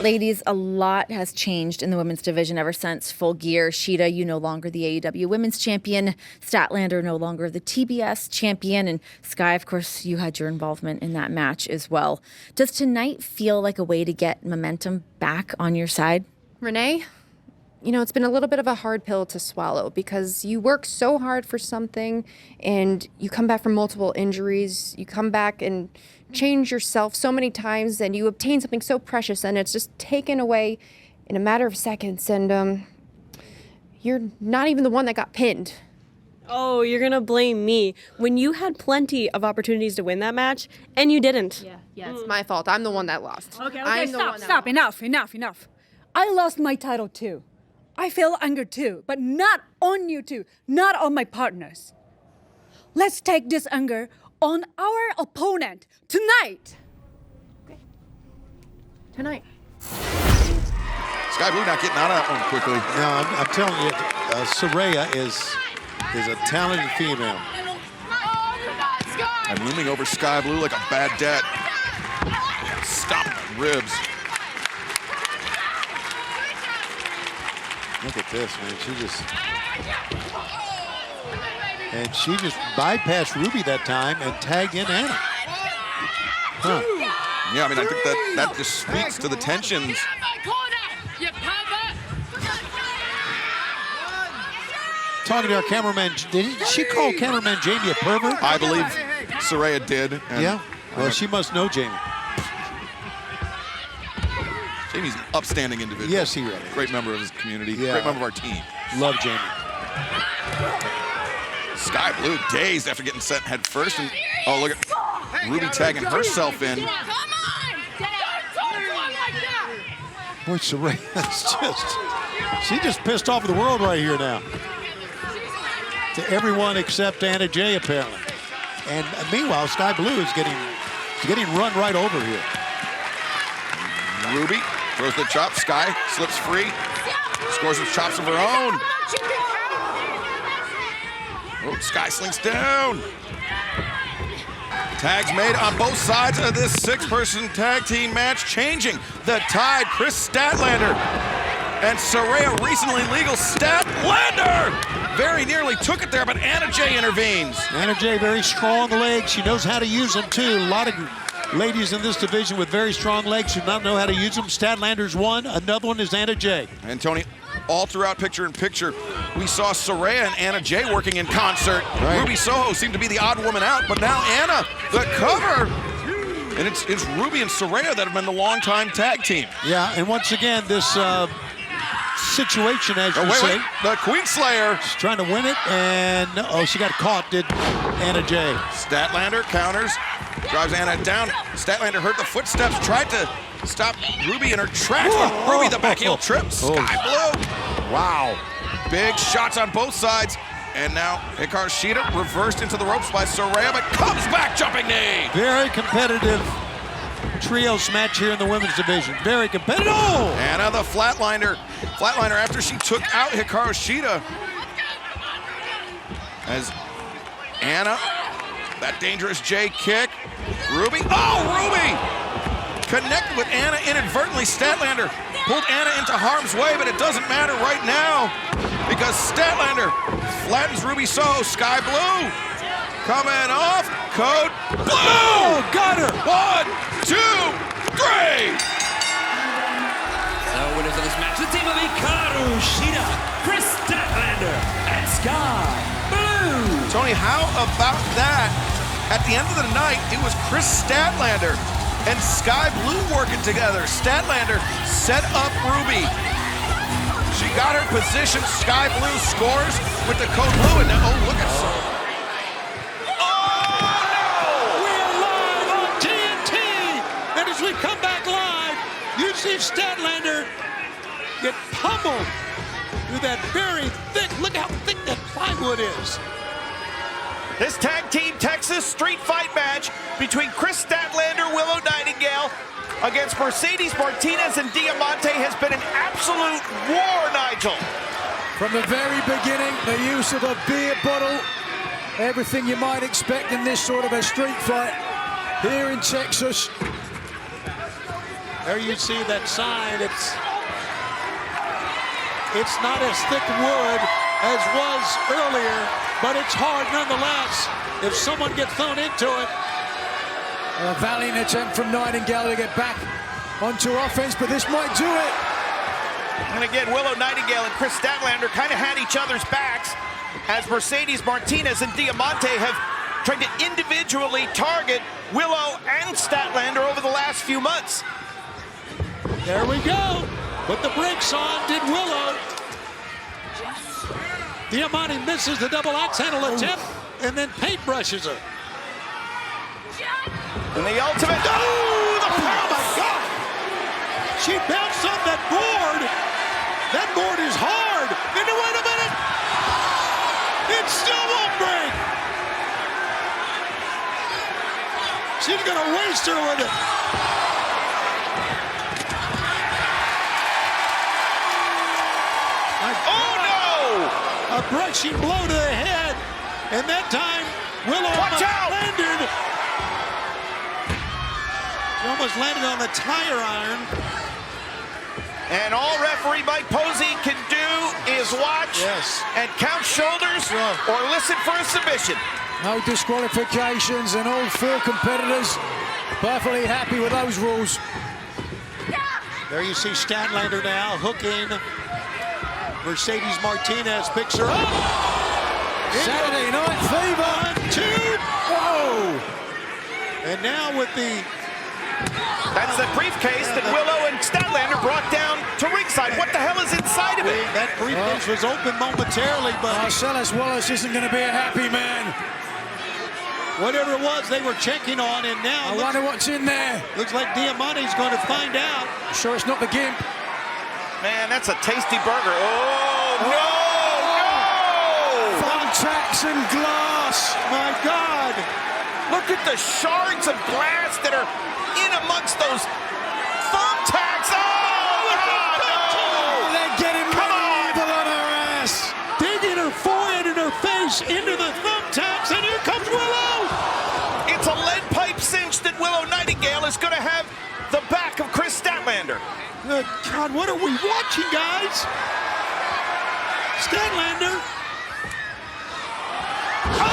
Ladies, a lot has changed in the women's division ever since Full Gear. Shida, you no longer the AEW Women's Champion. Statlander, no longer the TBS Champion. And Sky, of course, you had your involvement in that match as well. Does tonight feel like a way to get momentum back on your side? Renee, you know, it's been a little bit of a hard pill to swallow because you work so hard for something and you come back from multiple injuries. You come back and change yourself so many times and you obtain something so precious and it's just taken away in a matter of seconds and you're not even the one that got pinned. Oh, you're gonna blame me when you had plenty of opportunities to win that match and you didn't. Yeah, it's my fault. I'm the one that lost. Okay, stop, enough. I lost my title too. I feel anger too, but not on you two, not on my partners. Let's take this anger on our opponent tonight. Tonight. Sky Blue not getting out of that one quickly. No, I'm telling you, Saraya is a talented female. And looming over Sky Blue like a bad debt. Stop ribs. Look at this, man. She just bypassed Ruby that time and tagged in Anna. Huh. Yeah, I mean, I think that just speaks to the tensions. Talking to our cameraman, did she call cameraman Jamie a pervert? I believe Saraya did. Yeah? Well, she must know Jamie. Jamie's an upstanding individual. Yes, he really is. Great member of his community. Yeah. Great member of our team. Love Jamie. Sky Blue dazed after getting sent head first. And, oh, look at Ruby tagging herself in. Boy, Saraya's she just pissed off the world right here now. To everyone except Anna Jay, apparently. And meanwhile, Sky Blue is getting run right over here. Ruby throws the chop. Sky slips free. Scores some chops of her own. Oh, Sky slinks down. Tags made on both sides of this six-person tag team match, changing the tide. Chris Statlander and Saraya recently legal. Statlander very nearly took it there, but Anna Jay intervenes. Anna Jay, very strong legs. She knows how to use them, too. A lot of ladies in this division with very strong legs who not know how to use them. Statlander's one. Another one is Anna Jay. And Tony, all throughout picture-in-picture, we saw Saraya and Anna Jay working in concert. Right. Ruby Soho seemed to be the odd woman out, but now Anna, the cover. And it's Ruby and Saraya that have been the longtime tag team. Yeah, and once again, this situation, as you say. The Queen Slayer. She's trying to win it, and she got caught, did Anna Jay. Statlander counters, drives Anna down. Statlander heard the footsteps, tried to stop Ruby in her tracks. Ruby the back heel trip. Sky Blue. Wow. Big shots on both sides. And now Shida reversed into the ropes by Saraya, but comes back jumping knee. Very competitive trios match here in the women's division. Very competitive. Oh! Anna the flatliner. Flatliner after she took out Hikaru Shida. As Anna, that dangerous J kick. Ruby. Oh, Ruby! Connected with Anna inadvertently. Statlander pulled Anna into harm's way, but it doesn't matter right now because Statlander flattens Ruby Soho. Sky Blue coming off. Code Blue! Oh, got her! 1, 2, 3! The winners of this match, the team of Hikaru Shida, Chris Statlander, and Sky Blue. Tony, how about that? At the end of the night, it was Chris Statlander and Sky Blue working together. Statlander set up Ruby. She got her position. Sky Blue scores with the code blue. And now, oh, look at We're live on TNT. And as we come back live, you see Statlander get pummeled with that very thick, look how thick that plywood is. This tag team Texas street fight match between Chris Statlander against Mercedes Martinez and Diamonte has been an absolute war, Nigel. From the very beginning, the use of a beer bottle, everything you might expect in this sort of a street fight here in Texas. There you see that sign. It's not as thick wood as was earlier, but it's hard nonetheless if someone gets thrown into it. A valiant attempt from Nightingale to get back onto offense, but this might do it. And again, Willow Nightingale and Chris Statlander kind of had each other's backs as Mercedes Martinez and Diamonte have tried to individually target Willow and Statlander over the last few months. There we go. Put the brakes on, did Willow. Diamante misses the double axe handle attempt and then paintbrushes her. And the ultimate, oh, the power, my God! She bounced on that board. That board is hard. And wait a minute. It still won't break. She's gonna waste her with it. Oh no! A brushing blow to the head. And that time, Willow landed. She almost landed on the tire iron. And all referee Mike Posey can do is watch and count shoulders or listen for a submission. No disqualifications, and all four competitors perfectly happy with those rules. There you see Statlander now hooking. Mercedes Martinez picks her up. Saturday Night Fever. 1, 2. Whoa! And now with the... That's the briefcase that Willow and Statlander brought down to ringside. What the hell is inside of it? That briefcase was open momentarily, but... Marcellus Wallace isn't going to be a happy man. Whatever it was, they were checking on, and now... I wonder what's in there. Looks like Diamante's going to find out. Sure it's not the Gimp. Man, that's a tasty burger. Oh, no! Thumbtacks and glass. My God! Look at the shards of glass that are in amongst those thumbtacks. Oh, no! They're getting medieval on her ass. Digging her forehead and her face into the thumbtacks, and here comes Willow! It's a lead pipe cinch that Willow Nightingale is going to have the back of Chris Statlander. Good God, what are we watching, guys? Statlander. Oh,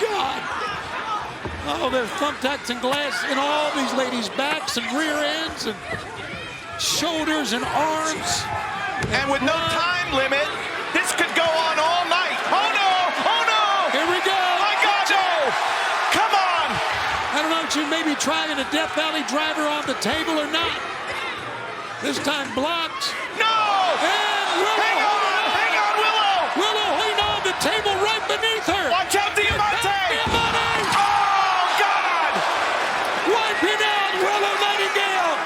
God. Oh, there's thumbtacks and glass in all these ladies' backs and rear ends and shoulders and arms. And with no time limit, this could go on all night. Oh, no! Oh, no! Here we go. My God, no! Come on! I don't know if she may be trying a Death Valley driver on the table or not. This time blocked. No! And Willow! Hang on, Willow! Willow leaned on the table right beneath her. Watch out, Diamante! Diamante! Oh, God! Wiping out Willow Nightingale.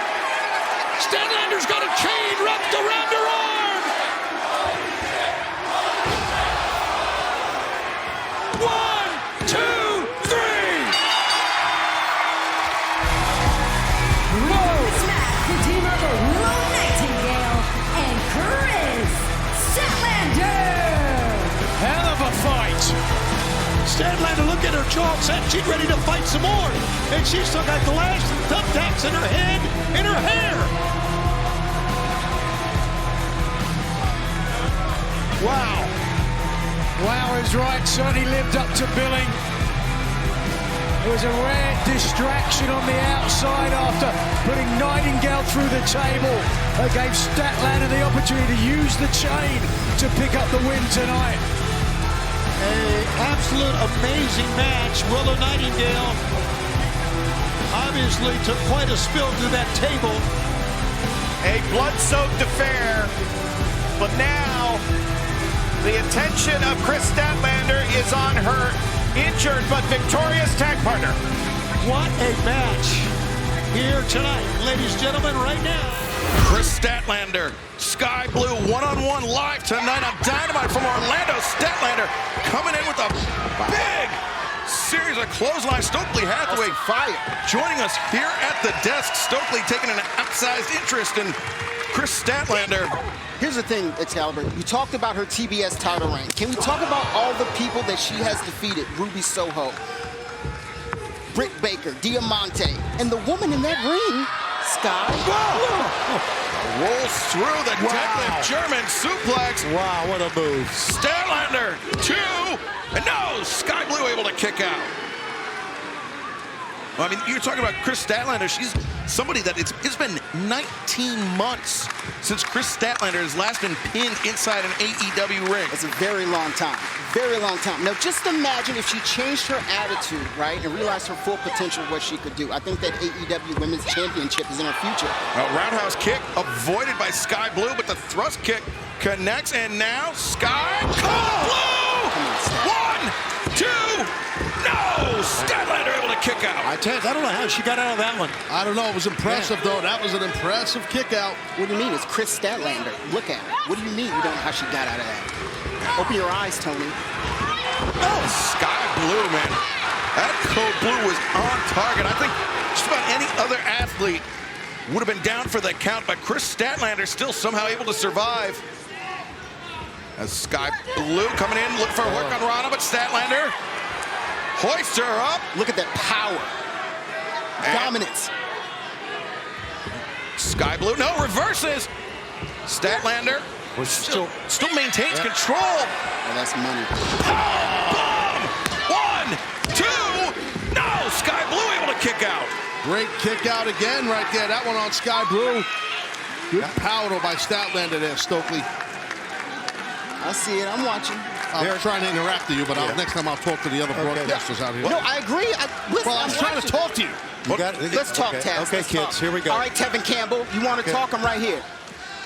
Statlander's got a chain wrapped around her arm. 1, 2, 3. The team of Willow Nightingale and Chris Statlander. Hell of a fight. Statlander, look at her jaw set. She's ready to fight some more. And she's still got glass and thumbtacks in her head, in her hair. Wow. Wow is right. Certainly lived up to billing. It was a rare distraction on the outside after putting Nightingale through the table. That gave Statlander the opportunity to use the chain to pick up the win tonight. An absolute amazing match. Willow Nightingale obviously took quite a spill through that table. A blood-soaked affair, but now the attention of Chris Statlander is on her injured but victorious tag partner. What a match here tonight, ladies and gentlemen, right now. Chris Statlander, Sky Blue, one-on-one live tonight on Dynamite from Orlando. Statlander coming in with a big series of clothesline. Stokely Hathaway fire. Joining us here at the desk. Stokely taking an outsized interest in Chris Statlander. Here's the thing, Excalibur. You talked about her TBS title reign. Can we talk about all the people that she has defeated? Ruby Soho, Britt Baker, Diamonte, and the woman in that ring, Sky. Rolls through the deadlift German suplex. Wow, what a move. Statlander, 2, and no, Sky Blue able to kick out. Well, I mean, you're talking about Chris Statlander. She's somebody that it's been 19 months since Chris Statlander has last been pinned inside an AEW ring. That's a very long time. Very long time. Now, just imagine if she changed her attitude, right, and realized her full potential, what she could do. I think that AEW Women's Championship is in her future. A roundhouse kick avoided by Sky Blue, but the thrust kick connects, and now Sky Blue! 1, 2, no! Statlander able to kick out. I don't know how she got out of that one. I don't know. It was impressive, though. That was an impressive kick out. What do you mean? It's Chris Statlander. Look at her. What do you mean you don't know how she got out of that? Open your eyes, Tony. Oh, Sky Blue, man. That code blue was on target. I think just about any other athlete would have been down for the count, but Chris Statlander still somehow able to survive. As Sky Blue coming in, looking for a work on Rana, but Statlander hoists her up. Look at that power. Dominance. Sky Blue, no, reverses. Statlander still maintains control. Oh, that's money. Bomb! 1, 2, no! Sky Blue able to kick out. Great kick out again right there. That one on Sky Blue. Good power by Statlander there, Stokely. I see it. I'm watching. I'm trying to interact with you, but next time I'll talk to the other broadcasters out here. No, I agree. Listen, I'm trying to talk to you. Let's talk, Taz. Okay, Let's kids, talk. here we go. All right, Tevin Campbell, you want to talk? I'm right here.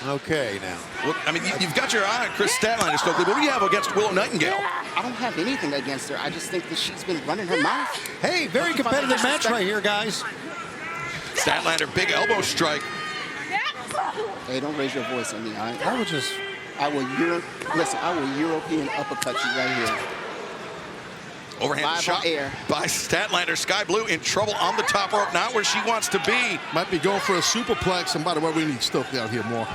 Okay, now. Well, I mean, you've got your eye on Chris Statlander, Stokely. What do you have against Willow Nightingale? I don't have anything against her. I just think that she's been running her mouth. Hey, very competitive match right here, guys. Statlander, big elbow strike. Hey, don't raise your voice on me, all right? I will European uppercut you right here. Overhand Live shot on air. by Statlander. Sky Blue in trouble on the top rope, not where she wants to be. Might be going for a superplex, and by the way, we need Stokely out here more.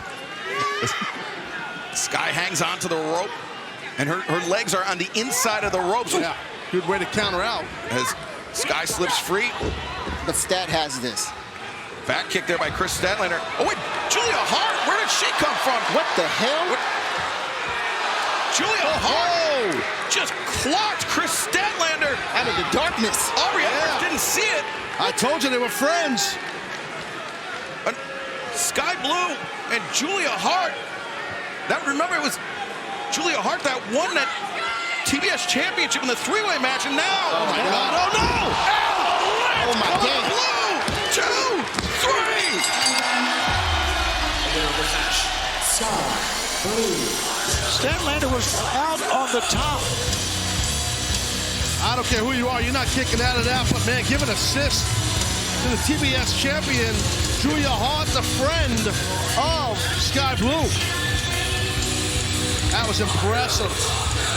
Sky hangs on to the rope, and her legs are on the inside of the ropes. Yeah, good way to counter out. As Sky slips free. But Stat has this. Back kick there by Chris Statlander. Oh, wait, Julia Hart, where did she come from? What the hell? Julia Hart just clocked Chris Statlander out of the darkness. Aubrey Edwards didn't see it. I told you they were friends. But Sky Blue and Julia Hart. Remember, it was Julia Hart that won that TBS championship in the three-way match, and now. Oh my God! Oh no! Oh my God! Blue, 2, 3. Statlander was out on the top. I don't care who you are, you're not kicking out of that, but man, give an assist to the TBS champion, Julia Hart, the friend of Sky Blue. That was impressive.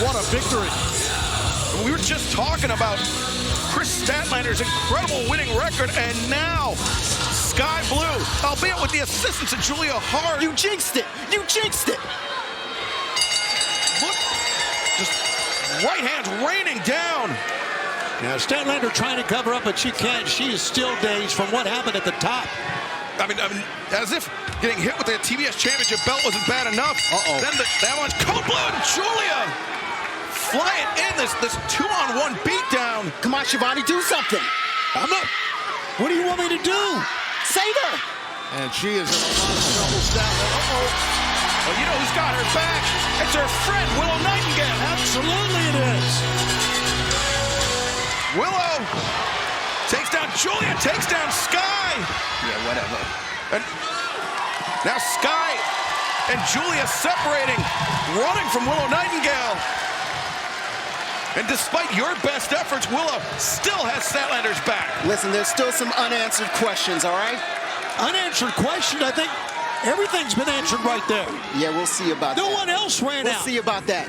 What a victory. We were just talking about Chris Statlander's incredible winning record, and now Sky Blue, albeit with the assistance of Julia Hart. You jinxed it. You jinxed it. Look, just right hands raining down. Now Statlander trying to cover up, but she can't. She is still dazed from what happened at the top. I mean, as if getting hit with the TBS championship belt wasn't bad enough. Then that one's code blue, and Julia flying in this 2-on-1 beatdown. Come on, Shivani, do something. I'm not. What do you want me to do? Save her. And she is in a lot of trouble. Statlander. Well, you know who's got her back? It's her friend, Willow Nightingale. Absolutely it is. Willow takes down Julia, takes down Sky. Yeah, whatever. And now Sky and Julia separating, running from Willow Nightingale. And despite your best efforts, Willow still has Statlander's back. Listen, there's still some unanswered questions, all right? Unanswered question? I think everything's been answered right there. Yeah, we'll see about that. No one else ran out. We'll see about that.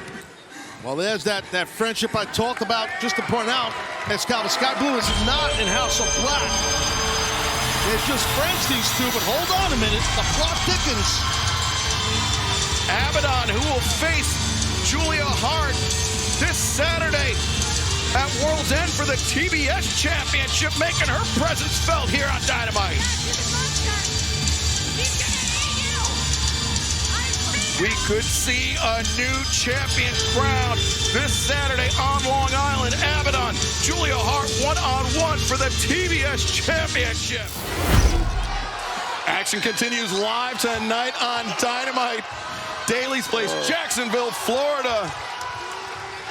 Well, there's that friendship I talked about. Just to point out, Excalibur, Sky Blue is not in House of Black. They're just friends, these two, but hold on a minute. The plot thickens. Abaddon, who will face Julia Hart this Saturday at World's End for the TBS Championship, making her presence felt here on Dynamite. We could see a new champion crowned this Saturday on Long Island. Abaddon, Julia Hart, one-on-one for the TBS Championship. Action continues live tonight on Dynamite. Daly's Place, Jacksonville, Florida.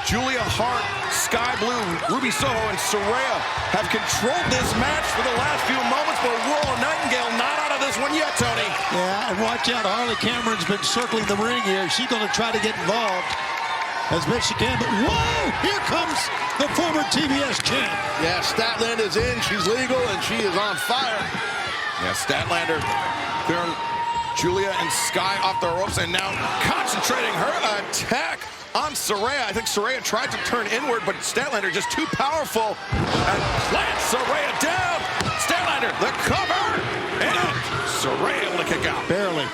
Julia Hart, Sky Blue, Ruby Soho, and Saraya have controlled this match for the last few moments, but Willow Nightingale not out of this one yet, Tony. Yeah, and watch out. Harley Cameron's been circling the ring here. She's going to try to get involved as best she can. But whoa, here comes the former TBS champ. Yeah, Statlander's in. She's legal, and she is on fire. Yeah, Statlander clearing Julia and Sky off the ropes, and now concentrating her attack on Saraya. I think Saraya tried to turn inward, but Statlander just too powerful and plants Saraya down. Statlander, the cover, and Saraya able to kick out. Barely.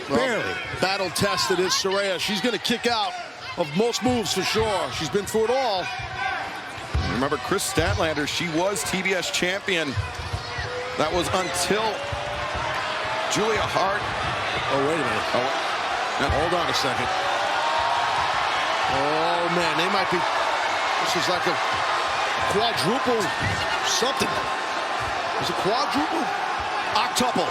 Well, battle tested is Saraya. She's going to kick out of most moves for sure. She's been through it all. Remember Chris Statlander, she was TBS champion. That was until Julia Hart. Oh, wait a minute. Hold on a second. Oh, man, they might be, this is like a quadruple something. Is it quadruple? Octuple.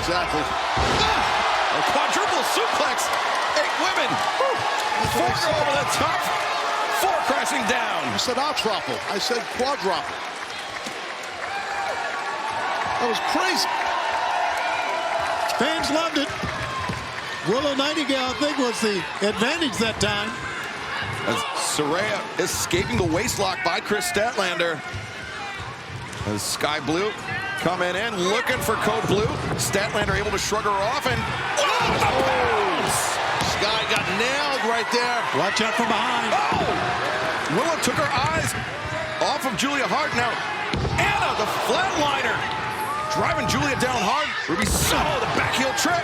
Exactly. A quadruple suplex. 8 women. 4 go over the top. 4 crashing down. You said octuple. I said quadruple. That was crazy. Fans loved it. Willow Nightingale, I think, was the advantage that time. As Saraya escaping the waistlock by Chris Statlander. As Sky Blue coming in, looking for Code Blue. Statlander able to shrug her off, and Sky got nailed right there. Watch out from behind. Oh! Willow took her eyes off of Julia Hart. Now, Anna, the flatliner, driving Julia down hard. Ruby Soho, the back heel trip.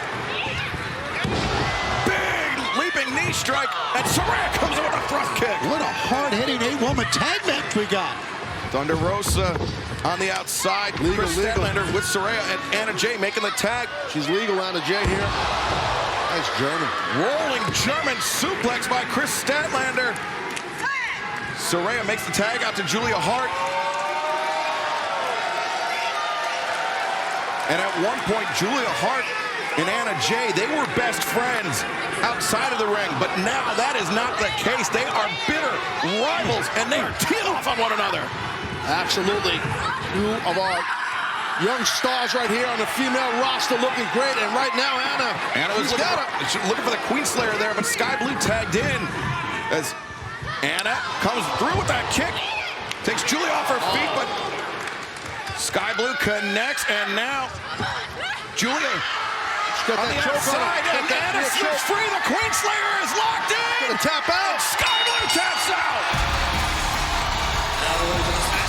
Leaping knee strike, and Serena comes in with a front kick. What a hard-hitting 8-woman tag match we got. Thunder Rosa on the outside. Legal. Statlander with Saraya, and Anna Jay making the tag. She's legal, Anna Jay here. Nice German. Rolling German suplex by Chris Statlander. Saraya makes the tag out to Julia Hart. And at one point, Julia Hart and Anna Jay, they were best friends outside of the ring, but now that is not the case. They are bitter rivals, and they are teeing off on one another. Absolutely. Two of our young stars right here on the female roster looking great, and right now Anna was looking for the Queen Slayer there, but Sky Blue tagged in as Anna comes through with that kick. Takes Julia off her feet, but Sky Blue connects, and now Julia on the outside, and Anna slips free. The Queen Slayer is locked in. Gonna tap out. Sky Blue taps out.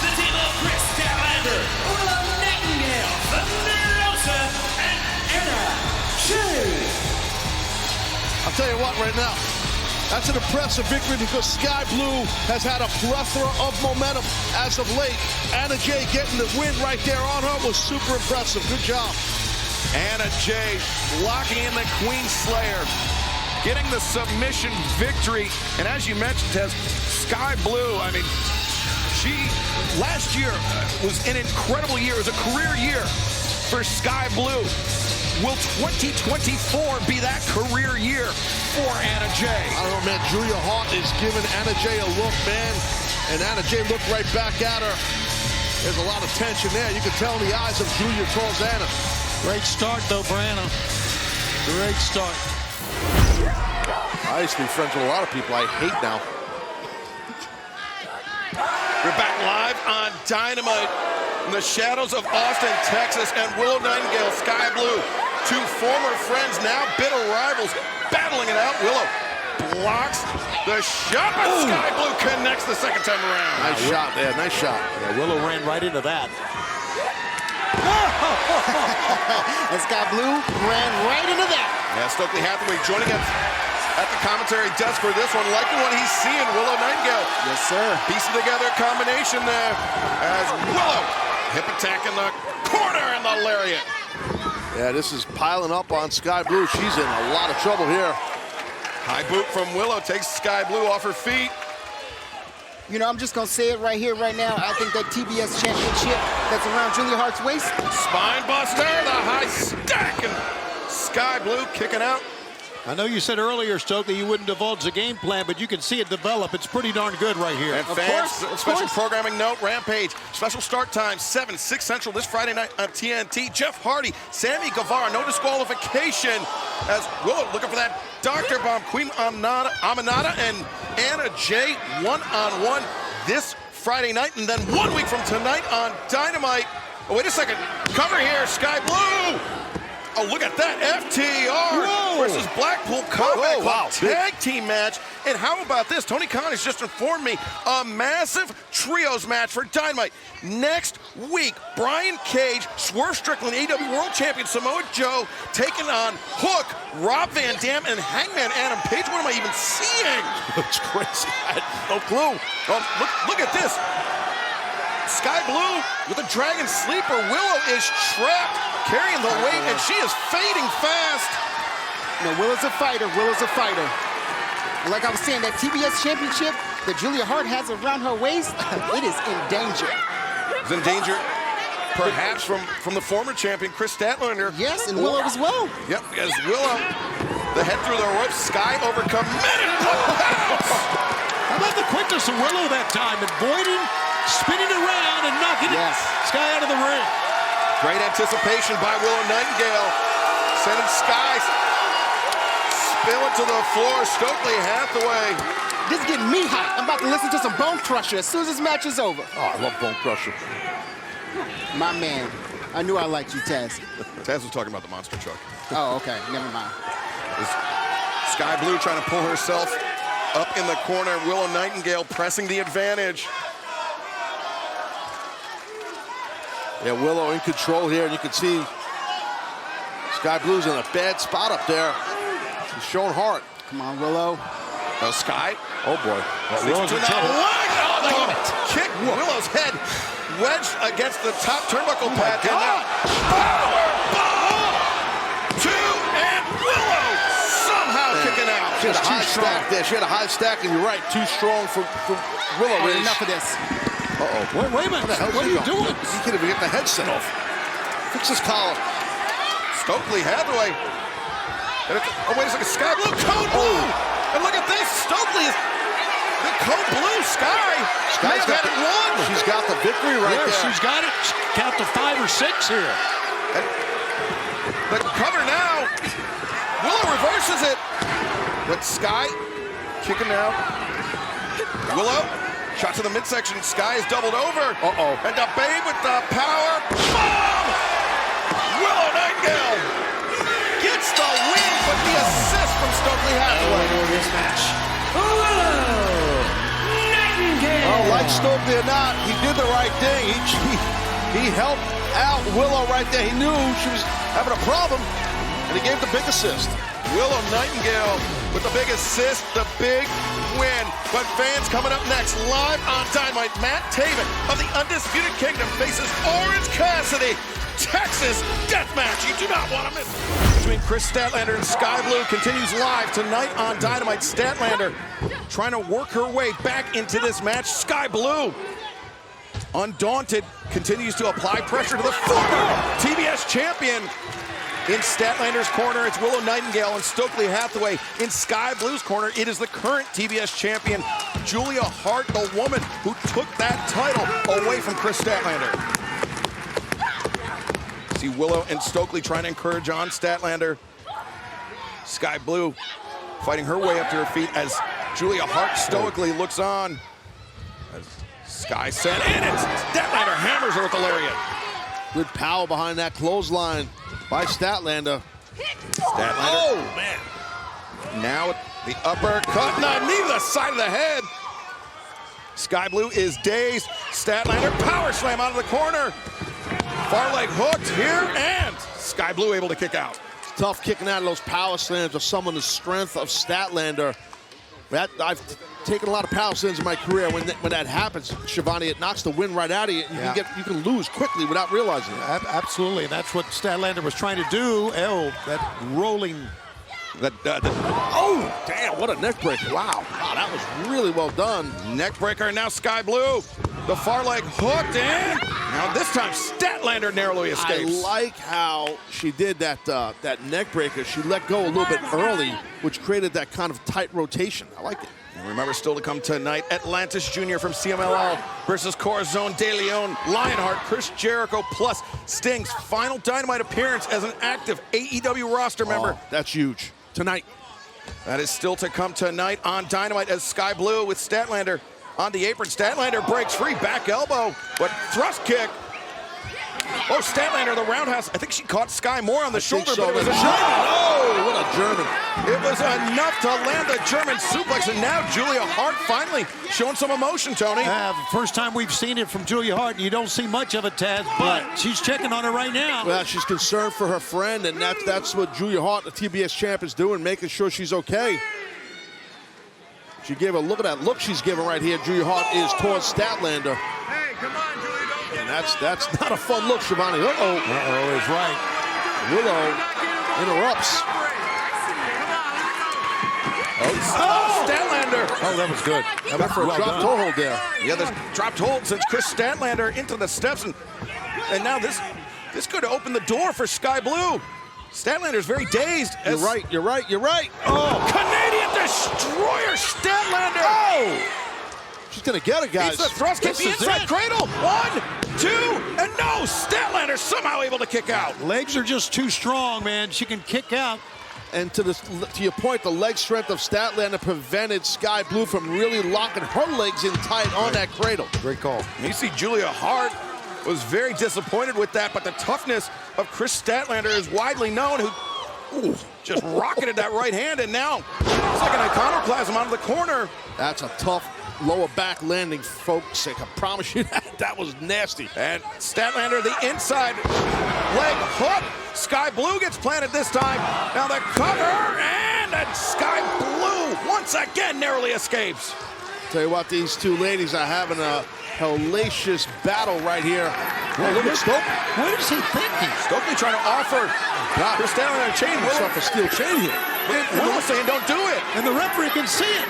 The team of Chris Statlander, Willow Nightingale, Rosa, and Anna Jade. I'll tell you what right now, that's an impressive victory because Sky Blue has had a plethora of momentum as of late. Anna Jay getting the win right there on her was super impressive. Good job. Anna Jay locking in the Queen Slayer, getting the submission victory. And as you mentioned, Tez, Sky Blue, I mean, she last year was an incredible year. It was a career year for Sky Blue. Will 2024 be that career year for Anna Jay? I don't know, man. Julia Hart is giving Anna Jay a look, man. And Anna Jay looked right back at her. There's a lot of tension there. You can tell in the eyes of Julia towards Anna. Great start, though, for Anna. Great start. I used to be friends with a lot of people I hate now. We're back live on Dynamite in the shadows of Austin, Texas, and Willow Nightingale, Sky Blue. 2 former friends, now bitter rivals, battling it out. Willow blocks The shot, but Sky Blue connects the second time around. Nice shot there, nice shot. Yeah, Willow ran right into that. And Sky Blue ran right into that. Yeah, Stokely Hathaway joining us at the commentary desk for this one, liking what he's seeing. Willow Nightingale. Yes, sir. Piecing together a combination there as Willow hip attack in the corner and the lariat. Yeah, this is piling up on Sky Blue. She's in a lot of trouble here. High boot from Willow takes Sky Blue off her feet. You know, I'm just going to say it right here, right now. I think that TBS championship that's around Julia Hart's waist. Spine buster, the high stack, and Sky Blue kicking out. I know you said earlier, Stokely, you wouldn't divulge the game plan, but you can see it develop. It's pretty darn good right here. And fans, special programming note, Rampage. Special start time, 7, 6 Central this Friday night on TNT. Jeff Hardy, Sammy Guevara, no disqualification. As Willow looking for that Dr. Bomb. Queen Aminata and Anna Jay one-on-one this Friday night. And then 1 week from tonight on Dynamite. Oh, wait a second. Cover here, Sky Blue. Oh, look at that, FTR versus Blackpool Combat Club tag team match. And how about this? Tony Khan has just informed me, a massive trios match for Dynamite. Next week, Brian Cage, Swerve Strickland, AEW World Champion Samoa Joe, taking on Hook, Rob Van Dam, and Hangman Adam Page. What am I even seeing? It's crazy. I had no clue. Oh, look at this. Sky Blue with a Dragon Sleeper. Willow is trapped, carrying the weight, and she is fading fast. No, Willow's a fighter. Willow's a fighter. Like I was saying, that TBS championship that Julia Hart has around her waist, it is in danger. It's in danger, perhaps, from the former champion, Chris Statlander. Yes, and Willow as well. Yep, as Willow, the head through the ropes, Sky overcome pounds. How about the quickness of Willow that time, avoiding, spinning around, and knocking Sky out of the ring. Great anticipation by Willow Nightingale, sending Sky spilling to the floor. Stokely Hathaway. This is getting me hot. I'm about to listen to some Bone Crusher as soon as this match is over. Oh, I love Bone Crusher. My man. I knew I liked you, Taz. Taz was talking about the monster truck. Oh, okay. Never mind. Sky Blue trying to pull herself up in the corner. Willow Nightingale pressing the advantage. Yeah, Willow in control here, and you can see Sky Blue's in a bad spot up there. She's showing Hart. Come on, Willow. Oh, Sky. Oh, boy. Willow's in trouble. Kick Willow's head wedged against the top turnbuckle pad. God. And now, power bomb! 2, and Willow somehow kicking out. She had a high stack there. She had a high stack, and you're right, too strong for Willow. Enough of this. Uh-oh. Wait a minute. What are you doing? He can't even get the headset off. Fix his collar. Stokely Hathaway. Oh, wait a second. Sky Blue, Code Blue. And look at this. Stokely is the Code Blue. Sky may have had it won. She's got the victory right there. She's got it. Count to 5 or 6 here. And the cover now. Willow reverses it. But Sky kicking out. Willow. Shot to the midsection. Sky is doubled over. Uh-oh. And the Babe with the power bomb. Willow Nightingale gets the win, but the assist from Stokely Hathaway. This match, Willow Nightingale. Well, like Stokely or not, he did the right thing. He helped out Willow right there. He knew she was having a problem, and he gave the big assist. Willow Nightingale with the big assist, the big win. But fans, coming up next, live on Dynamite, Matt Taven of the Undisputed Kingdom faces Orange Cassidy. Texas Deathmatch. You do not want to miss it. Between Chris Statlander and Sky Blue continues live tonight on Dynamite. Statlander trying to work her way back into this match. Sky Blue, undaunted, continues to apply pressure to the former TBS champion. In Statlander's corner, it's Willow Nightingale, and Stokely Hathaway. In Sky Blue's corner, it is the current TBS champion, Julia Hart, the woman who took that title away from Chris Statlander. See Willow and Stokely trying to encourage on Statlander. Sky Blue fighting her way up to her feet as Julia Hart stoically looks on. As Sky sent in, and Statlander hammers her with the lariat. Good power behind that clothesline by Statlander. Statlander. Oh, man. Now The uppercut, and the knee to the side of the head. Sky Blue is dazed. Statlander power slam out of the corner. Far leg hooked here, and Sky Blue able to kick out. Tough kicking out of those power slams of someone the strength of Statlander. I've taken a lot of power slams in my career. When that happens, Shivani, it knocks the wind right out of you. You can lose quickly without realizing it. Absolutely, and that's what Statlander was trying to do. Oh, that rolling. Oh, damn, what a neck breaker. Wow, that was really well done. Neck breaker, now Sky Blue. The far leg hooked in. Now this time Statlander narrowly escapes. I like how she did that neck breaker. She let go a little bit early, which created that kind of tight rotation. I like it. And remember, still to come tonight, Atlantis Jr. from CMLL versus Corazon De Leon, Lionheart, Chris Jericho, plus Sting's final Dynamite appearance as an active AEW roster member. That's huge. Tonight. That is still to come tonight on Dynamite as Sky Blue with Statlander on the apron. Statlander breaks free, back elbow, but thrust kick. Oh, Statlander, the roundhouse. I think she caught Sky more on the shoulder, but it was a German. Oh, what a German. It was enough to land the German suplex, and now Julia Hart finally showing some emotion, Tony. First time we've seen it from Julia Hart, and you don't see much of it, Taz, but she's checking on her right now. Well, she's concerned for her friend, and that's what Julia Hart, the TBS champ, is doing, making sure she's okay. She gave a look at that look she's giving right here. Julia Hart is towards Statlander. Hey, come on, Julia, don't get And that's not a fun look, Shivani. Uh-oh. Uh-oh is right. Willow interrupts. Oh, Statlander. Oh, that was good. That was for a dropped toe hold there. Yeah, the dropped hold sends Chris Statlander into the steps, and now this could open the door for Sky Blue. Statlander's very dazed. You're right. Oh, Canadian Destroyer, Statlander. Oh! She's gonna get it, guys. It's the thrust kick, the inside cradle. 1, 2, and no! Statlander somehow able to kick out. Legs are just too strong, man. She can kick out. And to your point, the leg strength of Statlander prevented Sky Blue from really locking her legs in tight on that cradle. Great call. You see Julia Hart was very disappointed with that, but the toughness of Chris Statlander is widely known, who just rocketed that right hand, and now it's like an iconoclasm out of the corner. That's a tough lower back landing, folks. I can promise you that was nasty. And Statlander, the inside leg hook. Sky Blue gets planted this time. Now the cover, and Sky Blue once again narrowly escapes. Tell you what, these two ladies are having a hellacious battle right here. Oh, look at Stokely. What is he thinking? Stokely trying to offer Chris Statlander a chain. Himself a steel chain here. Willow's saying don't do it. And the referee can see it.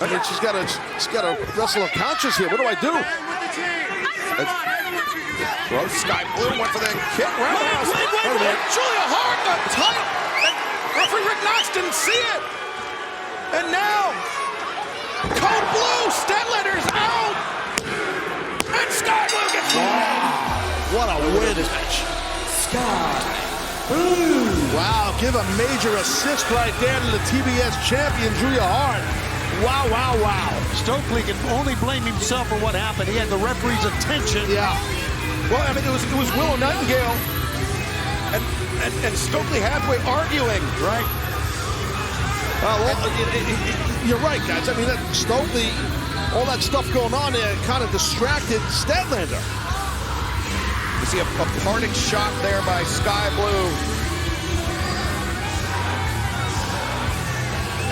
I mean, she's got to wrestle unconscious here. What do I do? Well, Sky Blue went for the kick. Roundhouse. Wait. Julia Hart, the title. And referee Rick Knox didn't see it. And now, Code Blue, Statlander's out. And Sky Blue gets What a win. Sky Blue. Wow, give a major assist right there to the TBS champion, Julia Hart. Wow. Stokely can only blame himself for what happened. He had the referee's attention. Yeah. Well, I mean, it was Willow Nightingale and Stokely Hathaway arguing. Right. You're right, guys. I mean, Stokely, all that stuff going on there kind of distracted Statlander. You see a parting shot there by Sky Blue.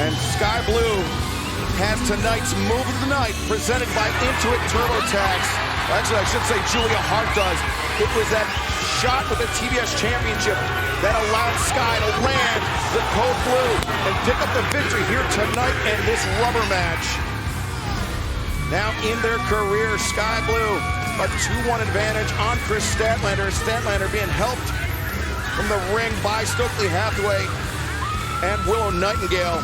And Sky Blue has tonight's move of the night presented by Intuit TurboTax. Actually, I should say Julia Hart does. It was that shot with the TBS Championship that allowed Sky to land the Code Blue and pick up the victory here tonight in this rubber match. Now in their career, Sky Blue, a 2-1 advantage on Chris Statlander. Statlander being helped from the ring by Stokely Hathaway and Willow Nightingale.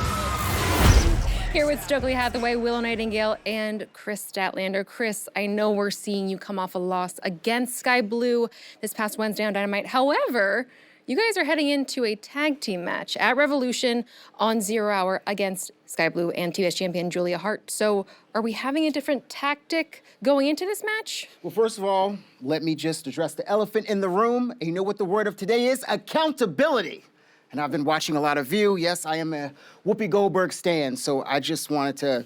Here with Stokely Hathaway, Willow Nightingale, and Chris Statlander. Chris, I know we're seeing you come off a loss against Sky Blue this past Wednesday on Dynamite. However, you guys are heading into a tag team match at Revolution on 0 Hour against Sky Blue and TBS champion Julia Hart. So are we having a different tactic going into this match? Well, first of all, let me just address the elephant in the room. And you know what the word of today is? Accountability. And I've been watching a lot of View. Yes, I am a Whoopi Goldberg stan, so I just wanted to,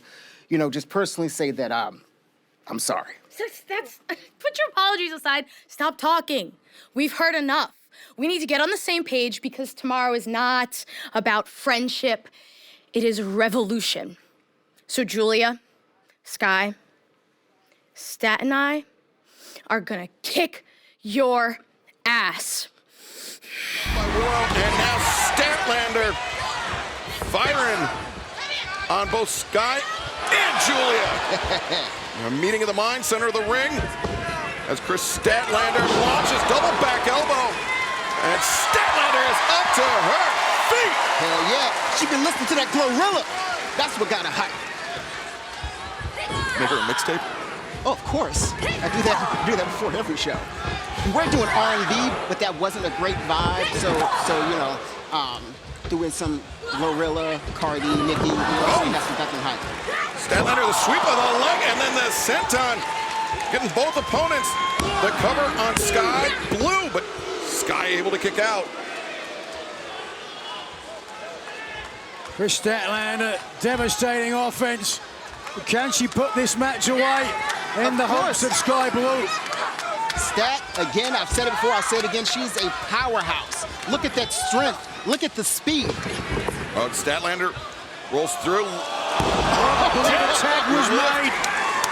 just personally say that I'm sorry. Put your apologies aside. Stop talking. We've heard enough. We need to get on the same page because tomorrow is not about friendship. It is revolution. So Julia, Sky, Stat and I are gonna kick your ass. And now Statlander firing on both Sky and Julia. A meeting of the mind, center of the ring, as Chris Statlander launches double back elbow. And Statlander is up to her feet. Hell yeah. She been listening to that Glorilla. That's what got her hype. Make her a mixtape? Oh, of course. I do that before every show. We were doing R&B, but that wasn't a great vibe. So doing some Glorilla, Cardi, Nicki, that's what got them hype. Statlander, the sweep of the leg, and then the senton, getting both opponents. The cover on Sky Blue, but Sky able to kick out. Chris Statlander, devastating offense. Can she put this match away in the hopes of Sky Blue? Stat, again, I've said it before, I'll say it again, she's a powerhouse. Look at that strength. Look at the speed. Oh, Statlander rolls through. I believe a tag was made.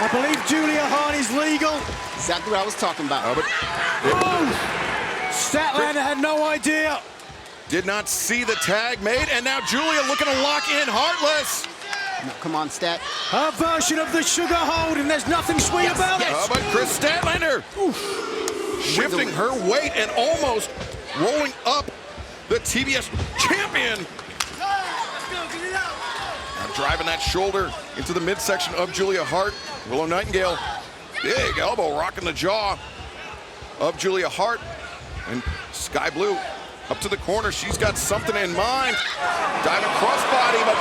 I believe Julia Hart is legal. Exactly what I was talking about. Statlander had no idea. Did not see the tag made, and now Julia looking to lock in Heartless. No, come on, Stat. Her version of the sugar hold, and there's nothing sweet about it. But Chris Statlander shifting her weight and almost rolling up the TBS champion. Now driving that shoulder into the midsection of Julia Hart. Willow Nightingale, big elbow rocking the jaw of Julia Hart. And Sky Blue up to the corner. She's got something in mind. Diving crossbody, but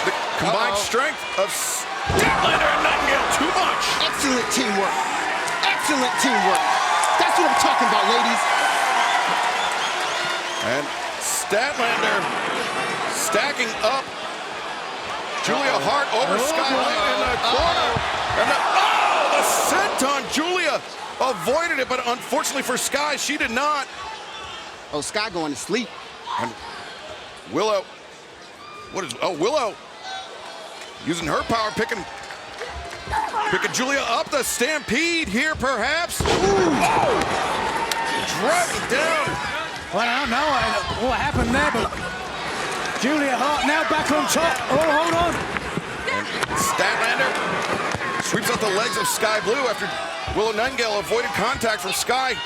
the combined strength of Statlander and Nightingale, too much. Excellent teamwork. Excellent teamwork. That's what I'm talking about, ladies. And Statlander stacking up Julia Hart over Skyline in the corner. And the senton. Julia avoided it, but unfortunately for Sky, she did not. Oh, Sky going to sleep. And Willow, Willow using her power, picking Julia up the stampede here, perhaps. Driving down. Well, I don't know what happened there, but Julia Hart now back on top. Oh, hold on. And Statlander sweeps out the legs of Sky Blue after Willow Nightingale avoided contact from Sky.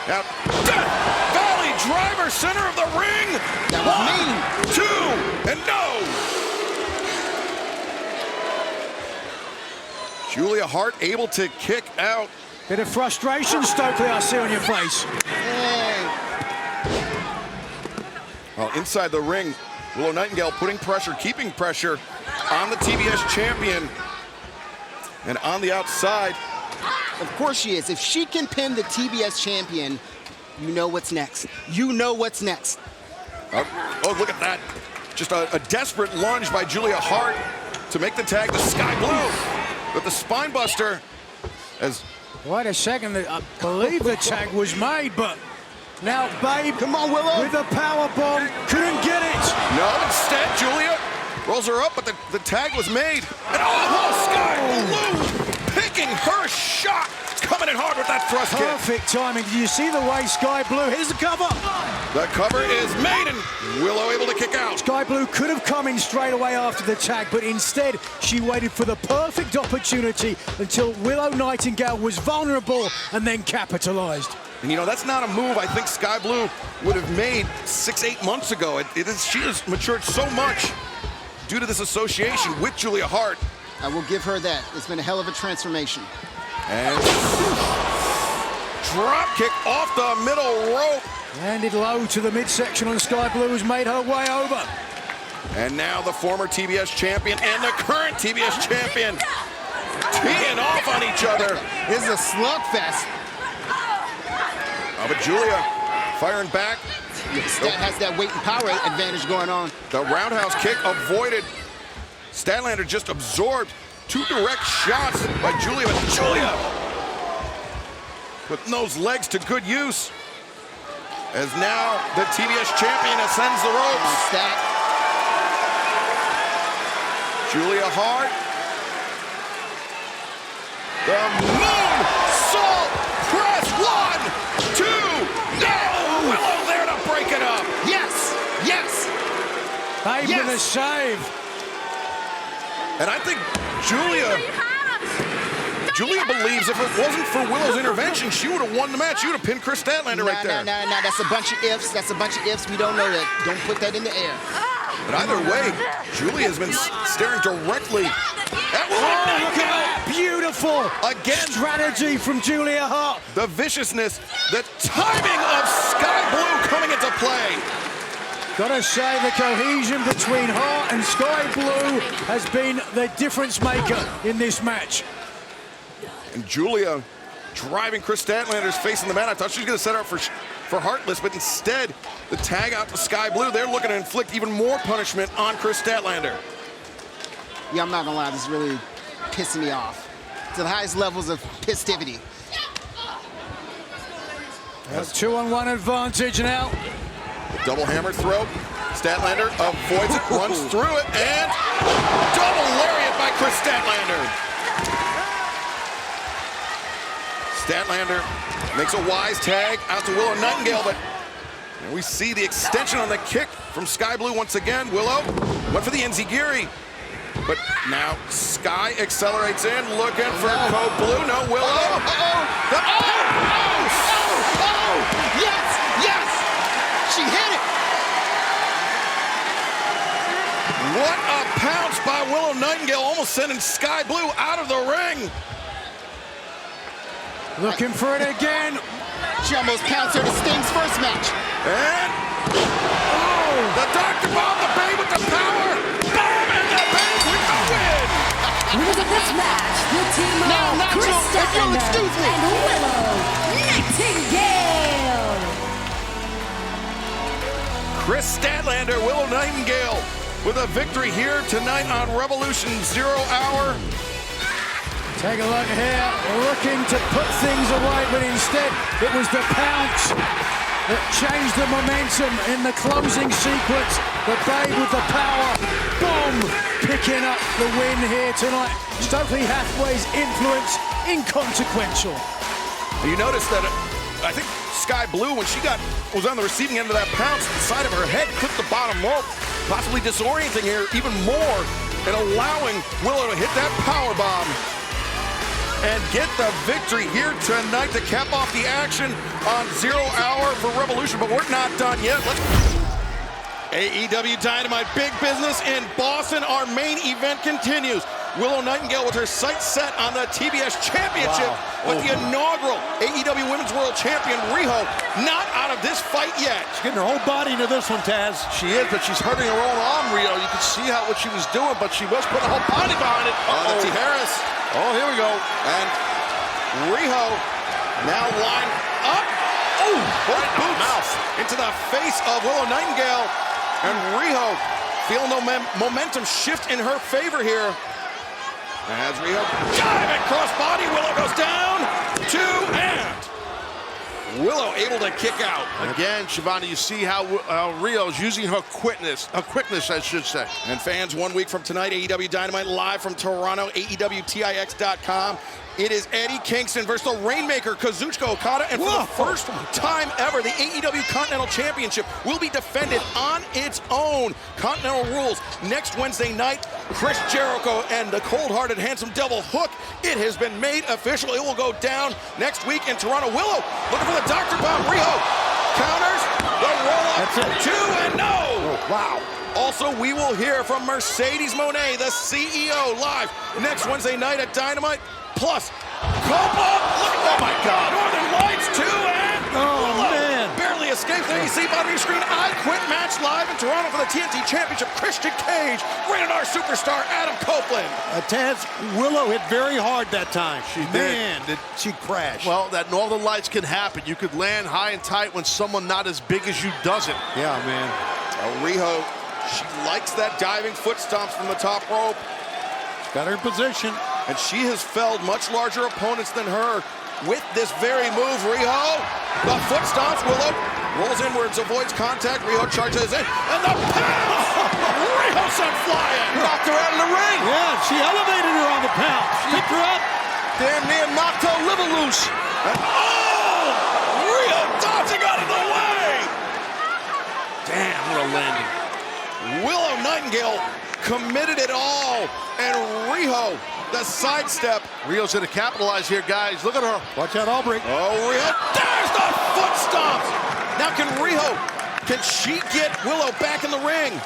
Now, Death Valley driver, center of the ring. That was mean. 2, and no. Julia Hart able to kick out. Bit of frustration, Stokely, I see on your face. Well, inside the ring, Willow Nightingale putting pressure, keeping pressure on the TBS champion. And on the outside. Of course she is. If she can pin the TBS champion, you know what's next. You know what's next. Oh, look at that. Just a desperate lunge by Julia Hart to make the tag to Sky Blue. But the spine buster as... Wait a second, I believe the tag was made, but now Babe, come on, Willow, with a power bomb, couldn't get it. No, instead Julia rolls her up, but the tag was made. And Sky Blue picking her shot, coming in hard with that thrust kick. Perfect timing. Do you see the way Sky Blue? Here's the cover. The cover is made, and Willow able to kick out. Sky Blue could have come in straight away after the tag, but instead she waited for the perfect opportunity until Willow Nightingale was vulnerable and then capitalized. And you know, that's not a move I think Sky Blue would have made 6-8 months ago. She has matured so much due to this association with Julia Hart. I will give her that. It's been a hell of a transformation. And drop kick off the middle rope. Landed low to the midsection on Sky Blue, has made her way over. And now the former TBS champion and the current TBS champion teeing off on each other. This is a slugfest. But Julia firing back Stat has that weight and power advantage going on. The roundhouse kick avoided. Statlander just absorbed 2 direct shots by Julia. But Julia putting those legs to good use. As now the TBS champion ascends the ropes. Stat. Julia Hart. The moonsault press. 1, 2, no! Willow there to break it up. Yes, yes. Babe with a save. And I think Julia believes if it wasn't for Willow's intervention, she would have won the match. She would have pinned Chris Statlander right there. No. That's a bunch of ifs. That's a bunch of ifs. We don't know that. Don't put that in the air. But either way, Julia has been staring directly at Willow Nightingale. Beautiful. Again. Strategy from Julia Hart. The viciousness, the timing of Sky Blue coming into play. Gotta say, the cohesion between Hart and Sky Blue has been the difference maker in this match. And Julia driving Chris Statlander's face in the mat. I thought she was gonna set her up for Heartless, but instead, the tag out to Sky Blue. They're looking to inflict even more punishment on Chris Statlander. Yeah, I'm not gonna lie, this is really pissing me off. To the highest levels of pistivity. That's 2-on-1 advantage now. Double hammer throw. Statlander avoids it, runs through it, and double lariat by Chris Statlander. Statlander makes a wise tag out to Willow Nightingale, but we see the extension on the kick from Sky Blue once again. Willow went for the enziguri, but now Sky accelerates in, looking for Code Blue. No, Willow. Yes! She hit it! What a pounce by Willow Nightingale, almost sending Sky Blue out of the ring. Looking for it again. She almost pounced her to Sting's first match. And the Dr. Bomb, the Babe with the power. Bomb and the Babe with the win. Winners of this match, the team of Chris Statlander and Willow Nightingale. Chris Statlander, Willow Nightingale with a victory here tonight on Revolution 0 Hour. Take a look here, looking to put things away, but instead it was the pounce that changed the momentum in the closing sequence. The Babe with the power, boom, picking up the win here tonight. Stokely Hathaway's influence inconsequential. You notice that I think Sky Blue, when she was on the receiving end of that pounce, the side of her head clipped the bottom rope, possibly disorienting her even more and allowing Willow to hit that power bomb and get the victory here tonight to cap off the action on 0 Hour for Revolution. But we're not done yet. AEW Dynamite, big business in Boston. Our main event continues. Willow Nightingale with her sights set on the TBS Championship with the inaugural AEW Women's World Champion, Riho, not out of this fight yet. She's getting her whole body into this one, Taz. She is, but she's hurting her own arm, Riho. You can see what she was doing, but she was putting her whole body behind it. The Harris. Oh, here we go. And Riho now lined up. Oh, right boots into the face of Willow Nightingale. And Riho feeling the momentum shift in her favor here. As Riho diving crossbody, Willow goes down, 2, and Willow able to kick out. Again, Shivani, you see how Rio's using her quickness, I should say. And fans, 1 week from tonight, AEW Dynamite live from Toronto, AEWTIX.com. It is Eddie Kingston versus the Rainmaker, Kazuchika Okada, and for the first time ever, the AEW Continental Championship will be defended on its own. Continental rules next Wednesday night. Chris Jericho and the cold-hearted handsome devil Hook. It has been made official. It will go down next week in Toronto. Willow looking for the Dr. Bomb. Riho counters the roll-up. 2 and no. Oh, wow. Also, we will hear from Mercedes Mone, the CEO, live next Wednesday night at Dynamite. Plus, oh my God, Northern Lights 2 and man, barely escapes. There you see bottom of your screen. I Quit match live in Toronto for the TNT Championship. Christian Cage, rated R superstar Adam Copeland. Taz, Willow hit very hard that time. Man, did she crash. Well, that Northern Lights can happen. You could land high and tight when someone not as big as you does it. Yeah, man. Riho, she likes that diving foot stomps from the top rope. She's got her in position. And she has felled much larger opponents than her with this very move. Riho, the foot stomps. Willow rolls inwards, avoids contact. Riho charges in, and the pound! Riho sent flying. Knocked her out of the ring. Yeah, she elevated her on the pound. Picked her up. Damn near knocked her liver loose. And, oh! Riho dodging out of the way! Damn, what a landing. Willow Nightingale committed it all, and Riho, the sidestep. Rio's gonna capitalize here, guys. Look at her. Watch out, Aubrey. Oh, Riho, there's the foot stomp. Now can she get Willow back in the ring?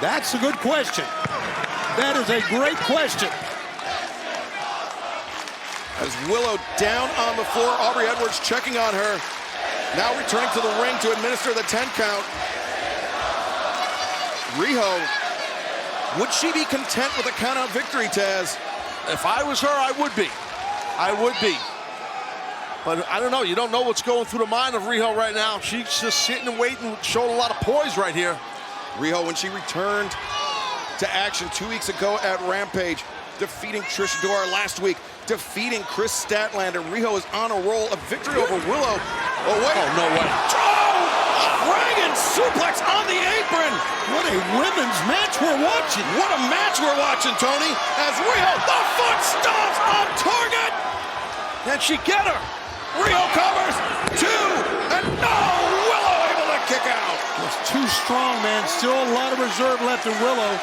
That's a good question. That is a great question. As Willow down on the floor, Aubrey Edwards checking on her. Now returning to the ring to administer the 10 count. Riho, would she be content with a count-out victory, Taz? If I was her, I would be. I would be. But I don't know. You don't know what's going through the mind of Riho right now. She's just sitting and waiting, showing a lot of poise right here. Riho, when she returned to action 2 weeks ago at Rampage, defeating Trish Adora last week, defeating Chris Statlander. Riho is on a roll. A victory over Willow. Oh, wait. Oh, no way. Dragon suplex on the apron. What a women's match we're watching. What a match we're watching, Tony. As Riho, the foot stomps on target. Can she get her? Riho covers. 2, and no! Willow able to kick out. It's too strong, man. Still a lot of reserve left in Willow.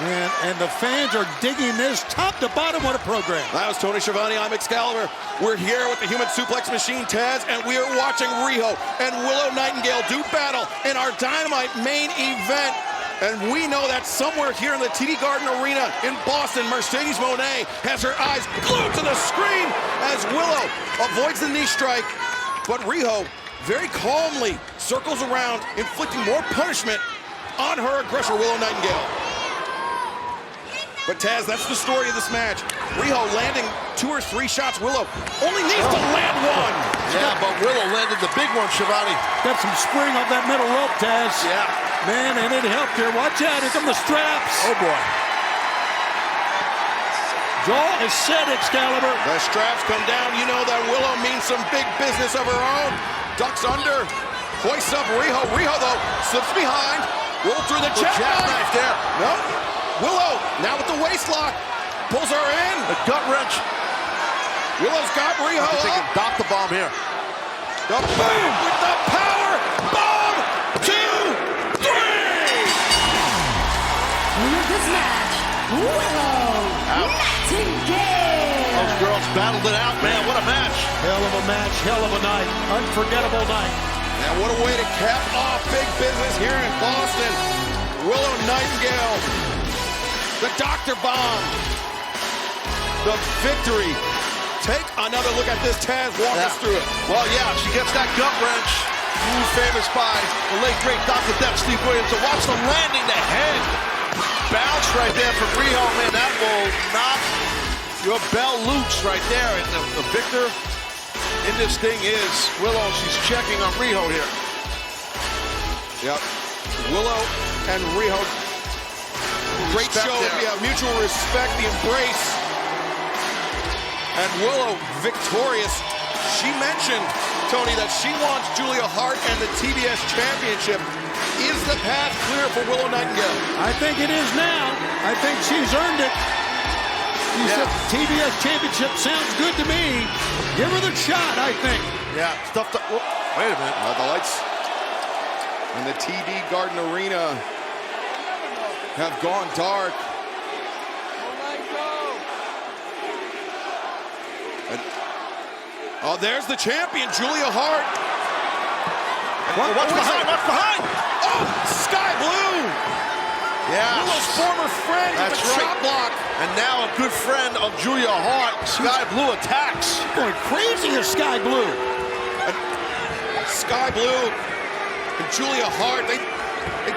Man, and the fans are digging this top to bottom. What a program. That was Tony Schiavone. I'm Excalibur. We're here with the Human Suplex Machine, Taz, and we are watching Riho and Willow Nightingale do battle in our Dynamite main event. And we know that somewhere here in the TD Garden Arena in Boston, Mercedes Mone has her eyes glued to the screen as Willow avoids the knee strike. But Riho very calmly circles around, inflicting more punishment on her aggressor, Willow Nightingale. But Taz, that's the story of this match. Riho landing 2 or 3 shots. Willow only needs to land 1. Yeah, but Willow landed the big one, Schiavone. Got some spring off that middle rope, Taz. Yeah. Man, and it helped her. Watch out, here come the straps. Oh, boy. Jaw is set, Excalibur. The straps come down. You know that Willow means some big business of her own. Ducks under, hoists up Riho. Riho, though, slips behind. Roll through the jackknife there. No. Willow, now with the waist lock, pulls her in. The gut wrench. Willow's got Riho up. They can dot the bomb here. The boom with the power bomb. 2, 3. With this match, Willow Nightingale. Those girls battled it out, man. What a match. Hell of a match, hell of a night. Unforgettable night. And what a way to cap off big business here in Boston. Willow Nightingale, the Dr. Bomb, the victory. Take another look at this, Taz. Walk us through it. Well, yeah, she gets that gut wrench. Move famous by the late, great Dr. Death, Steve Williams. So watch the landing, the head bounce right there from Riho. Man, that will knock your bell loose right there. And the victor in this thing is Willow. She's checking on Riho here. Yep. Willow and Riho. Great Respect show. there. We have mutual respect, the embrace. And Willow victorious. She mentioned, Tony, that she wants Julia Hart and the TBS Championship. Is the path clear for Willow Nightingale? I think it is now. I think she's earned it. She said TBS Championship sounds good to me. Give her the shot, I think. Yeah, stuffed up. Wait a minute. The lights in the TD Garden Arena have gone dark. Oh, there's the champion, Julia Hart. What's behind? What's behind? Oh, Sky Blue. Yeah. Willow's former friend with the chop block. And now a good friend of Julia Hart, Sky Blue attacks. Going crazy as Sky Blue. Sky Blue and Julia Hart, they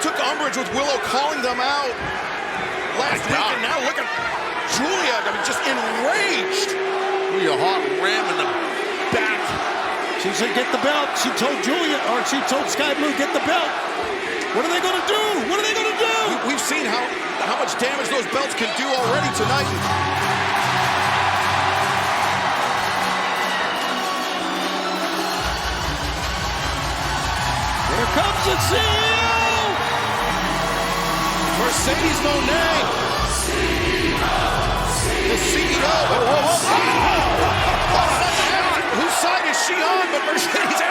took umbrage with Willow calling them out last week, and now look at Julia, I mean, just enraged. Julia Hart ramming them back. She said, get the belt. She told Sky Blue, get the belt. What are they going to do? What are they going to do? We've seen how much damage those belts can do already tonight. Here comes the CEO! Mercedes Mone. The CEO. Whose side is she on? But Mercedes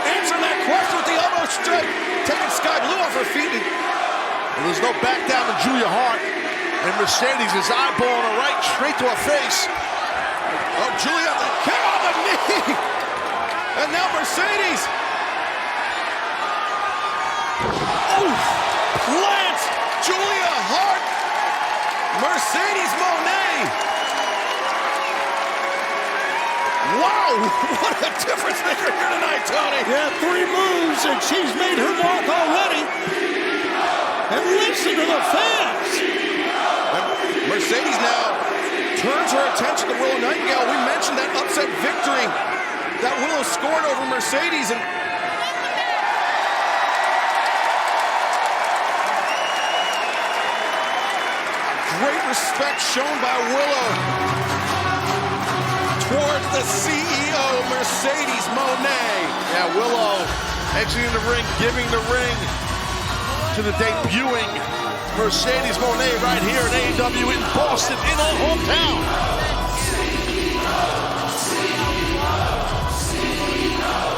answering that question with the elbow strike, taking Sky Blue off her feet. And there's no back down to Julia Hart. And Mercedes is eyeballing her right straight to her face. Oh, Julia, kick on the knee. And now Mercedes. Oh, plants Julia Hart. Mercedes Mone. Wow, what a difference maker here tonight, Tony. Yeah, 3 moves, and she's made her mark already. And listen to the fans. And Mercedes now turns her attention to Willow Nightingale. We mentioned that upset victory that Willow scored over Mercedes. And great respect shown by Willow towards the CEO, Mercedes Mone. Yeah, Willow exiting the ring, giving the ring to the debuting Mercedes Mone right here in AEW in Boston, in our hometown.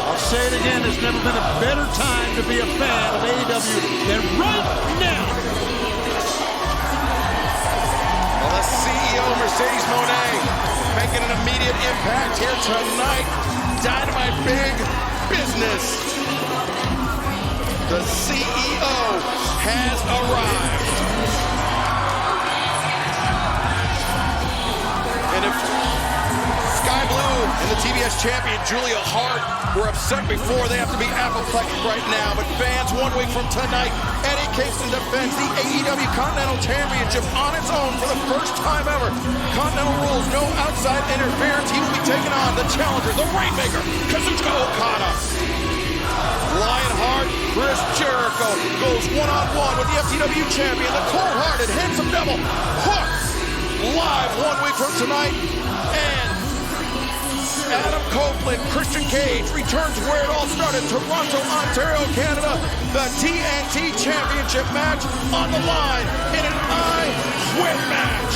I'll say it again, there's never been a better time to be a fan of AEW than right now. Well, the CEO, Mercedes Mone, making an immediate impact here tonight. Dynamite big business. The CEO has arrived. And if Sky Blue and the TBS champion Julia Hart were upset before, they have to be apoplectic right now. But fans, 1 week from tonight, Eddie Kingston defends the AEW Continental Championship on its own for the first time ever. Continental rules, no outside interference. He will be taking on the challenger, the Rainmaker, Kazuchika Okada. Lionheart, Chris Jericho goes one-on-one with the FTW champion, the cold-hearted, handsome devil, Hart. Live 1 week from tonight. And Adam Copeland, Christian Cage returns where it all started, Toronto, Ontario, Canada. The TNT Championship match on the line in an I Quit match.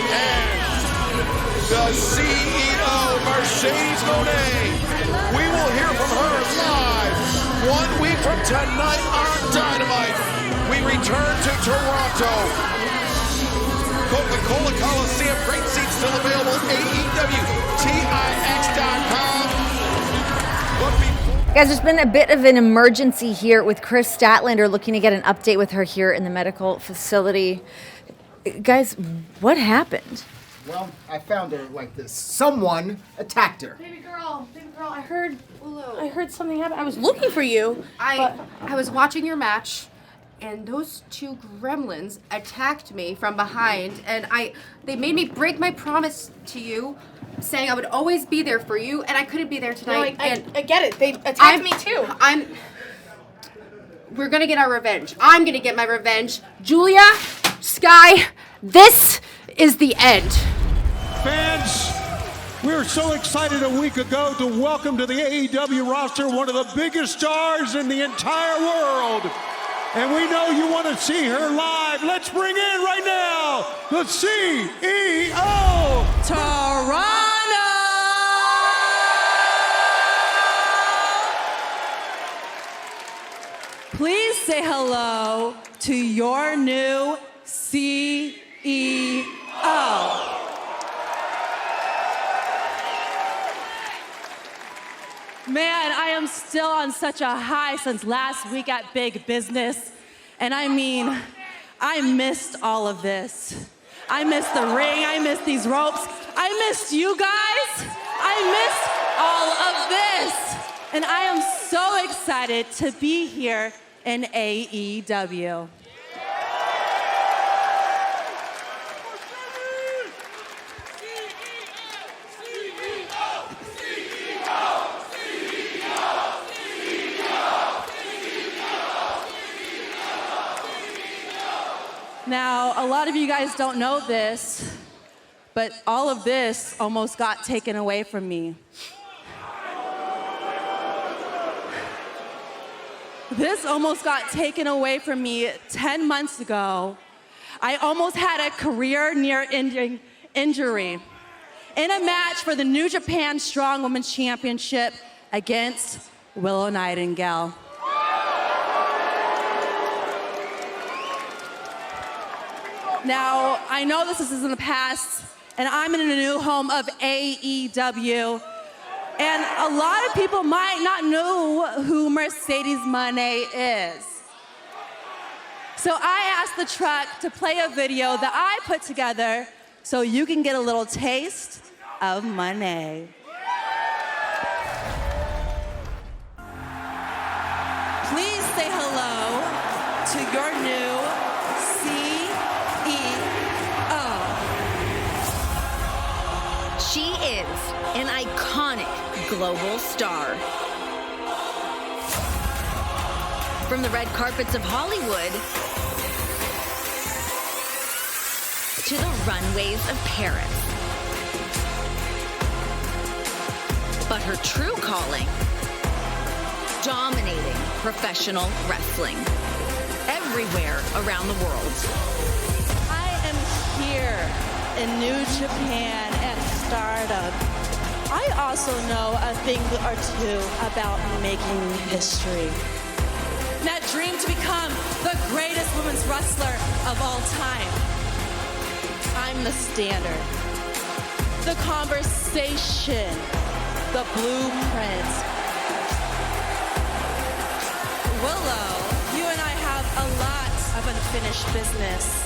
And the CEO, Mercedes Mone. We will hear from her live 1 week from tonight on Dynamite. We return to Toronto. Coca-Cola Coliseum, great seats still available. AEWTIX.com. Guys, there's been a bit of an emergency here with Chris Statlander, looking to get an update with her here in the medical facility. Guys, what happened? Well, I found her like this. Someone attacked her. Baby girl, I heard something happen. I was looking for you. I was watching your match, and those 2 gremlins attacked me from behind, and they made me break my promise to you, saying I would always be there for you, and I couldn't be there tonight. No, I get it. They attacked me too. We're gonna get our revenge. I'm gonna get my revenge. Julia, Sky, this is the end. Fans, we were so excited a week ago to welcome to the AEW roster one of the biggest stars in the entire world. And we know you want to see her live. Let's bring in right now the CEO. Toronto! Please say hello to your new CEO. Man, I am still on such a high since last week at Big Business. And I mean, I missed all of this. I missed the ring, I missed these ropes, I missed you guys, I missed all of this. And I am so excited to be here in AEW. Now, a lot of you guys don't know this, but all of this almost got taken away from me. This almost got taken away from me 10 months ago. I almost had a career-near-ending injury in a match for the New Japan Strong Women's Championship against Willow Nightingale. Now, I know this is in the past, and I'm in a new home of AEW, and a lot of people might not know who Mercedes Mone is. So I asked the truck to play a video that I put together so you can get a little taste of Mone. Please say hello to your new She is an iconic global star. From the red carpets of Hollywood to the runways of Paris. But her true calling, dominating professional wrestling everywhere around the world. I am here in New Japan and Stardom. I also know a thing or two about making history. That dream to become the greatest women's wrestler of all time. I'm the standard, the conversation, the blueprint. Willow, you and I have a lot of unfinished business.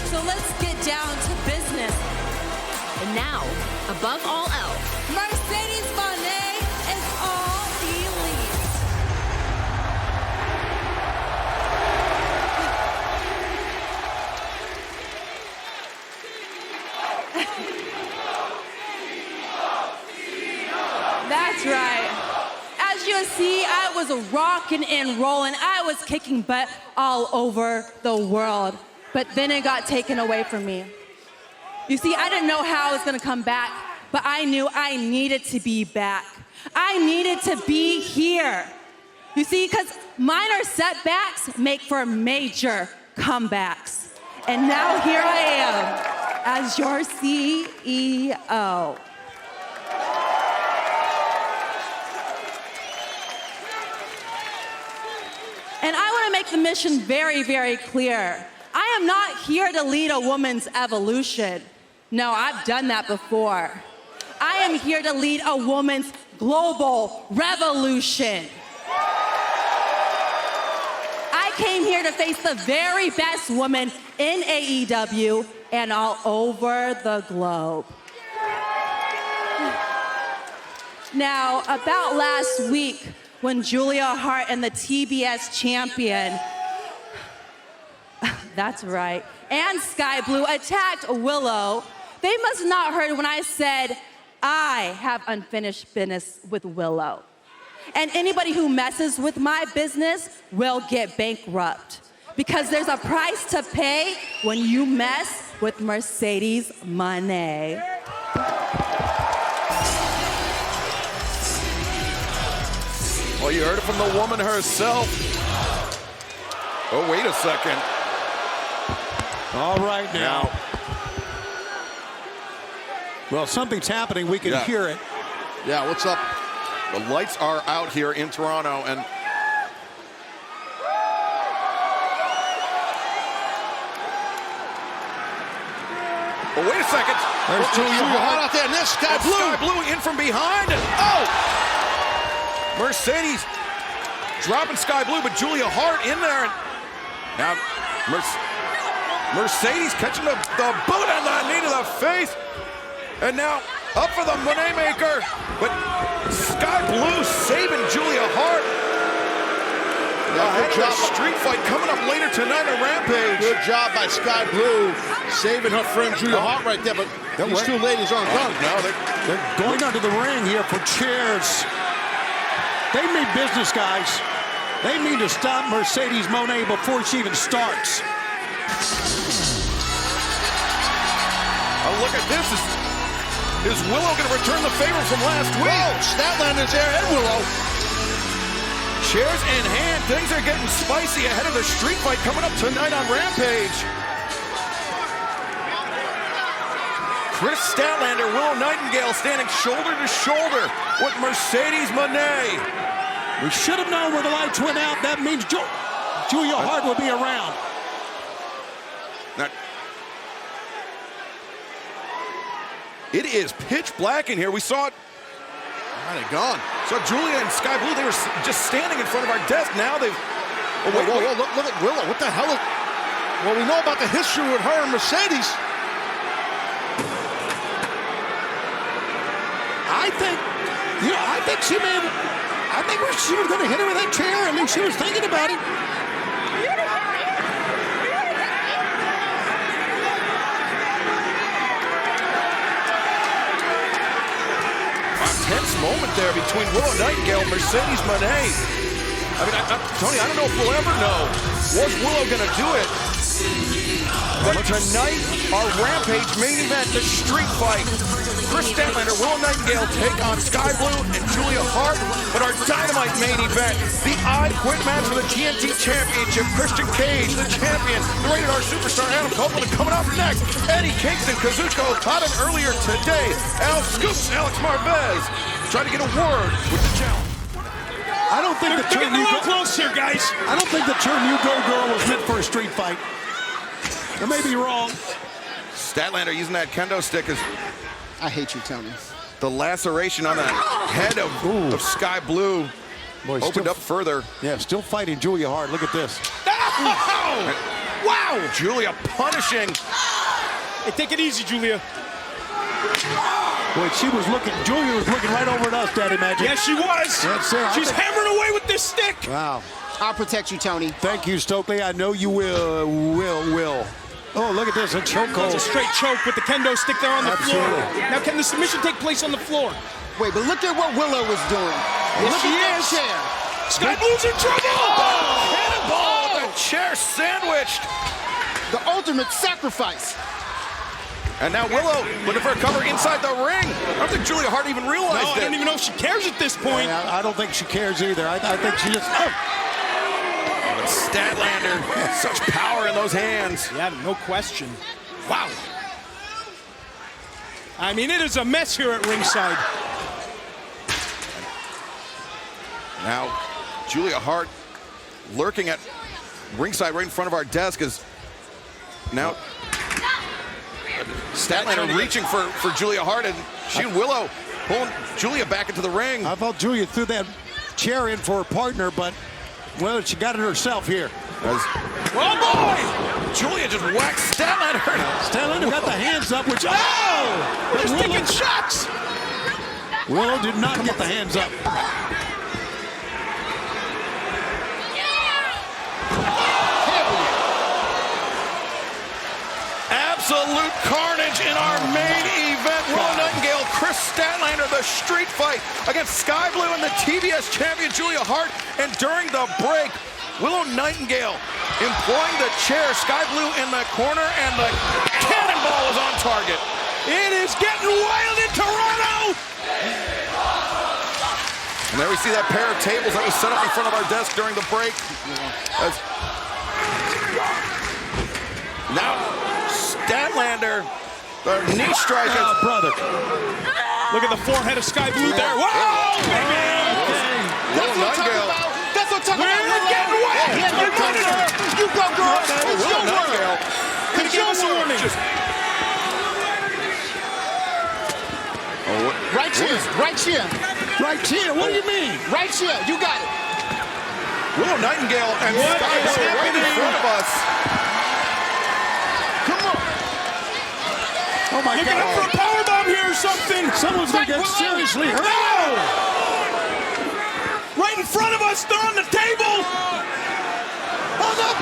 So let's get down to business. And now, above all else, Mercedes Mone is all elite. That's right. As you see, I was rocking and rolling. I was kicking butt all over the world. But then it got taken away from me. You see, I didn't know how I was gonna come back, but I knew I needed to be back. I needed to be here. You see, because minor setbacks make for major comebacks. And now here I am as your CEO. And I want to make the mission very, very clear. I am not here to lead a woman's evolution. No, I've done that before. I am here to lead a woman's global revolution. I came here to face the very best woman in AEW and all over the globe. Now, about last week, when Julia Hart and the TBS champion, that's right, and Sky Blue attacked Willow, they must not have heard when I said, I have unfinished business with Willow. And anybody who messes with my business will get bankrupt. Because there's a price to pay when you mess with Mercedes Mone. Well, you heard it from the woman herself. Oh, wait a second. All right now. Well, something's happening. We can hear it. Yeah, what's up? The lights are out here in Toronto, and oh, wait a second. There's Julia Hart out there, and there's Sky Blue. Sky Blue in from behind. Oh! Mercedes dropping Sky Blue, but Julia Hart in there. Now, Mercedes catching the boot on the knee to the face. And now Up for the Mone Maker, but Sky Blue saving Julia Hart. Ahead of the street fight coming up later tonight on Rampage. Good job by Sky Blue, saving her friend Julia Hart right there, but these two ladies aren't done. No, they're going under the ring here for chairs. They mean business, guys. They mean to stop Mercedes Mone before she even starts. Oh, look at this. Is Willow going to return the favor from last week? Oh, Statlander's there and Willow. Chairs in hand, things are getting spicy ahead of the street fight coming up tonight on Rampage. Chris Statlander, Willow Nightingale standing shoulder to shoulder with Mercedes Mone. We should have known where the lights went out. That means Julia Hart will be around. Now, it is pitch black in here. We saw it. They're gone. So Julia and Sky Blue, they were just standing in front of our desk. Now they've... Oh, wait, whoa, look at Willow. What the hell is... Well, we know about the history with her and Mercedes. I think she may have... I think she was going to hit her with that chair. I mean, she was thinking about it. Tense moment there between Willow Nightingale and Mercedes Mone. I mean, Tony, I don't know if we'll ever know. Was Willow going to do it? But tonight, our Rampage main event, the street fight. Chris Statlander, Willow Nightingale take on Sky Blue and Julia Hart. But our Dynamite main event, the I Quit match for the TNT Championship. Christian Cage, the champion, the Rated R superstar Adam Copeland. Coming up next, Eddie Kingston, Kazuchika Okada earlier today. Al Scoops, Alex Marvez, trying to get a word with the challenge. I don't think the term you go close here, guys. I don't think the term "you go girl" was meant for a street fight. I may be wrong. Statlander using that kendo stick as I hate you, Tony. the laceration on the head of Sky Blue opened up further. Yeah, still fighting Julia Hart. Look at this. Oh! Wow! Julia punishing. Hey, take it easy, Julia. Boy, Julia was looking right over at us, Daddy Magic. Yes, she was. That's it. She's hammering away with this stick. Wow. I'll protect you, Tony. Thank you, Stokely. I know you will. Oh, look at this, a chokehold. That's a straight choke with the kendo stick there on the floor. Now, can the submission take place on the floor? Wait, but look at what Willow is doing. Yes, she is. Sky Blue's in trouble. Oh, cannonball! The chair sandwiched. The ultimate sacrifice. And now Willow looking for a cover inside the ring. I don't think Julia Hart even realized it. I don't even know if she cares at this point. Yeah, I don't think she cares either. I think she just... But Statlander, such power in those hands. Yeah, no question. Wow. I mean, it is a mess here at ringside. Now, Julia Hart lurking at ringside right in front of our desk is now Statlander reaching for Julia Hart, and she and Willow pulling Julia back into the ring. I thought Julia threw that chair in for her partner, but, well, she got it herself here. Oh, boy! Julia just whacked Statlander. Statlander got the hands up, which... Oh! Just taking shots! Willow did not get the hands up. Absolute carnage in our main event. Willow Nightingale, Chris Statlander, the street fight against Sky Blue and the TBS champion Julia Hart. And during the break, Willow Nightingale employing the chair, Sky Blue in the corner, and the cannonball is on target. It is getting wild in Toronto. And there we see that pair of tables that was set up in front of our desk during the break. Now, Statlander, the knee strike. Oh, brother. Look at the forehead of Sky Blue there. Whoa, baby! Willow Nightingale. That's what I'm talking about. We're getting wild. You go, girl. It's your world. It's your warning. Right here. Right here. Right here? What do you mean? Right here. You got it. Willow Nightingale and Sky Blue right in front of us. Come on. Oh, my God. Looking up for a powerbomb here or something. Someone's gonna get seriously hurt. No! Right in front of us, they're on the table. Oh, no!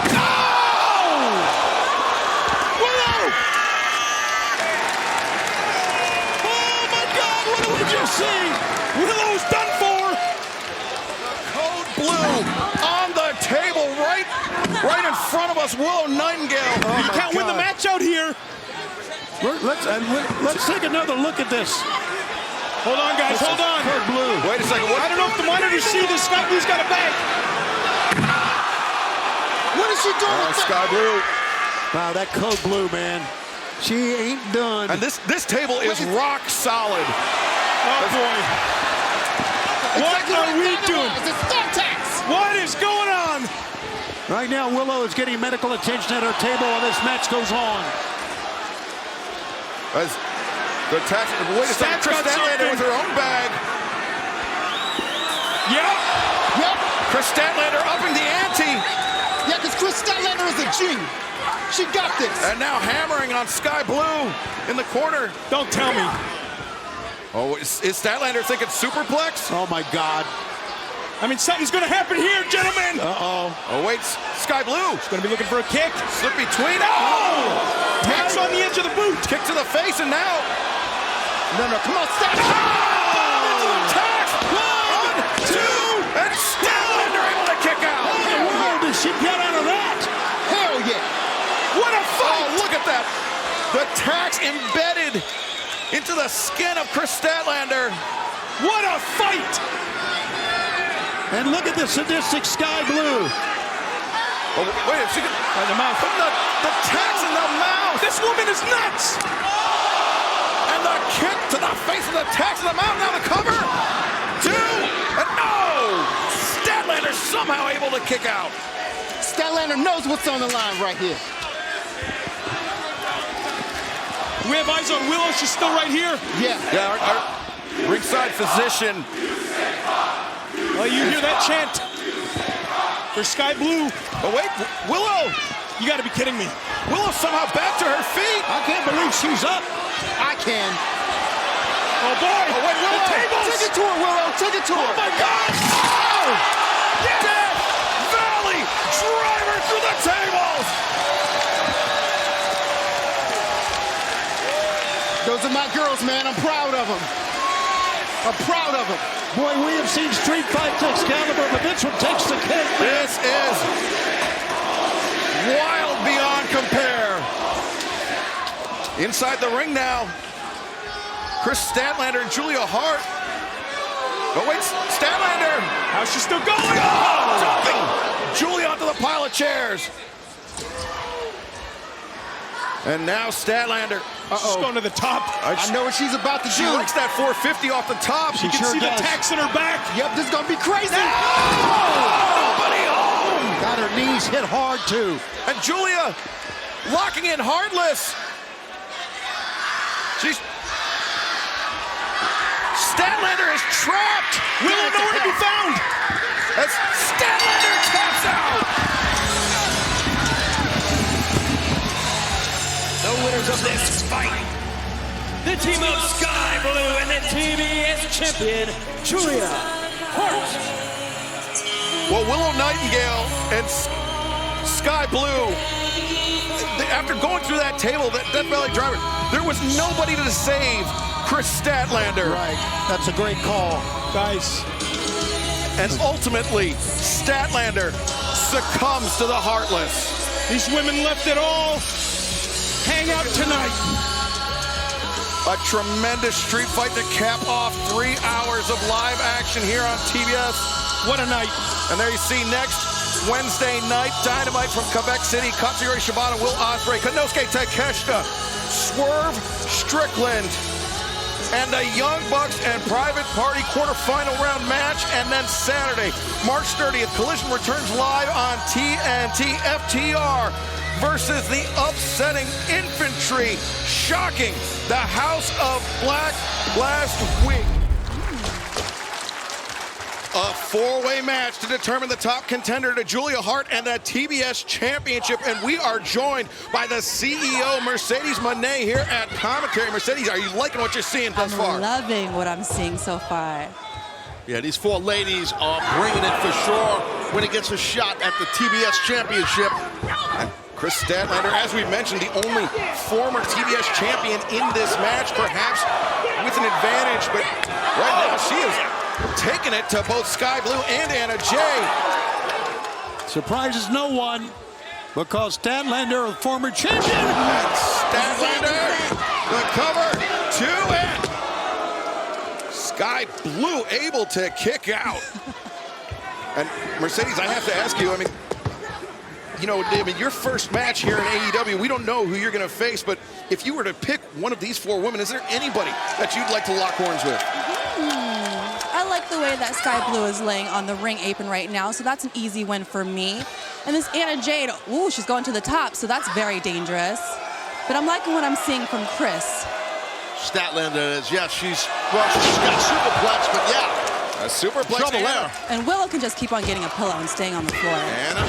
Willow! Oh, my God, what did we just see? Willow's done for. Code blue on the table right in front of us. Willow Nightingale. You can't win the match out here. Let's take another look at this. Hold on, guys, hold on. Blue. Wait a second. I don't know if the monitors see this. Sky Blue's got a bag. What is she doing with Sky Blue. Wow, that code blue, man. She ain't done. And this table is rock solid. Oh, boy. What are we doing? What is going on? Right now, Willow is getting medical attention at her table while this match goes on. As the tax, wait a second, Chris Statlander with her own bag. Yep. Chris Statlander upping the ante. Yeah, because Chris Statlander is a G. She got this. And now hammering on Sky Blue in the corner. Don't tell me. Oh, is Statlander thinking superplex? Oh, my God. I mean, something's going to happen here, gentlemen. Uh-oh. Oh, wait, Sky Blue. She's going to be looking for a kick. Slip between. Oh! Tax on the edge of the boot. Kick to the face, and now. No, come on, Statlander. Oh! Tax. 1, 2, and Statlander able to kick out. How in the world did she get out of that? Hell yeah. What a fight. Oh, look at that. The tax embedded into the skin of Chris Statlander. What a fight. And look at the sadistic Sky Blue. Oh, wait, she can, the mouth. The tax in the mouth. This woman is nuts. And the kick to the face of the tax in the mouth. Now the cover. 2, and no! Statlander somehow able to kick out. Statlander knows what's on the line right here. We have eyes on Willow. She's still right here. Yeah. Our ringside physician. Oh, you hear that chant for Sky Blue. Oh, wait, Willow. You got to be kidding me. Willow somehow back to her feet. I can't believe she's up. I can. Oh, boy. Oh, wait, Willow. The tables. Take it to her, Willow. Take it to her. Oh, my gosh. Oh! Death Valley driver through the tables. Those are my girls, man. I'm proud of them. I'm proud of them. Boy, we have seen street fights Excalibur, but this one takes the cake. This is wild beyond compare. Inside the ring now, Chris Statlander and Julia Hart. Oh, wait, Statlander. How's she still going? Jumping Julia onto the pile of chairs. And now Statlander. She's going to the top. I know what she's about to do. She likes that 450 off the top. You can see the tax in her back. Yep, this is going to be crazy. Nobody home. Got her knees hit hard, too. And Julia locking in Heartless. Statlander is trapped. Willow nowhere to be found. As Statlander taps out. The winners of this fight, the team of Sky Blue and the TBS champion, Julia Hart. Well, Willow Nightingale and Sky Blue, after going through that table, that Death Valley driver, there was nobody to save Chris Statlander. Right, that's a great call. Guys. And ultimately, Statlander succumbs to the Heartless. These women left it all. Hang out tonight. A tremendous street fight to cap off 3 hours of live action here on TBS. What a night. And there you see next Wednesday night, Dynamite from Quebec City, Katsuyori Shibata, Will Ospreay, Konosuke Takeshita, Swerve Strickland, and the Young Bucks and Private Party quarterfinal round match. And then Saturday, March 30th, Collision returns live on TNT FTR versus the upsetting Infantry, shocking the House of Black last week. A four-way match to determine the top contender to Julia Hart and the TBS Championship. And we are joined by the CEO, Mercedes Mone, here at Commentary. Mercedes, are you liking what you're seeing thus far? I'm loving what I'm seeing so far. Yeah, these four ladies are bringing it for sure when it gets a shot at the TBS Championship. And Chris Statlander, as we mentioned, the only former TBS champion in this match, perhaps with an advantage, but right now she is taking it to both Sky Blue and Anna Jay. Surprises no one because Statlander, a former champion. And Statlander, the cover, 2 and Sky Blue able to kick out. And Mercedes, I have to ask you, your first match here in AEW, we don't know who you're going to face, but if you were to pick one of these four women, is there anybody that you'd like to lock horns with? I like the way that Sky Blue is laying on the ring apron right now, so that's an easy win for me. And this Anna Jade, ooh, she's going to the top, so that's very dangerous. But I'm liking what I'm seeing from Chris. Statlander is, yeah, she's got superplex, but yeah. A superplex. Trouble there. And Willow can just keep on getting a pillow and staying on the floor. Anna. My.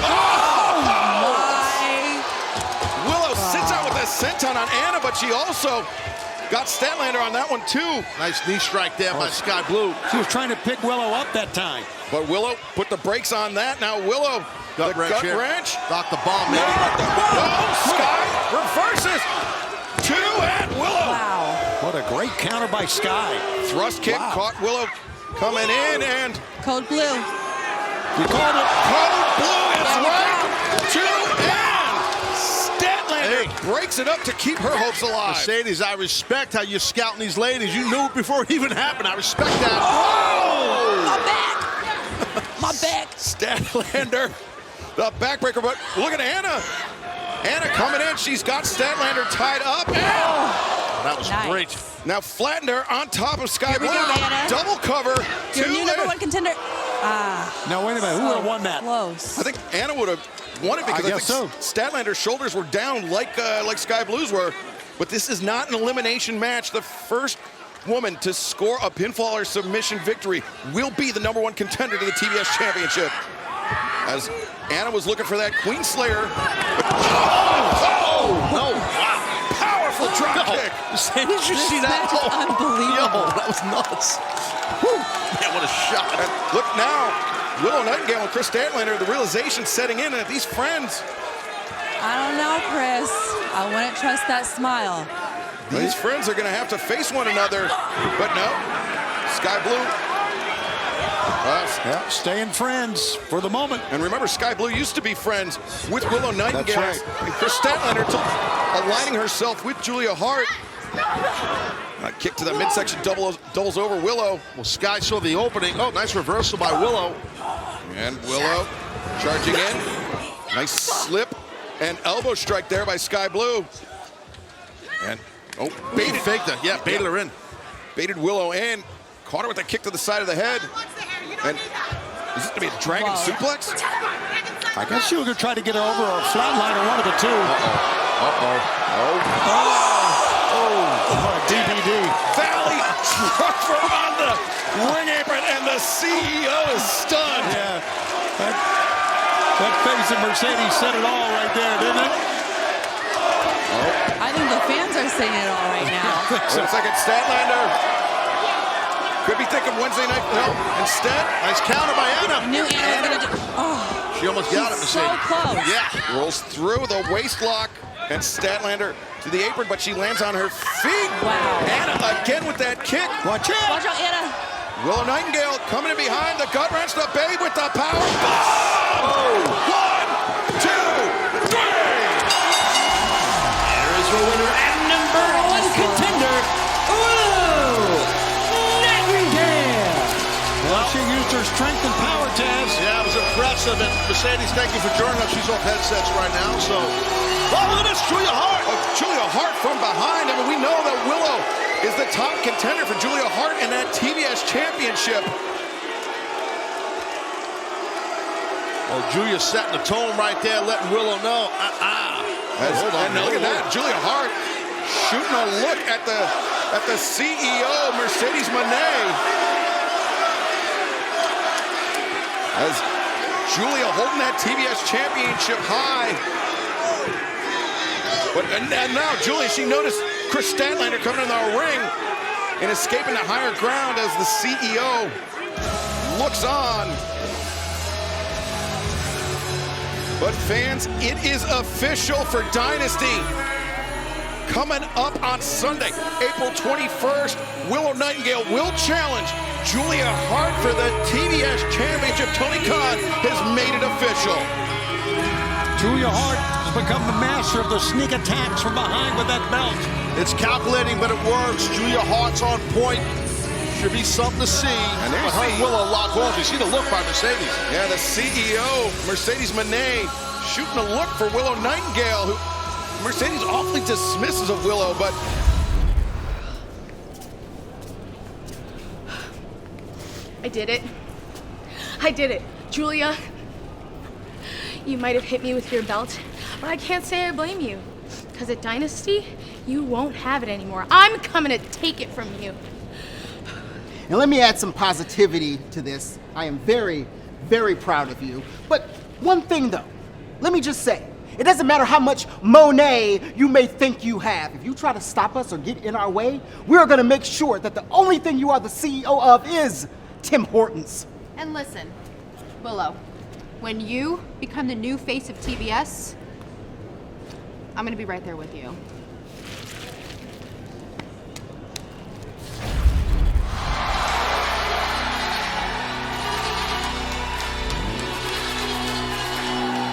Willow sits out with a senton on Anna, but she also got Statlander on that one too. Nice knee strike there by Sky Blue. She was trying to pick Willow up that time. But Willow put the brakes on that. Now Willow, gut wrench. Knock the bomb, maybe. Sky reverses. 2 and Willow. Wow. What a great counter by Sky. Thrust kick caught Willow coming in and Code Blue. You called it. Code Blue is right. 2 and Statlander breaks it up to keep her hopes alive. Mercedes, I respect how you're scouting these ladies. You knew it before it even happened. I respect that. Oh! My back. My back. Statlander, the backbreaker, but look at Anna. Anna coming in. She's got Statlander tied up. And that was great. Now flattened her on top of Sky Here we Blue. go, Anna. Double cover. Your new number one contender. Now, wait a minute. Who would have won that? Close. I think Anna would have won it because I think Statlander's shoulders were down like Sky Blue's were. But this is not an elimination match. The first woman to score a pinfall or submission victory will be the number one contender to the TBS Championship. As Anna was looking for that Queen Slayer. No, wow. Powerful drop kick. Did you see that? Unbelievable. Yo, that was nuts. Whew. Yeah, what a shot. And look now, Willow Nightingale and Chris Statlander, the realization setting in that these friends. I don't know, Chris. I wouldn't trust that smile. These friends are going to have to face one another. But no, Sky Blue. Staying friends for the moment. And remember, Sky Blue used to be friends with Willow Nightingale. That's right. And Chris Statlander aligning herself with Julia Hart. A kick to the midsection doubles over Willow. Well, Sky saw the opening. Oh, nice reversal by Willow. And Willow charging in. Nice slip and elbow strike there by Sky Blue. And baited. Faked her. Yeah, baited her in. Baited Willow in. Caught her with a kick to the side of the head. And is this going to be a dragon suplex? I guess she was going to try to get her over or flatline or one of the two. DVD. Valley Driver on the ring apron, and the CEO is stunned. Yeah. That face of Mercedes said it all right there, didn't it? I think the fans are saying it all right now. 1 second, Statlander. Could be thinking Wednesday night. No, instead, nice counter by Anna. Knew Anna was going to do. Oh, she almost got it, so Mercedes. close. Yeah. Rolls through the waist lock, and Statlander to the apron, but she lands on her feet. Wow. Anna again with that kick. Watch out. Watch out, Anna. Willow Nightingale coming in behind the gut wrench, the Babe with the power. Oh! 1, 2, 3. Here is your winner and number one contender, Willow Nightingale. Well, she used her strength and power, Taz. Yeah, it was impressive. And Mercedes, thank you for joining us. She's off headsets right now, so. Oh, look at this, Julia Hart. Oh, Julia Hart from behind. I mean, we know that Willow is the top contender for Julia Hart in that TBS Championship. Oh, Julia setting the tone right there, letting Willow know. Hold on. And look at that, Julia Hart shooting a look at the CEO, Mercedes Mone. As Julia holding that TBS championship high. But and now Julia, she noticed Chris Statlander coming in the ring and escaping to higher ground as the CEO looks on. But fans, it is official for Dynasty. Coming up on Sunday, April 21st, Willow Nightingale will challenge Julia Hart for the TBS Championship. Tony Khan has made it official. Julia Hart has become the master of the sneak attacks from behind with that belt. It's calculating, but it works. Julia Hart's on point. Should be something to see. And but her and Willow lock off. You see the look by Mercedes. Yeah, the CEO, Mercedes Mone, shooting a look for Willow Nightingale, who Mercedes awfully dismisses of Willow, but I did it. I did it. Julia, you might have hit me with your belt, but I can't say I blame you. Because at Dynasty, you won't have it anymore. I'm coming to take it from you. And let me add some positivity to this. I am very, very proud of you. But one thing though, let me just say, it doesn't matter how much Monet you may think you have. If you try to stop us or get in our way, we're gonna make sure that the only thing you are the CEO of is Tim Hortons. And listen, Willow, when you become the new face of TBS, I'm gonna be right there with you.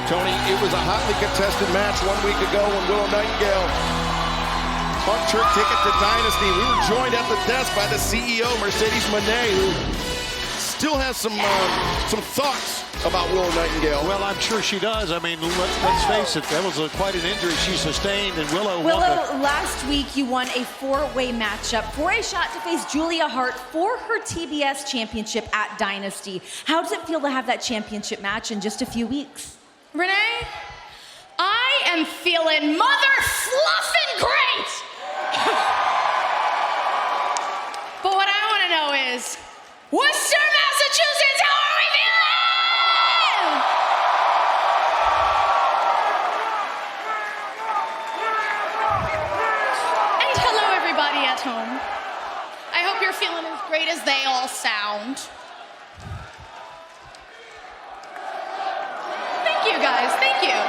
Tony, it was a hotly contested match 1 week ago when Willow Nightingale punched her ticket to Dynasty. We were joined at the desk by the CEO, Mercedes Mone, who still has some thoughts about Willow Nightingale. Well, I'm sure she does. I mean, let's face it, that was quite an injury she sustained, and Willow won last week you won a four-way matchup for a shot to face Julia Hart for her TBS championship at Dynasty. How does it feel to have that championship match in just a few weeks? Renee, I am feeling mother fluffing great. But what I want to know is, Worcester, Massachusetts, how are we feeling? And hello, everybody at home. I hope you're feeling as great as they all sound. Thank you, guys. Thank you.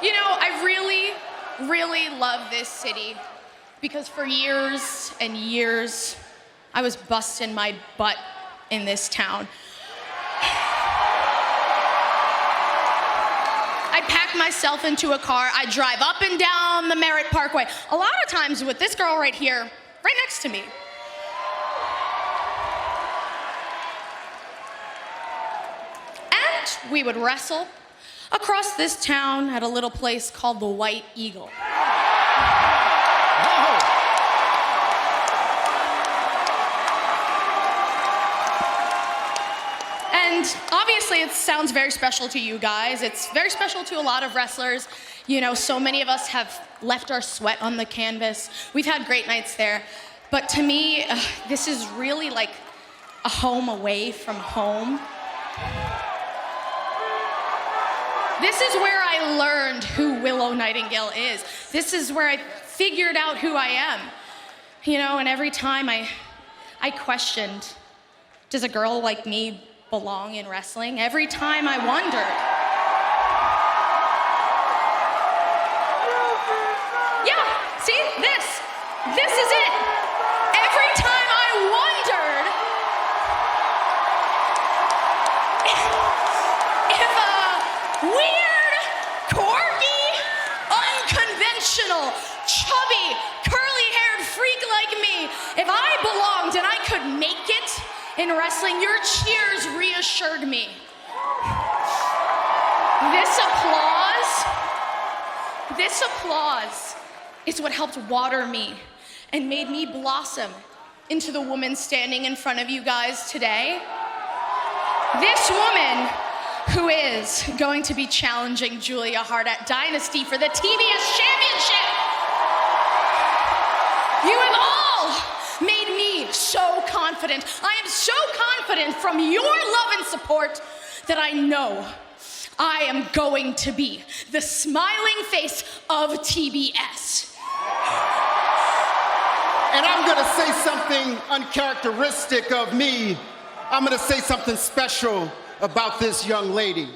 You know, I really, really love this city because for years and years, I was busting my butt in this town. I pack myself into a car. I drive up and down the Merritt Parkway. A lot of times with this girl right here, right next to me. We would wrestle across this town at a little place called the White Eagle. And obviously it sounds very special to you guys. It's very special to a lot of wrestlers. You know, so many of us have left our sweat on the canvas. We've had great nights there. But to me, this is really like a home away from home. This is where I learned who Willow Nightingale is. This is where I figured out who I am. You know, and every time I questioned, does a girl like me belong in wrestling? Every time I wondered. Yeah, see, this is it. Every time I wondered if a weird, quirky, unconventional, chubby, curly-haired freak like me, if I belonged and I could make it in wrestling, your cheers reassured me. This applause is what helped water me and made me blossom into the woman standing in front of you guys today. This woman who is going to be challenging Julia Hart at Dynasty for the TBS Championship. You have all made me so confident. I am so confident confident from your love and support that I know I am going to be the smiling face of TBS. And I'm gonna say something uncharacteristic of me. I'm gonna say something special about this young lady.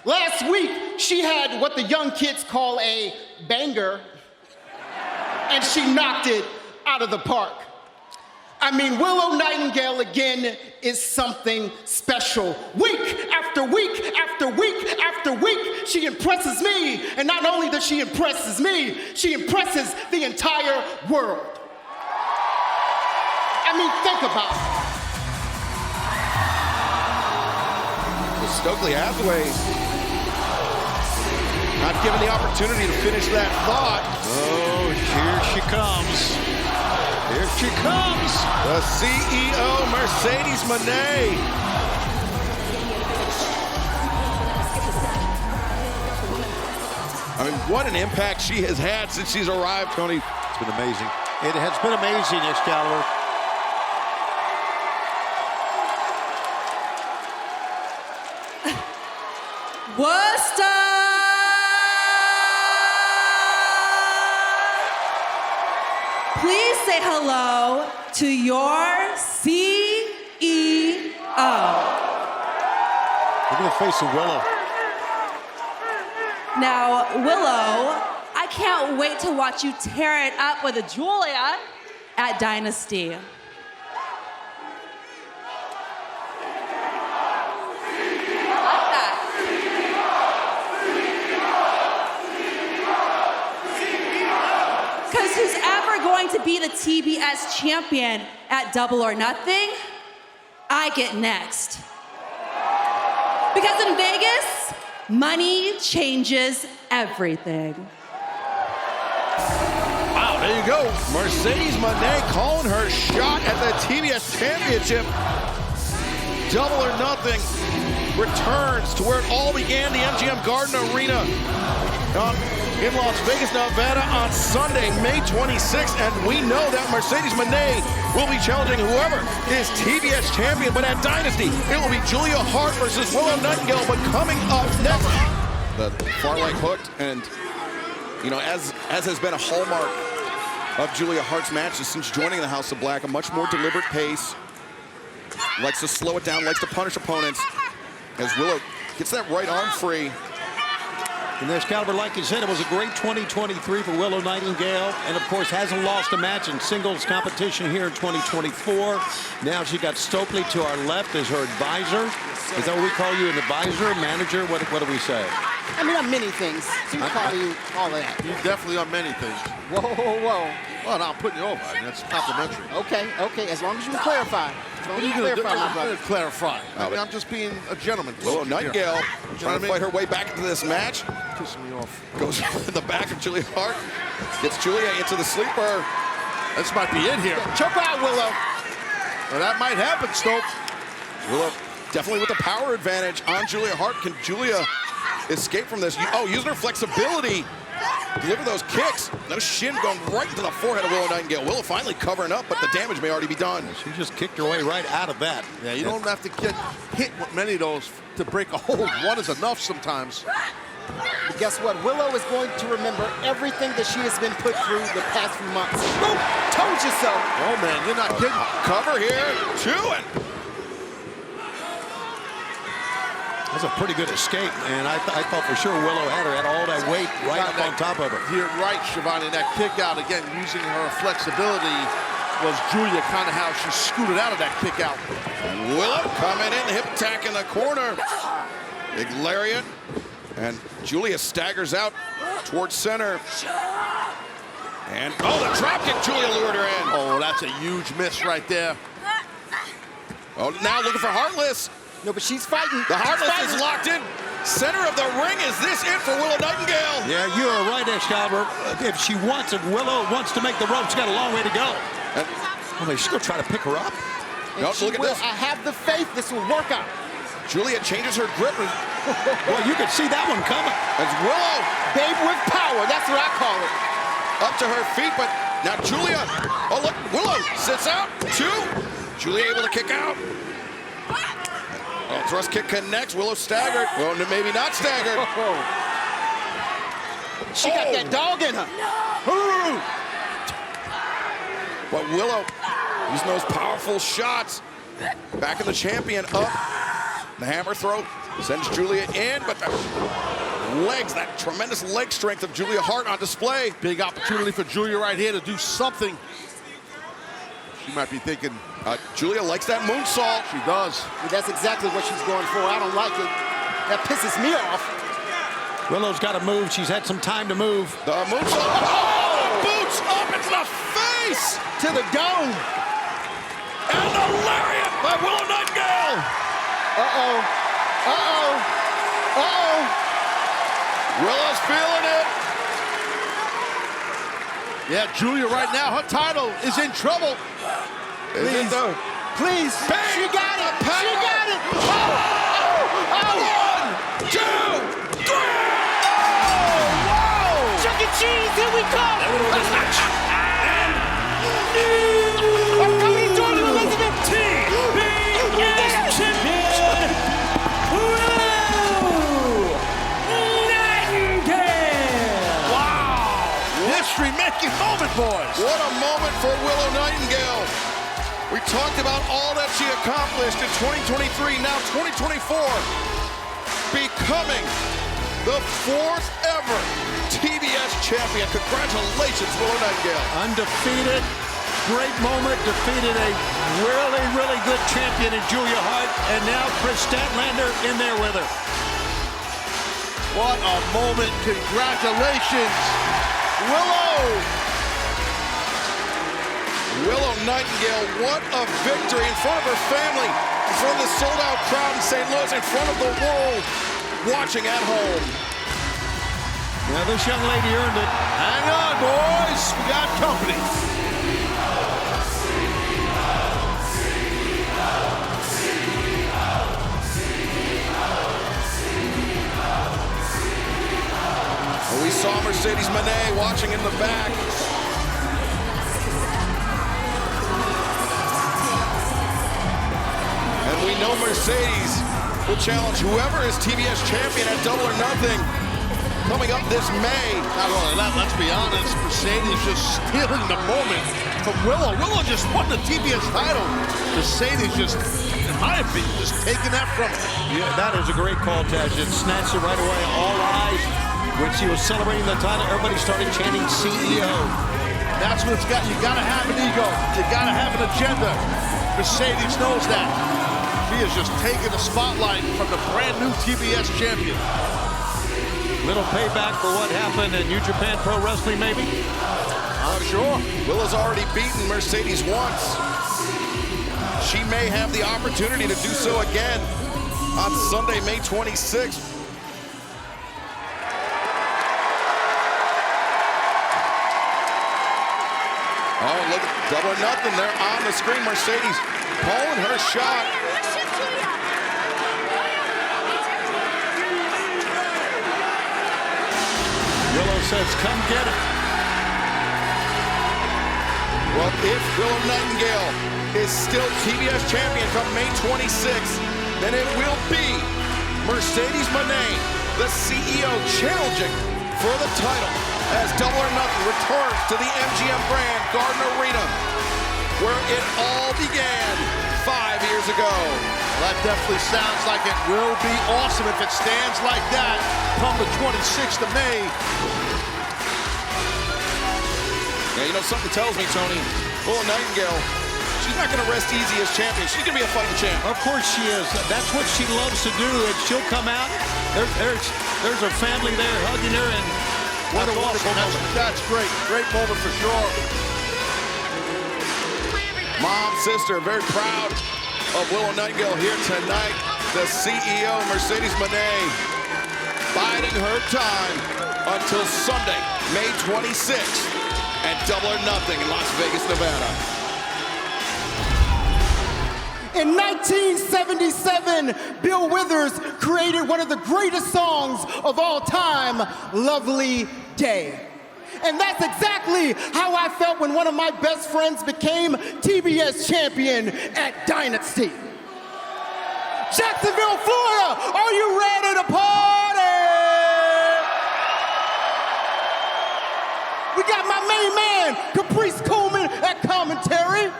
Last week, she had what the young kids call a banger, and she knocked it out of the park. I mean, Willow Nightingale again is something special. Week after week after week after week, she impresses me. And not only does she impresses me, she impresses the entire world. I mean, think about it. Stokely Hathaway not given the opportunity to finish that thought. Oh, here she comes. Here she comes. The CEO, Mercedes Mone. I mean, what an impact she has had since she's arrived, Tony. It's been amazing. It has been amazing, Excalibur. What's up? Please say hello to your CEO. Look at the face of Willow. Now, Willow, I can't wait to watch you tear it up with Julia at Dynasty. Because who's ever going to be the TBS champion at Double or Nothing, I get next. Because in Vegas, money changes everything. Wow, there you go. Mercedes Mone calling her shot at the TBS championship. Double or Nothing returns to where it all began, the MGM Garden Arena in Las Vegas, Nevada on Sunday, May 26th. And we know that Mercedes Mone will be challenging whoever is TBS champion. But at Dynasty, it will be Julia Hart versus Willow Nightingale. But coming up next, the far leg hooked. And, you know, as has been a hallmark of Julia Hart's matches since joining the House of Black, a much more deliberate pace. Likes to slow it down, likes to punish opponents. As Willow gets that right arm free. And there's Excalibur, like you said, it was a great 2023 for Willow Nightingale. And, of course, hasn't lost a match in singles competition here in 2024. Now she got Stokely to our left as her advisor. Is that what we call you, an advisor, manager? What do we say? I mean, I'm many things. So we call you all of that. You definitely are many things. Whoa, whoa, whoa. Well, no, I'm putting you over. I mean, that's complimentary. Okay. As long as you can clarify. What are you going to do? I'm going to clarify. I mean, I'm just being a gentleman. Willow Nightingale trying to fight her way back into this match. Pissing me off. Goes in the back of Julia Hart. Gets Julia into the sleeper. This might be it here. Choke out, Willow. Well, that might happen, Stoke. Willow definitely with the power advantage on Julia Hart. Can Julia escape from this? Using her flexibility. Deliver those kicks. No shin going right into the forehead of Willow Nightingale. Willow finally covering up, but the damage may already be done. She just kicked her way right out of that. Yeah, you don't have to get hit with many of those to break a hold. One is enough sometimes. But guess what? Willow is going to remember everything that she has been put through the past few months. Boom! Told you so. Oh, man, you're not kidding. Cover here. 2 and... That's a pretty good escape, and I thought for sure Willow had all that weight right up on top of her. You're right, Shivani. That kick out, again, using her flexibility was Julia, kind of how she scooted out of that kick out. And Willow coming in, hip attack in the corner. Big lariat. And Julia staggers out towards center. And, the drop kick, Julia lured her in. Oh, that's a huge miss right there. Oh, now looking for Heartless. No, but she's fighting. The Heartless is locked in. Center of the ring. Is this it for Willow Nightingale? Yeah, you are right, Excalibur. If she wants it, Willow wants to make the rope. She's got a long way to go. She's going to try to pick her up. No, look at this. I have the faith this will work out. Julia changes her grip. Well, you can see that one coming. As Willow. Babe with power. That's what I call it. Up to her feet, but now Julia. Oh, look. Willow sits out. 2. Julia able to kick out. Oh, thrust kick connects. Willow staggered. Well, maybe not staggered. She got that dog in her. But Willow using those powerful shots. Back in the champion up. The hammer throw sends Julia in, but the legs, that tremendous leg strength of Julia Hart on display. Big opportunity for Julia right here to do something. She might be thinking, Julia likes that moonsault. She does. That's exactly what she's going for. I don't like it. That pisses me off. Willow's got to move. She's had some time to move. The moonsault. Oh, boots up into the face. To the dome. And the lariat by Willow Nightingale. Uh-oh. Uh-oh. Uh-oh. Willow's feeling it. Yeah, Julia right now, her title is in trouble. Please. Please. Bang. She got it. Power. She got it. Oh. Oh. 1, 2, 3. Oh, wow. Chuck E. Cheese, here we come. I'm coming, Jordan Elizabeth. TBS champion, Willow Nightingale. Wow. History-making moment, boys. What a moment for Willow Nightingale. We talked about all that she accomplished in 2023, now 2024. Becoming the 4th ever TBS champion. Congratulations, Willow Nightingale. Undefeated. Great moment, defeated a really, really good champion in Julia Hart, and now Chris Statlander in there with her. What a moment. Congratulations, Willow. Willow Nightingale, what a victory in front of her family, in front of the sold-out crowd in St. Louis, in front of the world watching at home. Yeah, this young lady earned it. Hang on, boys. We got company. We saw Mercedes Mone watching in the back. And we know Mercedes will challenge whoever is TBS champion at Double or Nothing coming up this May. Not only that, let's be honest, Mercedes just stealing the moment from Willow. Willow just won the TBS title. Mercedes just, in my opinion, just taking that from her. Yeah, that is a great call, Taj. It snatched it right away. All eyes. When she was celebrating the title, everybody started chanting CEO. That's what it's got. You gotta have an ego. You gotta have an agenda. Mercedes knows that. She is just taking the spotlight from the brand new TBS champion. Little payback for what happened in New Japan Pro Wrestling, maybe? I'm sure. Willow's already beaten Mercedes once. She may have the opportunity to do so again on Sunday, May 26th. Oh, look, Double or Nothing there on the screen. Mercedes calling her shot. Willow says, come get it. Well, if Willow Nightingale is still TBS champion come May 26th, then it will be Mercedes Mone, the CEO, challenging for the title as Double or Nothing returns to the MGM Grand Garden Arena, where it all began 5 years ago. Well, that definitely sounds like it will be awesome if it stands like that come the 26th of May. Yeah, you know, something tells me, Tony, Willow Nightingale, she's not going to rest easy as champion. She's going to be a fighting champ. Of course she is. That's what she loves to do, and she'll come out. There's her family there hugging her, and what a wonderful moment. That's great. Great moment for sure. Mom, sister, very proud of Willow Nightingale here tonight. The CEO, Mercedes Mone, biding her time until Sunday, May 26th at Double or Nothing in Las Vegas, Nevada. In 1977, Bill Withers created one of the greatest songs of all time, Lovely Day. And that's exactly how I felt when one of my best friends became TBS champion at Dynasty. Jacksonville, Florida, are you ready to party? We got my main man, Caprice Coleman at commentary.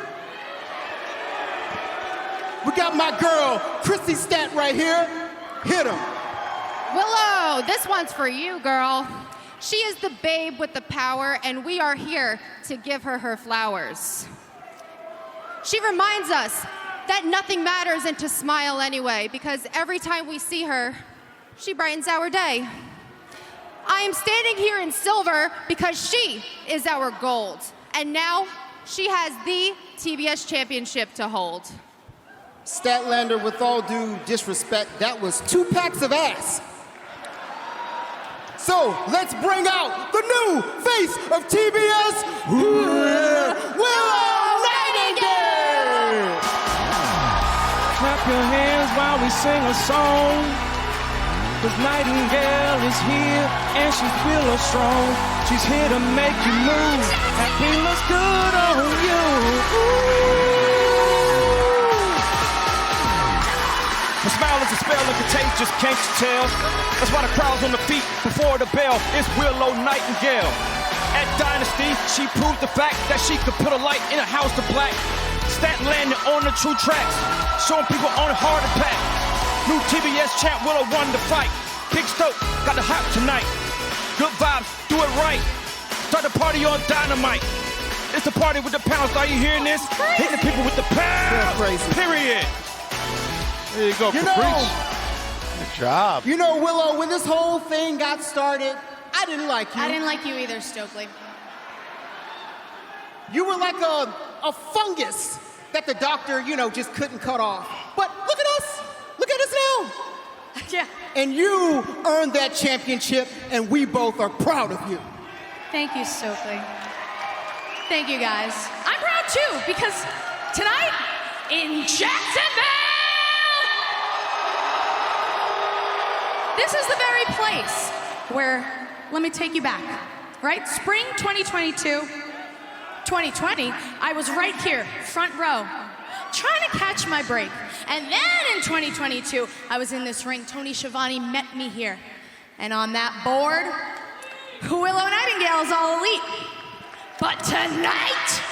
We got my girl, Chrissy Stat right here. Hit him. Willow, this one's for you, girl. She is the babe with the power, and we are here to give her her flowers. She reminds us that nothing matters and to smile anyway, because every time we see her, she brightens our day. I am standing here in silver because she is our gold, and now she has the TBS championship to hold. Statlander, with all due disrespect, that was 2 packs of ass. So let's bring out the new face of TBS, Willow Nightingale! Clap your hands while we sing a song. 'Cause Nightingale is here and she's Willow strong. She's here to make you move. Happy looks good on you. Her smile is a spell and contagious, can't you tell? That's why the crowd's on the feet before the bell. It's Willow Nightingale. At Dynasty, she proved the fact that she could put a light in a house of black. Statlander on the true tracks, showing people on a heart attack. New TBS champ Willow won the fight. Big Stoke got the hype tonight. Good vibes, do it right. Start the party on Dynamite. It's a party with the pounds. Are you hearing this? Hitting the people with the pounds. Period. There you go, Caprice. Good job. You know, Willow, when this whole thing got started, I didn't like you. I didn't like you either, Stokely. You were like a fungus that the doctor, just couldn't cut off. But look at us. Look at us now. Yeah. And you earned that championship, and we both are proud of you. Thank you, Stokely. Thank you, guys. I'm proud, too, because tonight in Jacksonville, this is the very place where, let me take you back, right? Spring 2022, 2020, I was right here, front row, trying to catch my break. And then in 2022, I was in this ring. Tony Schiavone met me here. And on that board, Willow Nightingale's All Elite. But tonight,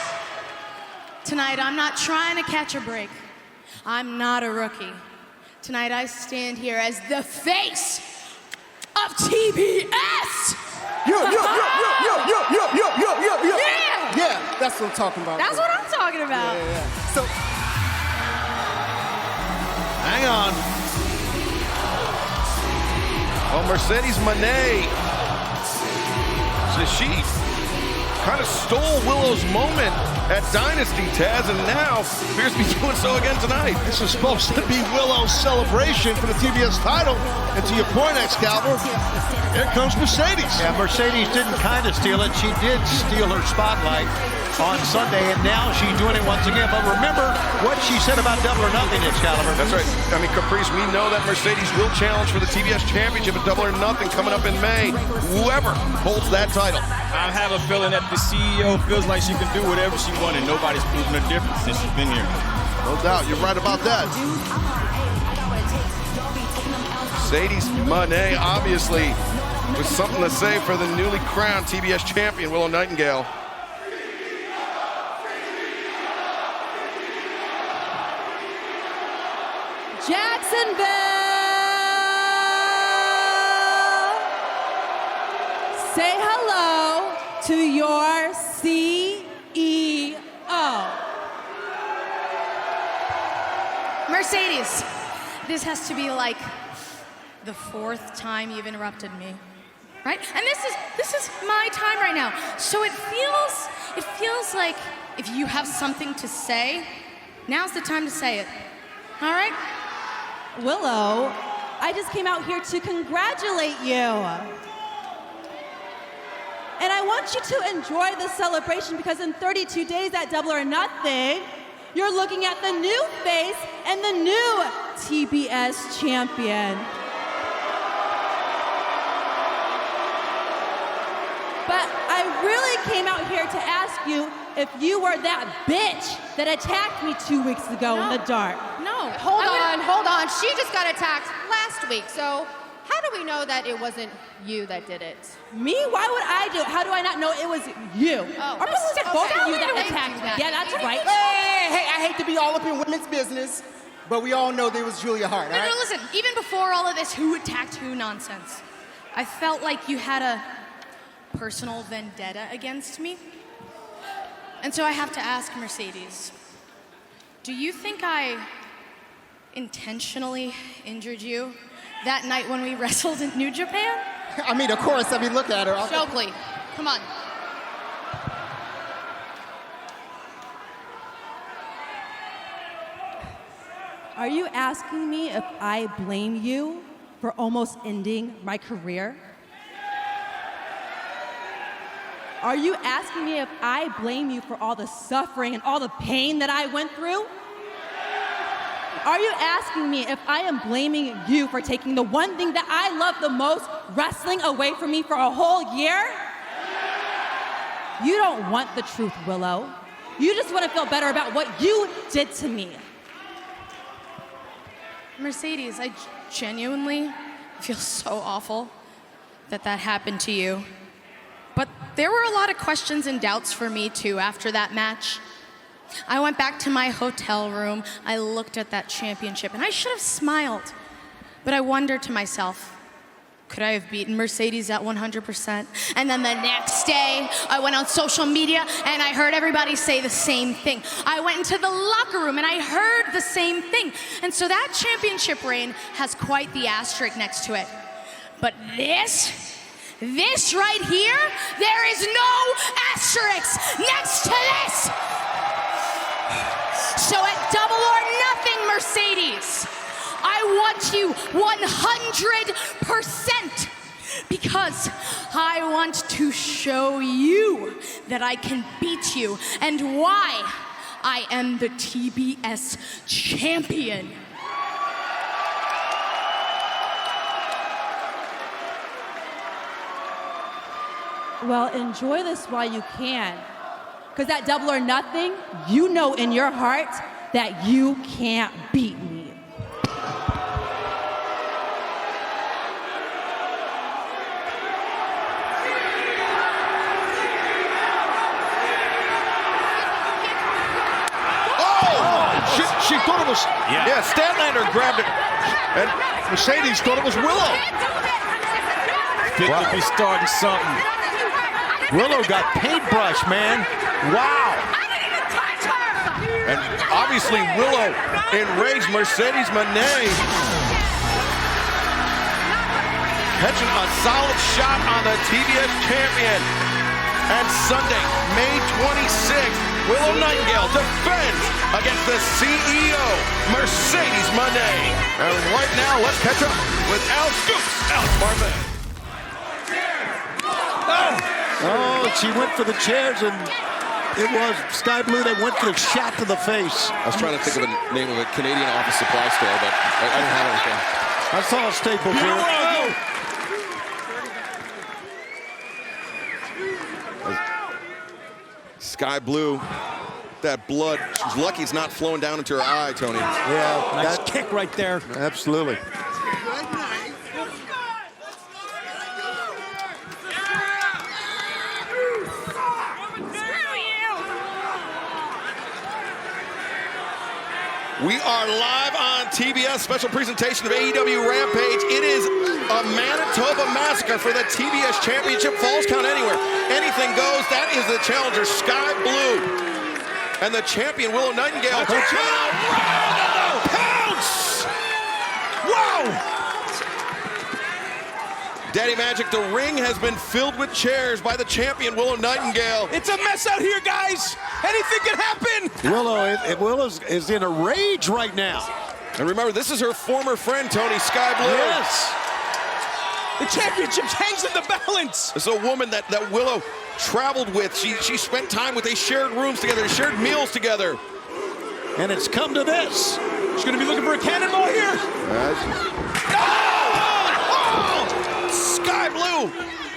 I'm not trying to catch a break. I'm not a rookie. Tonight, I stand here as the face of TBS. Yeah, that's what I'm talking about. That's what I'm talking about. Yeah. So, hang on. Well, Mercedes Mone says she kind of stole Willow's moment at Dynasty, Taz, and now appears to be doing so again tonight. This is supposed to be Willow's celebration for the TBS title. And to your point, Excalibur, here comes Mercedes. Yeah, Mercedes didn't kind of steal it. She did steal her spotlight on Sunday, and now she's doing it once again. But remember what she said about Double or Nothing, Excalibur. That's right. I mean, Caprice, we know that Mercedes will challenge for the TBS Championship at Double or Nothing coming up in May. Whoever holds that title. I have a feeling that the CEO feels like she can do whatever she wants, and nobody's proven a difference since she's been here. No doubt. You're right about that. Mercedes Mone, obviously, with something to say for the newly crowned TBS champion, Willow Nightingale. Jacksonville, say hello to your CEO. Mercedes, this has to be like the 4th time you've interrupted me, right? And this is my time right now. So it feels like if you have something to say, now's the time to say it. All right? Willow, I just came out here to congratulate you. And I want you to enjoy the celebration because in 32 days at Double or Nothing, you're looking at the new face and the new TBS champion. But I really came out here to ask you if you were that bitch that attacked me 2 weeks ago in the dark. No. No, hold on. She just got attacked last week, so how do we know that it wasn't you that did it? Me? Why would I do it? How do I not know it was you? Oh, Or was it both of you that attacked me? Yeah, that's right. Hey, I hate to be all up in women's business, but we all know that it was Julia Hart, all right? No, listen, even before all of this who attacked who nonsense, I felt like you had a personal vendetta against me. And so I have to ask Mercedes, do you think I intentionally injured you that night when we wrestled in New Japan? I mean, of course, look at her. Stokely, come on. Are you asking me if I blame you for almost ending my career? Are you asking me if I blame you for all the suffering and all the pain that I went through? Are you asking me if I am blaming you for taking the one thing that I love the most, wrestling, away from me for a whole year? You don't want the truth, Willow. You just want to feel better about what you did to me. Mercedes, I genuinely feel so awful that happened to you. But there were a lot of questions and doubts for me too after that match. I went back to my hotel room, I looked at that championship, and I should have smiled. But I wondered to myself, could I have beaten Mercedes at 100%? And then the next day, I went on social media and I heard everybody say the same thing. I went into the locker room and I heard the same thing. And so that championship reign has quite the asterisk next to it. But this right here, there is no asterisk next to this. So at Double or Nothing, Mercedes, I want you 100% because I want to show you that I can beat you and why I am the TBS champion. Well, enjoy this while you can. Because at Double or Nothing, you know in your heart that you can't beat me. She thought it was, yeah, Statlander grabbed it, and Mercedes thought it was Willow. Penelope starting something. Willow got paintbrush, man. Wow. And obviously Willow enraged Mercedes Mone. Catching a solid shot on the TBS champion. And Sunday, May 26th, Willow Nightingale defends against the CEO, Mercedes Mone. And right now, let's catch up with Al Marvin. Oh, she went for the chairs, and it was Sky Blue that went for the shot to the face. I was trying to think of the name of a Canadian office supply store, but I didn't have anything. I saw a Staples here. Sky Blue, that blood, she's lucky it's not flowing down into her eye, Tony. Yeah, Nice kick right there. Absolutely. We are live on TBS, special presentation of AEW Rampage. It is a Manitoba massacre for the TBS Championship. Falls count anywhere. Anything goes. That is the challenger, Sky Blue. And the champion, Willow Nightingale. Pounce! Wow! Daddy Magic, the ring has been filled with chairs by the champion, Willow Nightingale. It's a mess out here, guys. Anything can happen. Willow is in a rage right now. And remember, this is her former friend, Tony, Sky Blue. Yes. The championship hangs in the balance. This is a woman that Willow traveled with. She spent time with. They shared rooms together. They shared meals together. And it's come to this. She's going to be looking for a cannonball here. Sky Blue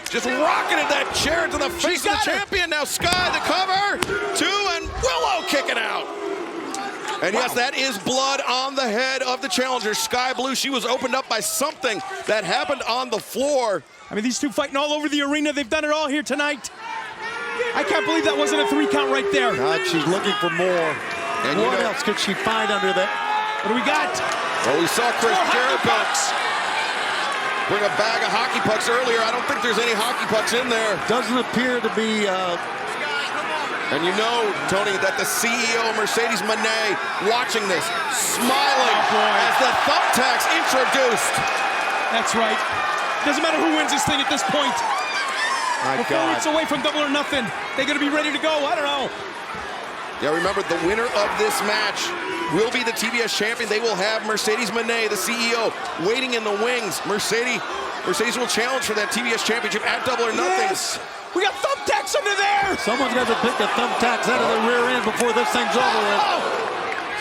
just rocketed that chair to the face of the champion. Now Sky the cover. 2, and Willow kicking out. And yes, that is blood on the head of the challenger, Sky Blue. She was opened up by something that happened on the floor. I mean, these two fighting all over the arena. They've done it all here tonight. I can't believe that wasn't a 3 count right there. God, she's looking for more. And what else could she find under that? What do we got? Well, we saw Chris Jericho bring a bag of hockey pucks earlier. I don't think there's any hockey pucks in there. Doesn't appear to be... And you know, Tony, that the CEO, Mercedes Mone, watching this, smiling as the thumbtacks introduced. That's right. Doesn't matter who wins this thing at this point. My We're 4 weeks away from Double or Nothing. They're going to be ready to go. I don't know. Yeah, remember, the winner of this match will be the TBS champion. They will have Mercedes Mone, the CEO, waiting in the wings. Mercedes will challenge for that TBS championship at Double or Nothing. Yes! We got thumbtacks under there! Someone's got to pick the thumbtacks out of the rear end before this thing's over with.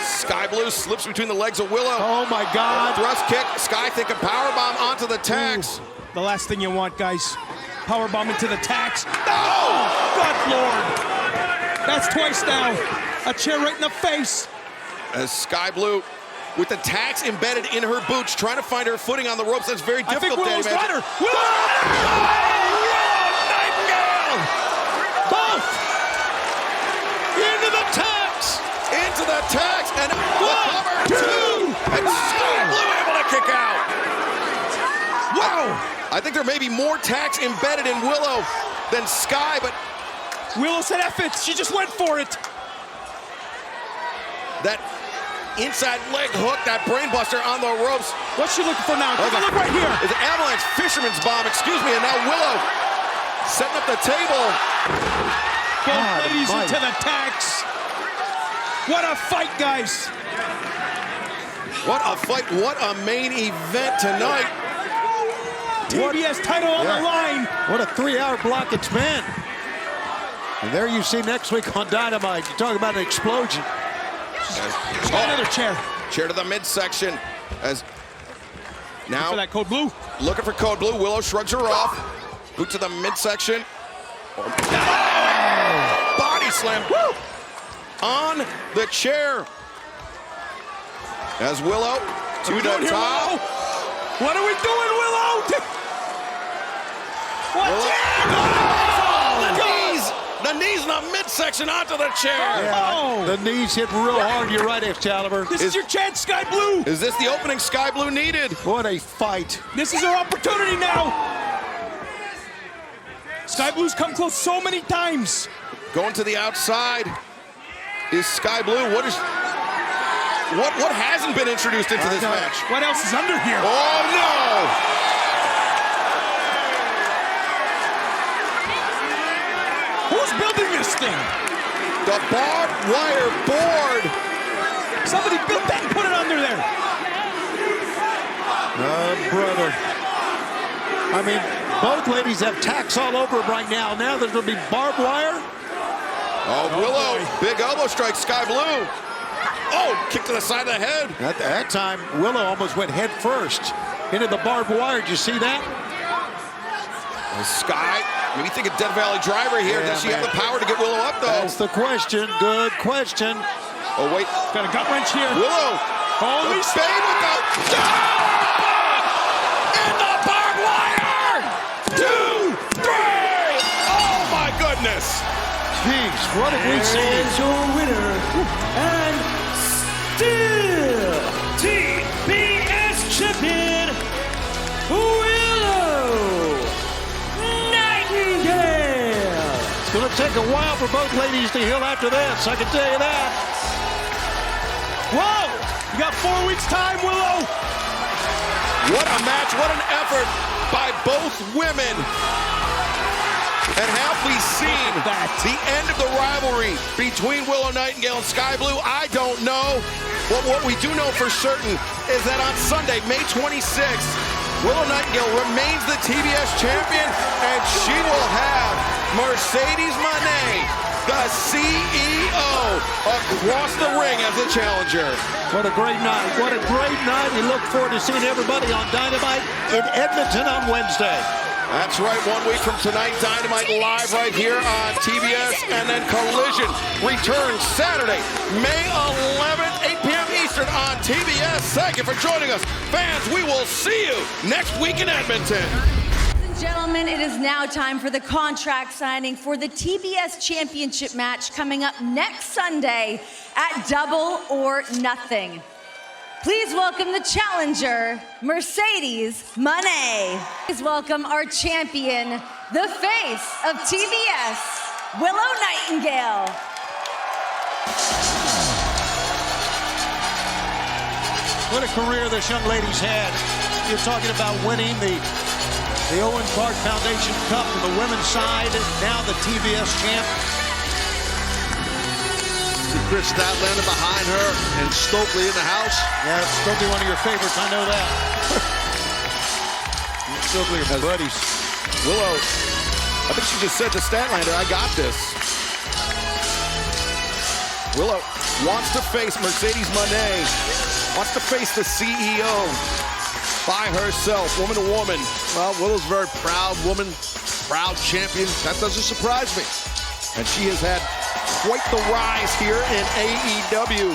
Sky Blue slips between the legs of Willow. Oh, my God. Thrust kick. Sky thinking powerbomb onto the tacks. The last thing you want, guys. Powerbomb into the tacks. Oh! God, Lord. That's twice now. A chair right in the face. As Sky Blue, with the tacks embedded in her boots, trying to find her footing on the ropes. That's very difficult. I think Willow's got her. Both into the tacks, and the cover, 2, and Sky Blue able to kick out. Wow! I think there may be more tacks embedded in Willow than Sky, but Willow said F it. She just went for it. That inside leg hook, that brainbuster on the ropes. What's she looking for now? Take a look right here. It's an avalanche fisherman's bomb, excuse me, and now Willow setting up the table. Both ladies into the tacks. What a fight, guys. What a fight, what a main event tonight. TBS title on the line. What a 3-hour block it's been. And there you see next week on Dynamite. You talk about an explosion. Another chair. Chair to the midsection. As now for that code blue. Looking for code blue. Willow shrugs her off. Boot to the midsection. Body slam. Woo! On the chair. As Willow to the top. Willow? What are we doing, Willow? The knees in the midsection onto the chair. Yeah, the knees hit real hard. You're right, Excalibur. This is your chance, Sky Blue. Is this the opening Sky Blue needed? What a fight. This is our opportunity now. Sky Blue's come close so many times. Going to the outside is Sky Blue. What hasn't been introduced into this match? What else is under here? Oh, no! Who's building this thing? The barbed wire board. Somebody built that and put it under there. Brother. I mean, both ladies have tacks all over them right now. Now there's going to be barbed wire. Oh, Willow, big elbow strike, Sky Blue. Oh, kick to the side of the head. At that time, Willow almost went head first into the barbed wire. Did you see that? Sky, maybe think of Death Valley Driver here. Yeah, does she have the power to get Willow up, though? That's the question. Good question. Oh, wait. Got a gut wrench here. Willow. Holy Spade with the... In the barbed wire! 2, 3! Oh, my goodness. Jeez, what have we seen? And your winner, and still TBS champion, Willow Nightingale. It's going to take a while for both ladies to heal after this, I can tell you that. Whoa! You got 4 weeks' time, Willow. What a match, what an effort by both women. And have we seen the end of the rivalry between Willow Nightingale and Sky Blue? I don't know. But what we do know for certain is that on Sunday, May 26th, Willow Nightingale remains the TBS champion, and she will have Mercedes Mone, the CEO, across the ring as a challenger. What a great night. What a great night. We look forward to seeing everybody on Dynamite in Edmonton on Wednesday. That's right, 1 week from tonight, Dynamite live right here on TBS, and then Collision returns Saturday, May 11th, Simulcasted on TBS. Thank you for joining us. Fans, we will see you next week in Edmonton. Ladies and gentlemen, it is now time for the contract signing for the TBS Championship match coming up next Sunday at Double or Nothing. Please welcome the challenger, Mercedes Mone. Please welcome our champion, the face of TBS, Willow Nightingale. What a career this young lady's had. You're talking about winning the Owen Clark Foundation Cup on the women's side, now the TBS champ. Chris Statlander behind her and Stokely in the house. Yeah, Stokely, one of your favorites, I know that. Stokely are buddies. Willow, I think she just said to Statlander, I got this. Willow wants to face Mercedes Mone, wants to face the CEO by herself, woman to woman. Well, Willow's a very proud woman, proud champion. That doesn't surprise me. And she has had quite the rise here in AEW.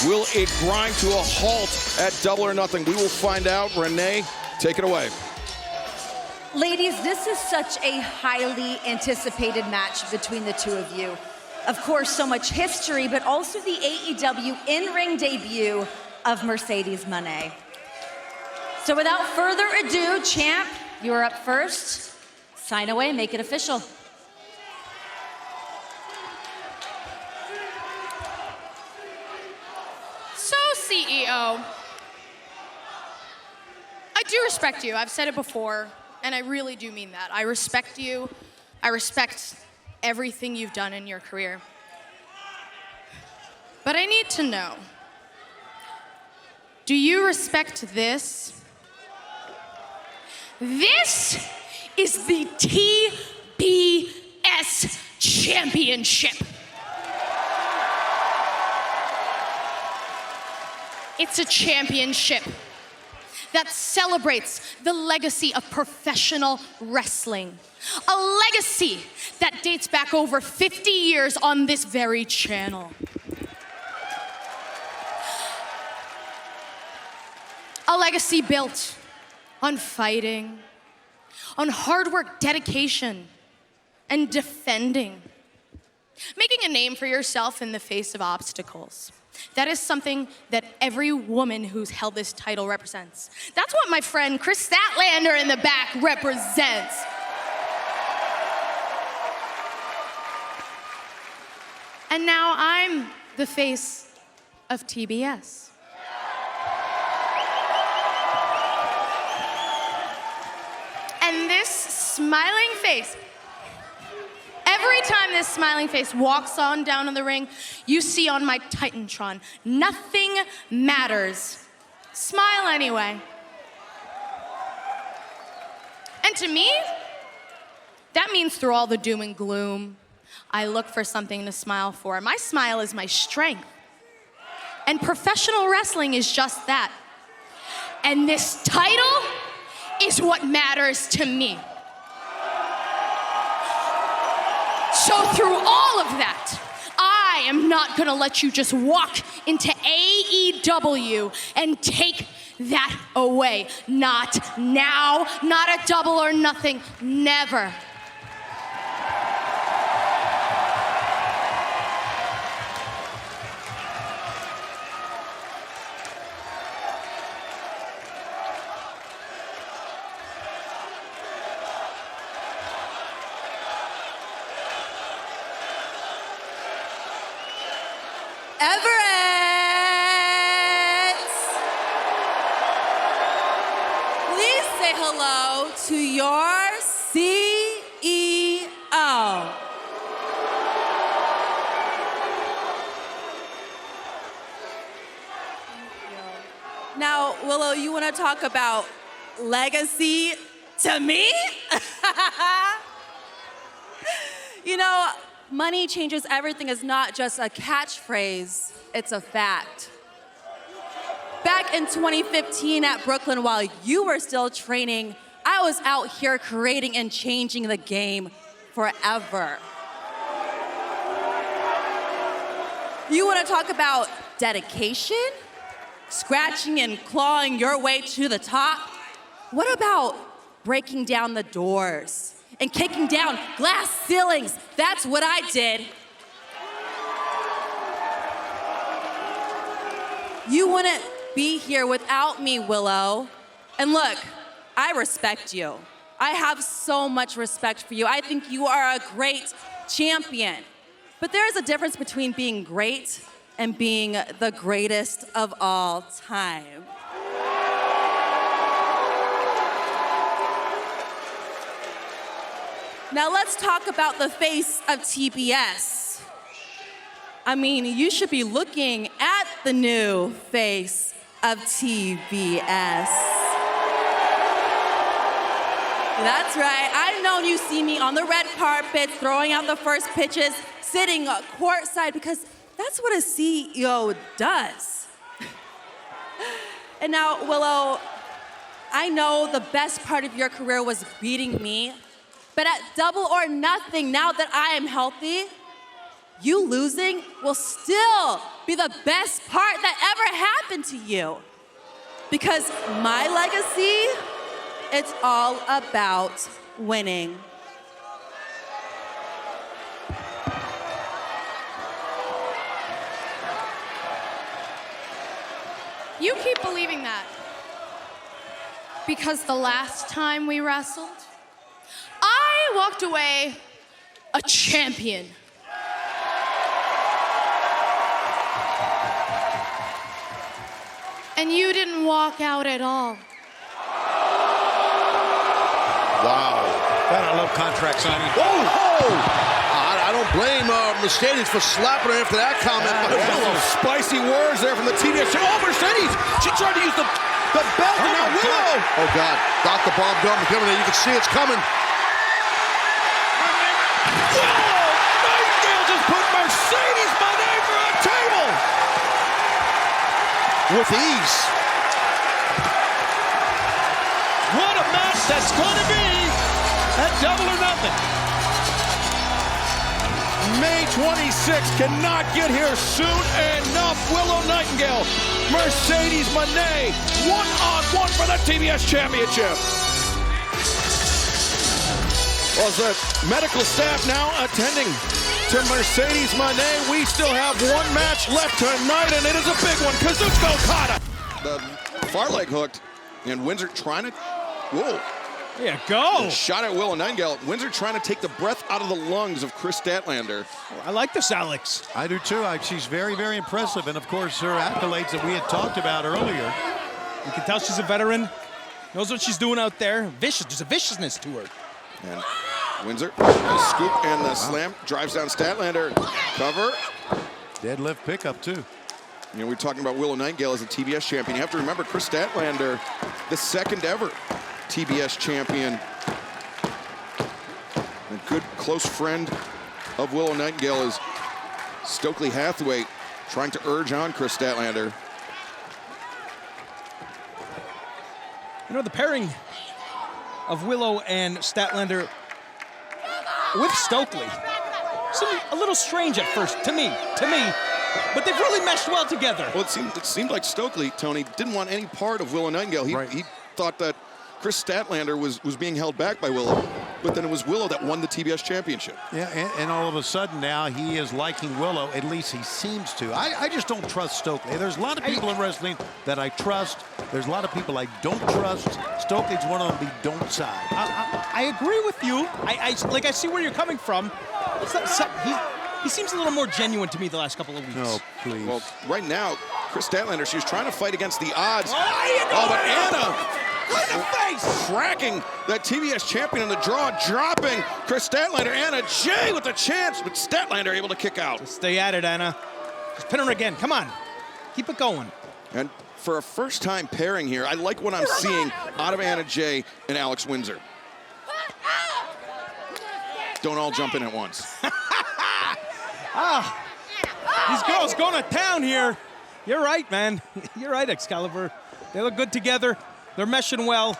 Will it grind to a halt at Double or Nothing? We will find out. Renee, take it away. Ladies, this is such a highly anticipated match between the two of you. Of course, so much history, but also the AEW in-ring debut of Mercedes Mone. So without further ado, champ, you are up first. Sign away, make it official. So, CEO, I do respect you. I've said it before, and I really do mean that. I respect you. I respect everything you've done in your career. But I need to know, do you respect this? This is the TBS Championship. It's a championship that celebrates the legacy of professional wrestling. A legacy that dates back over 50 years on this very channel. A legacy built on fighting, on hard work, dedication, and defending. Making a name for yourself in the face of obstacles. That is something that every woman who's held this title represents. That's what my friend Chris Statlander in the back represents. And now I'm the face of TBS. And this smiling face, every time this smiling face walks on down in the ring, you see on my Titantron, nothing matters. Smile anyway. And to me, that means through all the doom and gloom, I look for something to smile for. My smile is my strength. And professional wrestling is just that. And this title is what matters to me. So through all of that, I am not gonna let you just walk into AEW and take that away. Not now, not at Double or Nothing, never. Please say hello to your CEO. Now, Willow, you want to talk about legacy to me? You know, money changes everything is not just a catchphrase, it's a fact. Back in 2015 at Brooklyn, while you were still training, I was out here creating and changing the game forever. You want to talk about dedication? Scratching and clawing your way to the top? What about breaking down the doors and kicking down glass ceilings? That's what I did. You wouldn't be here without me, Willow. And look, I respect you. I have so much respect for you. I think you are a great champion. But there is a difference between being great and being the greatest of all time. Now let's talk about the face of TBS. I mean, you should be looking at the new face of TBS. That's right. I've known you see me on the red carpet, throwing out the first pitches, sitting courtside, because that's what a CEO does. And now, Willow, I know the best part of your career was beating me, but at Double or Nothing, now that I am healthy, you losing will still be the best part that ever happened to you. Because my legacy, it's all about winning. You keep believing that. Because the last time we wrestled, I walked away a champion. And you didn't walk out at all. Wow. God, I love contract signing. I don't blame Mercedes for slapping her after that comment. Some spicy words there from the TBS. Oh, Mercedes! She tried to use the belt, and now Willow! Oh, God. Dr. Bob Dunn coming in. You can see it's coming. Willow Nightingale just put Mercedes Mone for a table! With ease. What a match that's going to be at Double or Nothing. May 26th cannot get here soon enough. Willow Nightingale, Mercedes Mone, one-on-one for the TBS Championship. Well, the medical staff now attending to Mercedes Mone. We still have one match left tonight, and it is a big one. Kazuchika Okada. The far leg hooked, and Windsor trying to, whoa. Yeah, go. Shot at Willow Nightingale. Windsor trying to take the breath out of the lungs of Chris Statlander. I like this, Alex. I do too. She's very, very impressive. And of course, her accolades that we had talked about earlier. You can tell she's a veteran, knows what she's doing out there. Vicious, there's a viciousness to her. And Windsor, the scoop and the slam, drives down Statlander. Cover. Deadlift pickup too. You know, we're talking about Willow Nightingale as a TBS champion. You have to remember Chris Statlander, the second ever TBS champion. A good close friend of Willow Nightingale is Stokely Hathaway, trying to urge on Chris Statlander. You know, the pairing of Willow and Statlander with Stokely seemed a little strange at first, to me, but they've really meshed well together. Well, it seemed like Stokely, Tony, didn't want any part of Willow Nightingale. He thought that Chris Statlander was being held back by Willow, but then it was Willow that won the TBS championship. Yeah, and all of a sudden now he is liking Willow. At least he seems to. I just don't trust Stokely. There's a lot of people in wrestling that I trust. There's a lot of people I don't trust. Stokely's one of them, the don't side. I agree with you. I see where you're coming from. He seems a little more genuine to me the last couple of weeks. No, please. Well, right now, Chris Statlander, she's trying to fight against the odds. But Anna cracking that TBS champion in the draw, dropping Chris Statlander. Anna Jay with a chance, but Statlander able to kick out. Just stay at it, Anna. Just pin her again. Come on. Keep it going. And for a first-time pairing here, I like what I'm seeing out of Anna Jay and Alex Windsor. Don't all jump in at once. These girls going to town here. You're right, man. You're right, Excalibur. They look good together. They're meshing well.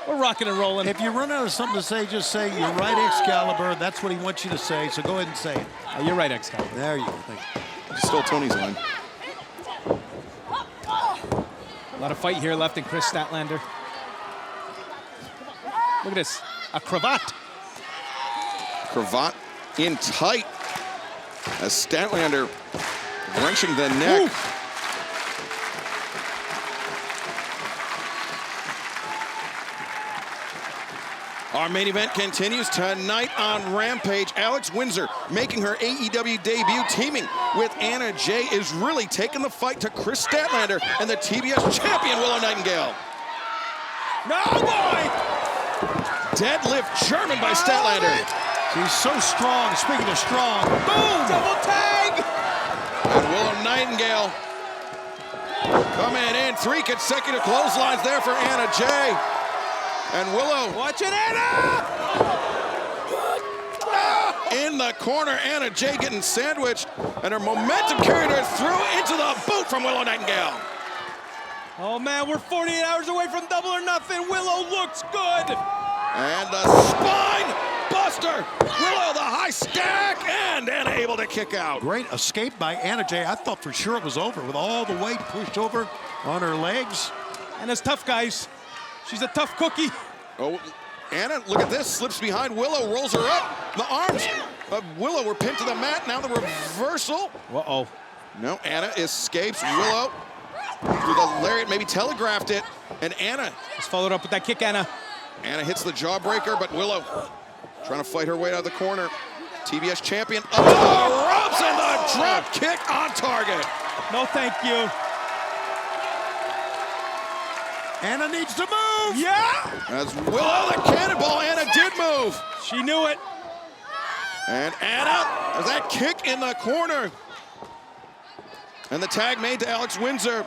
We're rocking and rolling. If you run out of something to say, just say, "You're right, Excalibur." That's what he wants you to say, so go ahead and say it. You're right, Excalibur. There you go. Thank you. Still Tony's line. A lot of fight here left in Chris Statlander. Look at this. A cravat. Cravat in tight as Statlander wrenching the neck. Ooh. Our main event continues tonight on Rampage. Alex Windsor making her AEW debut, teaming with Anna Jay, is really taking the fight to Chris Statlander and the TBS champion, Willow Nightingale. No, boy! Deadlift German by Statlander. She's so strong. Speaking of strong, boom! Double tag! And Willow Nightingale coming in. 3 consecutive clotheslines there for Anna Jay. And Willow. Watch it, Anna! In the corner, Anna Jay getting sandwiched, and her momentum carried her through into the boot from Willow Nightingale. Oh man, we're 48 hours away from Double or Nothing. Willow looks good. And the spine buster. Willow, the high stack, and Anna able to kick out. Great escape by Anna Jay. I thought for sure it was over with all the weight pushed over on her legs. Anna's tough, guys. She's a tough cookie. Oh, Anna, look at this. Slips behind Willow, rolls her up. The arms of Willow were pinned to the mat. Now the reversal. Uh-oh. No, Anna escapes. Willow through the lariat, maybe telegraphed it. And Anna. Just followed up with that kick, Anna. Anna hits the jawbreaker, but Willow trying to fight her way out of the corner. TBS champion up to the ropes and the drop kick on target. No, thank you. Anna needs to move. Yeah. As Willow, the cannonball, Anna did move. She knew it. And Anna, there's that kick in the corner. And the tag made to Alex Windsor.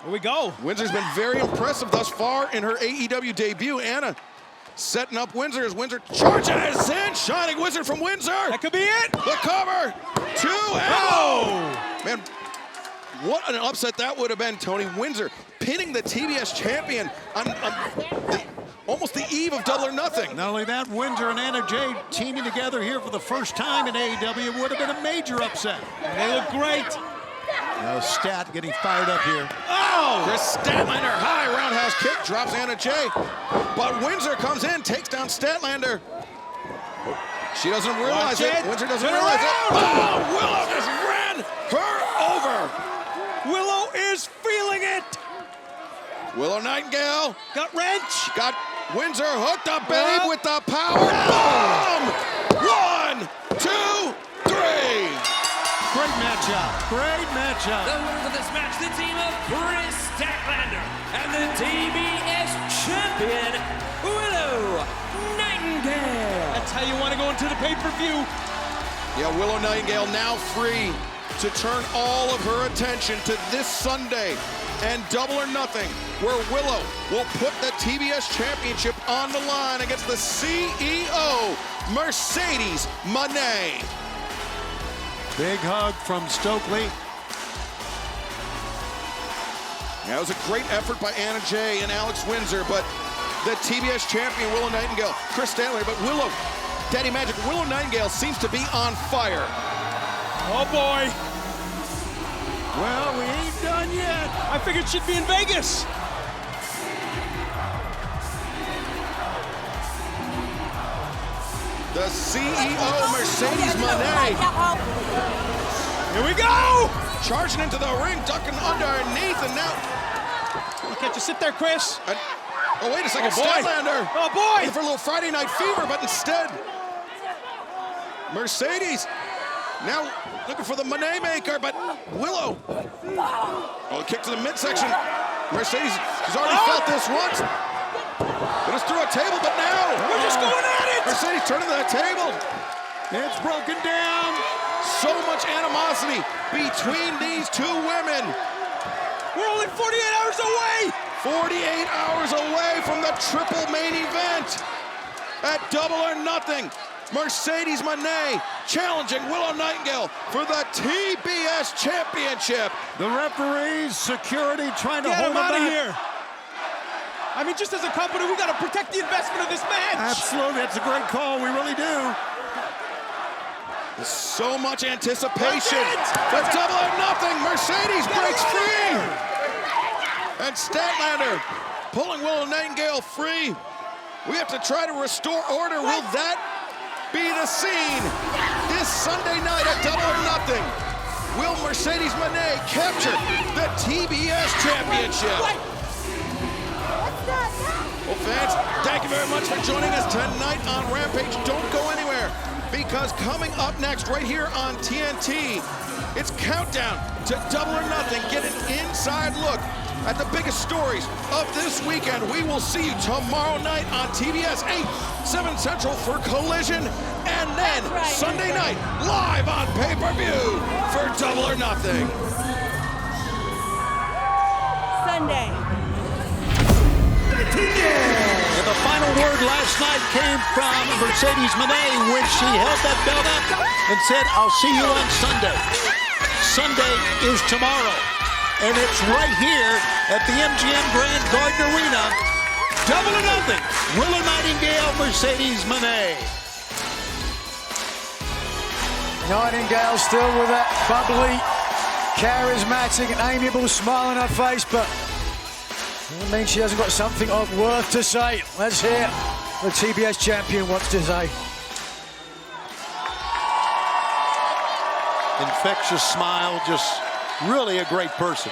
Here we go. Windsor's been very impressive thus far in her AEW debut. Anna setting up Windsor as Windsor charges in. Shining Wizard from Windsor. That could be it. The cover. 2 and oh! Man, what an upset that would have been, Tony. Windsor pinning the TBS champion on almost the eve of Double or Nothing. Not only that, Windsor and Anna Jay teaming together here for the first time in AEW would have been a major upset. They look great. Now Stat getting fired up here. Oh! Chris Statlander, high roundhouse kick, drops Anna Jay. But Windsor comes in, takes down Statlander. She doesn't realize it. Windsor doesn't realize it. Oh, Willow just ran her over. Willow is feeling it. Willow Nightingale. Got wrench. Got Windsor hooked up, babe, with the power bomb. 1, 2, 3. Great matchup. Great matchup. The winners of this match, the team of Chris Statlander and the TBS champion, Willow Nightingale. That's how you want to go into the pay-per-view. Yeah, Willow Nightingale now free to turn all of her attention to this Sunday and Double or Nothing, where Willow will put the TBS championship on the line against the CEO, Mercedes Mone. Big hug from Stokely. That was a great effort by Anna Jay and Alex Windsor, but the TBS champion, Willow Nightingale, Chris Statlander, but Willow, Daddy Magic, Willow Nightingale seems to be on fire. Oh boy. Well, we ain't done yet. I figured she'd be in Vegas. The CEO, Mercedes Mone. Here we go! Charging into the ring, ducking underneath, and now... Can't you sit there, Chris? Oh, wait a second, Oh, boy. Statlander. Oh, boy! For a little Friday Night Fever, but instead, Mercedes now looking for the Mone maker, but Willow. Oh, a kick to the midsection. Mercedes has already felt this once. It is through a table, but now we're just going at it. Mercedes turning to the table. It's broken down. So much animosity between these two women. We're only 48 hours away. 48 hours away from the triple main event at Double or Nothing. Mercedes Mone challenging Willow Nightingale for the TBS championship. The referees, security trying to Get hold him him out of back. here. I mean, just as a company, we got to protect the investment of this match. Absolutely, that's a great call. We really do. There's so much anticipation for Double or Nothing. Mercedes breaks free. And Statlander pulling Willow Nightingale free. We have to try to restore order. Will that be the scene this Sunday night at Double or Nothing? Will Mercedes Mone capture the TBS Championship? Well, fans, thank you very much for joining us tonight on Rampage. Don't go anywhere, because coming up next right here on TNT, it's Countdown to Double or Nothing. Get an inside look at the biggest stories of this weekend. We will see you tomorrow night on TBS 8, 7 Central for Collision, and then Sunday night live on pay-per-view for Double or Nothing. Sunday. And the final word last night came from Mercedes Mone when she held that belt up and said, "I'll see you on Sunday." Sunday is tomorrow. And it's right here at the MGM Grand Garden Arena. Double or Nothing. Willow Nightingale, Mercedes Mone. Nightingale still with that bubbly, charismatic, and amiable smile on her face, but it means she hasn't got something of worth to say. Let's hear what the TBS champion wants to say. Infectious smile, just really a great person.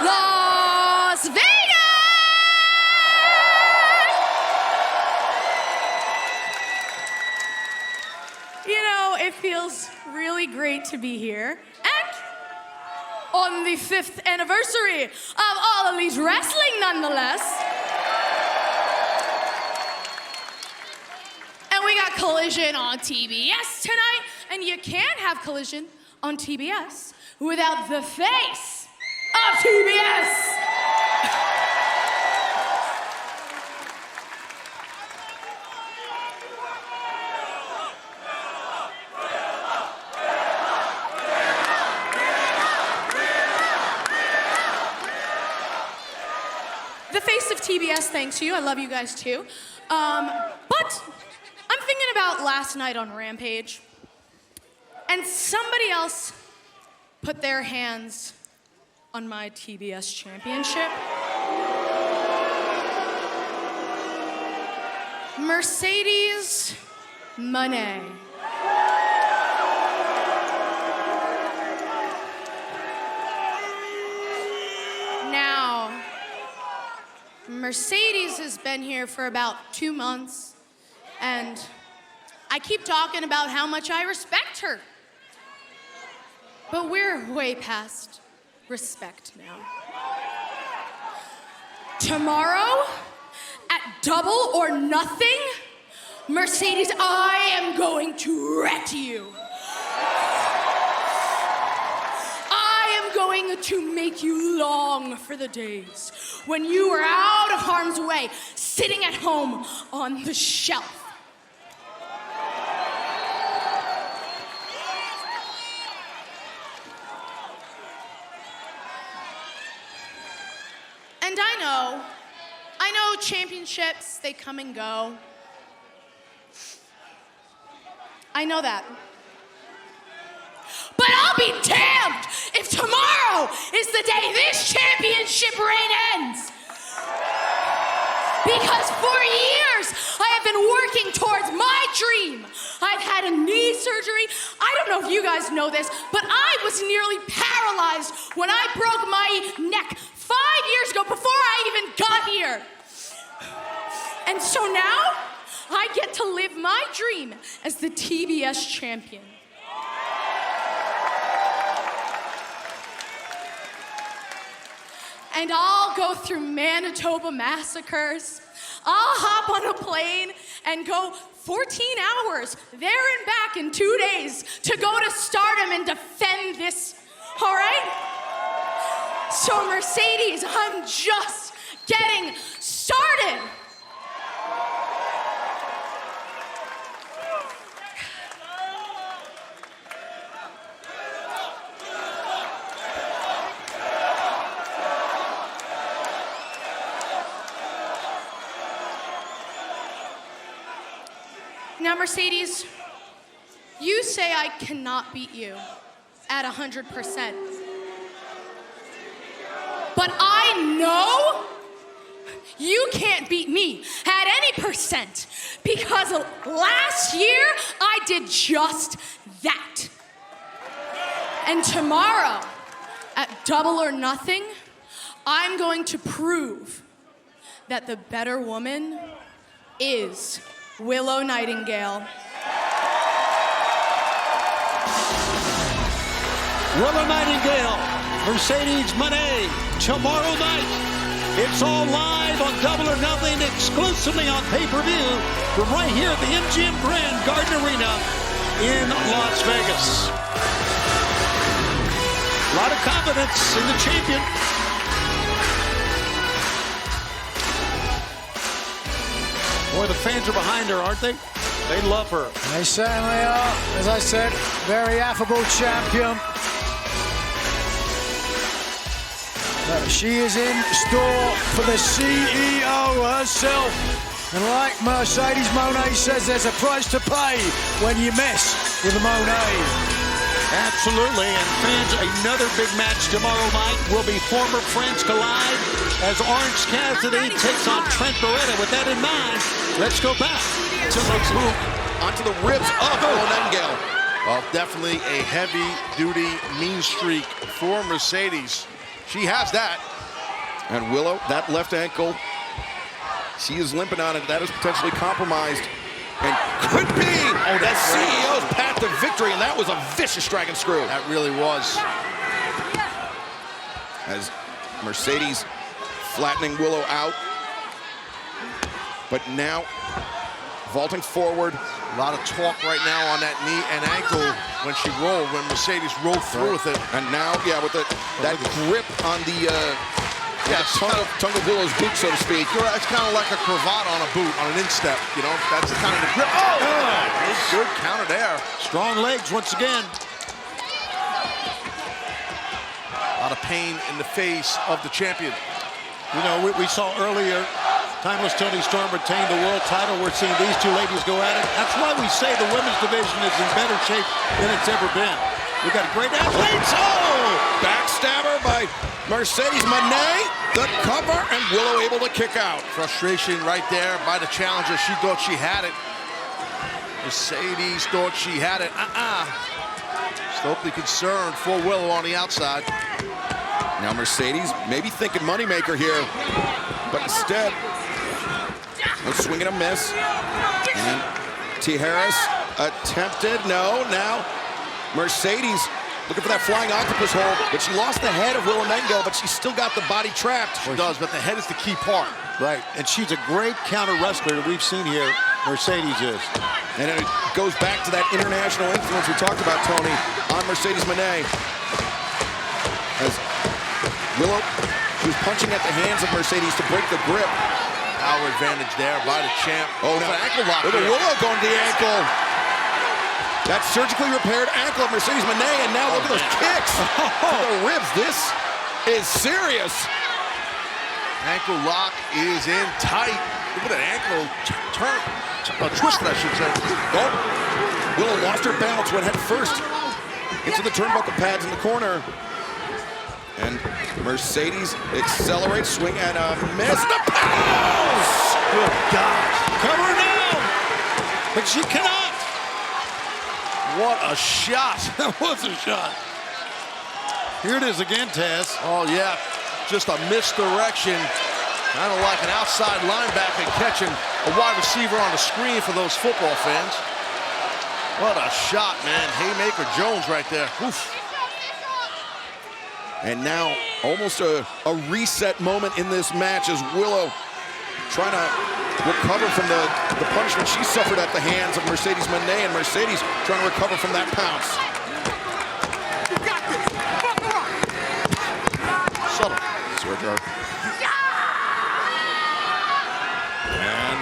Las Vegas! You know, it feels really great to be here. And on the 5th anniversary of All Elite Wrestling, nonetheless. We got Collision on TBS tonight, and you can't have Collision on TBS without the face of TBS. The face of TBS, thanks to you. I love you guys too. But I'm thinking about last night on Rampage, and somebody else put their hands on my TBS championship. Mercedes Mone. Now, Mercedes has been here for about 2 months. And I keep talking about how much I respect her. But we're way past respect now. Tomorrow, at Double or Nothing, Mercedes, I am going to wreck you. I am going to make you long for the days when you were out of harm's way, sitting at home on the shelf. And I know championships, they come and go. I know that. But I'll be damned if tomorrow is the day this championship reign ends. Because for years, I have been working towards my dream. I've had a knee surgery. I don't know if you guys know this, but I was nearly paralyzed when I broke my neck 5 years ago before I even got here. And so now, I get to live my dream as the TBS champion. And I'll go through Manitoba massacres. I'll hop on a plane and go 14 hours there and back in 2 days to go to Stardom and defend this, all right? So Mercedes, I'm just getting started. Now, Mercedes, you say I cannot beat you at 100%. But I know you can't beat me at any percent, because last year I did just that. And tomorrow at Double or Nothing, I'm going to prove that the better woman is Willow Nightingale. Willow Nightingale, Mercedes Mone, tomorrow night. It's all live on Double or Nothing, exclusively on pay-per-view from right here at the MGM Grand Garden Arena in Las Vegas. A lot of confidence in the champion. Boy, the fans are behind her, aren't they? They love her. They certainly are. As I said, very affable champion. She is in store for the CEO herself. And like Mercedes Mone says, there's a price to pay when you mess with Mone. Absolutely, and fans, another big match tomorrow night will be former friends collide as Orange Cassidy takes on Trent Beretta. With that in mind, let's go back to the group. Onto the ribs of Willow Nightingale. Well, definitely a heavy-duty mean streak for Mercedes. She has that. And Willow, that left ankle, she is limping on it. That is potentially compromised. And could be that CEO's path to victory, and that was a vicious dragon screw. That really was. As Mercedes flattening Willow out. But now, vaulting forward. A lot of talk right now on that knee and ankle when she rolled, when Mercedes rolled through with it. And now, yeah, with that grip on the tongue of Willow's boot, so to speak. It's kind of like a cravat on a boot, on an instep, you know? That's kind of the grip. Oh, good counter there. Strong legs once again. A lot of pain in the face of the champion. You know, we saw earlier, Timeless Toni Storm retain the world title. We're seeing these two ladies go at it. That's why we say the women's division is in better shape than it's ever been. We got great athletes. Oh! Backstabber by Mercedes Mone. The cover, and Willow able to kick out. Frustration right there by the challenger. She thought she had it. Mercedes thought she had it. Stokely concerned for Willow on the outside. Now Mercedes maybe thinking moneymaker here, but instead, a swing and a miss. And T. Harris attempted, no, now Mercedes looking for that flying octopus hold, but she lost the head of Willow Nightingale, but she's still got the body trapped. She does, but the head is the key part. Right, and she's a great counter wrestler that we've seen here. Mercedes is. And it goes back to that international influence we talked about, Tony, on Mercedes Mone. As Willow, she was punching at the hands of Mercedes to break the grip. Power advantage there by the champ. Oh, now, an ankle lock. With a Willow going to the ankle. That surgically repaired ankle of Mercedes Mone, and now look at those kicks to the ribs. This is serious. Ankle lock is in tight. Look at that ankle turn. Twisted, I should say. Oh, Willow lost her balance, went head first into the turnbuckle pads in the corner. And Mercedes accelerates, swing and a miss. The pass! Good God. Cover her now. But she cannot. What a shot. That was a shot. Here it is again, Taz. Oh, yeah. Just a misdirection. Kind of like an outside linebacker catching a wide receiver on the screen for those football fans. What a shot, man. Haymaker Jones right there. Oof. And now almost a reset moment in this match as Willow trying to recover from the punishment she suffered at the hands of Mercedes Mone, and Mercedes trying to recover from that pounce. Subtle. Switcher. And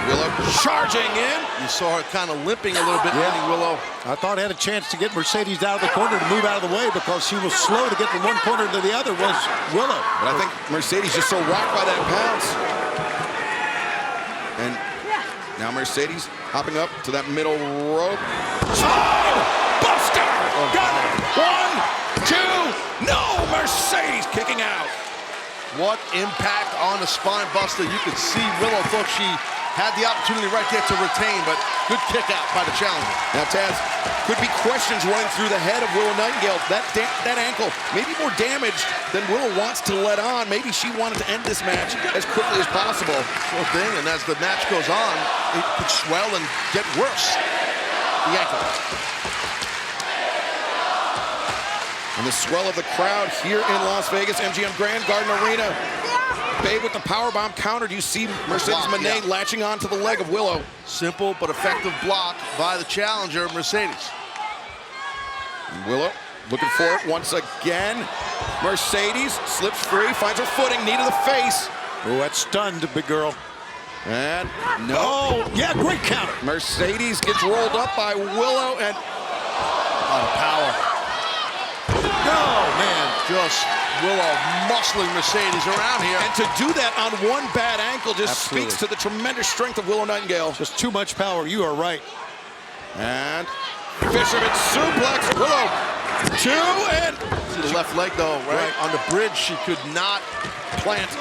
Willow charging in. You saw her kind of limping a little bit, Willow. I thought I had a chance to get Mercedes out of the corner to move out of the way because she was slow to get from one corner to the other was Willow. But I think Mercedes just so rocked by that pounce. And Now Mercedes hopping up to that middle rope. Spine buster! Got it. 1, 2, no! Mercedes kicking out. What impact on the spine buster. You could see Willow thought she had the opportunity right there to retain, but good kick out by the challenger. Now, Taz, could be questions running through the head of Willow Nightingale. That ankle, maybe more damage than Willow wants to let on. Maybe she wanted to end this match as quickly as possible. Sure thing, and as the match goes on, it could swell and get worse. The ankle. And the swell of the crowd here in Las Vegas, MGM Grand Garden Arena. Babe with the powerbomb countered. You see Mercedes Mone latching onto the leg of Willow. Simple but effective block by the challenger, Mercedes. And Willow looking for it once again. Mercedes slips free, finds her footing, knee to the face. Oh, that's stunned, big girl. And no. Oh, yeah, great counter. Mercedes gets rolled up by Willow and a lot of power. No, man, just Willow muscling Mercedes around here. And to do that on one bad ankle just speaks to the tremendous strength of Willow Nightingale. Just too much power, you are right. And fisherman suplex, Willow, 2 and... See the left leg though, right? On the bridge, she could not plant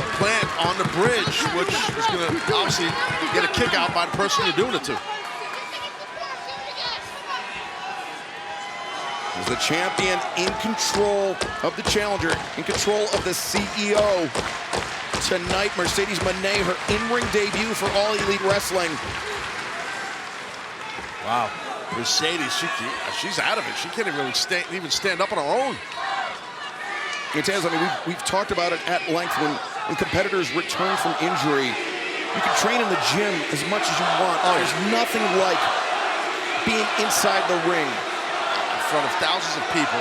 on the bridge, which is gonna obviously get a kick out by the person you're doing it to. As the champion in control of the challenger, in control of the CEO. Tonight, Mercedes Mone, her in-ring debut for All Elite Wrestling. Wow. Mercedes, she's out of it. She can't even stand up on her own. Taz, I mean, we've talked about it at length when competitors return from injury. You can train in the gym as much as you want. There's nothing like being inside the ring. In front of thousands of people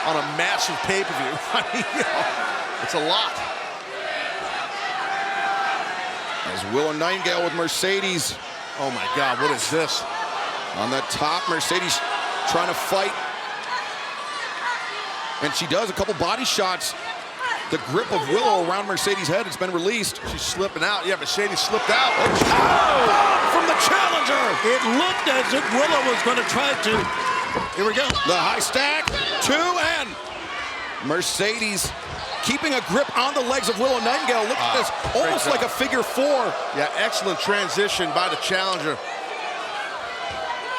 on a massive pay-per-view. I mean, you know, it's a lot. As Willow Nightingale with Mercedes. Oh my God, what is this? On the top, Mercedes trying to fight. And she does a couple body shots. The grip of Willow around Mercedes' head has been released. She's slipping out. Yeah, Mercedes slipped out. Oh! From the challenger! It looked as if Willow was going to try to. Here we go. The high stack, 2 and Mercedes keeping a grip on the legs of Willow Nightingale. Look at this, almost like a figure 4. Yeah, excellent transition by the challenger.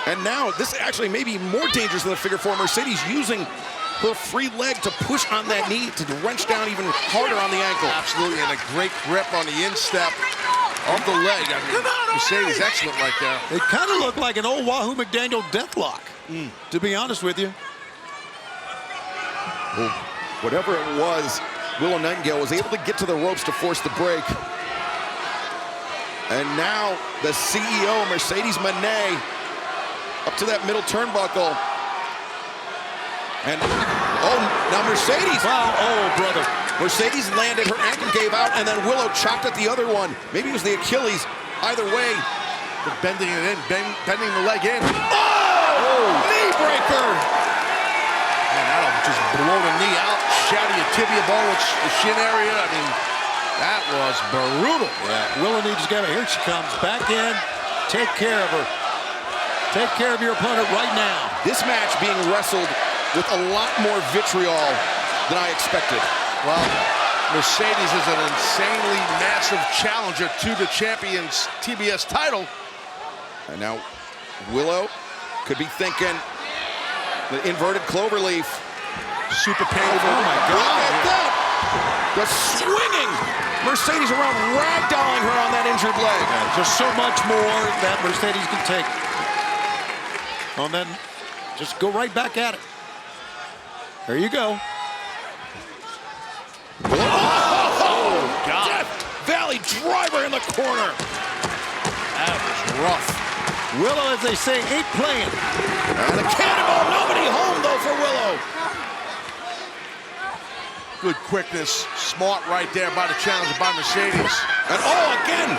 And now this actually may be more dangerous than a figure 4. Mercedes using her free leg to push on that knee to wrench down even harder on the ankle. Absolutely, and a great grip on the instep of the leg. I mean, Mercedes excellent right there. It kind of looked like an old Wahoo McDaniel deathlock, to be honest with you. Well, whatever it was, Willow Nightingale was able to get to the ropes to force the break. And now the CEO, Mercedes Mone, up to that middle turnbuckle. And, oh, now Mercedes. Wow, oh, brother. Mercedes landed, her ankle gave out, and then Willow chopped at the other one. Maybe it was the Achilles. Either way. They're bending it in, bending the leg in. Oh! Knee breaker! Man, that'll just blow the knee out, shatter your tibia bone, the shin area. I mean, that was brutal. Yeah, Willow needs to get her. Here she comes, back in. Take care of her. Take care of your opponent right now. This match being wrestled with a lot more vitriol than I expected. Well, Mercedes is an insanely massive challenger to the champion's TBS title. And now Willow could be thinking the inverted cloverleaf. Super painful. Oh my God. Look at that. The swinging. Mercedes around ragdolling her on that injured leg. Yeah, just so much more that Mercedes can take. And then just go right back at it. There you go. Oh, God. Death Valley driver in the corner. That was rough. Willow, as they say, ain't playing. And the cannonball, nobody home, though, for Willow. Good quickness, smart right there by the challenger, by Mercedes. And oh, again,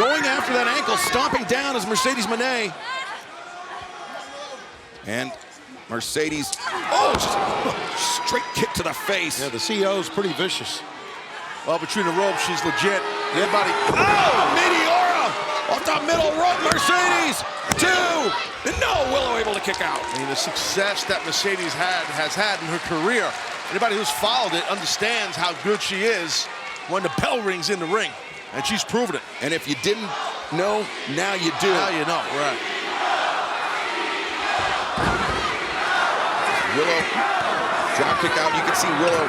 going after that ankle, stomping down is Mercedes Mone. And Mercedes, oh, just straight kick to the face. Yeah, the CEO's pretty vicious. Well, between the ropes, she's legit. Everybody, oh, Meteora off the middle rope. Mercedes, 2. No, Willow able to kick out. I mean, the success that Mercedes has had in her career, anybody who's followed it understands how good she is when the bell rings in the ring. And she's proven it. And if you didn't know, now you do. Now you know, right. Willow, drop kick out. You can see Willow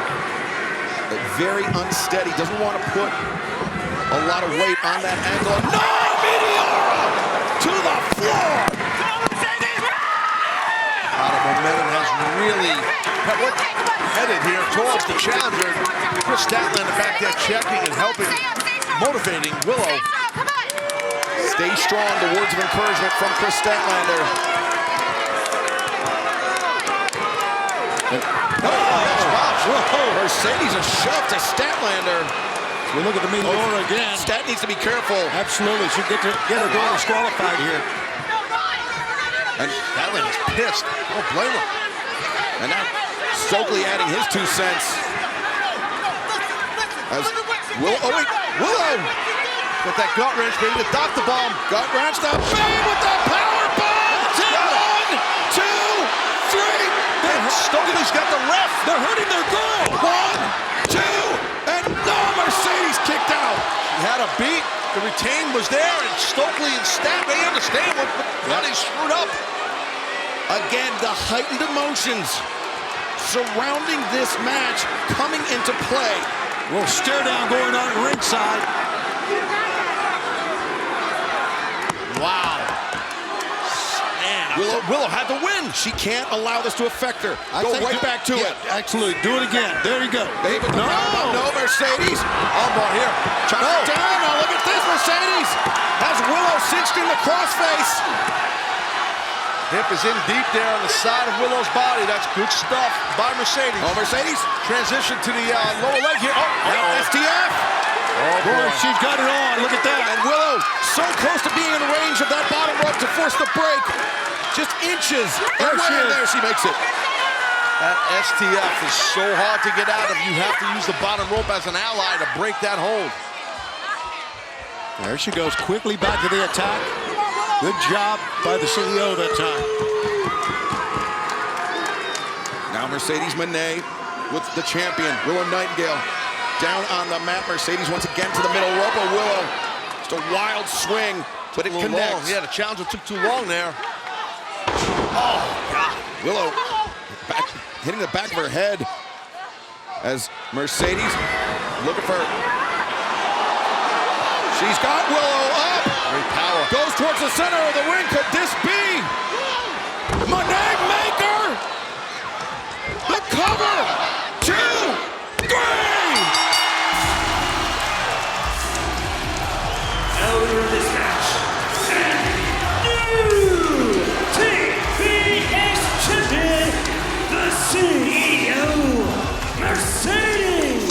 very unsteady. Doesn't want to put a lot of weight on that ankle. No! Meteora to the floor! A lot of momentum has really headed here towards the challenger. Chris Statlander back there checking and helping, motivating Willow. Stay strong, the words of encouragement from Chris Statlander. Mercedes a shove to Statlander. We look at the Meteora again. Stat needs to be careful. Absolutely, she get her door disqualified here. And Statlander's pissed. Don't blame him. And now Stokely adding his 2 cents. As Willow. Got that gut wrench, baby. The doctor bomb. Gut wrench. The Babe with the power bomb. 1, 2, 3. Stokely's got the ref. They're hurting their girl. 1, 2, and no, Mercedes kicked out. She had a beat. The retain was there, and Stokely and Stat, they understand what they screwed up. Again, the heightened emotions surrounding this match coming into play. A little stare down going on ringside. Wow. Man, Willow had to win. She can't allow this to affect her. Go right back to it. Absolutely. Do it again. There you go. Babe, no, Mercedes. Armbar here. Chop it down. Now look at this. Mercedes has Willow cinched in the crossface. Hip is in deep there on the side of Willow's body. That's good stuff by Mercedes. Oh, Mercedes. Transition to the lower leg here. Now STF. Oh, boy, she's got it on. Look at that. And Willow so close to being in range of that bottom rope to force the break. Just inches. And there she makes it. That STF is so hard to get out of. You have to use the bottom rope as an ally to break that hold. There she goes quickly back to the attack. Good job by the CEO that time. Now Mercedes Mone with the champion, Willow Nightingale. Down on the mat, Mercedes once again to the middle rope of Willow. Just a wild swing, but it connects. Yeah, the challenger took too long there. Oh, God. Willow hitting the back of her head as Mercedes looking for... She's got Willow up. Great power. Goes towards the center of the ring. Could this be Mone Maker? The cover. 2, 3. Over this match, and new TBS champion, the CEO, Mercedes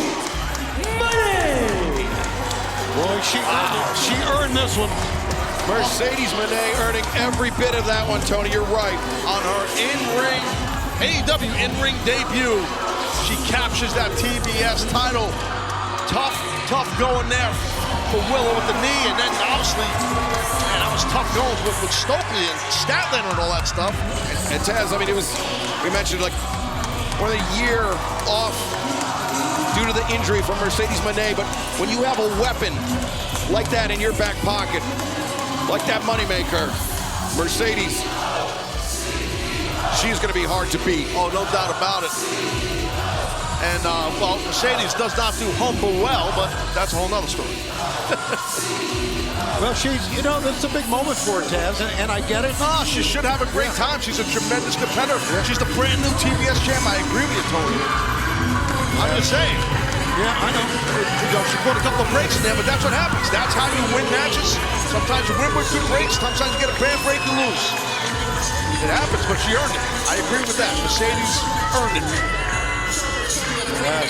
Mone. Boy, she earned this one. Mercedes Mone earning every bit of that one, Tony. You're right. On her in-ring, AEW in-ring debut, she captures that TBS title. Tough going there for Willow with the knee, and then obviously, man, that was tough going with Stokely and Statlander and all that stuff. And Taz, I mean, we mentioned like more than a year off due to the injury from Mercedes Mone, but when you have a weapon like that in your back pocket, like that moneymaker, Mercedes, she's going to be hard to beat. Oh, no doubt about it. And, well, Mercedes does not do humble well, but that's a whole nother story. Well, she's, you know, that's a big moment for her, Taz, and I get it. No, she should have a great time. She's a tremendous competitor. Yeah. She's the brand new TBS champ. I agree with you, Tony. I'm just saying. Yeah, I know. She put a couple of breaks in there, but that's what happens. That's how you win matches. Sometimes you win with good breaks. Sometimes you get a bad break, you lose. It happens, but she earned it. I agree with that. Mercedes earned it.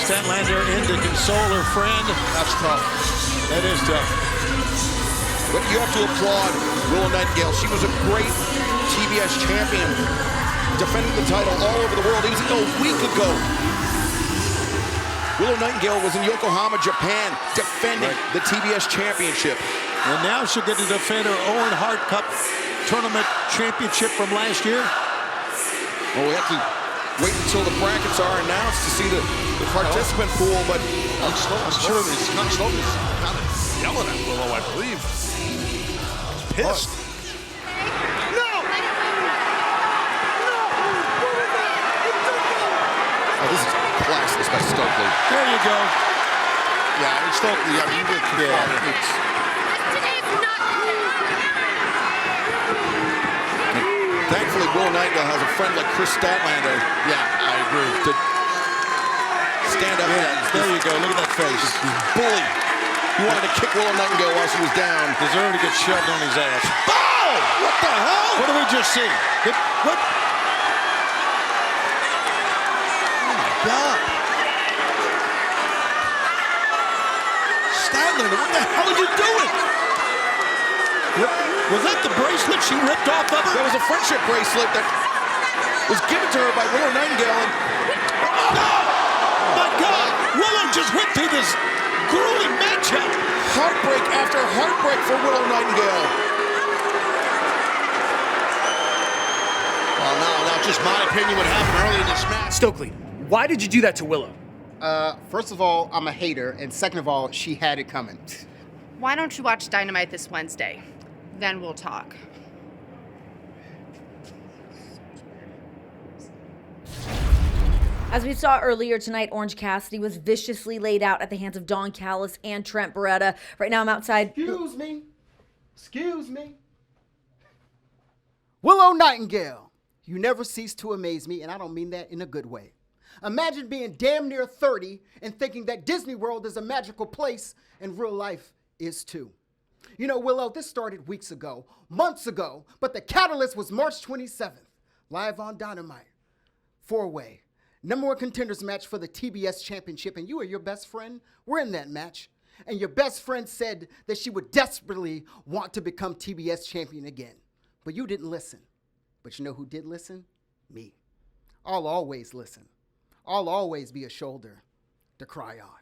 Statlander in to console her friend. That's tough. That is tough. But you have to applaud Willow Nightingale. She was a great TBS champion, defending the title all over the world. It was a week ago. Willow Nightingale was in Yokohama, Japan, defending the TBS championship. And now she'll get to defend her Owen Hart Cup Tournament Championship from last year. Well, we have to wait until the brackets are announced to see the participant pool, but I'm sure he's kind of yelling at Willow, I believe. He's pissed. Oh, this is classless by Stokely. There you go. Yeah, it's Stokely. I mean, Thankfully, Willow Nightingale has a friend like Chris Statlander. Yeah, I agree. To stand up. There you go. Look at that face. Bully. He wanted to kick Willow Nightingale while she was down. Deserved to get shoved on his ass. Oh! What the hell? What did we just see? What? Oh my God. Statlander, what the hell are you doing? Was that the bracelet she ripped off of her? That was a friendship bracelet that was given to her by Willow Nightingale. And my God! Willow just went through this grueling matchup. Heartbreak after heartbreak for Willow Nightingale. Well, now, just my opinion what happened early in this match. Stokely, why did you do that to Willow? First of all, I'm a hater, and second of all, she had it coming. Why don't you watch Dynamite this Wednesday? Then we'll talk. As we saw earlier tonight, Orange Cassidy was viciously laid out at the hands of Don Callis and Trent Beretta. Right now I'm outside. Excuse me. Willow Nightingale, you never cease to amaze me, and I don't mean that in a good way. Imagine being damn near 30 and thinking that Disney World is a magical place and real life is too. You know, Willow, this started weeks ago, months ago, but the catalyst was March 27th, live on Dynamite. 4-way, #1 contenders match for the TBS Championship, and you and your best friend were in that match. And your best friend said that she would desperately want to become TBS champion again. But you didn't listen. But you know who did listen? Me. I'll always listen. I'll always be a shoulder to cry on.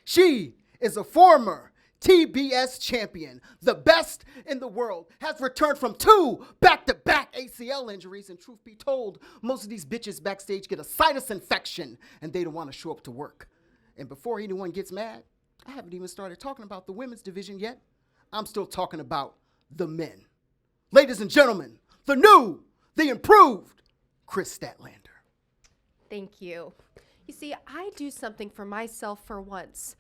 She is a former TBS champion, the best in the world, has returned from 2 back-to-back ACL injuries, and truth be told, most of these bitches backstage get a sinus infection and they don't want to show up to work. And before anyone gets mad, I haven't even started talking about the women's division yet. I'm still talking about the men. Ladies and gentlemen, the new, the improved Kris Statlander. Thank you. You see, I do something for myself for once,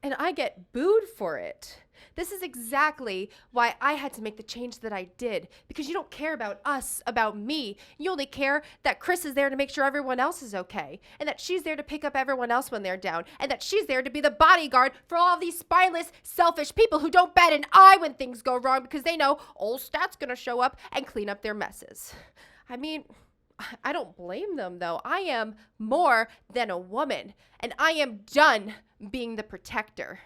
and I get booed for it. This is exactly why I had to make the change that I did, because you don't care about us, about me. You only care that Kris is there to make sure everyone else is okay, and that she's there to pick up everyone else when they're down, and that she's there to be the bodyguard for all of these spineless, selfish people who don't bat an eye when things go wrong because they know old Stat's gonna show up and clean up their messes. I mean, I don't blame them, though. I am more than a woman, and I am done being the protector.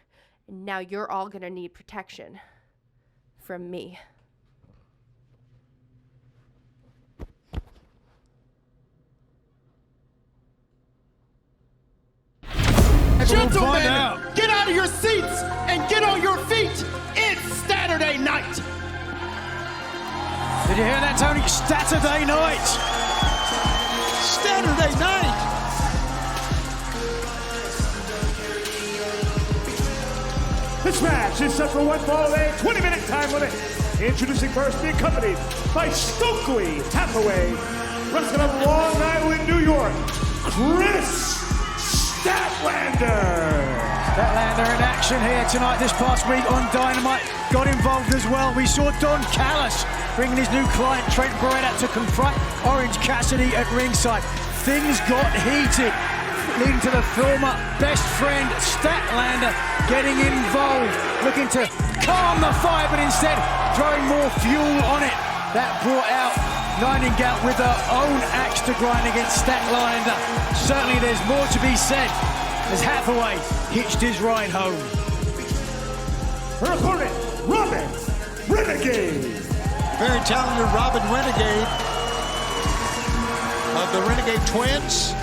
And now you're all gonna need protection from me. Gentlemen, get out of your seats and get on your feet. It's Saturday night. Did you hear that, Tony? Saturday night. Saturday night. This match is set for one fall, a 20-minute time limit. Introducing first, be accompanied by Stokely Hathaway, wrestling out of Long Island, New York, Kris Statlander. Statlander in action here tonight, this past week on Dynamite. Got involved as well. We saw Don Callis bringing his new client, Trent Beretta, to confront Orange Cassidy at ringside. Things got heated, leading to the former best friend, Statlander, getting involved, looking to calm the fire, but instead throwing more fuel on it. That brought out Nightingale with her own axe to grind against Statlander. Certainly there's more to be said as Hathaway hitched his ride home. Her opponent, Robin Renegade. Very talented Robin Renegade of the Renegade Twins.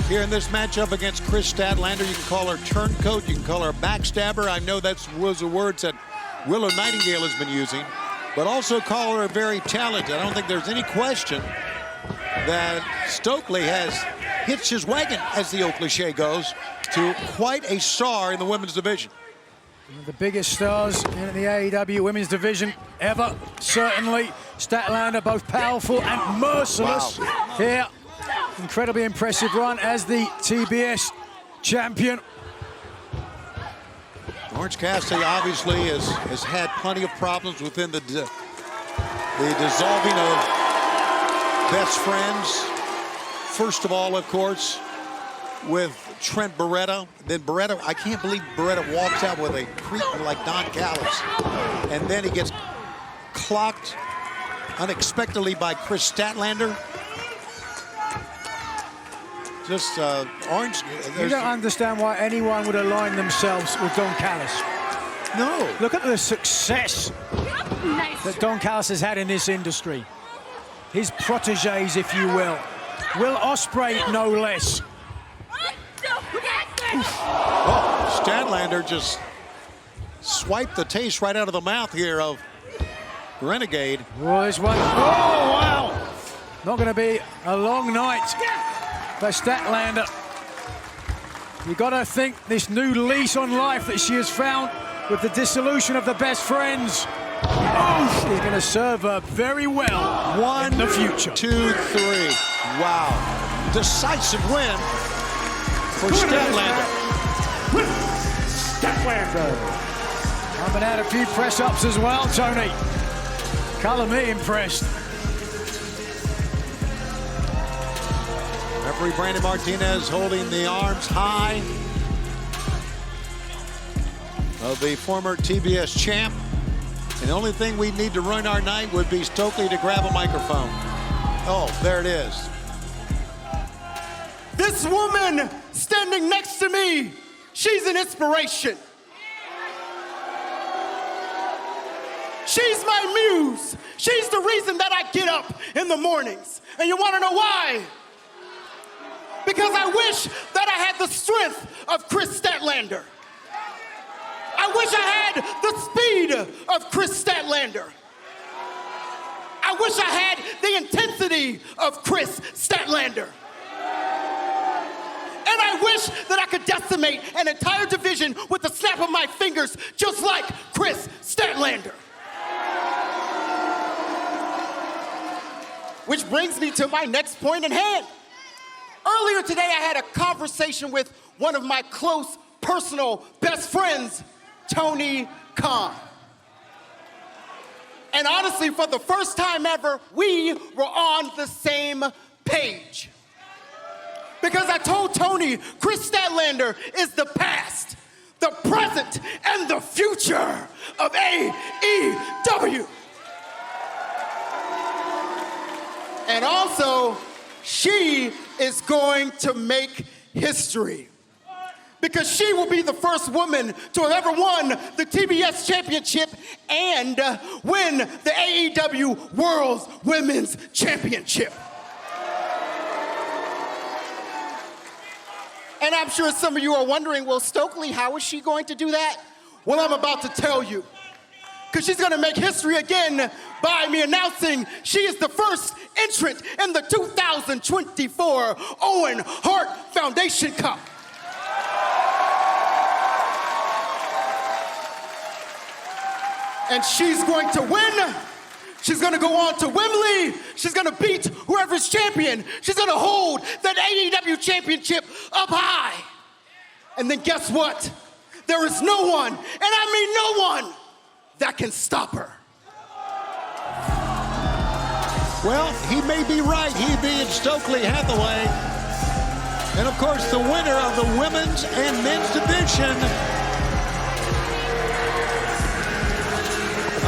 Here in this matchup against Kris Statlander, you can call her turncoat, you can call her backstabber. I know that was the words that Willow Nightingale has been using, but also call her very talented. I don't think there's any question that Stokely has hitched his wagon, as the old cliche goes, to quite a star in the women's division. One of the biggest stars in the AEW women's division ever, certainly. Statlander, both powerful and merciless here. Incredibly impressive run as the TBS champion. Orange Cassidy obviously has had plenty of problems within the dissolving of best friends. First of all, of course, with Trent Beretta. Then Beretta, I can't believe Beretta walks out with a creep like Don Callis. And then he gets clocked unexpectedly by Chris Statlander. Just Orange. You don't understand why anyone would align themselves with Don Callis. No. Look at the success that Don Callis has had in this industry. His proteges, if you will. Will Ospreay, no less. Oh, Statlander just swiped the taste right out of the mouth here of Renegade. Oh, this one. Oh, wow. Not going to be a long night for Statlander. You got to think this new lease on life that she has found with the dissolution of the best friends. Oh, she's going to serve her very well in the future. 2, 3. Wow. Decisive win for Statlander. Statlander. I've been at a few press-ups as well, Tony. Color me impressed. Referee Brandon Martinez holding the arms high of the former TBS champ. And the only thing we'd need to ruin our night would be Stokely to grab a microphone. Oh, there it is. This woman standing next to me, she's an inspiration. She's my muse. She's the reason that I get up in the mornings. And you want to know why? Because I wish that I had the strength of Chris Statlander. I wish I had the speed of Chris Statlander. I wish I had the intensity of Chris Statlander. And I wish that I could decimate an entire division with the snap of my fingers, just like Chris Statlander. Which brings me to my next point in hand. Earlier today, I had a conversation with one of my close, personal best friends, Tony Khan. And honestly, for the first time ever, we were on the same page. Because I told Tony, Chris Statlander is the past, the present, and the future of AEW. And also, she is going to make history. Because she will be the first woman to have ever won the TBS Championship and win the AEW World Women's Championship. And I'm sure some of you are wondering, well, Stokely, how is she going to do that? Well, I'm about to tell you. Because she's going to make history again by me announcing she is the first entrant in the 2024 Owen Hart Foundation Cup. And she's going to win. She's going to go on to Wembley. She's going to beat whoever's champion. She's going to hold that AEW championship up high. And then guess what? There is no one, and I mean no one, that can stop her. Well, he may be right, he being Stokely Hathaway. And of course, the winner of the women's and men's division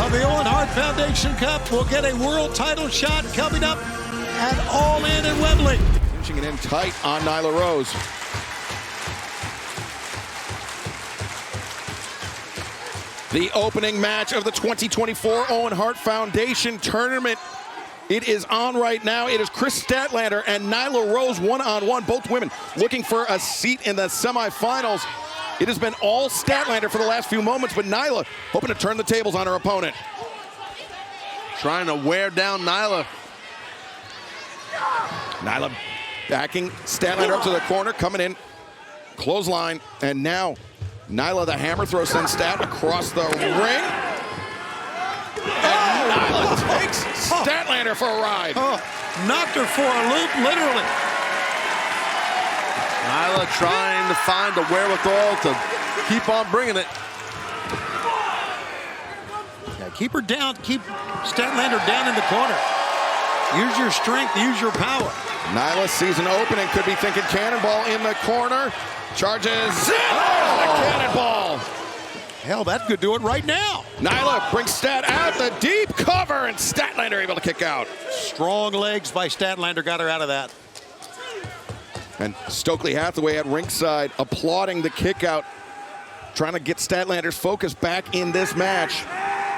of the Owen Hart Foundation Cup will get a world title shot coming up at All In Wembley. Pushing it in tight on Nyla Rose. The opening match of the 2024 Owen Hart Foundation Tournament. It is on right now. It is Chris Statlander and Nyla Rose one-on-one, both women looking for a seat in the semifinals. It has been all Statlander for the last few moments, but Nyla hoping to turn the tables on her opponent. Trying to wear down Nyla. Nyla backing Statlander up to the corner, coming in, clothesline, and now Nyla the hammer throw sends Stat across the ring. And Nyla takes Statlander for a ride. Knocked her for a loop, literally. Nyla trying to find the wherewithal to keep on bringing it. Yeah, keep her down, keep Statlander down in the corner. Use your strength, use your power. Nyla sees an opening, could be thinking cannonball in the corner. Charges in, the cannonball. Hell, that could do it right now. Nyla brings Stat out, the deep cover, and Statlander able to kick out. Strong legs by Statlander got her out of that. And Stokely Hathaway at ringside applauding the kick out, trying to get Statlander's focus back in this match.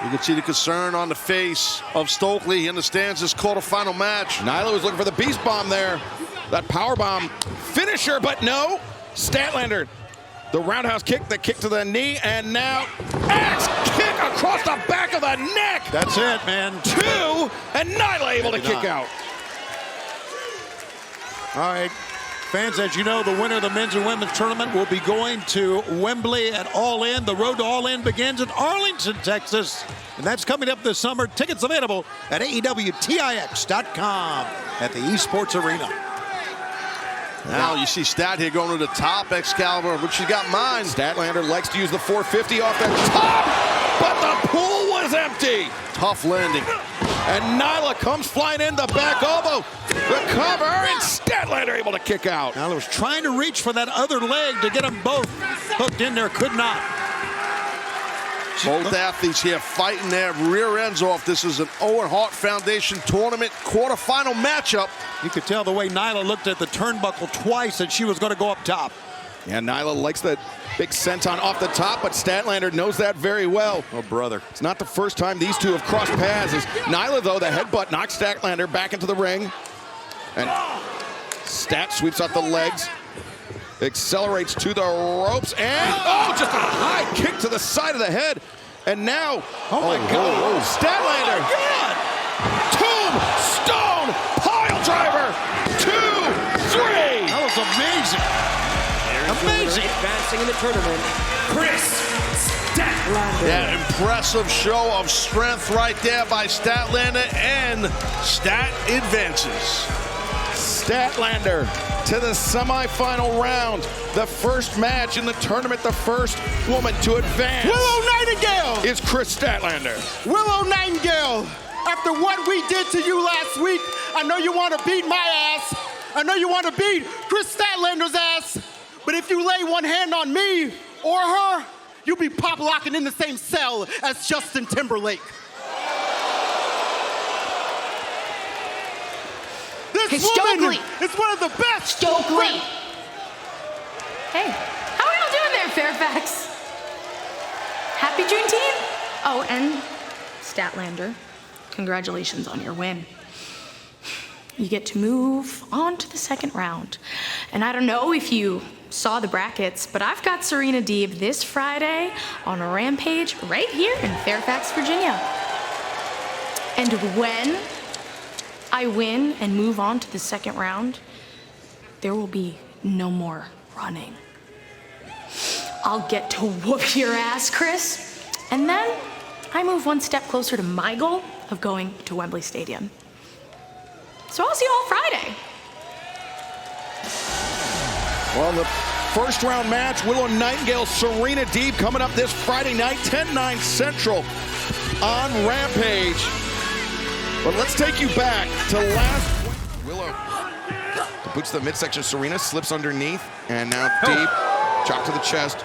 You can see the concern on the face of Stokely. He understands this quarterfinal match. Nyla was looking for the beast bomb there. That power bomb finisher, but no. Statlander, the roundhouse kick, the kick to the knee, and now axe kick across the back of the neck. That's it, man. 2, and Nyla able to kick out. All right. Fans, as you know, the winner of the men's and women's tournament will be going to Wembley at All In. The road to All In begins in Arlington, Texas, and that's coming up this summer. Tickets available at AEWTIX.com at the Esports Arena. Now you see Stat here going to the top, Excalibur, which she got mine. Statlander likes to use the 450 off the top, but the pool was empty. Tough landing. And Nyla comes flying in, the back elbow, the cover, and Statlander able to kick out. Nyla was trying to reach for that other leg to get them both hooked in there, could not. Both athletes here fighting their rear ends off. This is an Owen Hart Foundation tournament quarterfinal matchup. You could tell the way Nyla looked at the turnbuckle twice that she was going to go up top. Yeah, Nyla likes that big senton off the top, but Statlander knows that very well. Oh, brother. It's not the first time these two have crossed paths. As Nyla, though, the headbutt knocks Statlander back into the ring. And Stat sweeps out the legs, accelerates to the ropes, and just a high kick to the side of the head. And now, oh my God, Statlander, tombstone pile driver, 2, 3. That was amazing. Amazing. Advancing in the tournament, Chris Statlander. Yeah, impressive show of strength right there by Statlander, and Stat advances. Statlander to the semifinal round. The first match in the tournament, the first woman to advance. Willow Nightingale is Chris Statlander. Willow Nightingale, after what we did to you last week, I know you want to beat my ass. I know you want to beat Chris Statlander's ass. But if you lay one hand on me or her, you'll be pop-locking in the same cell as Justin Timberlake. This woman is one of the best. Stokely. Hey, how are y'all doing there, Fairfax? Happy Juneteenth? Oh, and Statlander, congratulations on your win. You get to move on to the second round. And I don't know if you saw the brackets, but I've got Serena Deeb this Friday on a Rampage right here in Fairfax, Virginia. And when I win and move on to the second round, there will be no more running. I'll get to whoop your ass, Chris. And then I move one step closer to my goal of going to Wembley Stadium. So I'll see you all Friday. Well, the first round match, Willow Nightingale, Serena Deeb, coming up this Friday night, 10/9 Central on Rampage. But let's take you back to last week. Willow, the boots to the midsection, Serena slips underneath, and now Deeb, chop to the chest.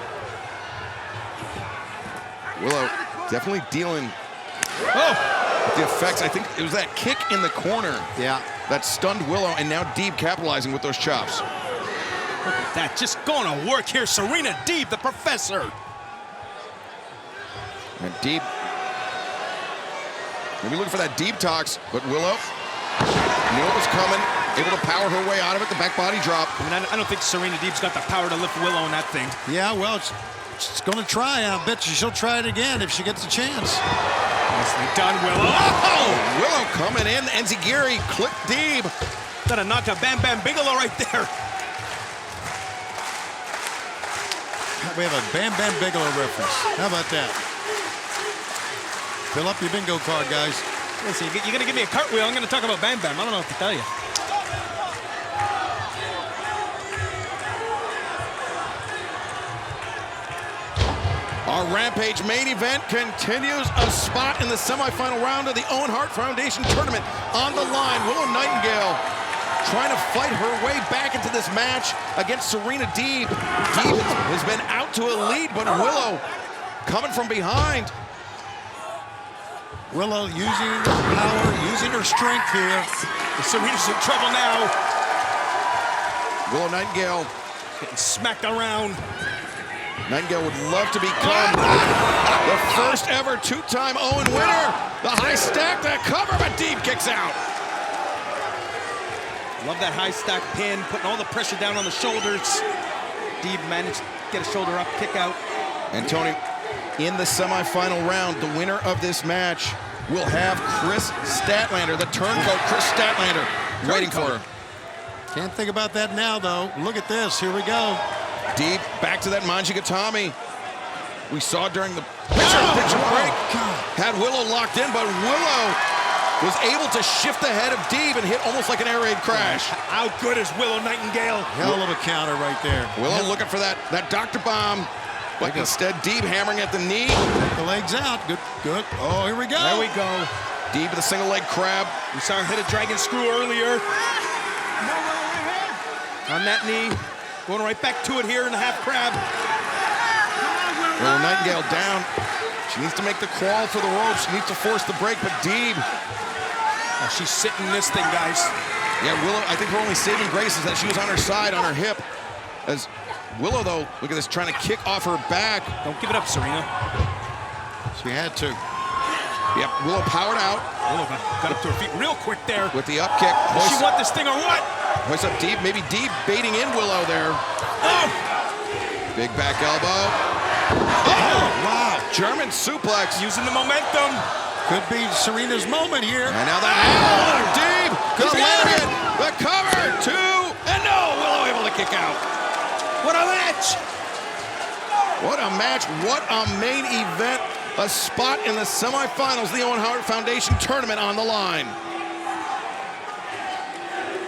Willow definitely dealing with the effects. I think it was that kick in the corner that stunned Willow, and now Deeb capitalizing with those chops. Look at that, just going to work here. Serena Deeb, the professor. And Deeb, maybe looking for that Deeb tox, but Willow Knew it was coming. Able to power her way out of it. The back body drop. I mean, I don't think Serena Deeb's got the power to lift Willow in that thing. Yeah, well, it's going to try. I bet you she'll try it again if she gets a chance. Nicely done, Willow. Oh! Willow coming in. Enziguri clipped Deeb. That'll knock a Bam Bam Bigelow right there. We have a Bam Bam Bigelow reference. How about that? Fill up your bingo card, guys. Listen, you're going to give me a cartwheel. I'm going to talk about Bam Bam. I don't know what to tell you. Our Rampage main event continues. A spot in the semifinal round of the Owen Hart Foundation tournament on the line. Willow Nightingale trying to fight her way back into this match against Serena Deeb. Deeb has been out to a lead, but Willow coming from behind. Willow using her power, using her strength here. Serena's in trouble now. Willow Nightingale getting smacked around. Nightingale would love to become the first ever two-time Owen winner. The high stack, that cover, but Deeb kicks out. Love that high stack pin, putting all the pressure down on the shoulders. Deeb managed to get a shoulder up, kick out. And Tony, in the semifinal round, the winner of this match will have Chris Statlander, the turncoat Chris Statlander, waiting for her. Can't think about that now, though. Look at this. Here we go. Deeb back to that Manjigatami. We saw during the picture break. Had Willow locked in, but Willow was able to shift the head of Deeb and hit almost like an air raid crash. How good is Willow Nightingale? Hell of a counter right there. Willow looking for that Dr. Bomb, but instead Deeb hammering at the knee. Take the legs out. Good, good. Oh, here we go. There we go. Deeb with a single leg crab. We saw her hit a dragon screw earlier. On that knee. Going right back to it here in the half crab. Willow Nightingale down. She needs to make the crawl for the ropes. She needs to force the break, but Deeb. Oh, she's sitting this thing, guys. Yeah, Willow, I think her only saving grace is that she was on her side, on her hip. As Willow, though, look at this, trying to kick off her back. Don't give it up, Serena. She had to. Yep, Willow powered out. Willow got up to her feet real quick there. With the up kick. Does she want this thing or what? Hoist up Deeb, maybe Deeb baiting in Willow there. Oh! Big back elbow. Oh, wow. German suplex. Using the momentum. Could be Serena's moment here. And now the hammer. Deeb. The lariat. The cover. Two. And no. Willow able to kick out. What a match. What a match. What a main event. A spot in the semifinals of the Owen Hart Foundation tournament on the line.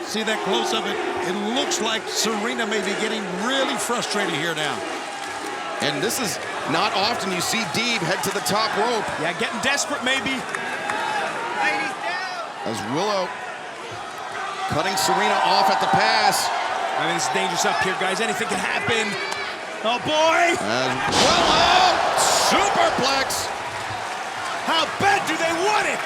See that close of it? It looks like Serena may be getting really frustrated here now. And this is not often you see Deeb head to the top rope. Yeah, getting desperate maybe. As Willow cutting Serena off at the pass. I mean, it's dangerous up here, guys. Anything can happen. Oh, boy. And Willow, superplex. How bad do they want it?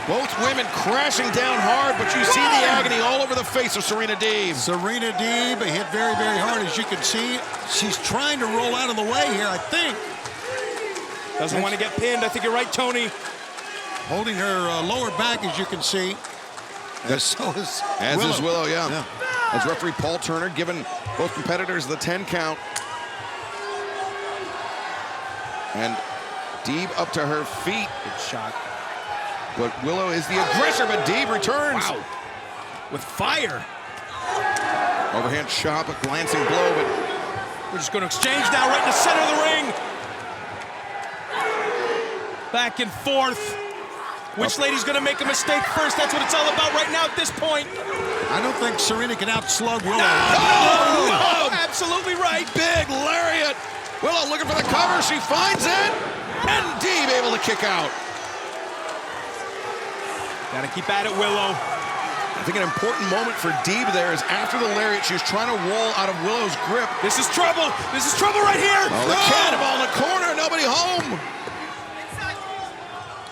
Both women crashing down hard, but you see the agony all over the face of Serena Deeb. Serena Deeb hit very, very hard, as you can see. She's trying to roll out of the way here, I think. Doesn't want to get pinned. I think you're right, Tony. Holding her lower back, as you can see. As Willow. Is Willow, yeah. As referee Paul Turner giving both competitors the 10 count. And Deeb up to her feet. Good shot. But Willow is the aggressor, but Deeb returns. Wow. With fire. Overhand shot, a glancing blow, but we're just going to exchange now right in the center of the ring. Back and forth. Which lady's going to make a mistake first? That's what it's all about right now at this point. I don't think Serena can outslug Willow. No! Absolutely right. Big lariat. Willow looking for the cover. She finds it. And Deeb able to kick out. Got to keep at it, Willow. I think an important moment for Deeb there is after the lariat, she was trying to roll out of Willow's grip. This is trouble. This is trouble right here. Oh, the cannonball in the corner. Nobody home.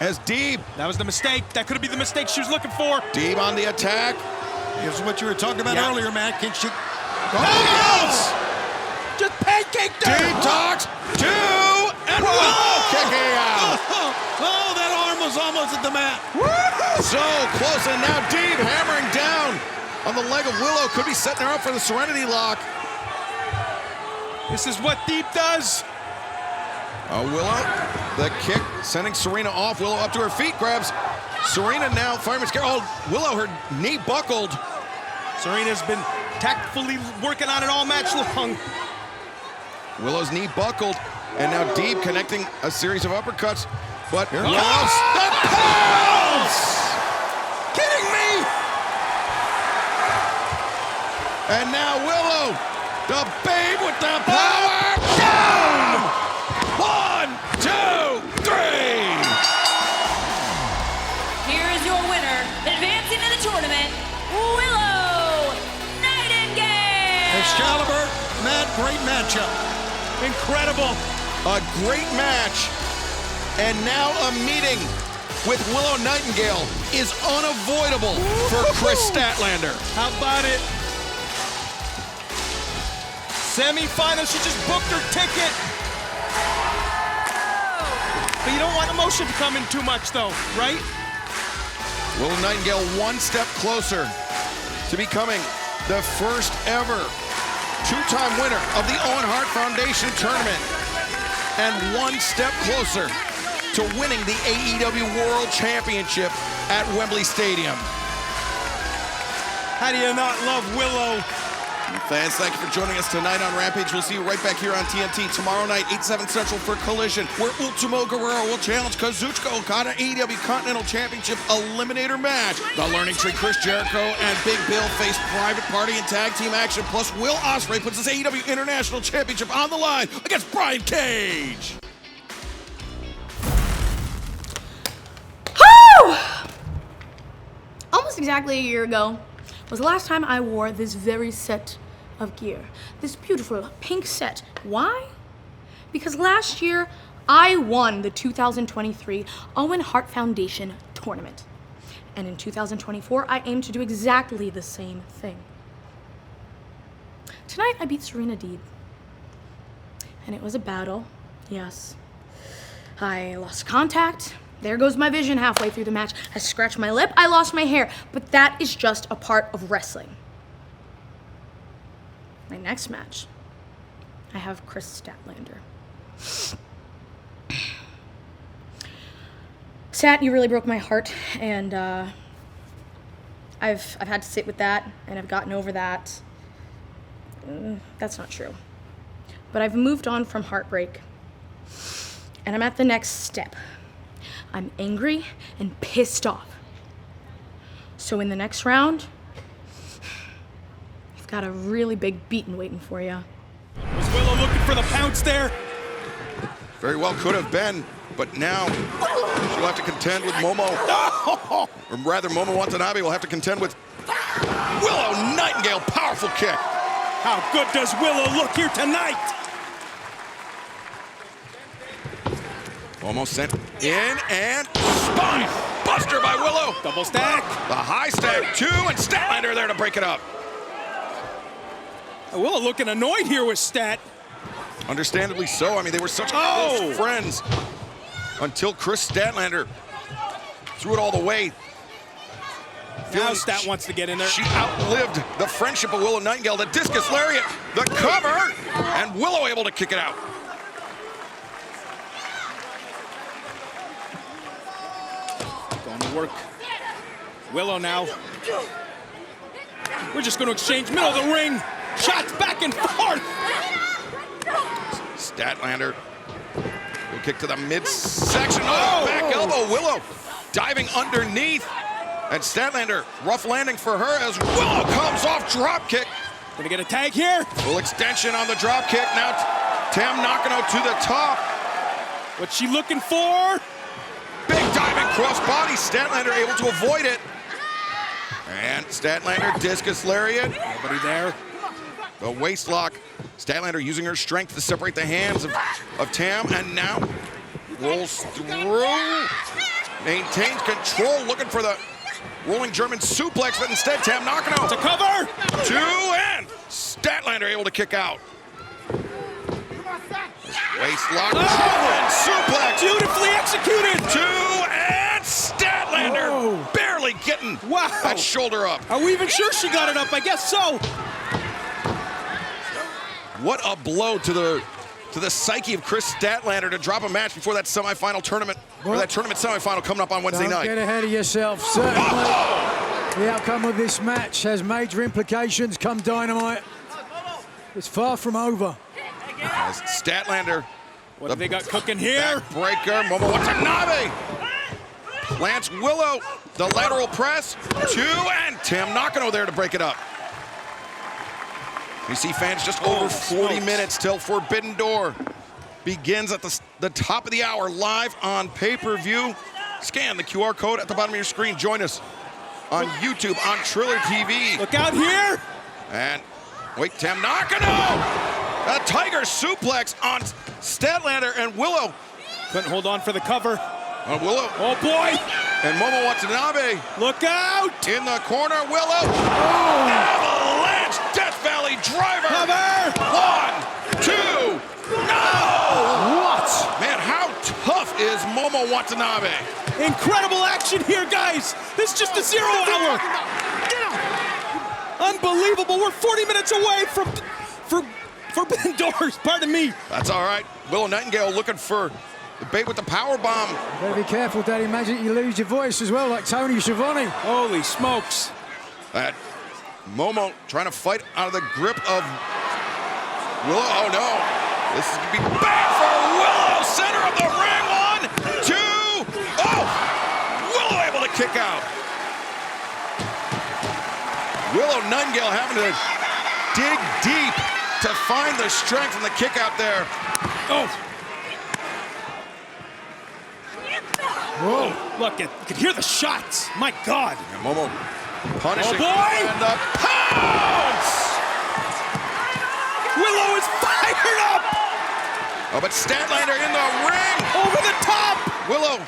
As Deeb. That was the mistake. That could have been the mistake she was looking for. Deeb on the attack. Here's what you were talking about earlier, Matt. Can she? Oh, yes! Just pancaked her. Deeb talks. 2. And And Willow kicking out. Oh, that arm was almost at the mat. So close, and now Deeb hammering down on the leg of Willow. Could be setting her up for the Serenity lock. This is what Deeb does. Willow, the kick, sending Serena off. Willow up to her feet, grabs Serena now. Fireman's carry. Oh, Willow, her knee buckled. Serena's been tactfully working on it all match long. Willow's knee buckled, and now Deeb connecting a series of uppercuts. But here comes the pulse! Kidding me? And now Willow, the babe with the power, down! 1, 2, 3! Here is your winner, advancing to the tournament, Willow Nightingale! Excalibur, Matt, great matchup. Incredible. A great match. And now a meeting with Willow Nightingale is unavoidable for Chris Statlander. How about it? Semi-final, she just booked her ticket. But you don't want emotion to come in too much though, right? Willow Nightingale one step closer to becoming the first ever two-time winner of the Owen Hart Foundation tournament. And one step closer to winning the AEW World Championship at Wembley Stadium. How do you not love Willow? Fans, thank you for joining us tonight on Rampage. We'll see you right back here on TNT tomorrow night, 8/7 Central for Collision, where Ultimo Guerrero will challenge Kazuchika Okada AEW Continental Championship Eliminator match. The Learning Tree, Chris Jericho and Big Bill face Private Party and tag team action, plus Will Ospreay puts his AEW International Championship on the line against Brian Cage. Almost exactly a year ago was the last time I wore this very set of gear. This beautiful pink set. Why? Because last year I won the 2023 Owen Hart Foundation tournament. And in 2024, I aim to do exactly the same thing. Tonight I beat Serena Deeb. And it was a battle, yes. I lost contact. There goes my vision halfway through the match. I scratched my lip, I lost my hair, but that is just a part of wrestling. My next match, I have Chris Statlander. Stat, you really broke my heart, and I've had to sit with that, and I've gotten over that. That's not true. But I've moved on from heartbreak, and I'm at the next step. I'm angry and pissed off. So in the next round, you've got a really big beating waiting for you. Was Willow looking for the pounce there? Very well could have been, but now she'll have to contend with Momo. Or rather, Momo Watanabe will have to contend with Willow Nightingale. Powerful kick. How good does Willow look here tonight? Almost sent in and spine buster by Willow. Double stack. The high stack, 2, and Statlander there to break it up. Willow looking annoyed here with Stat. Understandably so. I mean, they were such close friends until Chris Statlander threw it all the way. Now Stat wants to get in there. She outlived the friendship of Willow Nightingale. The discus lariat, the cover, and Willow able to kick it out. Going to work. Willow now. We're just going to exchange middle of the ring. Shots back and forth. Statlander will kick to the midsection. Oh, back elbow. Willow diving underneath. And Statlander, rough landing for her as Willow comes off drop kick. Gonna get a tag here. Full extension on the drop kick. Now Tam Nakano to the top. What's she looking for? Big diving crossbody. Statlander able to avoid it. And Statlander discus lariat. Nobody there. The waist lock. Statlander using her strength to separate the hands of Tam, and now rolls through. Maintains control, looking for the rolling German suplex, but instead Tam Nakano. To cover. 2, and Statlander able to kick out. Waist lock, and suplex. Beautifully executed. 2 and Statlander barely getting that shoulder up. Are we even sure she got it up? I guess so. What a blow to the psyche of Chris Statlander to drop a match before that semifinal tournament, or that tournament semifinal coming up on Wednesday Don't night. get ahead of yourself. Certainly, the outcome of this match has major implications come Dynamite. It's far from over. As Statlander. What have they got cooking here? Breaker, Momo Watanabe. Plants Willow, the lateral press, 2, and Tam Nakano there to break it up. We see fans just over 40 minutes till Forbidden Door begins at the top of the hour, live on pay-per-view. Scan the QR code at the bottom of your screen. Join us on YouTube, on Triller TV. Look out here! And wait, Tam Nakano! A tiger suplex on Statlander, and Willow couldn't hold on for the cover. On Willow. Oh boy! And Momo Watanabe. Look out! In the corner, Willow. Avalanche Death Valley driver. Cover! 1, 2, no! What? Man, how tough is Momo Watanabe? Incredible action here, guys! This is just a 0 hour. Unbelievable! We're 40 minutes away from Forbidden Doors. Pardon me. That's all right. Willow Nightingale looking for the bait with the power bomb. Better be careful, Daddy. Imagine you lose your voice as well, like Tony Schiavone. Holy smokes! That Momo trying to fight out of the grip of Willow. Oh no! This is gonna be bad for Willow. Center of the ring. 1, 2. Oh! Willow able to kick out. Willow Nightingale having to dig deep to find the strength from the kick out there. Oh! Whoa! Look, you can hear the shots. My God! And Momo punishing. Oh boy! And the pounce! Willow is fired up! Oh, but Statlander in the ring! Over the top! Willow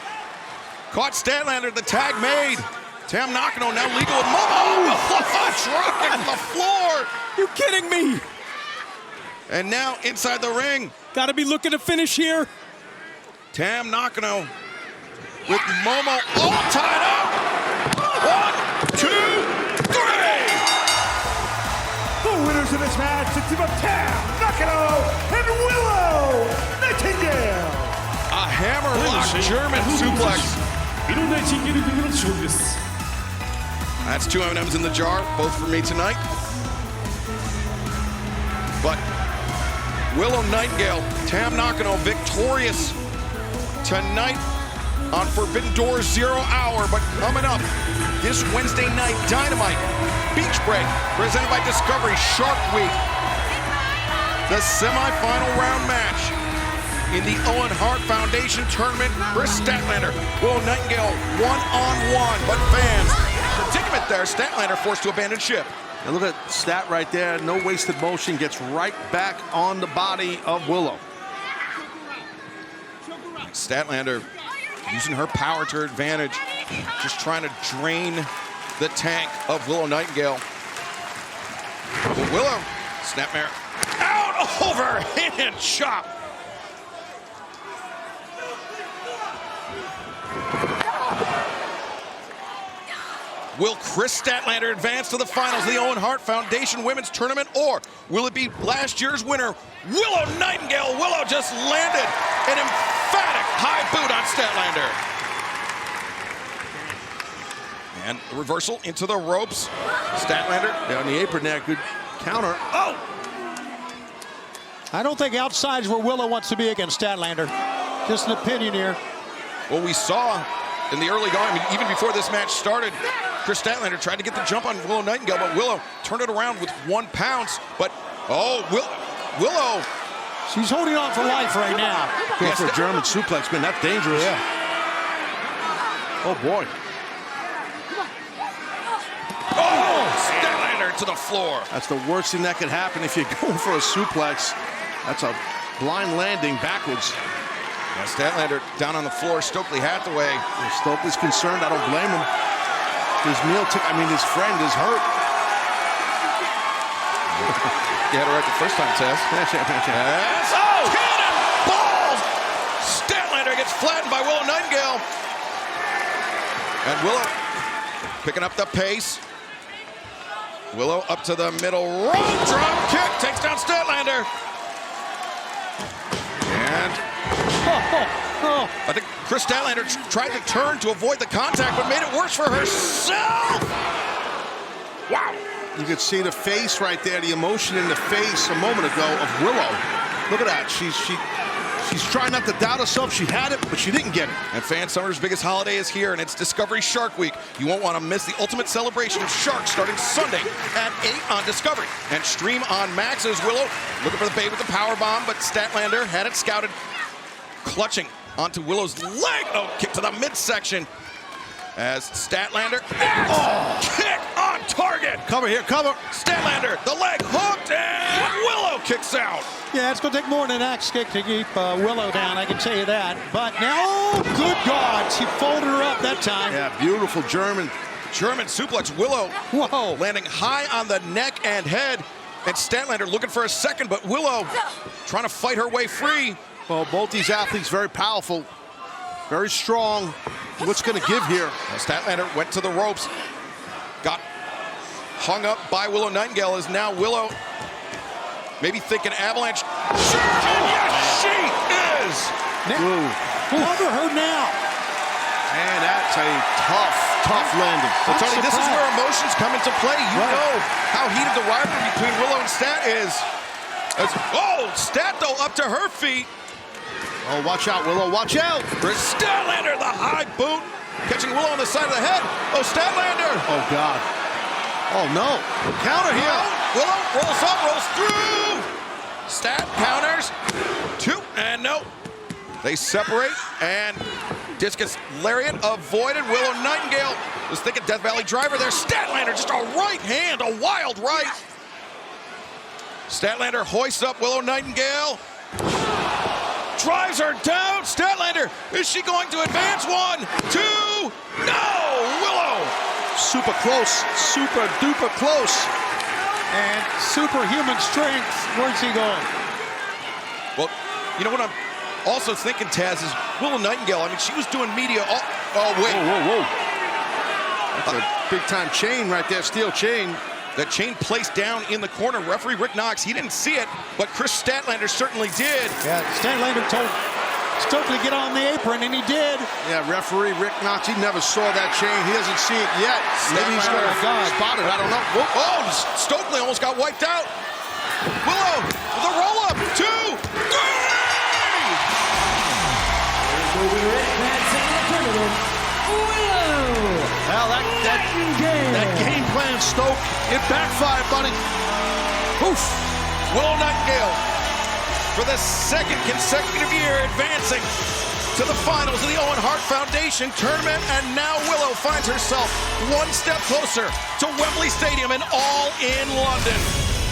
caught Statlander, the tag made. Tam Nakano now legal with Momo. Dropping to the floor. You kidding me? And now inside the ring. Gotta be looking to finish here. Tam Nakano with Momo all tied up. 1, 2, 3. The winners of this match, the team of Tam Nakano and Willow Nightingale. A hammerlock German suplex. That's 2 M&Ms in the jar, both for me tonight. But Willow Nightingale, Tam Nakano victorious tonight on Forbidden Door 0 hour. But coming up this Wednesday night, Dynamite Beach Break presented by Discovery Shark Week. The semifinal round match in the Owen Hart Foundation tournament. Chris Statlander, Willow Nightingale, 1-on-1. But fans, predicament there, Statlander forced to abandon ship. And look at Stat right there. No wasted motion. Gets right back on the body of Willow. Statlander using her power to her advantage. Just trying to drain the tank of Willow Nightingale. But Willow, snapmare, out overhand chop. Will Chris Statlander advance to the finals of the Owen Hart Foundation Women's Tournament, or will it be last year's winner, Willow Nightingale? Willow just landed an emphatic high boot on Statlander. And the reversal into the ropes. Statlander down the apron there, good counter. Oh! I don't think outside's where Willow wants to be against Statlander. Just an opinion here. Well, we saw in the early going, I mean, even before this match started, Chris Statlander tried to get the jump on Willow Nightingale, but Willow turned it around with 1 pounce. But, oh, Willow. She's holding on for life right now. Going for a German suplex, man, that's dangerous. Yeah. Oh, boy. Oh, Statlander to the floor. That's the worst thing that could happen if you're going for a suplex. That's a blind landing backwards. Yeah, Statlander down on the floor. Stokely Hathaway. Stokely's concerned. I don't blame him. His his friend is hurt. You had it right the first time, Tess. Yes. Oh! Cannon gets flattened by Willow Nightingale. And Willow picking up the pace. Willow up to the middle rope, drop kick, takes down Statlander. And I think Chris Statlander tried to turn to avoid the contact, but made it worse for herself. Wow. You could see the face right there, the emotion in the face a moment ago of Willow. Look at that. She's trying not to doubt herself. She had it, but she didn't get it. And Fan Summer's biggest holiday is here, and it's Discovery Shark Week. You won't want to miss the ultimate celebration of sharks starting Sunday at 8 on Discovery. And stream on Max as Willow looking for the Babe with the power bomb, but Statlander had it scouted, clutching onto Willow's leg. Oh, kick to the midsection as Statlander. Kick on target. Cover here, cover. Statlander, the leg hooked, and Willow kicks out. Yeah, it's going to take more than an axe kick to keep Willow down, I can tell you that. But now, oh, good God, she folded her up that time. Yeah, beautiful German suplex. Willow landing high on the neck and head. And Statlander looking for a second, but Willow trying to fight her way free. Well, both these athletes very powerful, very strong. What's going to give here? Now Statlander went to the ropes, got hung up by Willow Nightingale. Is now Willow maybe thinking avalanche. Sure, and yes, she is. Cover her now. And that's a tough landing. But Tony, this is where emotions come into play. You know how heated the rivalry between Willow and Stat is. Stat though up to her feet. Oh, watch out, Willow, watch out. Statlander, the high boot, catching Willow on the side of the head. Oh, Statlander. Oh, God. Oh, no. Counter here. Willow rolls up, rolls through. Stat counters. 2, and no. They separate, and discus lariat avoided. Willow Nightingale was thinking Death Valley driver there. Statlander, just a right hand, a wild right. Statlander hoists up Willow Nightingale. Drives her down. Statlander, is she going to advance? 1, 2, no! Willow! Super close, super duper close. And superhuman strength. Where's he going? Well, you know what I'm also thinking, Taz, is Willow Nightingale. I mean, she was doing media all... Oh, wait. Whoa. That's a big-time chain right there, steel chain. That chain placed down in the corner. Referee Rick Knox, he didn't see it, but Chris Statlander certainly did. Yeah, Statlander told Stokely to get on the apron, and he did. Yeah, referee Rick Knox, he never saw that chain. He doesn't see it yet. Maybe he's going to spot it, I don't know. Oh, Stokely almost got wiped out. Willow, with a roll-up. 2, 3! Well, that game plan, Stoke, it backfired, buddy. Oof. Willow Nightingale, for the second consecutive year, advancing to the finals of the Owen Hart Foundation tournament, and now Willow finds herself one step closer to Wembley Stadium and all in London.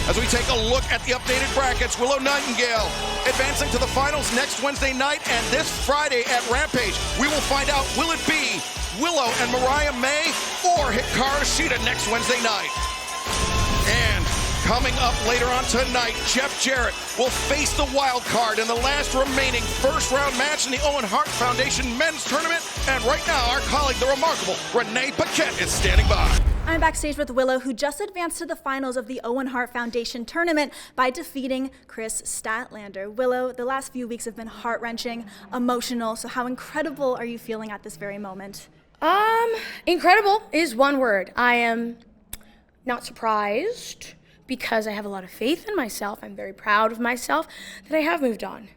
As we take a look at the updated brackets, Willow Nightingale advancing to the finals next Wednesday night, and this Friday at Rampage, we will find out, will it be Willow and Mariah May or Hikaru Shida next Wednesday night? And coming up later on tonight, Jeff Jarrett will face the wild card in the last remaining first-round match in the Owen Hart Foundation men's tournament. And right now, our colleague, the remarkable Renee Paquette, is standing by. I'm backstage with Willow, who just advanced to the finals of the Owen Hart Foundation tournament by defeating Chris Statlander. Willow, the last few weeks have been heart-wrenching, emotional, so how incredible are you feeling at this very moment? Incredible is one word. I am not surprised because I have a lot of faith in myself. I'm very proud of myself that I have moved on.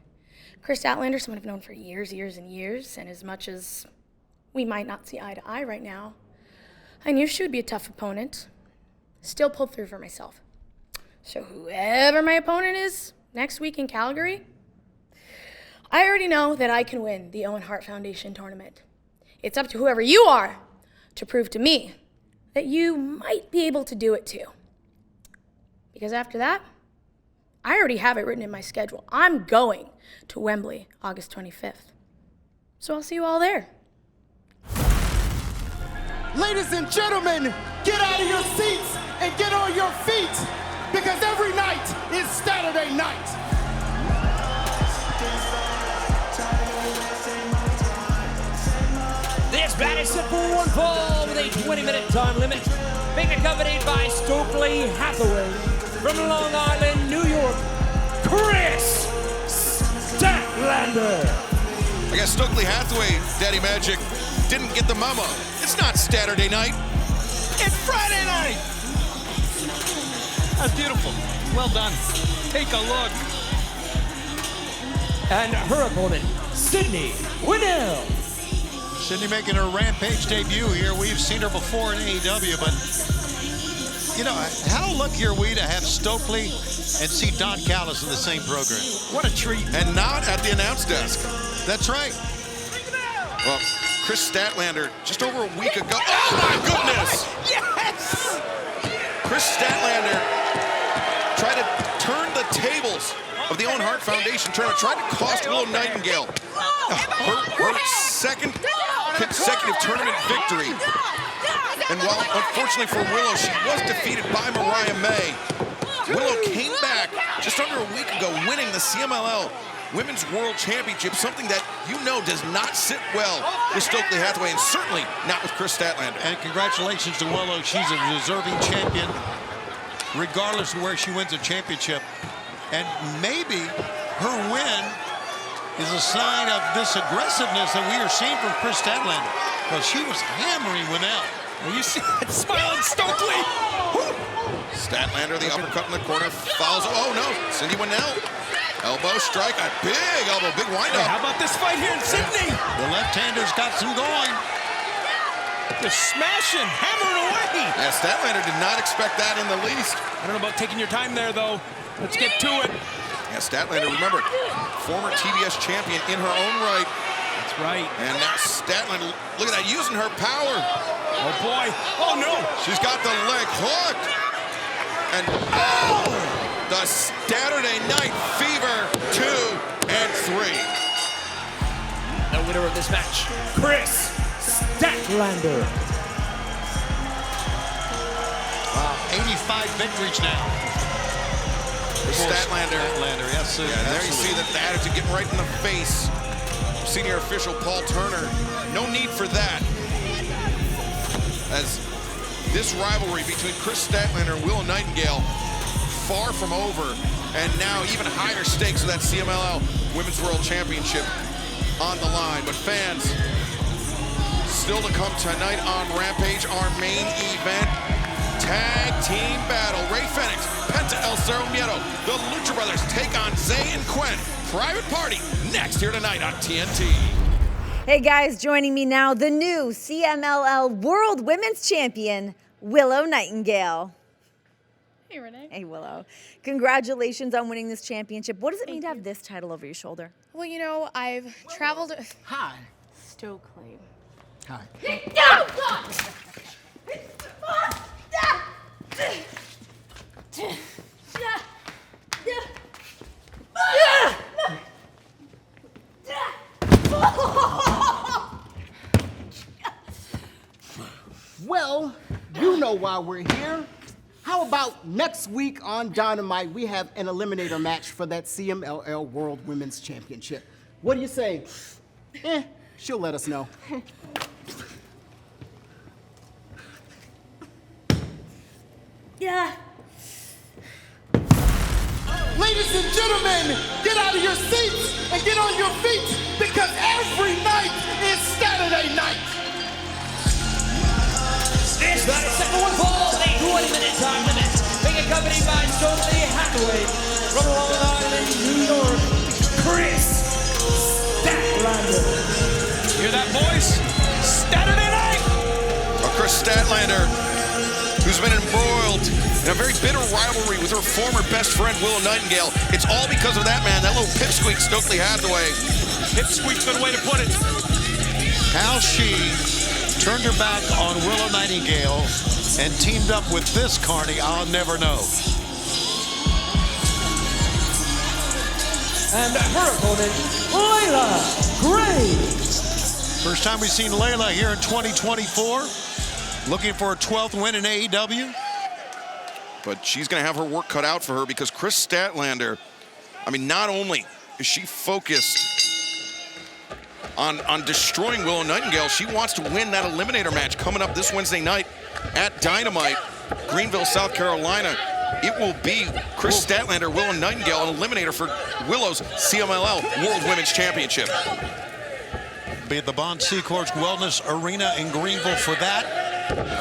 Chris Statlander, someone I've known for years and years, and as much as we might not see eye to eye right now, I knew she would be a tough opponent. Still pulled through for myself. So whoever my opponent is next week in Calgary, I already know that I can win the Owen Hart Foundation tournament. It's up to whoever you are to prove to me that you might be able to do it too. Because after that, I already have it written in my schedule. I'm going to Wembley August 25th. So I'll see you all there. Ladies and gentlemen, get out of your seats and get on your feet, because every night is Saturday night. This match is set for one fall with a 20-minute time limit. Being accompanied by Stokely Hathaway from Long Island, New York, Chris Statlander. I guess Stokely Hathaway, Daddy Magic, didn't get the memo. It's not Saturday night. It's Friday night. That's beautiful. Well done. Take a look. And her opponent, Sydney Winnell. Sydney making her Rampage debut here. We've seen her before in AEW, but you know, how lucky are we to have Stokely and see Don Callis in the same program? What a treat. And not at the announce desk. That's right. Well, Chris Statlander, just over a week ago. Oh my goodness! Yes! Chris Statlander tried to turn the tables of the Owen Hart Foundation tournament, tried to cost Willow Nightingale her second consecutive tournament victory. And while, unfortunately for Willow, she was defeated by Mariah May, Willow came back just under a week ago, winning the CMLL Women's World Championship, something that you know does not sit well with Stokely Hathaway, and certainly not with Chris Statlander. And congratulations to Willow. She's a deserving champion, regardless of where she wins a championship. And maybe her win is a sign of this aggressiveness that we are seeing from Chris Statlander. Because she was hammering Winnell. Well, you see that smiling Stokely? Statlander, the uppercut in the corner, follows. Oh no, Cindy Winnell. Elbow strike, a big elbow, big windup. Hey, how about this fight here in Sydney? The left-hander's got some going. Just smashing, hammering away. Yeah, Statlander did not expect that in the least. I don't know about taking your time there, though. Let's get to it. Yeah, Statlander, remember, former TBS champion in her own right. That's right. And now Statlander, look at that, using her power. Oh, boy. Oh, no. She's got the leg hooked. And, oh! The Saturday Night Fever 2 and 3. The winner of this match, Chris Statlander. Wow, 85 victories now. Statlander, yes, sir. Yeah, there you see the attitude getting right in the face. Senior official Paul Turner. No need for that. As this rivalry between Chris Statlander and Willow Nightingale far from over, and now even higher stakes of that CMLL Women's World Championship on the line. But fans, still to come tonight on Rampage, our main event, tag team battle. Ray Fenix, Penta El Cerro Miedo, the Lucha Brothers take on Zay and Quen. Private Party next here tonight on TNT. Hey guys, joining me now, the new CMLL World Women's Champion, Willow Nightingale. Hey, Renee. Hey, Willow. Congratulations on winning this championship. What does it mean to have this title over your shoulder? Well, you know, I've traveled. Hi. Stokely. Hi. Well, you know why we're here. How about next week on Dynamite, we have an eliminator match for that CMLL World Women's Championship. What do you say? She'll let us know. Yeah. Ladies and gentlemen, get out of your seats and get on your feet because every night is Saturday night. This match is set for one fall with a 20-minute time limit. Being accompanied by Stokely Hathaway from Long Island, New York, Chris Statlander. Hear that voice? Saturday night! Well, Chris Statlander, who's been embroiled in a very bitter rivalry with her former best friend, Willow Nightingale. It's all because of that man, that little pipsqueak, Stokely Hathaway. Pipsqueak's a good way to put it. How she turned her back on Willow Nightingale and teamed up with this carny, I'll never know. And her opponent, Leila Gray. First time we've seen Leila here in 2024. Looking for a 12th win in AEW. But she's going to have her work cut out for her because Chris Statlander, I mean, not only is she focused on destroying Willow Nightingale. She wants to win that eliminator match coming up this Wednesday night at Dynamite, Greenville, South Carolina. It will be Chris Statlander, Willow Nightingale, an eliminator for Willow's CMLL World Women's Championship. Be at the Bond Seacourts Wellness Arena in Greenville for that.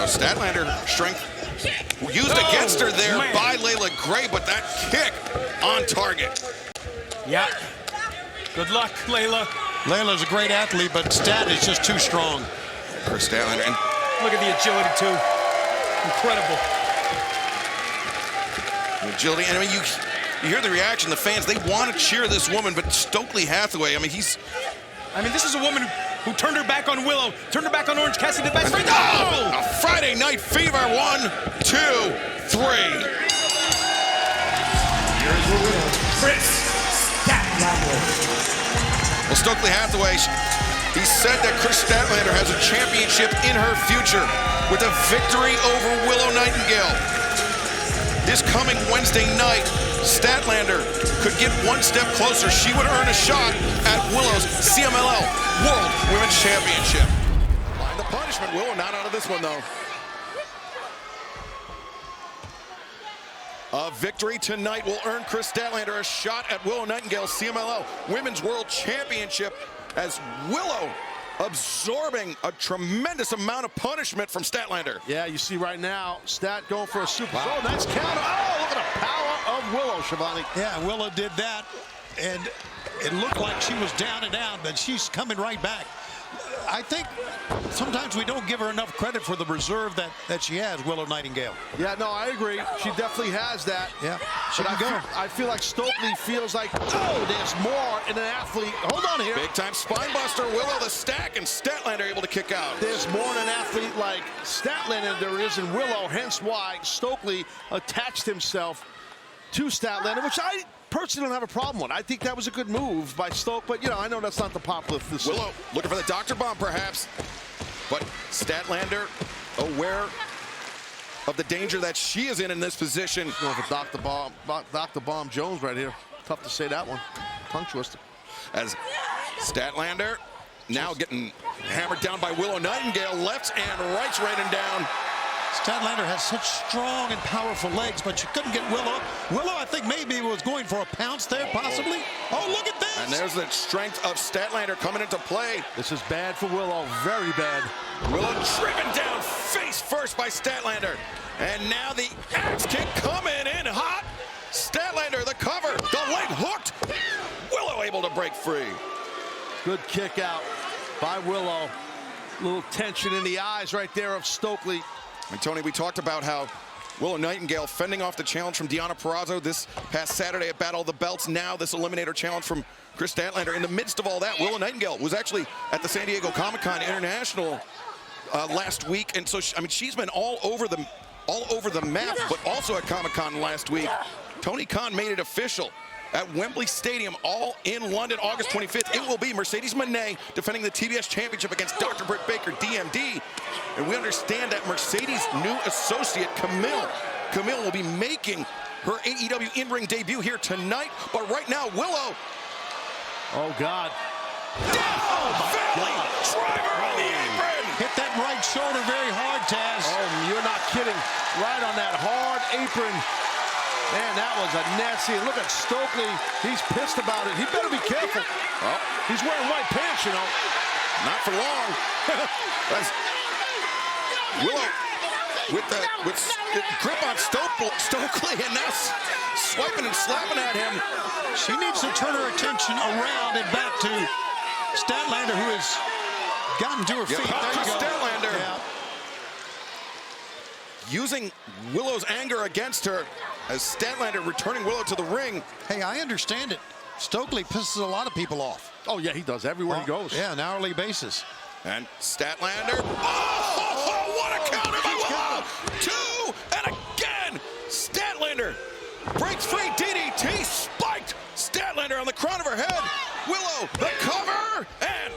Statlander strength used against her there by Leila Gray, but that kick on target. Yeah. Good luck, Leila. Leila's a great athlete, but Stat is just too strong. Chris Statlander. And look at the agility, too. Incredible. The agility. And I mean, you hear the reaction. The fans, they want to cheer this woman, but Stokely Hathaway, I mean, this is a woman who turned her back on Willow, turned her back on Orange Cassidy, the best friend. Oh! A Friday Night Fever. 1, 2, 3. Here's the winner, Chris Statlander. Well, Stokely Hathaway, he said that Chris Statlander has a championship in her future with a victory over Willow Nightingale. This coming Wednesday night, Statlander could get one step closer. She would earn a shot at Willow's CMLL World Women's Championship. Find the punishment. Willow not out of this one, though. A victory tonight will earn Chris Statlander a shot at Willow Nightingale's CMLL Women's World Championship, as Willow absorbing a tremendous amount of punishment from Statlander. Yeah, you see right now, Stat going for a super. Wow. Oh, nice counter. Oh, look at the power of Willow, Shivani. Yeah, Willow did that, and it looked like she was down and out, but she's coming right back. I think sometimes we don't give her enough credit for the reserve that she has, Willow Nightingale. Yeah, no, I agree. She definitely has that. Yeah, she can go. I feel like Stokely feels like, oh, there's more in an athlete. Hold on here. Big time spine buster. Willow the stack, and Statlander able to kick out. There's more in an athlete like Statlander than there is in Willow, hence why Stokely attached himself to Statlander, which I personally don't have a problem with. I think that was a good move by Stoke, but, you know, I know that's not the popular decision. Willow looking for the Dr. Bomb, perhaps. But Statlander aware of the danger that she is in this position. Going for Dr. Bomb Jones right here. Tough to say that one. Tongue twister. As Statlander now getting hammered down by Willow Nightingale. Lefts and rights raining down. Statlander has such strong and powerful legs, but she couldn't get Willow. Willow, I think, maybe was going for a pounce there, possibly. Oh, look at this! And there's the strength of Statlander coming into play. This is bad for Willow, very bad. Willow driven down face first by Statlander. And now the axe kick coming in hot. Statlander, the cover, the leg hooked. Willow able to break free. Good kick out by Willow. Little tension in the eyes right there of Stokely. And Tony, we talked about how Willow Nightingale fending off the challenge from Deonna Purrazzo this past Saturday at Battle of the Belts. Now this eliminator challenge from Chris Statlander. In the midst of all that, Willow Nightingale was actually at the San Diego Comic-Con International last week, and so she's been all over the map, but also at Comic-Con last week. Tony Khan made it official. At Wembley Stadium, all in London, August 25th. It will be Mercedes Mone defending the TBS Championship against Dr. Britt Baker, DMD. And we understand that Mercedes' new associate, Camille will be making her AEW in-ring debut here tonight. But right now, Willow. Oh, God. Down Valley driver on the apron. Hit that right shoulder very hard, Taz. Oh, you're not kidding. Right on that hard apron. Man, that was a nasty. Look at Stokely. He's pissed about it. He better be careful. Oh. He's wearing white pants, you know. Not for long. Willow with grip on Stokely, and now swiping and slapping at him. She needs to turn her attention around and back to Statlander, who has gotten to her feet. There you go. Statlander. Yeah. Using Willow's anger against her as Statlander returning Willow to the ring. Hey, I understand it. Stokely pisses a lot of people off. Oh, yeah, he does everywhere he goes. Yeah, on an hourly basis. And Statlander. Oh, what a counter by Willow! Two, and again, Statlander breaks free. DDT spiked. Statlander on the crown of her head. Willow, the cover, and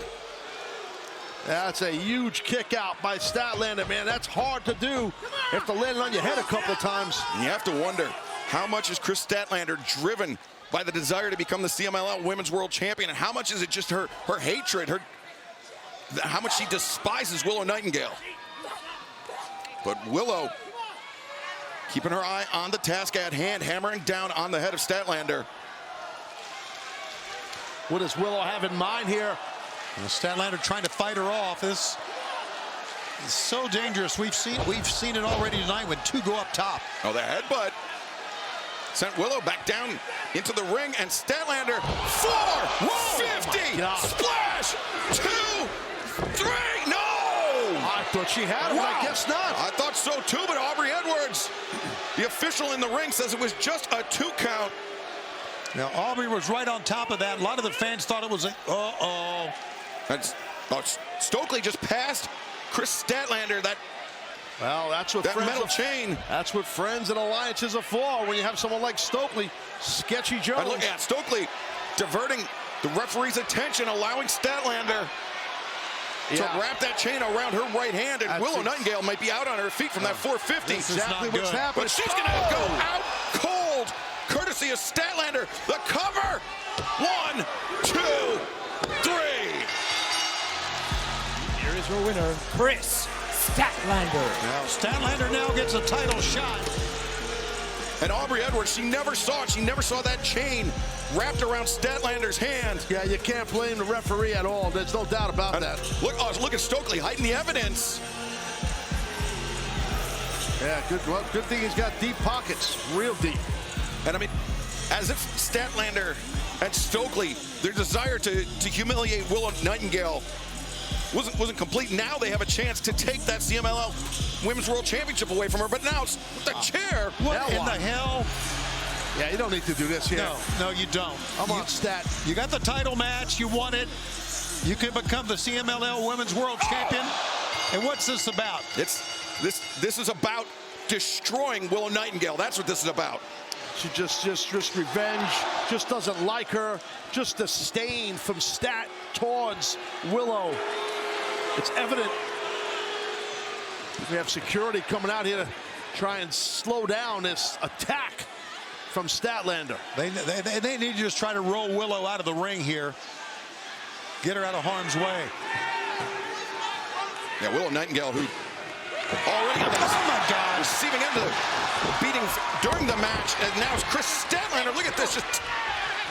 that's a huge kick out by Statlander, man. That's hard to do. You have to land on your head a couple of times. And you have to wonder, how much is Chris Statlander driven by the desire to become the CMLL Women's World Champion, and how much is it just her hatred, how much she despises Willow Nightingale. But Willow keeping her eye on the task at hand, hammering down on the head of Statlander. What does Willow have in mind here? Well, Statlander trying to fight her off. This is so dangerous. We've seen it already tonight when two go up top. Oh, the headbutt sent Willow back down into the ring, and Statlander 450 splash 2, 3. No! I thought she had him, but I guess not. I thought so too, but Aubrey Edwards, the official in the ring, says it was just a 2 count. Now, Aubrey was right on top of that. A lot of the fans thought it was a, Stokely just passed Chris Statlander. Well, that's what that metal chain. That's what friends and alliances are for. When you have someone like Stokely, Sketchy Jones. And look at Stokely diverting the referee's attention, allowing Statlander to wrap that chain around her right hand, and Willow Nightingale might be out on her feet from that 450. Exactly what's happening. But she's going to go out cold, courtesy of Statlander. The cover. 1, 2, 3. Here is her winner, Chris Statlander. Now Statlander now gets a title shot. And Aubrey Edwards, she never saw it. She never saw that chain wrapped around Statlander's hand. Yeah, you can't blame the referee at all. There's no doubt about that. Look at Stokely hiding the evidence. Yeah, good thing he's got deep pockets, real deep. And I mean, as if Statlander and Stokely, their desire to humiliate Willow Nightingale wasn't complete. Now they have a chance to take that CMLL Women's World Championship away from her. But now it's the chair. What in the hell? Yeah, you don't need to do this here. No, you don't. I'm on Stat. You got the title match. You won it. You can become the CMLL Women's World Champion. And what's this about? This is about destroying Willow Nightingale. That's what this is about. She just revenge. Just doesn't like her. Just disdain from Stat towards Willow. It's evident. We have security coming out here to try and slow down this attack from Statlander. They need to just try to roll Willow out of the ring here. Get her out of harm's way. Yeah, Willow Nightingale, who already receiving into the beating during the match, and now it's Chris Statlander. Look at this.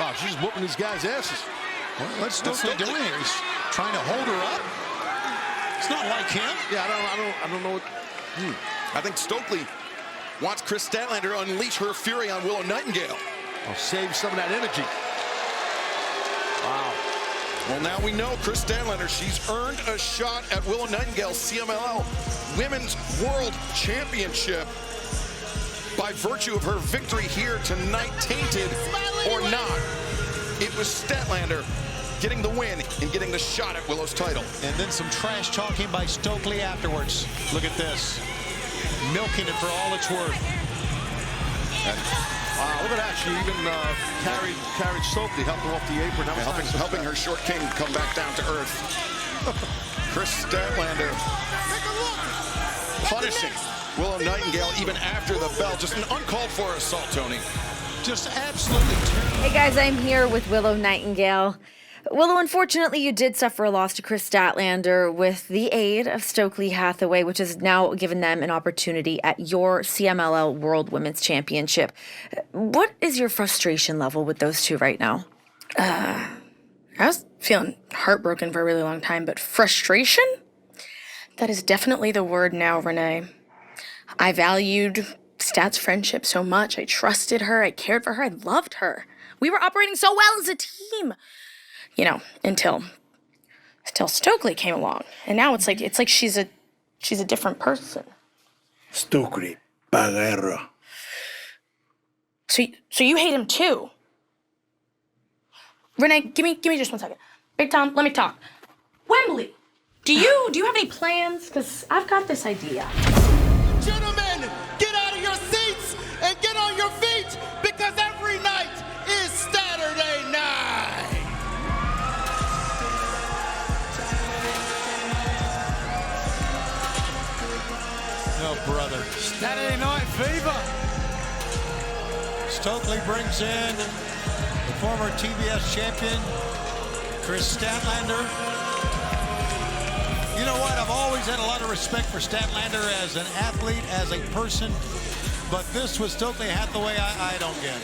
Wow, she's whooping these guys' asses. What's Stokely doing here? He's trying to hold her up. It's not like him. Yeah, I don't know what. I think Stokely wants Chris Statlander to unleash her fury on Willow Nightingale. I'll save some of that energy. Wow. Well, now we know Chris Statlander, she's earned a shot at Willow Nightingale's CMLL Women's World Championship by virtue of her victory here tonight, tainted or not. It was Statlander getting the win and getting the shot at Willow's title. And then some trash talking by Stokely afterwards. Look at this. Milking it for all it's worth. Wow, look at that. She even carried Stokely, helped her off the apron. That was helping her short king come back down to earth. Chris Statlander punishing Willow Nightingale even after the bell. Just an uncalled for assault, Tony. Just absolutely terrible. Hey guys, I'm here with Willow Nightingale. Willow, unfortunately, you did suffer a loss to Chris Statlander with the aid of Stokely Hathaway, which has now given them an opportunity at your CMLL World Women's Championship. What is your frustration level with those two right now? I was feeling heartbroken for a really long time, but frustration? That is definitely the word now, Renee. I valued Stat's friendship so much. I trusted her. I cared for her. I loved her. We were operating so well as a team. You know, until Stokely came along, and now it's like she's a different person. Stokely Paguerra. So you hate him too, Renee? Give me just 1 second. Big Tom, let me talk. Wembley, do you have any plans? Because I've got this idea. Gentlemen, get out of your seats and get on your feet, because every night is Saturday night. Oh, brother. Saturday Night Fever. Stokely brings in the former TBS champion, Chris Statlander. You know what? I've always had a lot of respect for Statlander as an athlete, as a person, but this with Stokely Hathaway, I don't get it.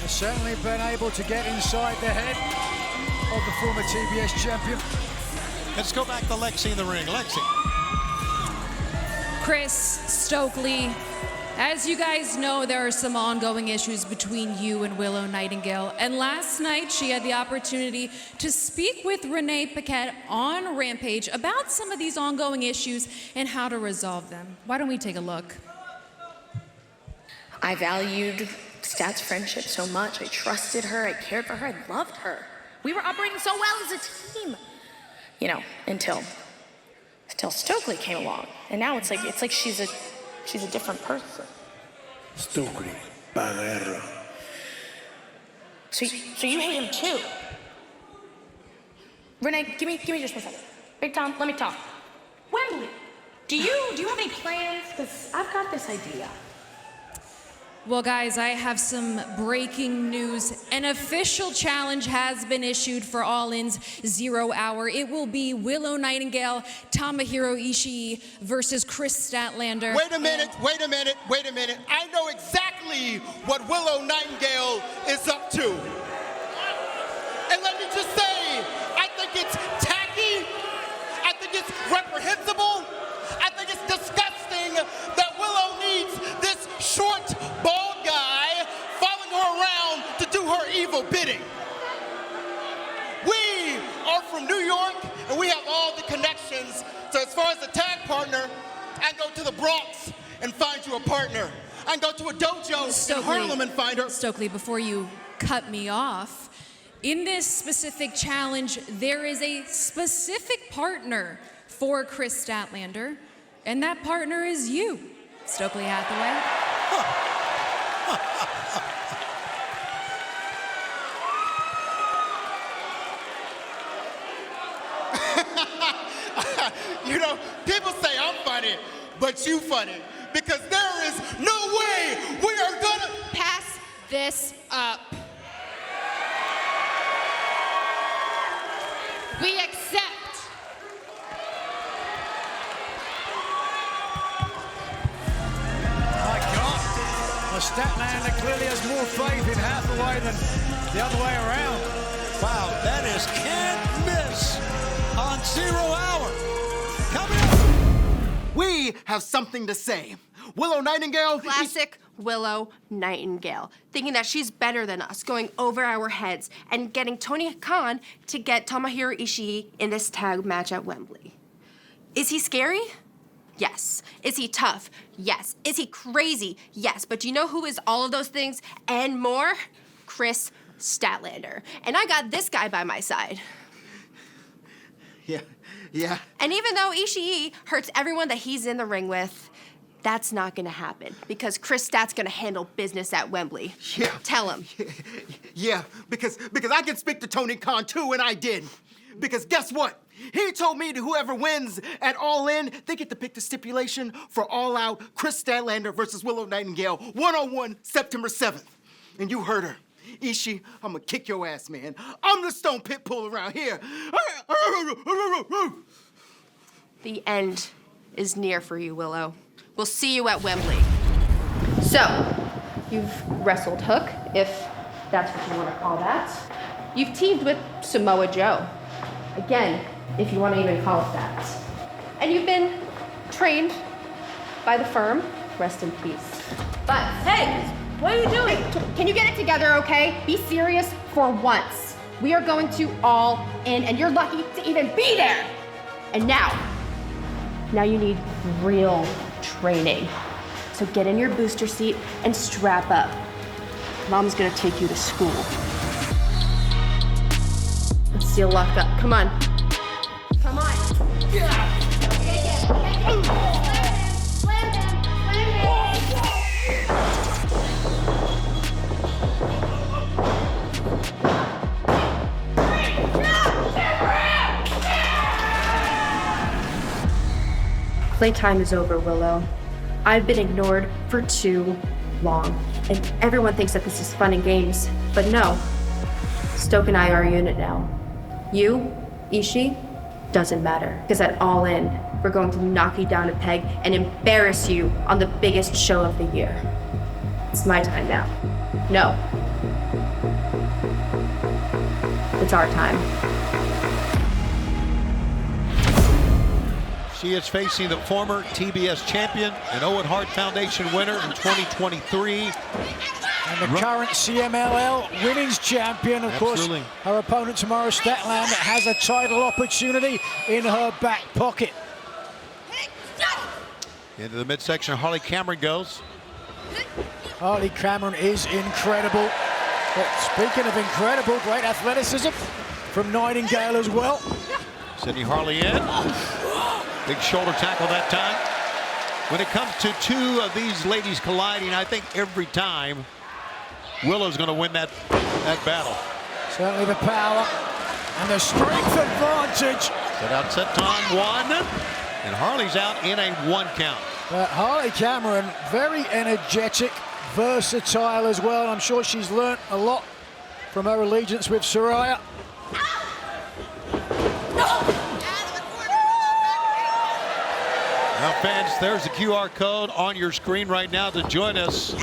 Has certainly been able to get inside the head of the former TBS champion. Let's go back to Lexi in the ring. Lexi. Chris, Stokely, as you guys know, there are some ongoing issues between you and Willow Nightingale. And last night, she had the opportunity to speak with Renee Paquette on Rampage about some of these ongoing issues and how to resolve them. Why don't we take a look? I valued Stat's friendship so much. I trusted her, I cared for her, I loved her. We were operating so well as a team. You know, until Stokely came along. And now it's like she's a different person. Stokely, Paguerra. So you hate him too? Renee, give me just 1 second. Big Tom, let me talk. Wembley, do you have any plans? Because I've got this idea. Well, guys, I have some breaking news. An official challenge has been issued for Allin's 0 Hour. It will be Willow Nightingale, Tomohiro Ishii versus Chris Statlander. Wait a minute. I know exactly what Willow Nightingale is up to. And let me just say, I think it's tacky. I think it's reprehensible. I think it's disgusting that Willow needs this short, bald guy following her around to do her evil bidding. We are from New York, and we have all the connections. So as far as a tag partner, I can go to the Bronx and find you a partner. I can go to a dojo in Harlem and find her. Stokely, before you cut me off, in this specific challenge, there is a specific partner for Chris Statlander, and that partner is you, Stokely Hathaway. You know, people say I'm funny, but you funny, because there is no way we are gonna pass this up. We accept. My God, the Statlander clearly has more faith in Hathaway than the other way around. Wow, that is can't miss on 0 Hour. Coming up. We have something to say. Willow Nightingale. Classic Willow Nightingale. Thinking that she's better than us, going over our heads, and getting Tony Khan to get Tomohiro Ishii in this tag match at Wembley. Is he scary? Yes. Is he tough? Yes. Is he crazy? Yes. But do you know who is all of those things and more? Chris Statlander. And I got this guy by my side. Yeah. And even though Ishii hurts everyone that he's in the ring with, that's not gonna happen because Chris Stat's gonna handle business at Wembley. Yeah. Tell him. Yeah, because I can speak to Tony Khan too, and I did. Because guess what? He told me that whoever wins at All In, they get to pick the stipulation for All Out Chris Statlander versus Willow Nightingale, 1-on-1, September 7th. And you heard her. Ishii, I'm gonna kick your ass, man. I'm the Stone Pitbull around here. The end is near for you, Willow. We'll see you at Wembley. So, you've wrestled Hook, if that's what you want to call that. You've teamed with Samoa Joe. Again, if you want to even call it that. And you've been trained by the firm. Rest in peace. But, hey, what are you doing? Can you get it together, okay? Be serious for once. We are going to All In, and you're lucky to even be there. And now you need real training. So get in your booster seat and strap up. Mom's gonna take you to school. Let's seal locked up. Come on. Come on. Yeah. Playtime is over, Willow. I've been ignored for too long, and everyone thinks that this is fun and games, but no. Stoke and I are a unit now. You, Ishii, doesn't matter. Because at All In, we're going to knock you down a peg and embarrass you on the biggest show of the year. It's my time now. No. It's our time. She is facing the former TBS champion and Owen Hart Foundation winner in 2023. And the current CMLL women's champion, of Absolutely. course. Her opponent tomorrow, Statlander, has a title opportunity in her back pocket. Into the midsection, Harley Cameron goes. Harley Cameron is incredible. But speaking of incredible, great athleticism from Nightingale as well. Sending Harley in. Big shoulder tackle that time. When it comes to two of these ladies colliding, I think every time Willow's going to win that battle. Certainly the power and the strength advantage. Set out set time one, and Harley's out in a 1 count. But Harley Cameron, very energetic, versatile as well. I'm sure she's learnt a lot from her allegiance with Saraya. Now, fans, there's the QR code on your screen right now to join us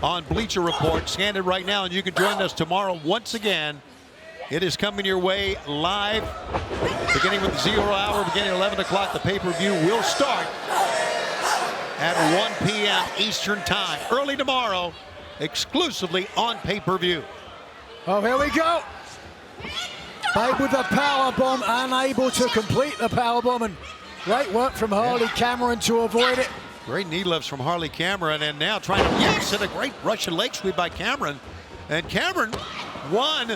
on Bleacher Report. Scan it right now, and you can join us tomorrow once again. It is coming your way live, beginning with 0 hour, beginning at 11 o'clock. The pay-per-view will start at 1 p.m. Eastern Time. Early tomorrow, exclusively on pay-per-view. Oh, here we go. Babe with the power bomb, unable to complete the power bomb, and great work from Harley Cameron to avoid it. Great knee lifts from Harley Cameron, and now trying to, yes, and a great Russian leg sweep by Cameron. And Cameron won.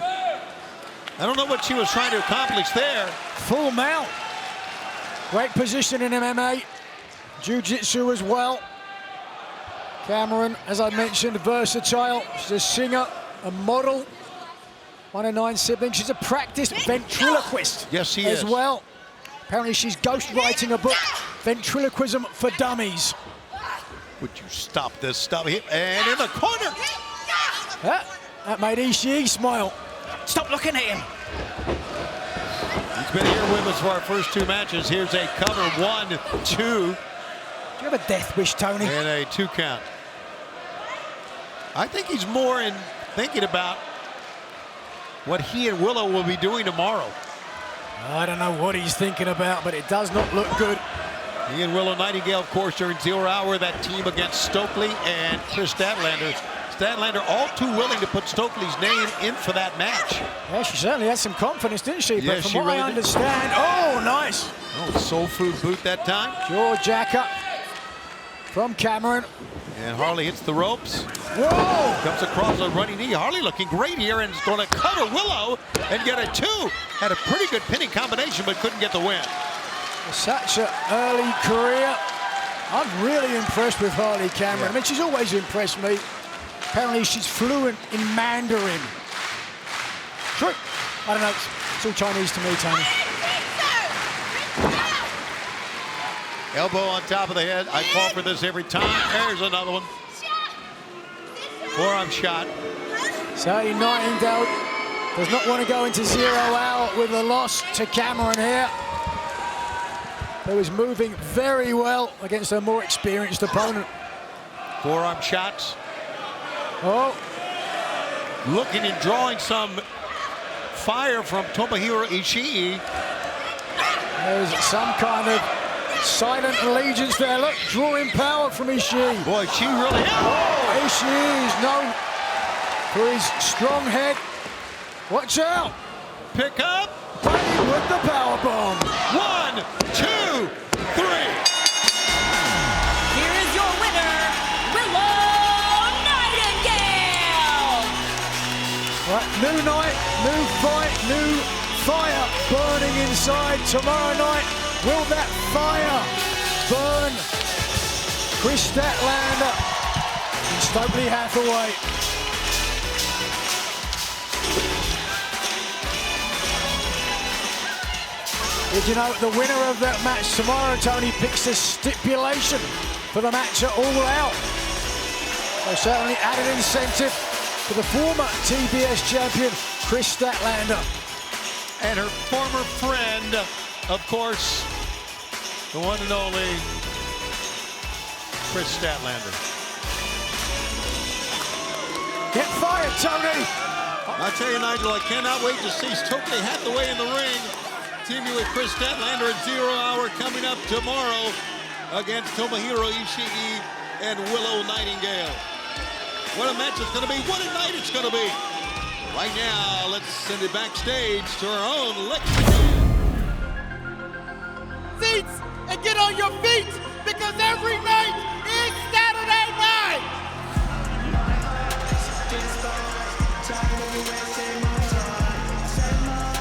I don't know what she was trying to accomplish there. Full mount. Great position in MMA. Jiu-jitsu as well. Cameron, as I mentioned, versatile. She's a singer, a model. 1 of 9 siblings. She's a practiced ventriloquist. Yes, she as is. well. Apparently she's ghostwriting a book, Ventriloquism for Dummies. Would you stop this? Stop it. And in the corner. That made Ishii smile. Stop looking at him. He's been here with us for our first 2 matches. Here's a cover 1, 2. Do you have a death wish, Tony? And a 2 count. I think he's more in thinking about what he and Willow will be doing tomorrow. I don't know what he's thinking about, but it does not look good. He and Willow Nightingale, of course, during 0 hour, that team against Stokely and Chris Statlander. Statlander all too willing to put Stokely's name in for that match. Yeah, she certainly had some confidence, didn't she? Yes, but from she what really I did. understand, oh, nice. Oh, soul food boot that time. Jaw jacker from Cameron. And Harley hits the ropes. Whoa! Comes across a running knee. Harley looking great here and is going to cover Willow and get a 2. Had a pretty good pinning combination, but couldn't get the win. Such an early career. I'm really impressed with Harley Cameron. Yeah. I mean, she's always impressed me. Apparently, she's fluent in Mandarin. True. I don't know. It's all Chinese to me, Tony. Elbow on top of the head. I fall for this every time. There's another one. Forearm shot. So Nightingale does not want to go into 0 hour with a loss to Cameron here. Who is moving very well against a more experienced opponent. Forearm shots. Oh. Looking and drawing some fire from Tomohiro Ishii. There's some kind of silent allegiance there. Look, drawing power from Ishii. Boy, she really is. Oh, Ishii is known for his strong head. Watch out. Pick up. Playing with the power bomb. 1, 2, 3. Here is your winner, Willow Nightingale. Right, new night, new fight, new fire burning inside. Tomorrow night, will that fire burn Chris Statlander and Stokely Hathaway? Did you know the winner of that match tomorrow, Tony, picks a stipulation for the match at All Out? So certainly added incentive for the former TBS champion, Chris Statlander. And her former friend, of course, the one and only Kris Statlander. Get fired, Tony! I tell you, Nigel, I cannot wait to see Stokely Hathaway in the ring. Teaming with Kris Statlander at 0 Hour coming up tomorrow against Tomohiro Ishii and Willow Nightingale. What a match it's going to be. What a night it's going to be. Right now, let's send it backstage to our own Lexington. Seats and get on your feet because every night is Saturday night.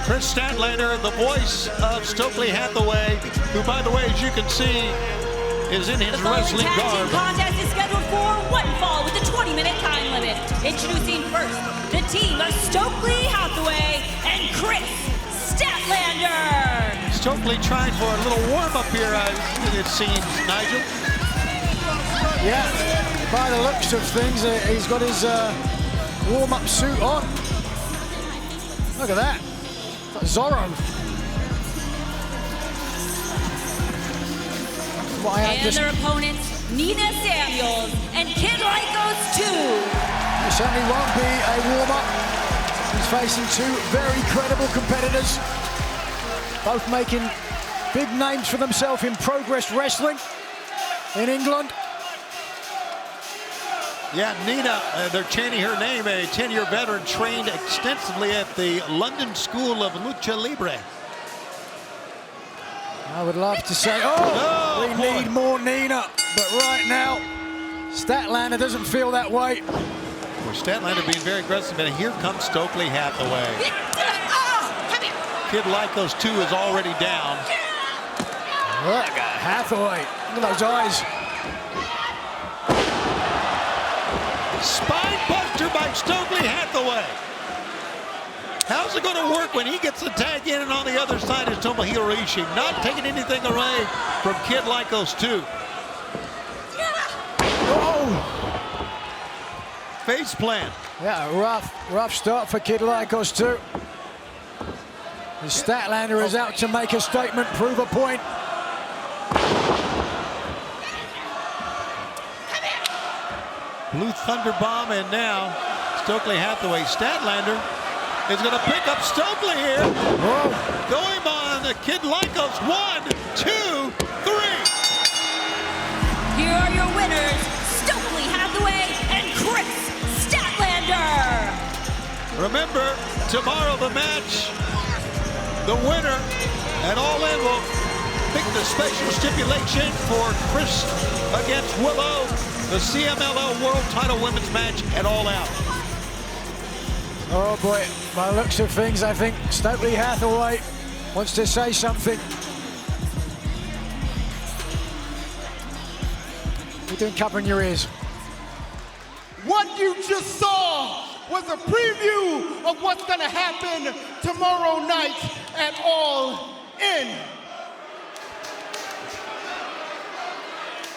Kris Statlander, the voice of Stokely Hathaway, who, by the way, as you can see, is in his wrestling tag team garb. contest is scheduled for one fall with a 20-minute time limit. Introducing first, the team of Stokely Hathaway and Kris Statlander. Stokely trying for a little warm-up here, it seems, Nigel. Yeah, by the looks of things, he's got his warm-up suit on. Look at that. Zorro. And their opponents, Nina Samuels and Kid Lycos 2. It certainly won't be a warm-up. He's facing two very credible competitors, both making big names for themselves in Progress Wrestling in England. Yeah, Nina, they're chanting her name, a 10-year veteran trained extensively at the London School of Lucha Libre. I would love to say, we need more Nina, but right now, Statlander doesn't feel that way. Well, Statlander being very aggressive, and here comes Stokely Hathaway. Kid Lycos 2 is already down. Look at Hathaway, look at those eyes. Spine buster by Stokely Hathaway. How's it going to work when he gets the tag in and on the other side is Tomohiro Ishii? Not taking anything away from Kid Lycos 2. Oh! Face plant. Yeah, rough start for Kid Lycos 2. The Statlander is out to make a statement, prove a point. Blue Thunder Bomb, and now Stokely Hathaway. Statlander is going to pick up Stokely here. Whoa. Going on the Kid Lycos. 1, 2, 3. Here are your winners, Stokely Hathaway and Kris Statlander. Remember, tomorrow the match, the winner, and All In will pick the special stipulation for Kris against Willow, the CMLL World Title Women's match at All Out. Oh boy, by the looks of things, I think Stokely Hathaway wants to say something. You're doing covering your ears. What you just saw was a preview of what's going to happen tomorrow night at All In.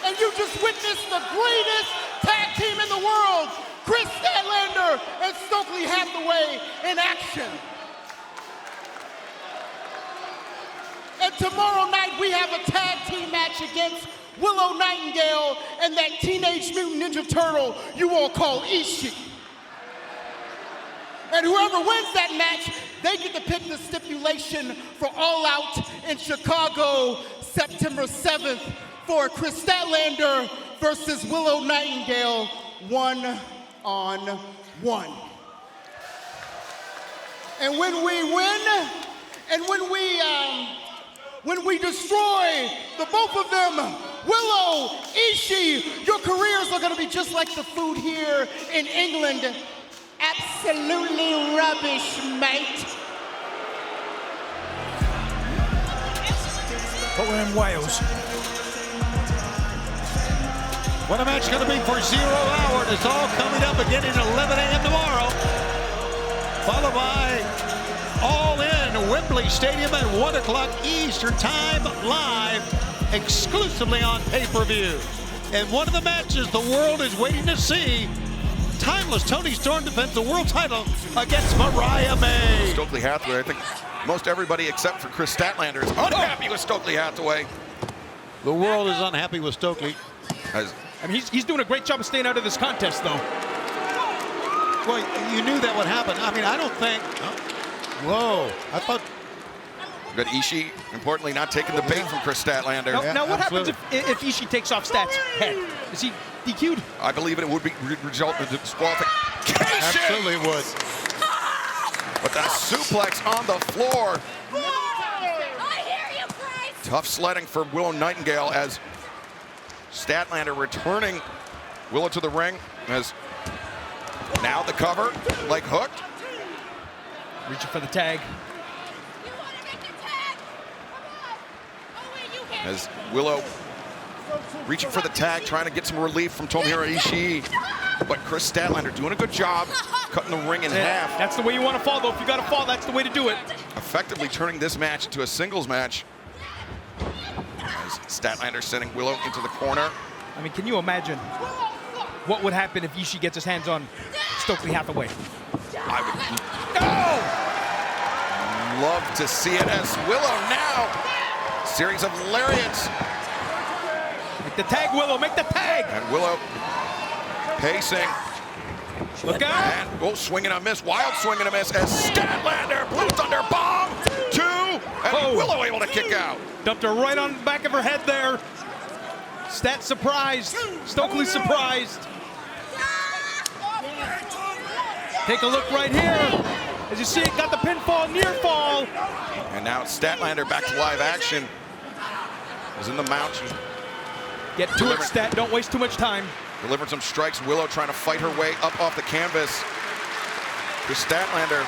And you just witnessed the greatest tag team in the world, Kris Statlander and Stokely Hathaway in action. And tomorrow night we have a tag team match against Willow Nightingale and that Teenage Mutant Ninja Turtle you all call Ishii. And whoever wins that match, they get to pick the stipulation for All Out in Chicago, September 7th for Kris Statlander versus Willow Nightingale, 1-on-1. And when we win, and when we destroy the both of them, Willow, Ishii, your careers are gonna be just like the food here in England. Absolutely rubbish, mate. But we're in Wales. What a match going to be for 0 Hour. It's all coming up again at 11 a.m. tomorrow. Followed by All In, Wembley Stadium at 1 o'clock Eastern Time, live, exclusively on pay-per-view. And one of the matches the world is waiting to see, timeless Toni Storm defends the world title against Mariah May. Stokely Hathaway, I think most everybody except for Chris Statlander is unhappy with Stokely Hathaway. The world is unhappy with Stokely. I mean, he's doing a great job of staying out of this contest, though. Well, you knew that would happen. I mean, I don't think. Whoa! I thought. But Ishii, importantly, not taking the bait from Chris Statlander. Now what happens if Ishii takes off Stat's head? Is he DQ'd? I believe it would be result in disqualification. Absolutely would. But that suplex on the floor. Tough sledding for Willow Nightingale as Statlander returning Willow to the ring as now the cover, leg hooked. Reaching for the tag. As Willow reaching for the tag, trying to get some relief from Tomohiro Ishii. But Chris Statlander doing a good job cutting the ring in half. That's the way you want to fall, though. If you got to fall, that's the way to do it. Effectively turning this match into a singles match. As Statlander sending Willow into the corner. I mean, can you imagine what would happen if Ishii gets his hands on Stokely Hathaway? I would love to see it as Willow now. Series of lariats. Make the tag, Willow. Make the tag. And Willow pacing. Look out. And swinging a miss. Wild swing and a miss as Statlander, Blue Thunder bomb. 2. And Willow able to kick out. Dumped her right on the back of her head there. Stat surprised. Stokely surprised. Take a look right here. As you see, it got the pinfall, near fall. And now it's Statlander back to live action. Is in the mount. Get to it, Stat. Don't waste too much time. Delivered some strikes. Willow trying to fight her way up off the canvas. For Statlander.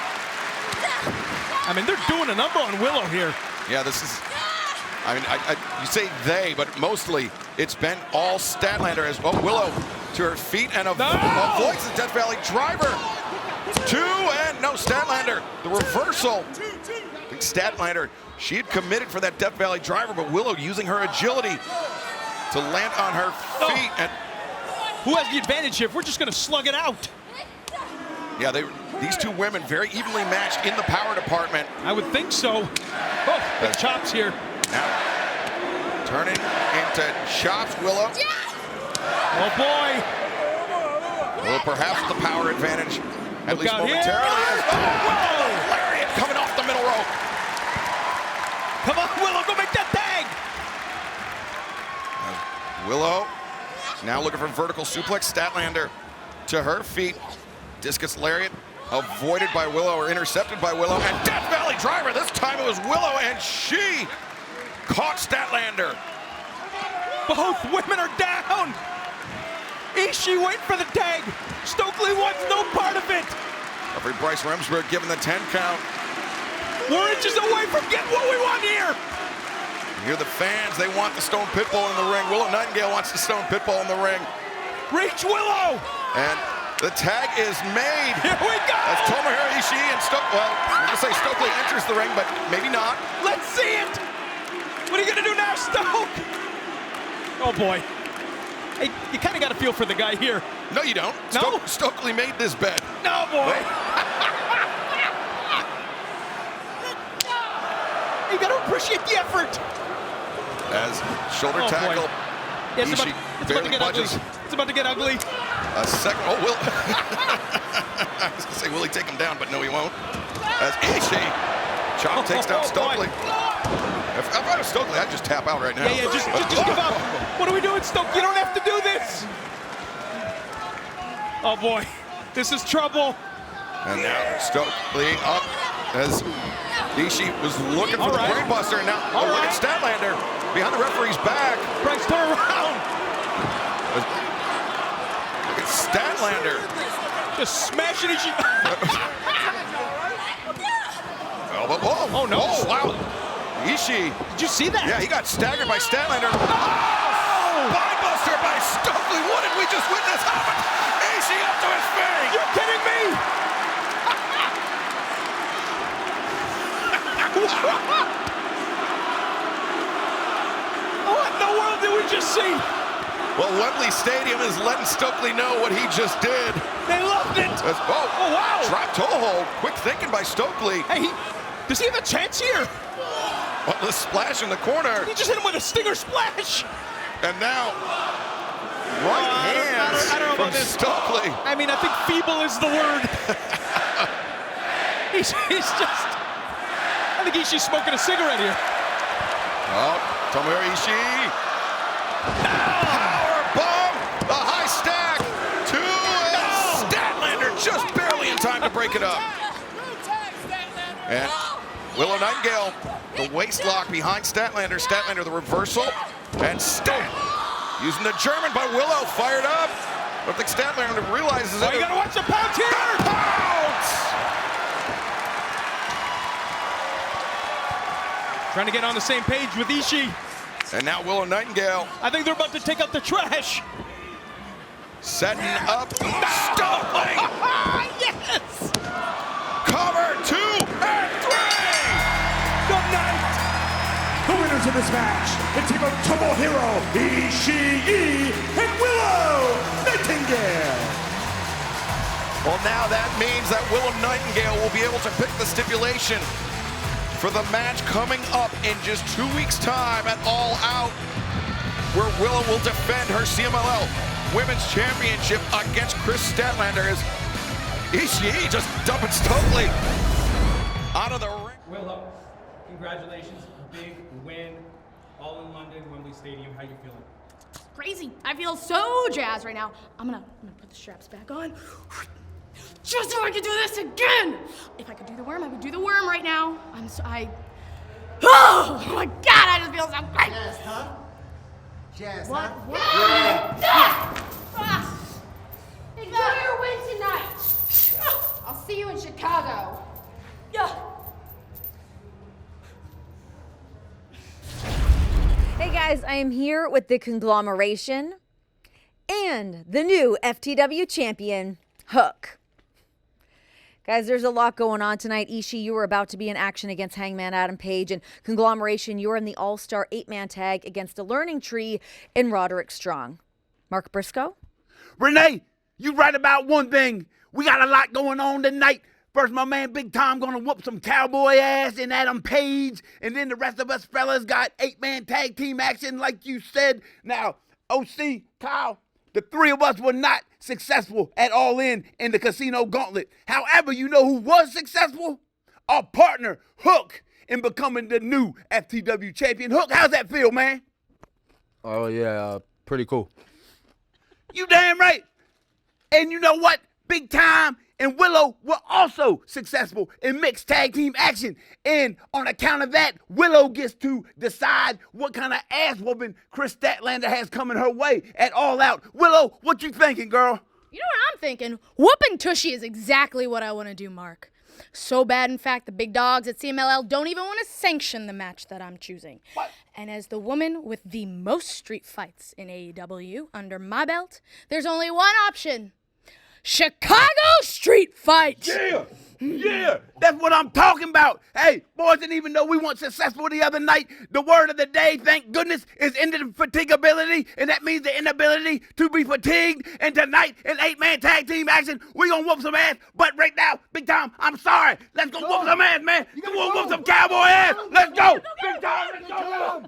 I mean, they're doing a number on Willow here. Yeah, this is. I mean, you say they, but mostly it's been all Statlander as Willow to her feet and avoids the Death Valley driver. 2 and no, Statlander, the reversal. I think Statlander, she had committed for that Death Valley driver, but Willow using her agility to land on her feet. And who has the advantage here? If we're just going to slug it out. Yeah, these two women very evenly matched in the power department. I would think so. Oh, big chops here. Now, turning into chops, Willow. Oh, boy. Willow perhaps the power advantage, at Look least out momentarily. Here. Lariat coming off the middle rope. Come on, Willow, go make that tag. Willow now looking for vertical suplex. Statlander to her feet. Discus lariat avoided by Willow or intercepted by Willow. And Death Valley driver. This time it was Willow, and she caught Statlander. Both women are down. Ishii waiting for the tag. Stokely wants no part of it. Referee Bryce Remsburg giving the 10 count. We're inches away from getting what we want here. You hear the fans, they want the Stone Pitbull in the ring. Willow Nightingale wants the Stone Pitbull in the ring. Reach Willow! And the tag is made. Here we go! As Tomohiro Ishii and Stokely, well, I'm gonna say Stokely enters the ring, but maybe not. Let's see it! What are you gonna do now, Stoke? Oh boy. Hey, you kind of got a feel for the guy here. No, you don't. No? Stokely made this bet. No, boy. You got to appreciate the effort. As shoulder tackle, Yeah, it's Ishii about barely to get budges. ugly. It's about to get ugly. A second, Will. I was gonna say, will he take him down? But no, he won't. As Ishii, chop takes down Stokely. If I was Stokely, I'd just tap out right now. Yeah, just give up. What are we doing, Stoke? You don't have to do this. Oh boy, this is trouble. And now Stokely up as Ishii was looking for the brainbuster. And now look at Statlander behind the referee's back. Bryce, turn around. Look at Statlander. Just smashing Ishii. Oh no. Oh, wow. Ishii. Did you see that? Yeah, he got staggered by Statlander. Brainbuster by Stokely. What did we just witness happen? Ishii up to his face. You're kidding me? What in the world did we just see? Well, Wembley Stadium is letting Stokely know what he just did. They loved it. Oh, wow. Drop toe hold. Quick thinking by Stokely. Hey, Does he have a chance here? Well, the splash in the corner. He just hit him with a stinger splash. And now, right hands I don't know from about this. Stokely. I mean, I think feeble is the word. he's just, I think Ishii's smoking a cigarette here. Oh, Tomohiro Ishii. Power bomb, the high stack, and Statlander just barely in time to break it up. And Willow Nightingale, the waist lock behind Statlander. Statlander, the reversal, and Stat using the German by Willow, fired up. I don't think Statlander realizes it. Oh, you gotta watch the pounce here! Pounce! Trying to get on the same page with Ishii. And now Willow Nightingale. I think they're about to take out the trash. Setting up Stokely. Yes! Cover 2 and 3. Good night. The winners of this match, the team of Tomohiro Ishii and Willow Nightingale. Well, now that means that Willow Nightingale will be able to pick the stipulation for the match coming up in just 2 weeks' time at All Out, where Willow will defend her CMLL Women's Championship against Chris Statlander as Ishii just dumping Stokely out of the ring. Willow, congratulations, big win, all in London, Wembley Stadium. How you feeling? Crazy. I feel so jazzed right now. I'm gonna put the straps back on. Just so I can do this again! If I could do the worm, I would do the worm right now. Oh my God, I just feel so great! Jazz, huh? Jazz, What? huh? What? Yeah. Enjoy your win tonight. I'll see you in Chicago. Hey guys, I am here with the conglomeration and the new FTW champion, Hook. Guys, there's a lot going on tonight. Ishii, you were about to be in action against Hangman Adam Page, and Conglomeration, you're in the All-Star 8-man tag against a Learning Tree in Roderick Strong. Mark Briscoe? Renee, you right about one thing. We got a lot going on tonight. First, my man Big Tom gonna whoop some cowboy ass in Adam Page, and then the rest of us fellas got 8-man tag team action like you said. Now, OC, Kyle, the three of us were not successful at All In the Casino Gauntlet. However, you know who was successful? Our partner, Hook, in becoming the new FTW champion. Hook, how's that feel, man? Oh, yeah, pretty cool. You damn right. And you know what? Big Time and Willow were also successful in mixed tag team action. And on account of that, Willow gets to decide what kind of ass whooping Chris Statlander has coming her way at All Out. Willow, what you thinking, girl? You know what I'm thinking? Whooping Tushy is exactly what I want to do, Mark. So bad, in fact, the big dogs at CMLL don't even want to sanction the match that I'm choosing. What? And as the woman with the most street fights in AEW under my belt, there's only one option. Chicago Street Fight! Yeah! Yeah! That's what I'm talking about! Hey, boys, didn't even know we weren't successful the other night. The word of the day, thank goodness, is indefatigability, and that means the inability to be fatigued. And tonight, in 8-man tag team action, we gonna whoop some ass. But right now, Big Time, I'm sorry. Let's go whoop some ass, man. You gonna whoop some cowboy ass. Let's go! Big Time, let's go!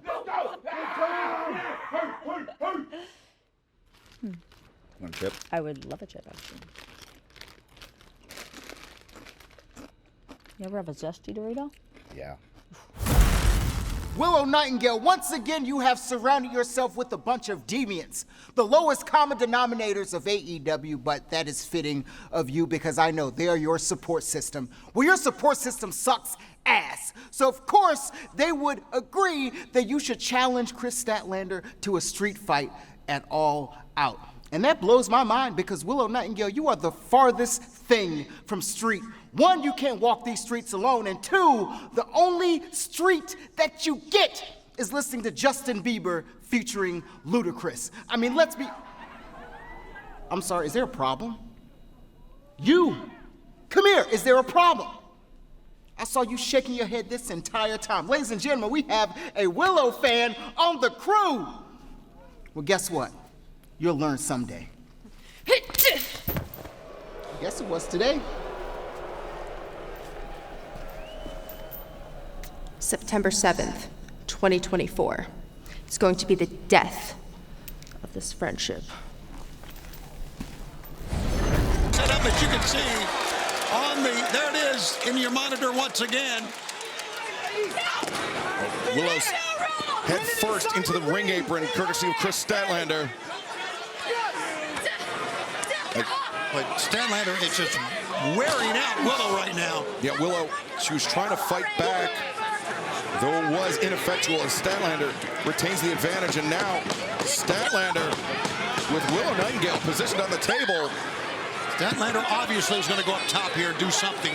Let's go! Want a chip? I would love a chip, actually. You ever have a zesty Dorito? Yeah. Willow Nightingale, once again, you have surrounded yourself with a bunch of deviants, the lowest common denominators of AEW, but that is fitting of you because I know they are your support system. Well, your support system sucks ass. So, of course, they would agree that you should challenge Chris Statlander to a street fight at All Out. And that blows my mind because Willow Nightingale, you are the farthest thing from street. One, you can't walk these streets alone. And two, the only street that you get is listening to Justin Bieber featuring Ludacris. I mean, let's be... I'm sorry, is there a problem? You, come here, is there a problem? I saw you shaking your head this entire time. Ladies and gentlemen, we have a Willow fan on the crew. Well, guess what? You'll learn someday. Guess it was today. September 7th, 2024. It's going to be the death of this friendship. Set up, as you can see, on the, there it is, in your monitor once again. Willow's head first into the ring apron, courtesy of Chris Statlander. But Statlander is just wearing out Willow right now. Yeah, Willow, she was trying to fight back, though it was ineffectual, as Statlander retains the advantage. And now Statlander with Willow Nightingale positioned on the table. Statlander obviously is going to go up top here and do something.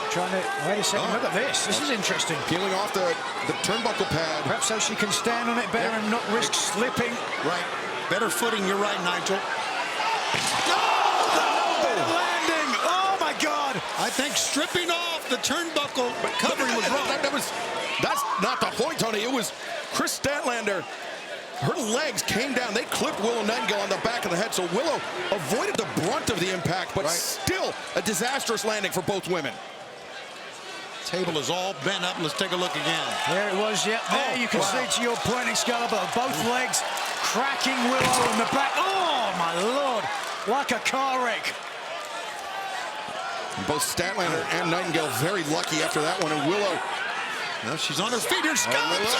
Trying to, wait a second, look at this. This is interesting. Peeling off the turnbuckle pad. Perhaps so she can stand on it better and not risk slipping. Right. Better footing, you're right, Nigel. Landing! Oh my God! I think stripping off the turnbuckle covering was wrong. That's not the point, Tony. It was Chris Statlander. Her legs came down. They clipped Willow Nightingale on the back of the head, so Willow avoided the brunt of the impact, but still a disastrous landing for both women. Table is all bent up. Let's take a look again. There it was, yep. There you can see, to your point, Excalibur, both legs cracking Willow in the back. Oh, my Lord. Like a car wreck. Both Statlander and Nightingale very lucky after that one, and Willow. Now she's on her feet. Here she comes.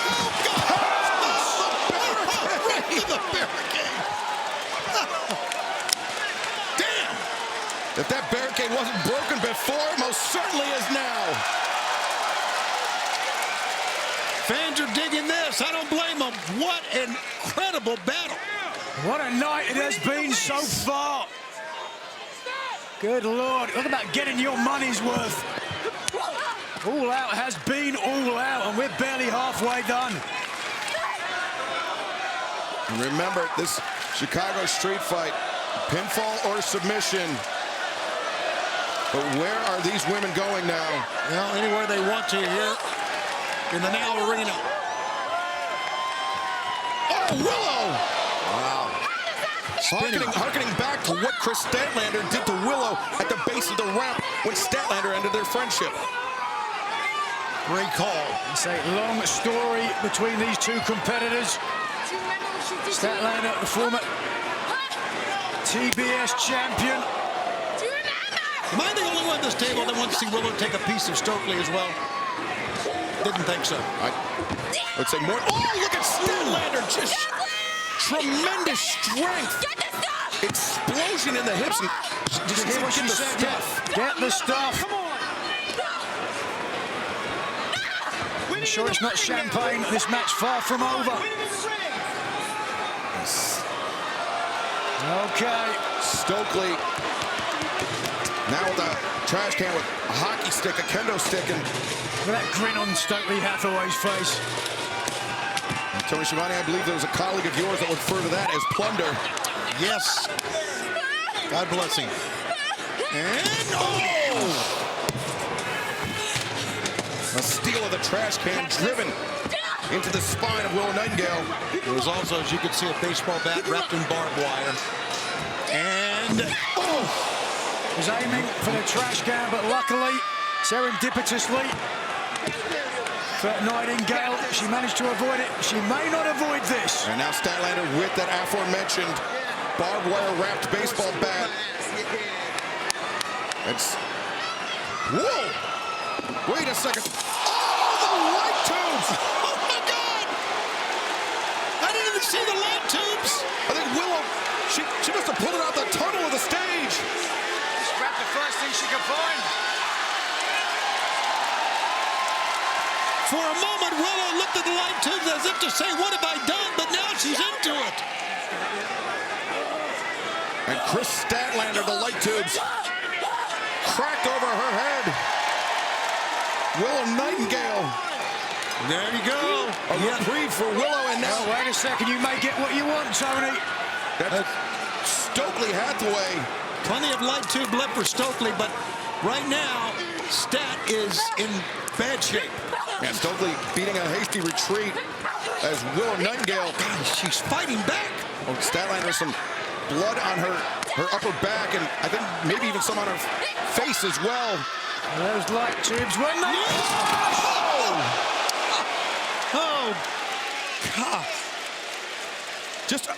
The barricade. Damn! If that barricade wasn't broken before, it most certainly is now. Fans are digging this. I don't blame them. What an incredible battle. What a night it has been so far. Good Lord. Look about getting your money's worth. All Out has been all out, and we're barely halfway done. And remember, this Chicago street fight, pinfall or submission. But where are these women going now? Well, anywhere they want to here in the Now Arena. Oh, Willow! Wow. Harkening back to what Chris Statlander did to Willow at the base of the ramp when Statlander ended their friendship. Great call. It's a long story between these two competitors. Statlander, the former TBS champion. Am I the only one at this table that wants to see Willow take a piece of Stokely as well? Didn't think so. I would say more. Oh, look at Statlander. Just tremendous strength. Explosion in the hips. And Did you hear what she said? Get the stuff. I'm sure it's not champagne. This match far from over. Okay. Stokely now with a trash can with a hockey stick, a kendo stick, and look at that grin on Stokely Hathaway's face. And Tony Schiavone, I believe there was a colleague of yours that would refer to that as plunder. Yes. God bless him. And oh! A steal of the trash can driven into the spine of Willow Nightingale. There was also, as you can see, a baseball bat wrapped in barbed wire. And was aiming for the trash can, but luckily, serendipitously, for Nightingale, she managed to avoid it. She may not avoid this. And now Statlander with that aforementioned barbed wire wrapped baseball bat. It's whoa! Wait a second. Oh, the light tubes! oh my God! I didn't even see the light tubes. I think Willow, she must have pulled it out the tunnel of the stage. Just grabbed the first thing she could find. For a moment, Willow looked at the light tubes as if to say, what have I done? But now she's into it. And Chris Statlander, the light tubes, cracked over her head. Willow Nightingale. There you go. A reprieve for Willow, and now... Oh, wait a second, you may get what you want, Tony. That's Stokely Hathaway. Plenty of light tube left for Stokely, but right now, Stat is in bad shape. And Stokely beating a hasty retreat as Willow Nightingale... God, she's fighting back. Oh, Statlander has some blood on her upper back, and I think maybe even some on her face as well. Those light tubes, when they... Oh! Oh, God. Just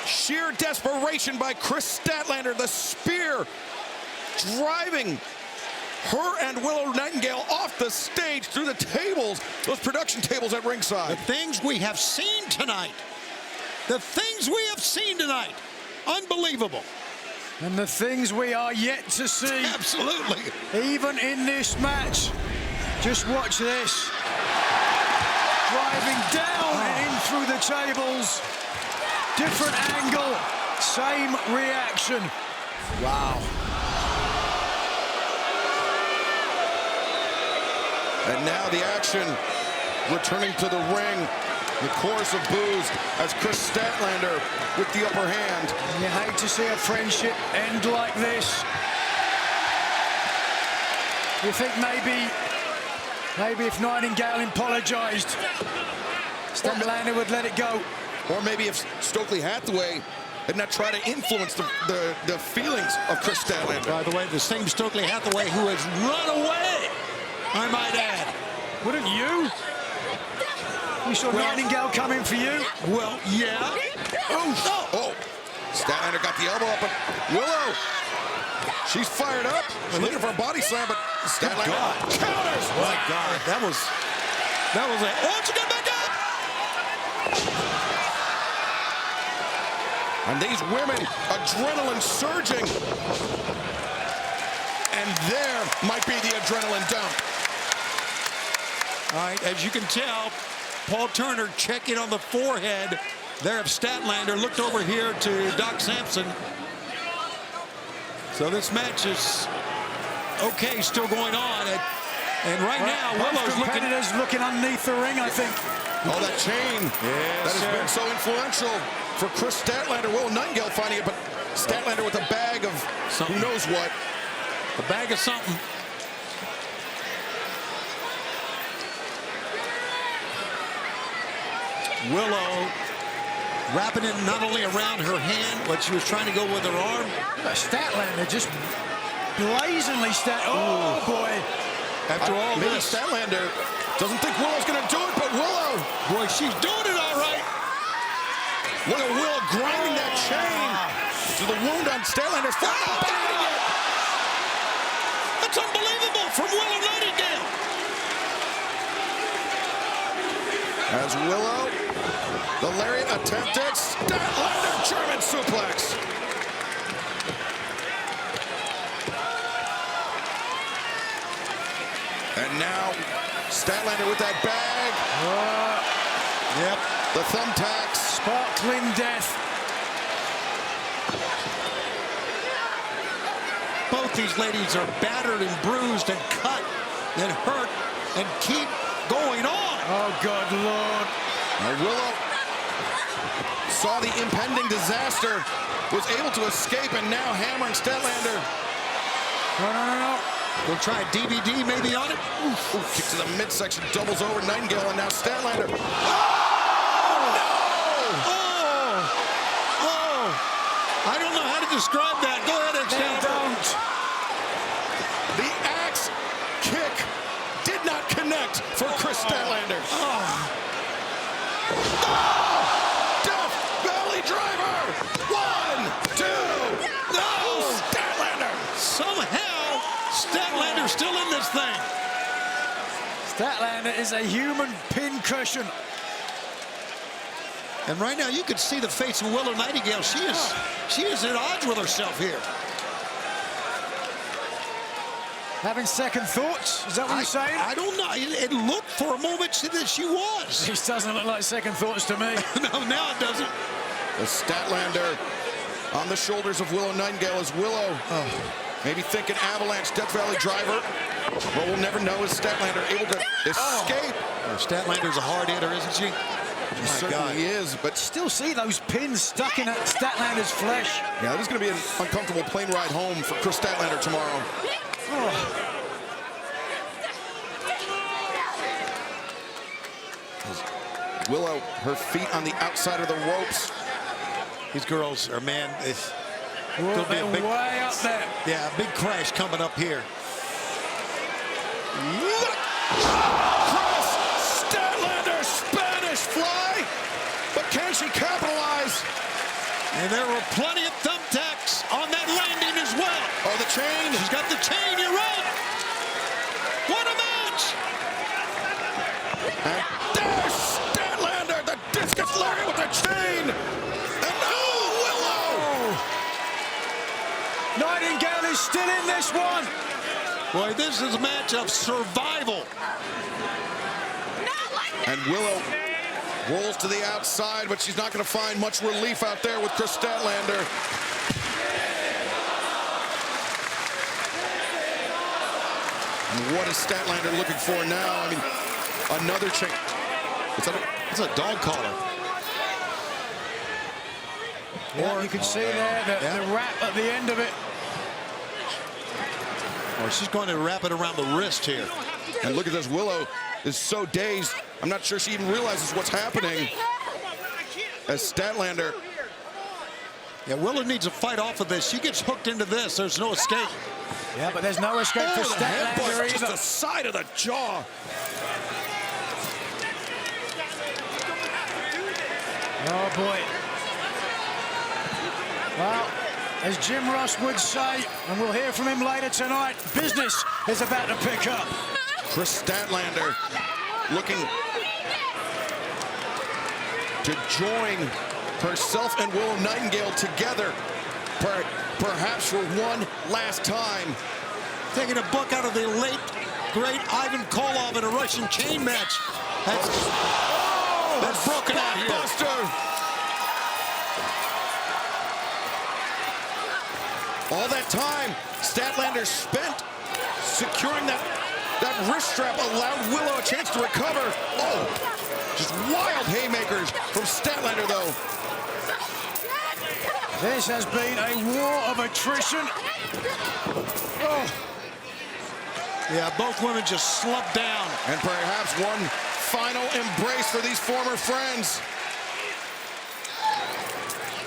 sheer desperation by Chris Statlander. The spear driving her and Willow Nightingale off the stage through the tables, those production tables at ringside. The things we have seen tonight. The things we have seen tonight. Unbelievable. And the things we are yet to see. Absolutely. Even in this match. Just watch this. Driving down and in through the tables. Different angle. Same reaction. Wow. And now the action returning to the ring. The chorus of boos as Chris Statlander with the upper hand. You hate to see a friendship end like this. You think maybe if Nightingale apologized, Statlander would let it go. Or maybe if Stokely Hathaway had not tried to influence the feelings of Chris Statlander. By the way, the same Stokely Hathaway who has run away, I might add. Wouldn't you? We saw Nightingale coming for you. Well, yeah. Oh. Statlander got the elbow up, but Willow, she's fired up. She's looking for a body slam, but Statlander counters. My God, that was a. Oh, she got back up. And these women, adrenaline surging. And there might be the adrenaline dump. All right, as you can tell, Paul Turner checking on the forehead there of Statlander. Looked over here to Doc Sampson. So this match is okay, still going on. And right now, Willow's looking underneath the ring, I think. Oh, that chain that has been so influential for Chris Statlander. Willow Nightingale finding it, but Statlander with a bag of who knows what. A bag of something. Willow wrapping it not only around her hand, but she was trying to go with her arm. Statlander just blazingly oh boy. After all maybe this, Statlander doesn't think Willow's going to do it, but Willow, boy, she's doing it all right. Look at Willow grinding that chain to the wound on Statlander's foot. That's unbelievable from Willow Nightingale. As Willow, the lariat attempted, Statlander German suplex. And now Statlander with that bag. Yep. The thumbtacks. Sparkling death. Both these ladies are battered and bruised and cut and hurt and keep going on. Oh, good Lord. Now Willow saw the impending disaster, was able to escape, and now hammering Statlander. No. We'll try a DVD maybe on it. Ooh, kick to the midsection, doubles over Nightingale, and now Statlander. I don't know how to describe that. Go ahead, don't. The axe kick did not connect for Chris Statlander. Death belly driver. 1, 2. No, Statlander. Somehow, Statlander's still in this thing. Statlander is a human pincushion. And right now, you could see the face of Willow Nightingale. She is at odds with herself here. Having second thoughts? Is that what you're saying? I don't know. It looked for a moment that she was. This doesn't look like second thoughts to me. No, now it doesn't. The Statlander on the shoulders of Willow Nightingale as Willow. Maybe thinking avalanche, Death Valley driver. What we'll never know is Statlander able to escape. Statlander's a hard hitter, isn't she? He certainly is, but still see those pins stuck in Statlander's flesh. Yeah, this is going to be an uncomfortable plane ride home for Chris Statlander tomorrow. Willow, her feet on the outside of the ropes. These girls are, man, it's going to be a big, way up there. Yeah, a big crash coming up here. does she capitalize? And there were plenty of thumbtacks on that landing as well. Oh, the chain. She's got the chain, you're right. What a match. And there's Statlander, the discus lariat with the chain. And Willow. Nightingale is still in this one. Boy, this is a match of survival. And Willow rolls to the outside, but she's not going to find much relief out there with Chris Statlander. And what is Statlander looking for now? I mean, another chain. It's a dog collar. Yeah, you can see there the wrap at the end of it. Oh, she's going to wrap it around the wrist here. And look at this, Willow is so dazed. I'm not sure she even realizes what's happening. As Statlander. Yeah, Willow needs to fight off of this. She gets hooked into this. There's no escape. Yeah, but there's no escape for Statlander either. Just the side of the jaw. Oh, boy. Well, as Jim Ross would say, and we'll hear from him later tonight, business is about to pick up. Chris Statlander looking to join herself and Willow Nightingale together, perhaps for one last time. Taking a book out of the late, great Ivan Koloff in a Russian chain match. That's broken out here. Buster. All that time, Statlander spent securing that wrist strap, allowed Willow a chance to recover. Oh, just wild haymakers from Statlander, though. This has been a war of attrition. Oh. Yeah, both women just slumped down. And perhaps one final embrace for these former friends.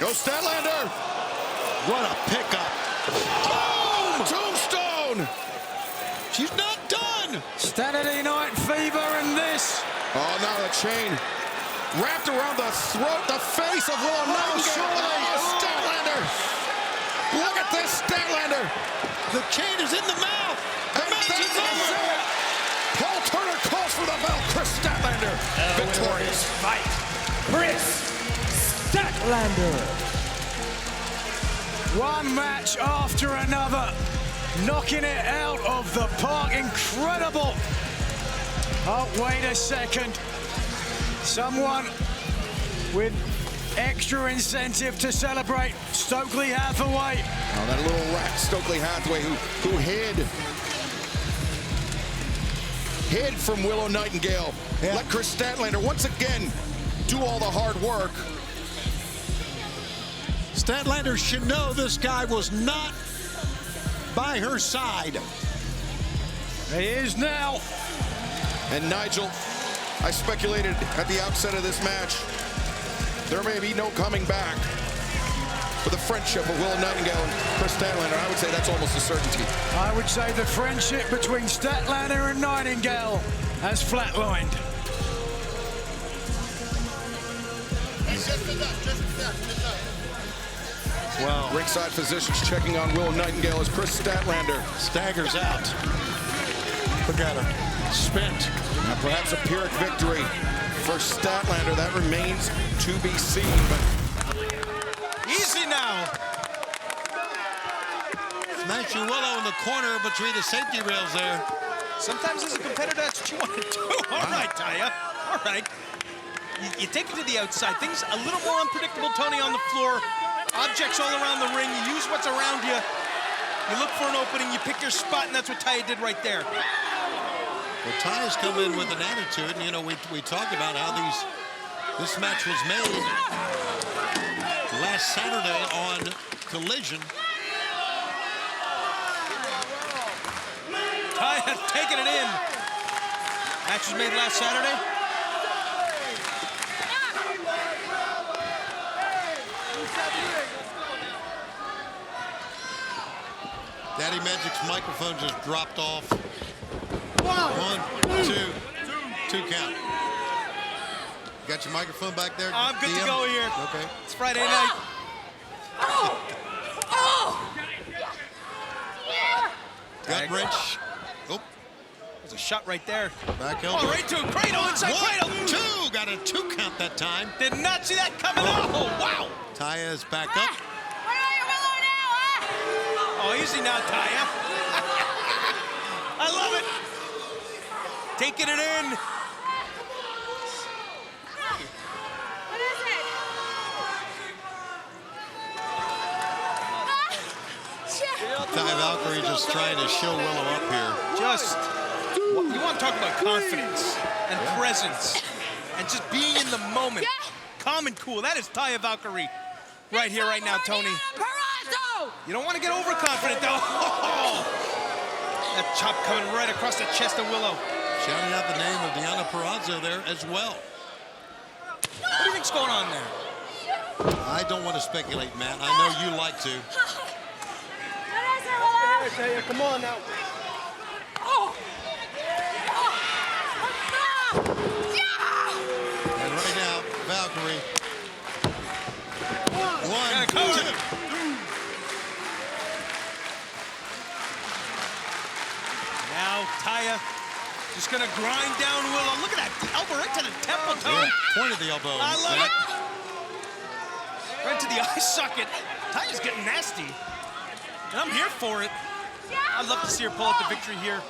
Go Statlander. What a pickup. Oh, tombstone. She's not done. Saturday Night Fever and this. Oh, now the chain wrapped around the throat, the face of Willow Nightingale. Oh, Statlander. Look at this, Statlander. The chain is in the mouth. The match is over. Paul Turner calls for the bell. Chris Statlander victorious. Fight. Chris Statlander. One match after another, knocking it out of the park. Incredible. Oh, wait a second. Someone with extra incentive to celebrate. Stokely Hathaway. Oh, that little rat, Stokely Hathaway, who hid from Willow Nightingale. Yeah. Let Chris Statlander once again do all the hard work. Statlander should know this guy was not by her side. He is now. And Nigel, I speculated at the outset of this match, there may be no coming back for the friendship of Willow Nightingale and Chris Statlander. I would say that's almost a certainty. I would say the friendship between Statlander and Nightingale has flatlined. Just enough. Well, ringside physicians checking on Willow Nightingale as Chris Statlander staggers out. Look at her, spent. Now perhaps a Pyrrhic victory for Statlander. That remains to be seen. But easy now. Smash your Willow in the corner between the safety rails there. Sometimes as a competitor, that's what you want to do. All right, Taya. All right. You take it to the outside. Things a little more unpredictable, Tony, on the floor. Objects all around the ring. You use what's around you. You look for an opening. You pick your spot, and that's what Taya did right there. Well, Taya's come in with an attitude, and, you know, we talked about how this match was made last Saturday on Collision. Taya taking it in. Match was made last Saturday. Daddy Magic's microphone just dropped off. 1, 2 count. got your microphone back there? I'm good to DM? go here. Okay. It's Friday night. Gut wrench. Oh. There's a shot right there. Back elbow. Oh, right to a cradle, inside cradle. 1, 2. Got a 2 count that time. Did not see that coming. Oh, wow. Taya is back up. Oh, easy now, Taya. I love it. Taking it in. Taya Valkyrie just trying to show Willow up here. You want to talk about confidence and presence and just being in the moment. Calm and cool. That is Taya Valkyrie right here, right now, Tony. You don't want to get overconfident, though. That chop coming right across the chest of Willow. Shouting out the name of Deanna Purrazzo there as well. What do you think's going on there? I don't want to speculate, Matt. I know you like to. Come on now. And right now, Valkyrie. 1, 2. Now Taya just gonna grind down Willow. Look at that elbow right to the temple, Tony. Yeah, point of the elbow. I love it. Right to the eye socket. Taya's getting nasty. And I'm here for it. I'd love to see her pull out the victory here.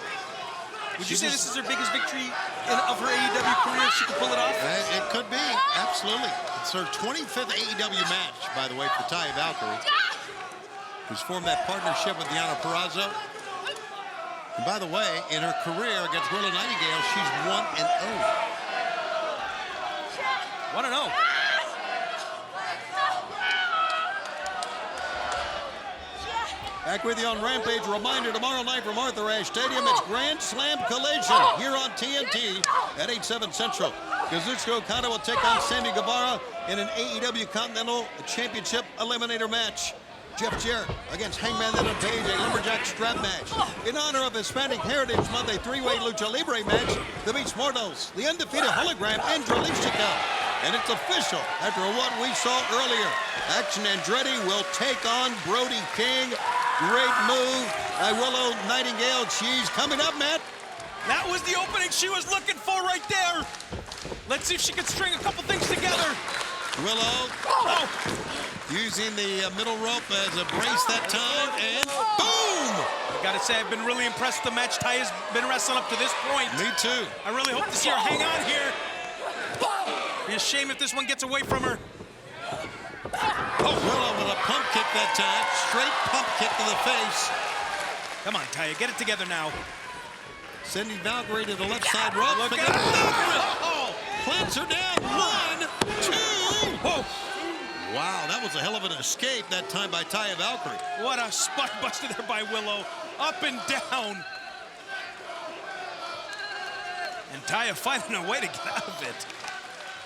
Would you say this is her biggest victory of her AEW career if she could pull it off? It could be, absolutely. It's her 25th AEW match, by the way, for Taya Valkyrie, who's formed that partnership with Deanna Purrazzo. And by the way, in her career against Willow Nightingale, she's 1-0. 1-0. Back with you on Rampage. Reminder, tomorrow night from Arthur Ashe Stadium, it's Grand Slam Collision here on TNT at 8/7 Central. Kazuchika Okada will take on Sammy Guevara in an AEW Continental Championship Eliminator match. Jeff Jarrett against Hangman Adam Page, a lumberjack strap match. In honor of Hispanic Heritage Month, a three-way lucha libre match. The Beach Mortals, the undefeated hologram, and Dralishika. And it's official after what we saw earlier. Action Andretti will take on Brody King. Great move by Willow Nightingale. She's coming up, Matt. That was the opening she was looking for right there. Let's see if she can string a couple things together. Willow using the middle rope as a brace that time, and boom! I gotta say, I've been really impressed with the match Taya's been wrestling up to this point. Me too. I really hope to see her hang on here. Be a shame if this one gets away from her. Willow with a pump kick that time. Straight pump kick to the face. Come on, Taya, get it together now. Sending Valkyrie to the left side rope. Look at Plants her down. 1, 2. Whoa. Wow, that was a hell of an escape that time by Taya Valkyrie. What a spot buster there by Willow. Up and down. And Taya finding a way to get out of it.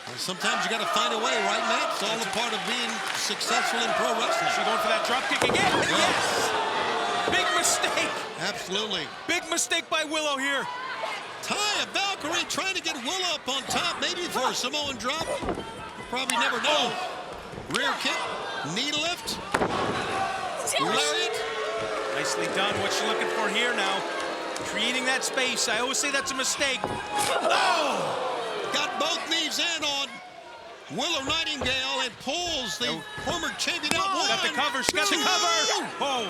Well, sometimes you got to find a way, right, Matt? It's all a part of being successful in pro wrestling. She's going for that drop kick again. Yes. Big mistake. Absolutely. Big mistake by Willow here. Taya Valkyrie trying to get Willow up on top, maybe for a Samoan drop. Probably never know. Rear kick, knee lift, lariat. Nicely done. What's she looking for here now? Creating that space. I always say that's a mistake. Oh! Got both knees in on Willow Nightingale and pulls the former champion out. Got the cover. She got the cover. Oh.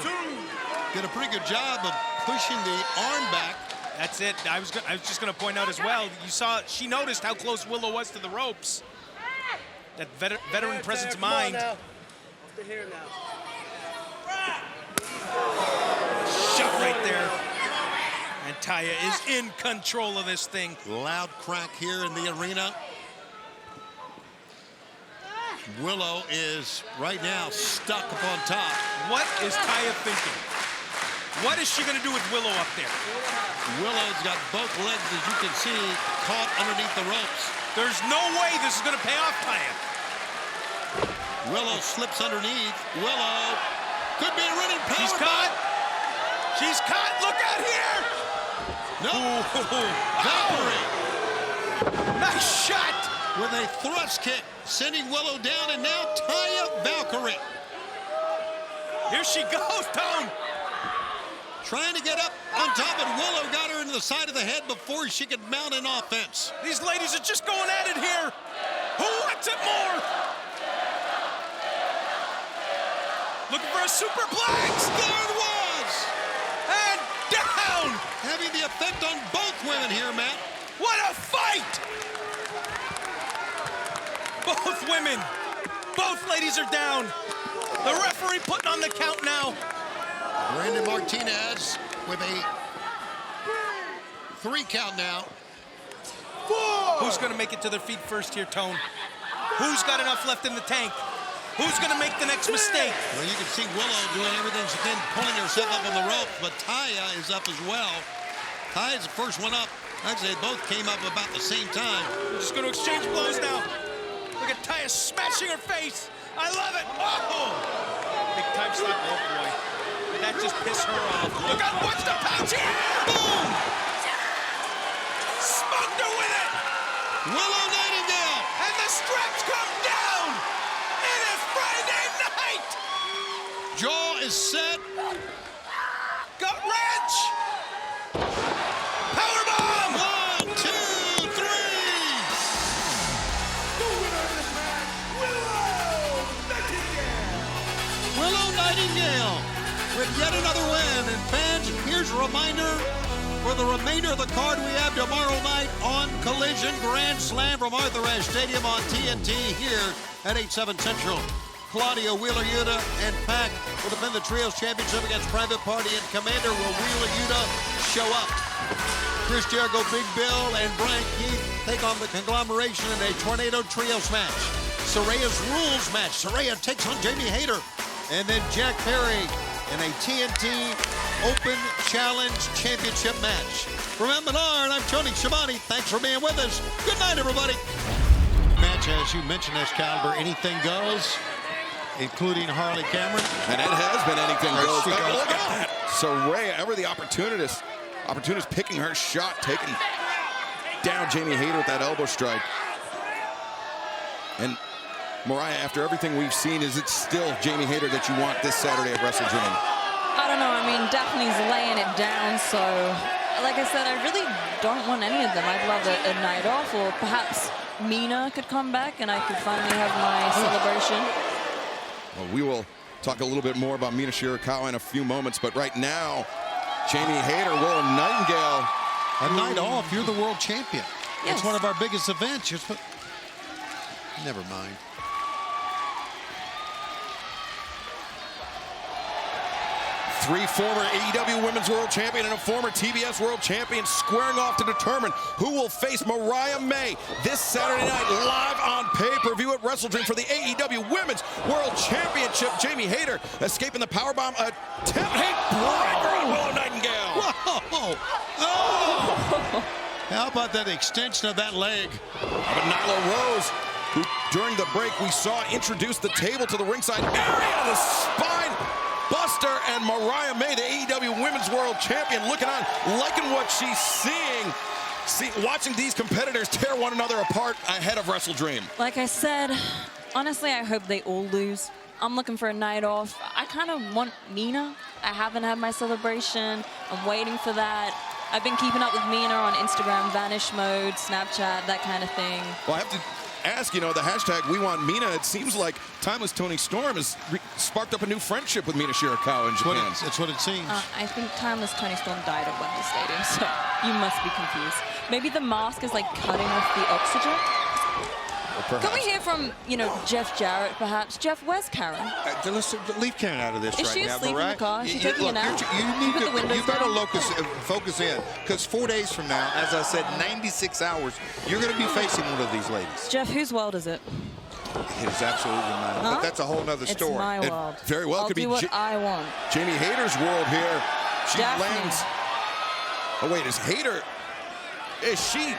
Did a pretty good job of pushing the arm back. That's it. I was just going to point out as well. You saw, she noticed how close Willow was to the ropes. That veteran presence of mind. Off the hair now. Shot right there. And Taya is in control of this thing. Loud crack here in the arena. Willow is right now stuck up on top. What is Taya thinking? What is she going to do with Willow up there? Willow's got both legs, as you can see, caught underneath the ropes. There's no way this is going to pay off, Taya. Willow slips underneath. Willow could be a running power. She's caught. She's caught. Look out here. No. Valkyrie. Nice shot. with a thrust kick, sending Willow down, and now Taya Valkyrie. Here she goes, Tone. Trying to get up on top, and Willow got her into the side of the head before she could mount an offense. These ladies are just going at it here. Who wants it more? Looking for a superplex. There it was. And down. Having the effect on both women here, Matt. What a fight. Both women. Both ladies are down. The referee putting on the count now. Brandon Martinez with a 3 count now. Who's going to make it to their feet first here, Tone? Who's got enough left in the tank? Who's going to make the next mistake? Well, you can see Willow doing everything she can, pulling herself up on the rope, but Taya is up as well. Taya's the first one up. Actually, they both came up about the same time. We're just going to exchange blows now. Look at Taya smashing her face. I love it. Oh! Big time slap. Oh, boy. That just pissed her off. Look out. Watch the punch. Yeah! Boom! Smoked her with it. Willow Nightingale. And the straps come down. It is Friday night. Jaw is set. Gut wrench. Powerbomb. 1, 2, 3. The winner of this match, Willow Nightingale. Willow Nightingale with yet another win. And fans, here's a reminder for the remainder of the card we have tomorrow night on Collision Grand Slam from Arthur Ashe Stadium on TNT here at 8/7 Central. Claudia Wheeler Yuta and Pac will defend the Trios Championship against Private Party and Commander. Will Wheeler Yuta show up? Chris Jericho, Big Bill, and Brian Keith take on the conglomeration in a Tornado Trios match. Saraya's Rules match. Saraya takes on Jamie Hayter. And then Jack Perry in a TNT Open Challenge Championship match. From Menard, I'm Tony Schiavone. Thanks for being with us. Good night, everybody. Match, as you mentioned, Excalibur, anything goes, including Harley Cameron. And it has been anything goes. Look at that. Saraya, ever the opportunist picking her shot, taking down Jamie Hayter with that elbow strike. And Mariah, after everything we've seen, is it still Jamie Hayter that you want this Saturday at Wrestle Dream? I don't know. I mean, Daphne's laying it down, so like I said, I really don't want any of them. I'd love a night off, or perhaps Mina could come back and I could finally have my celebration. Well, we will talk a little bit more about Mina Shirakawa in a few moments, but right now, Jamie Hayter, Willow Nightingale. A night off, you're the world champion. Yes. It's one of our biggest events. Never mind. Three former AEW Women's World Champion and a former TBS World Champion squaring off to determine who will face Mariah May this Saturday night live on pay-per-view at WrestleDream for the AEW Women's World Championship. Jamie Hayter escaping the powerbomb attempt. Breaker on Willow Nightingale. Whoa! Oh! How about that extension of that leg? But Nyla Rose, who during the break we saw introduce the table to the ringside area, the spine buster, and Mariah May, the AEW Women's World Champion, looking on, liking what she's seeing. Watching these competitors tear one another apart ahead of WrestleDream. Like I said, honestly, I hope they all lose. I'm looking for a night off. I kind of want Mina. I haven't had my celebration. I'm waiting for that. I've been keeping up with Mina on Instagram, Vanish Mode, Snapchat, that kind of thing. Well, I have to ask, the hashtag We Want Mina, it seems like Timeless Tony Storm has sparked up a new friendship with Mina Shirakawa in Japan. That's what it seems. I think Timeless Tony Storm died at Wembley Stadium, so you must be confused. Maybe the mask is like cutting off the oxygen? Can we hear from, Jeff Jarrett, perhaps? Jeff, where's Karen? Listen, leave Karen out of this Is right she now, asleep in the car? Is she taking a nap? You better focus in, because 4 days from now, as I said, 96 hours, you're going to be facing one of these ladies. Jeff, whose world is it? It is absolutely mine, but that's a whole nother story. It's my world. It very well I'll could do be what I want. Jamie Hayter's world here. She Daphne. lands. Oh wait, is Hayter? Is she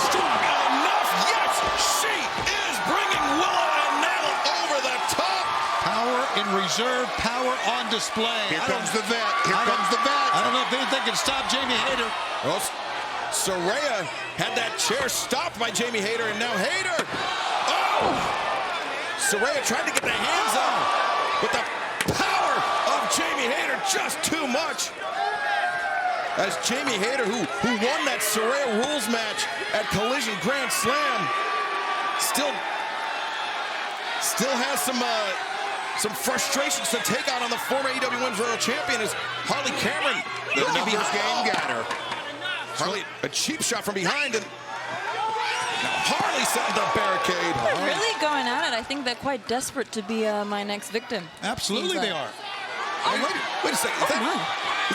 strong enough? Yes, she is bringing Willow and Nyla over the top. Power in reserve, power on display. Here comes the vet. Here comes the vet. I don't know if anything can stop Jamie Hayter. Well, Saraya had that chair stopped by Jamie Hayter, and now Hayter. Oh! Saraya tried to get the hands up, but the power of Jamie Hayter just too much. As Jamie Hayter, who won that Saraya rules match at Collision Grand Slam, still has some frustrations to take out on the former AEW Women's World Champion as Harley Cameron. The numbers game got her. Harley, a cheap shot from behind, and now Harley setting the barricade. They're really going at it. I think they're quite desperate to be my next victim. Absolutely they are. Oh, wait a second. Is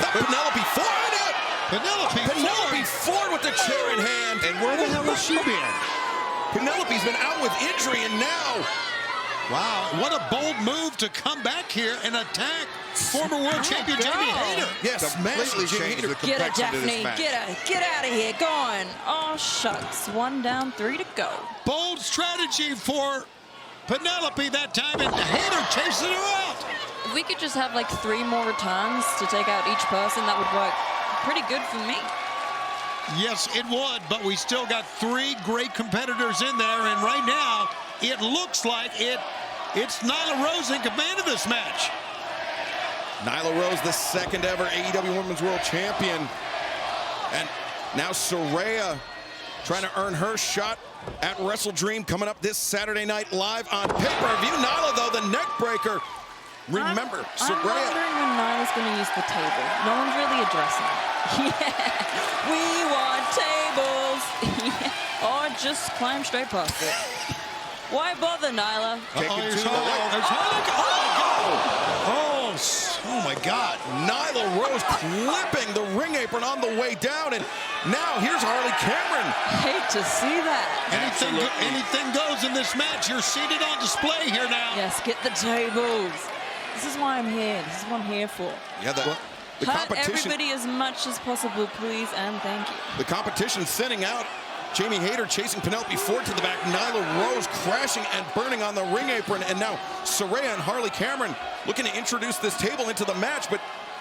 that Penelope Ford? Penelope Ford with the chair in hand. And where the hell has she been? Penelope's been out with injury, and now... Wow, what a bold move to come back here and attack former world champion Jamie Hayter. Yes, completely changed the Get her, complexion of this Daphne. match. Get out of here. Go on. Oh, shucks. 1 down, 3 to go. Bold strategy for Penelope that time, and Hayter chasing her out. If we could just have like 3 more returns to take out each person, that would work pretty good for me. Yes, it would, but we still got 3 great competitors in there, and right now, it looks like it's Nyla Rose in command of this match. Nyla Rose, the second ever AEW Women's World Champion. And now Saraya trying to earn her shot at Wrestle Dream coming up this Saturday night live on pay-per-view. Nyla, though, the neck breaker. Remember, I'm wondering when Nyla's going to use the table. No one's really addressing it. Yeah, we want tables. Yeah. Or just climb straight past it. Why bother, Nyla? Oh my God. Nyla Rose clipping the ring apron on the way down, and now here's Harley Cameron. Hate to see that. Anything goes in this match. You're seated on display here now. Yes, get the tables. This is why I'm here. This is what I'm here for. Yeah, the Hurt competition. everybody as much as possible, please, and thank you. The competition sending out Jamie Hayter chasing Penelope Ford to the back. Nyla Rose crashing and burning on the ring apron. And now Saraya and Harley Cameron looking to introduce this table into the match. But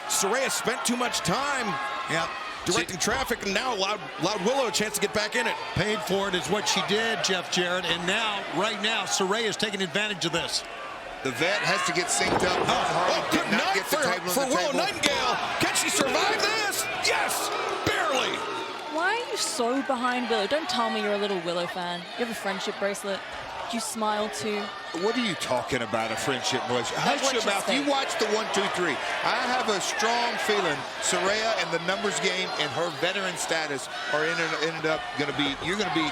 Saraya spent too much time directing traffic, and now allowed Willow a chance to get back in it. Paid for it is what she did, Jeff Jarrett. And now, right now, Saraya is taking advantage of this. The vet has to get synced up. Harley did not get the table for on the Willow table. Nightingale. Can she survive this? Yes, barely. Why are you so behind Willow? Don't tell me you're a little Willow fan. You have a friendship bracelet. Do you smile too? What are you talking about, a friendshed relationship? That's Hush what your mouth. you You watch the 1, 2, 3. I have a strong feeling Saraya and the numbers game and her veteran status are ended up going to be,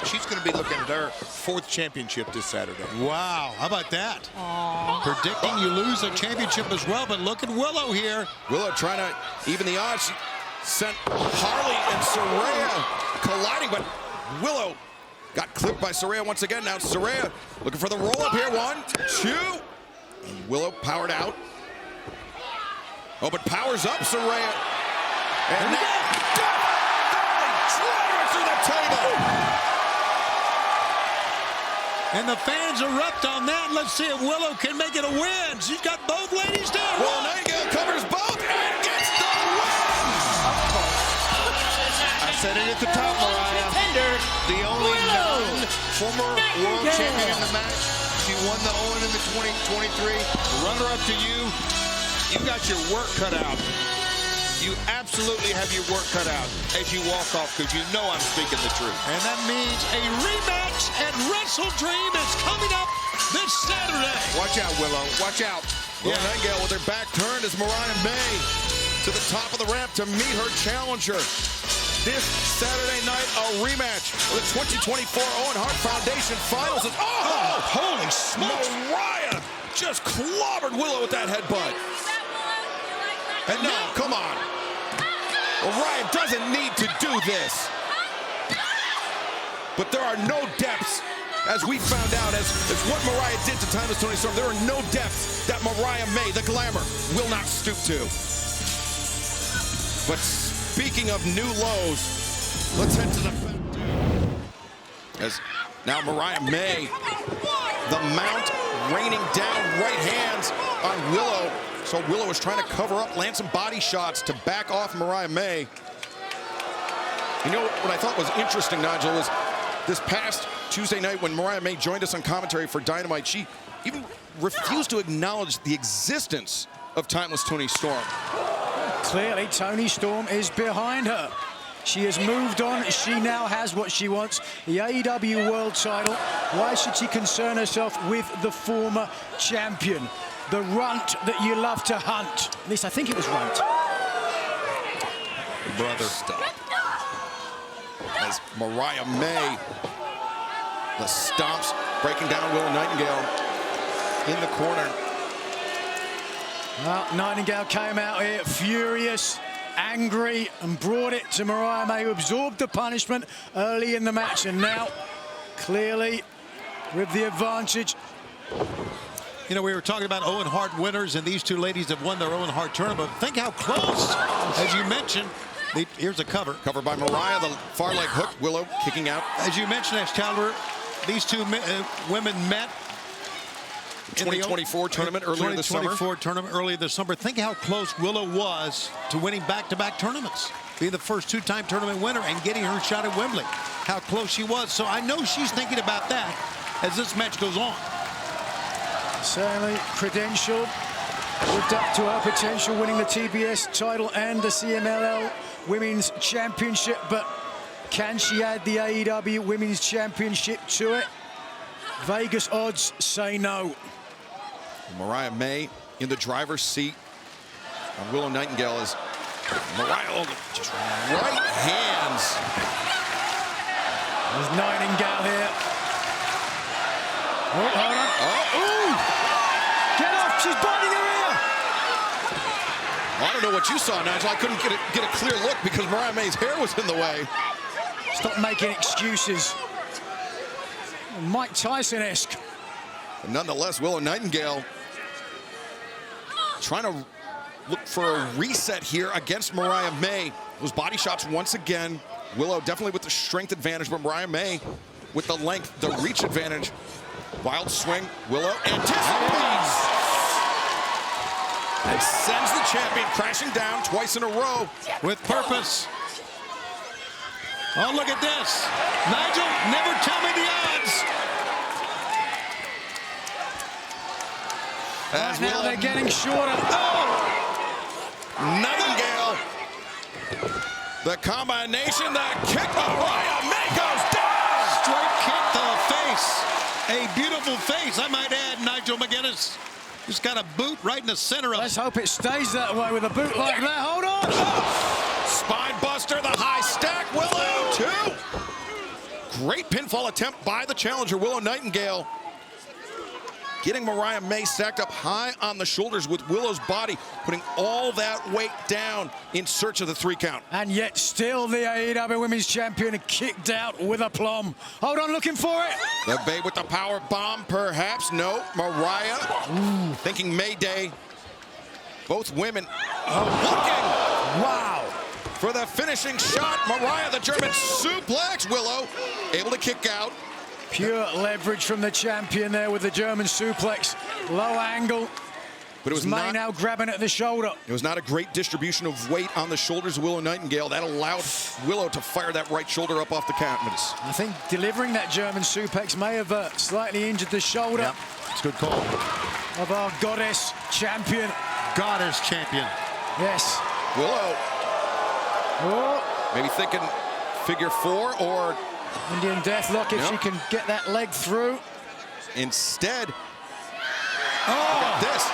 she's going to be looking at her 4th championship this Saturday. Wow, how about that? Predicting you lose a championship as well, but look at Willow here. Willow trying to even the odds. She sent Harley and Saraya colliding, but Willow got clipped by Saraya once again. Now Saraya looking for the roll-up here. 1, 2. And Willow powered out. Oh, but powers up Saraya. And now driver through the table. And the fans erupt on that. Let's see if Willow can make it a win. She's got both ladies down. Willow Nightingale covers both and gets the win. I said it at the top, Mariah. The only known former world champion in the match. She won the Owen in the 2023. Runner-up to you. You got your work cut out. You absolutely have your work cut out as you walk off, because you know I'm speaking the truth. And that means a rematch at Wrestle Dream is coming up this Saturday. Watch out, Willow. Watch out. Willow Nightingale with her back turned as Mariah May to the top of the ramp to meet her challenger. This Saturday night, a rematch of the 2024 Owen Hart Foundation Finals. Oh, holy smokes! Mariah just clobbered Willow with that headbutt. And now, come on. Mariah doesn't need to do this. But there are no depths, as we found out, as what Mariah did to Timeless Toni Storm. There are no depths that Mariah May, the glamour, will not stoop to. But speaking of new lows, let's head to the back. As now Mariah May, the mount raining down right hands on Willow. So Willow is trying to cover up, land some body shots to back off Mariah May. You know what I thought was interesting, Nigel, was this past Tuesday night when Mariah May joined us on commentary for Dynamite, she even refused to acknowledge the existence of Timeless Toni Storm. Clearly, Toni Storm is behind her. She has moved on. She now has what she wants, the AEW World title. Why should she concern herself with the former champion? The runt that you love to hunt. At least I think it was runt. Brother, stop. As Mariah May, the stomps, breaking down Willow Nightingale in the corner. Well, Nightingale came out here furious, angry, and brought it to Mariah May, who absorbed the punishment early in the match, and now clearly with the advantage. You know, we were talking about Owen Hart winners, and these two ladies have won their Owen Hart tournament. Think how close, as you mentioned. Here's a cover. Cover by Mariah, the far leg hook. Willow kicking out. As you mentioned, Excalibur, these two women met 2024 tournament earlier this summer. 2024 tournament earlier this summer. Think how close Willow was to winning back-to-back tournaments. Being the first two-time tournament winner and getting her shot at Wembley. How close she was. So I know she's thinking about that as this match goes on. Certainly credentialed, lived up to her potential, winning the TBS title and the CMLL Women's Championship, but can she add the AEW Women's Championship to it? Vegas odds say no. Mariah May in the driver's seat on Willow Nightingale as Mariah just right hands. There's Nightingale here. Oh, hold on. Oh, ooh! Get off, she's biting her ear! I don't know what you saw, Nigel. I couldn't get a clear look because Mariah May's hair was in the way. Stop making excuses. Mike Tyson-esque. Nonetheless, Willow Nightingale trying to look for a reset here against Mariah May. Those body shots once again. Willow definitely with the strength advantage, but Mariah May with the length, the reach advantage. Wild swing, Willow anticipates. And sends the champion crashing down twice in a row. With purpose. Oh, look at this. Nigel, never tell me the odds. As now they're getting shorter. Oh! Nightingale. The combination, the kick, Mariah May goes down. Straight kick to the face. A beautiful face, I might add, Nigel McGuinness. Just got a boot right in the center of it. Let's hope it stays that way with a boot like that. Hold on. Oh. Spine buster, the high stack, Willow, 2. Great pinfall attempt by the challenger, Willow Nightingale. Getting Mariah May stacked up high on the shoulders with Willow's body, putting all that weight down in search of the 3 count. And yet still the AEW Women's Champion kicked out with aplomb. Hold on, looking for it. The Babe with the power bomb, perhaps. No, Mariah thinking Mayday. Both women looking. Wow. For the finishing shot, Mariah, the German suplex. Willow able to kick out. Pure leverage from the champion there with the German suplex. Low angle. But it was May now grabbing at the shoulder. It was not a great distribution of weight on the shoulders of Willow Nightingale. That allowed Willow to fire that right shoulder up off the canvas. I think delivering that German suplex may have slightly injured the shoulder. Yep. It's a good call. Of our goddess champion. Goddess champion. Yes. Willow. Oh. Maybe thinking figure 4 or Indian Deathlock if she can get that leg through. Instead, oh, look at this.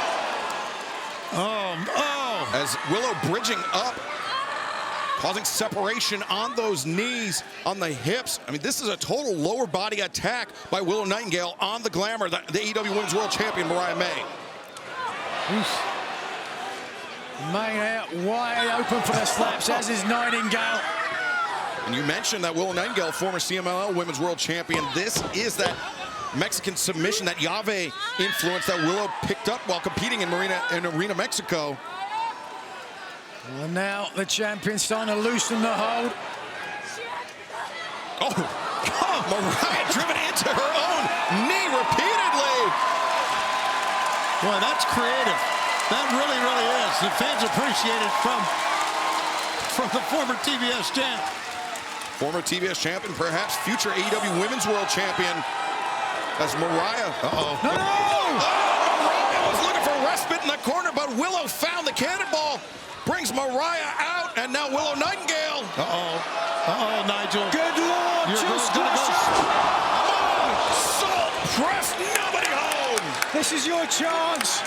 Oh. As Willow bridging up, causing separation on those knees, on the hips. I mean, this is a total lower body attack by Willow Nightingale on the Glamour, the AEW Women's World Champion, Mariah May. May out wide open for the slaps, as is Nightingale. And you mentioned that Willow Nightingale, former CMLL Women's World Champion. This is that Mexican submission, that Llave influence that Willow picked up while competing in Arena Mexico. And now the champion starting to loosen the hold. Oh, Mariah driven into her own knee repeatedly. Boy, that's creative. That really, really is. The fans appreciate it from the former TBS champ. Former TBS champion, perhaps future AEW Women's World Champion. That's Mariah. Uh-oh. No! Mariah was looking for respite in the corner, but Willow found the cannonball. Brings Mariah out, and now Willow Nightingale. Uh-oh, Nigel. Good Lord, You're just gonna go. Salt pressed nobody home. This is your chance.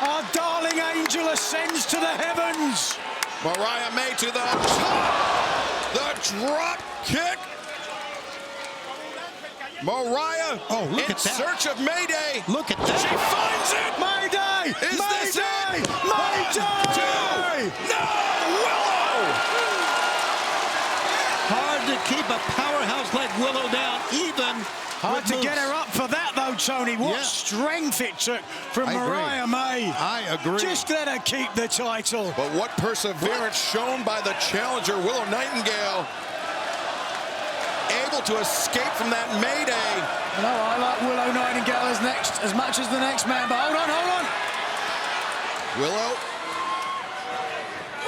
Our darling angel ascends to the heavens. Mariah May to the top. The drop kick. Mariah in search of Mayday. Look at that. She finds it. Mayday! Is this it? Mayday! 1, 2. No, Willow. Hard to keep a powerhouse like Willow down, even. Hard to get her up for that, though, Tony. What strength it took from Mariah May. I agree. Just let her keep the title. But what perseverance shown by the challenger, Willow Nightingale. Able to escape from that Mayday. No, I like Willow Nightingale as much as the next man, but hold on. Willow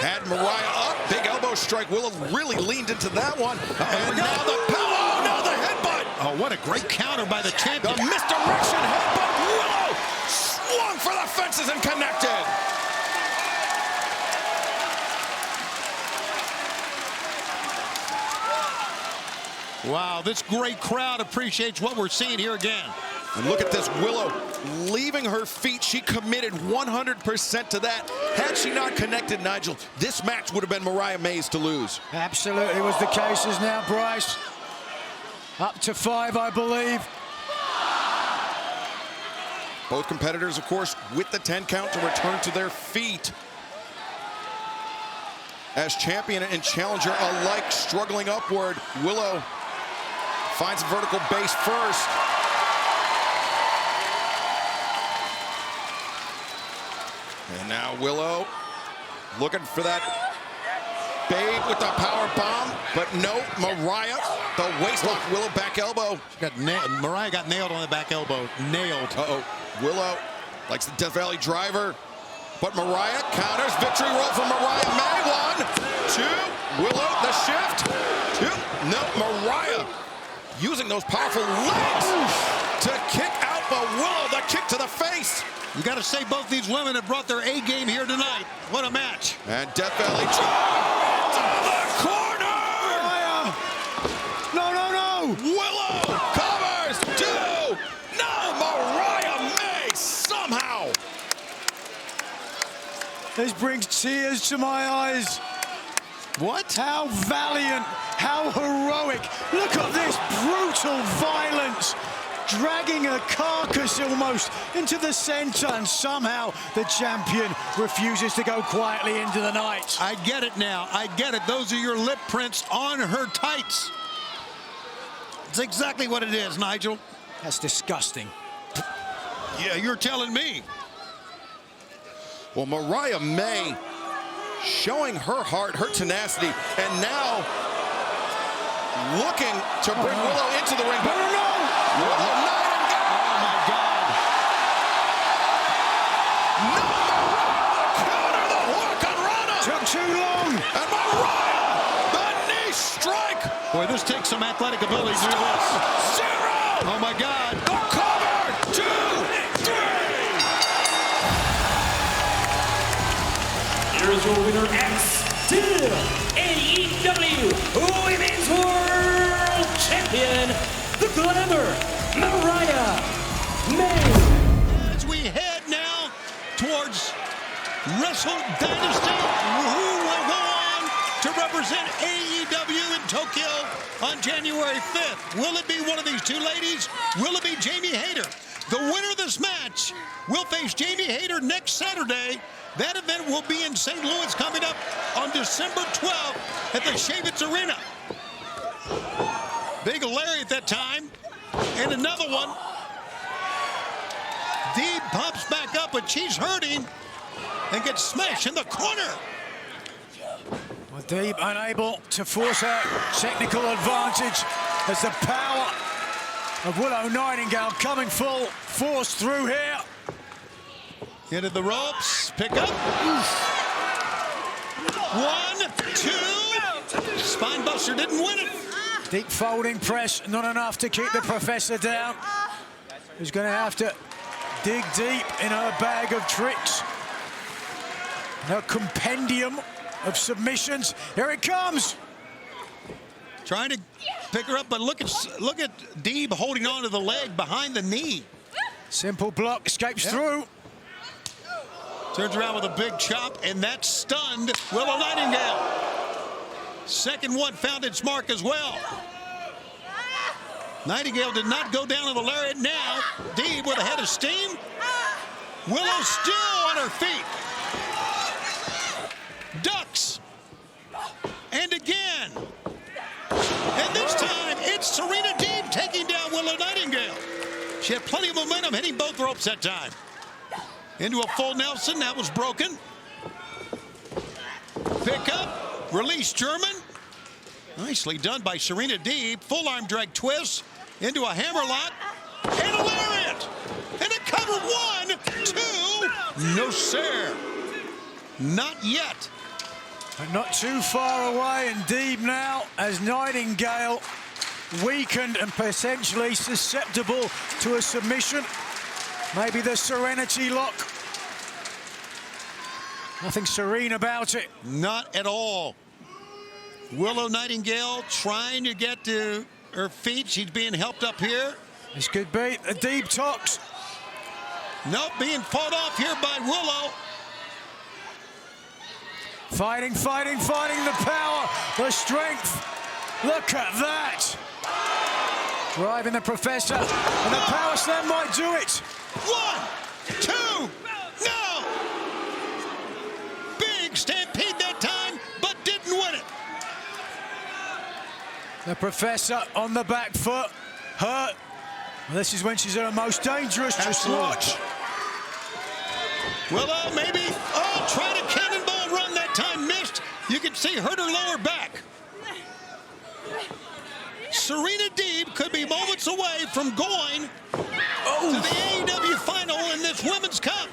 had Mariah up. Big elbow strike. Willow really leaned into that one. And now the power. Oh, no, the headbutt. Oh, what a great counter by the champion. The misdirection headbutt. Willow swung for the fences and connected. Wow, this great crowd appreciates what we're seeing here again. And look at this, Willow leaving her feet. She committed 100% to that. Had she not connected, Nigel, this match would have been Mariah May's to lose. Absolutely was the case as now, Bryce. Up to 5, I believe. Both competitors, of course, with the 10 count to return to their feet. As champion and challenger alike struggling upward, Willow finds a vertical base first. And now Willow looking for that Babe with the power bomb, but no, Mariah, the waistlock, Willow back elbow. Mariah got nailed on the back elbow, nailed. Uh-oh, Willow likes the Death Valley driver, but Mariah counters, victory roll for Mariah May, 1, 2, Willow, the shift, 2, no, Mariah using those powerful legs to kick out the Willow, the kick to the face. You got to say both these women have brought their A game here tonight. What a match. And Death Valley to the corner. No. Willow covers 2. No, Mariah May somehow. This brings tears to my eyes. What? How valiant, how heroic. Look at this brutal violence. Dragging a carcass almost into the center, and somehow the champion refuses to go quietly into the night. I get it now. I get it. Those are your lip prints on her tights. It's exactly what it is, Nigel. That's disgusting. Yeah, you're telling me. Well, Mariah May showing her heart, her tenacity, and now looking to bring Willow into the ring. But Willow Nightingale! Oh, my God. No, Mariah! Counter the Hurricane Rana! Took too long! And Mariah! The knee strike! Boy, this takes some athletic ability to do this. 0! Oh, my God. The cover! 2, 3! Here's your winner and still AEW Women's World Champion, the Glamour, Mariah May. As we head now towards Wrestle Dynasty, who will go on to represent AEW in Tokyo on January 5th. Will it be one of these two ladies? Will it be Jamie Hayter? The winner of this match will face Jamie Hayter next Saturday. That event will be in St. Louis coming up on December 12th at the Shavitz Arena. Big Larry at that time. And another one. Deeb pops back up, but she's hurting and gets smashed in the corner. Well, Deeb unable to force her technical advantage as the power of Willow Nightingale coming full force through here. Into the ropes, pick up. 1, 2, Spine buster didn't win it. Deep folding press, not enough to keep the professor down. Who's going to have to dig deep in her bag of tricks. Her compendium of submissions. Here it comes. Trying to pick her up, but look at Deeb holding on to the leg behind the knee. Simple block, escapes through. Turns around with a big chop, and that stunned Willow Nightingale. Second one found its mark as well. Nightingale did not go down to the lariat now. Deeb with a head of steam. Willow still on her feet. Ducks. And again. And this time, it's Serena Deeb taking down Willow Nightingale. She had plenty of momentum hitting both ropes that time. Into a full Nelson, that was broken. Pick up, release German. Nicely done by Serena Deeb. Full arm drag twist into a hammerlock and a lariat. And a cover 1, 2. No, sir. Not yet. But not too far away, and Deeb now as Nightingale weakened and potentially susceptible to a submission. Maybe the Serenity lock. Nothing serene about it. Not at all. Willow Nightingale trying to get to her feet. She's being helped up here. This could be a deep tox. Nope, being fought off here by Willow. Fighting the power, the strength. Look at that. Driving the professor, and the power slam might do it. 1, 2, no! Big stampede that time, but didn't win it. The professor on the back foot, hurt. Well, this is when she's at her most dangerous. Just watch. Willow maybe, tried a cannonball run that time, missed. You can see hurt her lower back. Serena Deeb could be moments away from going to the AEW final in this Women's Cup.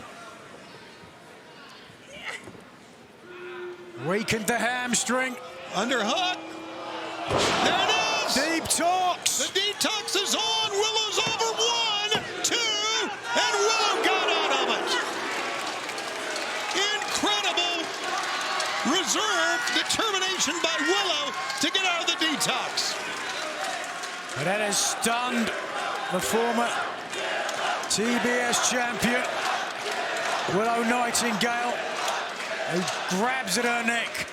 Weakened the hamstring. Underhook. There it is. Deep tox. The detox is on. Willow's over 1, 2, and Willow got out of it. Incredible reserve determination by Willow to get out of the detox. But that has stunned the former TBS champion, Willow Nightingale, who grabs at her neck.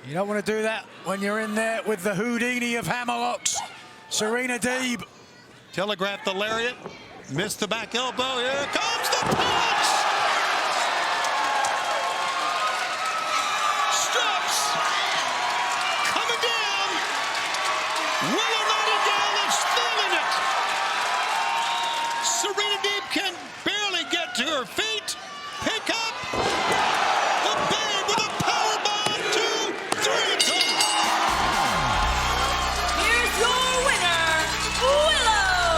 You don't want to do that when you're in there with the Houdini of hammerlocks. Serena Deeb. Telegraphed the lariat, missed the back elbow. Here comes the punch! Straps coming down. Willow Nightingale is feeling it. Serena Deeb can barely get to her feet. Pick up. The Babe with a power bomb. 2, 3. Here's your winner, Willow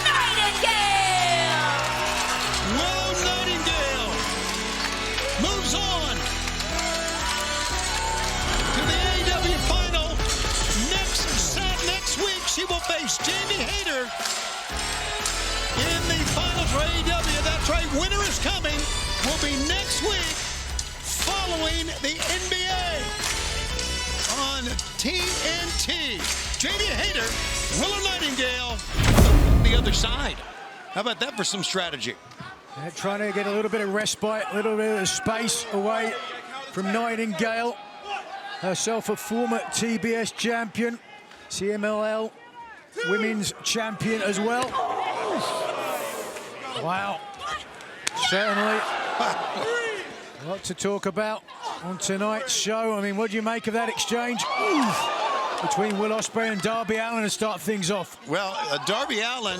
Nightingale. Willow Nightingale moves on to the AEW final. Next week, she will face Jamie Hayter in the finals for AEW. That's right, winner is coming. Will be next week following the NBA on TNT. Jamie Hayter, Willow Nightingale, the other side. How about that for some strategy? They're trying to get a little bit of respite, a little bit of space away from Nightingale. Herself a former TBS champion, CMLL women's champion as well. Wow. Certainly a lot to talk about on tonight's show. I mean, what do you make of that exchange between Will Ospreay and Darby Allin to start things off? Well, Darby Allin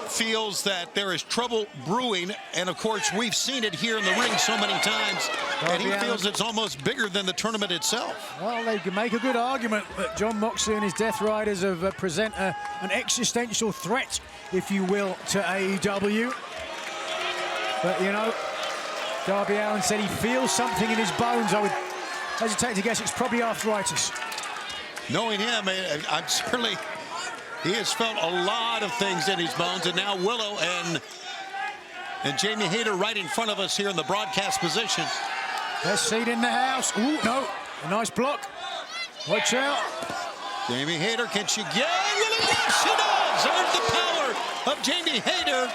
feels that there is trouble brewing, and of course we've seen it here in the ring so many times, and he feels it's almost bigger than the tournament itself. Well, they can make a good argument that John Moxley and his Death Riders have present an existential threat, if you will, to AEW. But, you know, Darby Allin said he feels something in his bones. I would hesitate to guess it's probably arthritis. Knowing him, I'm certainly, he has felt a lot of things in his bones, and now Willow and Jamie Hayter right in front of us here in the broadcast position. Best seat in the house. Ooh, no, a nice block. Watch out. Jamie Hayter, can she get? Yes, she does. There's the power of Jamie Hayter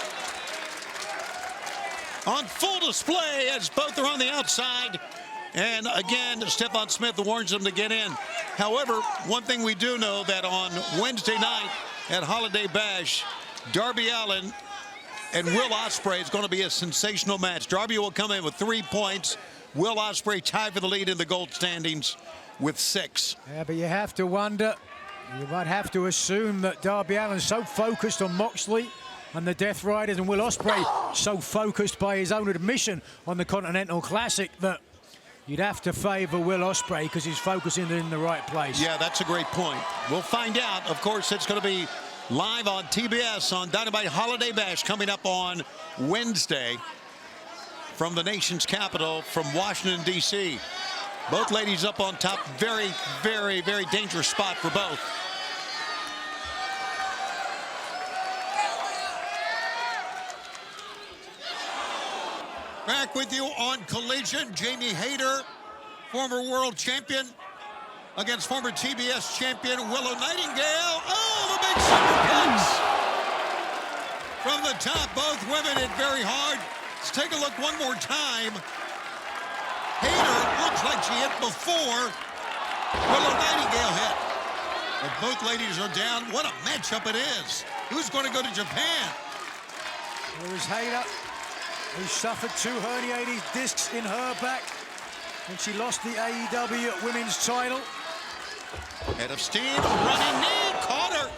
on full display as both are on the outside. And again, Stephon Smith warns them to get in. However, one thing we do know that on Wednesday night at Holiday Bash, Darby Allin and Will Ospreay is going to be a sensational match. Darby will come in with 3 points. Will Ospreay tied for the lead in the gold standings with 6. Yeah, but you have to wonder, you might have to assume that Darby Allin's so focused on Moxley and the Death Riders, and Will Ospreay so focused by his own admission on the Continental Classic that you'd have to favor Will Ospreay because he's focusing in the right place. Yeah, that's a great point. We'll find out. Of course, it's going to be live on TBS on Dynamite Holiday Bash coming up on Wednesday from the nation's capital, from Washington, D.C. Both ladies up on top. Very, very, very dangerous spot for both. Back with you on Collision. Jamie Hayter, former world champion, against former TBS champion Willow Nightingale. Oh, the big superplex! From the top, both women hit very hard. Let's take a look one more time. Hayter looks like she hit before Willow Nightingale hit. But both ladies are down. What a matchup it is. Who's going to go to Japan? There's Hayter, who suffered 2 herniated discs in her back when she lost the AEW Women's title. Head of steam, running knee, caught her.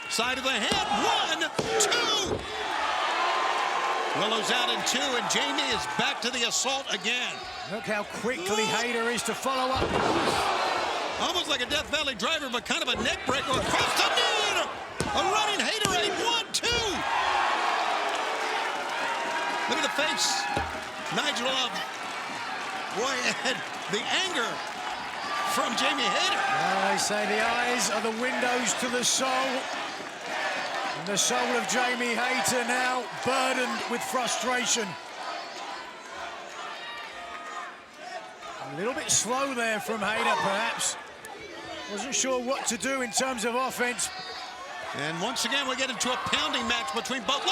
Side of the head, 1, 2. Willow's out in 2, and Jamie is back to the assault again. Look how quickly Hayter is to follow up. Almost like a Death Valley driver, but kind of a neck breaker across the knee. A running Hayter, 1, 2. Look at the face. Nigel Love. Boy, and the anger from Jamie Hayter. They say the eyes are the windows to the soul. And the soul of Jamie Hayter now burdened with frustration. A little bit slow there from Hayter, perhaps. Wasn't sure what to do in terms of offense. And once again, we get into a pounding match between both.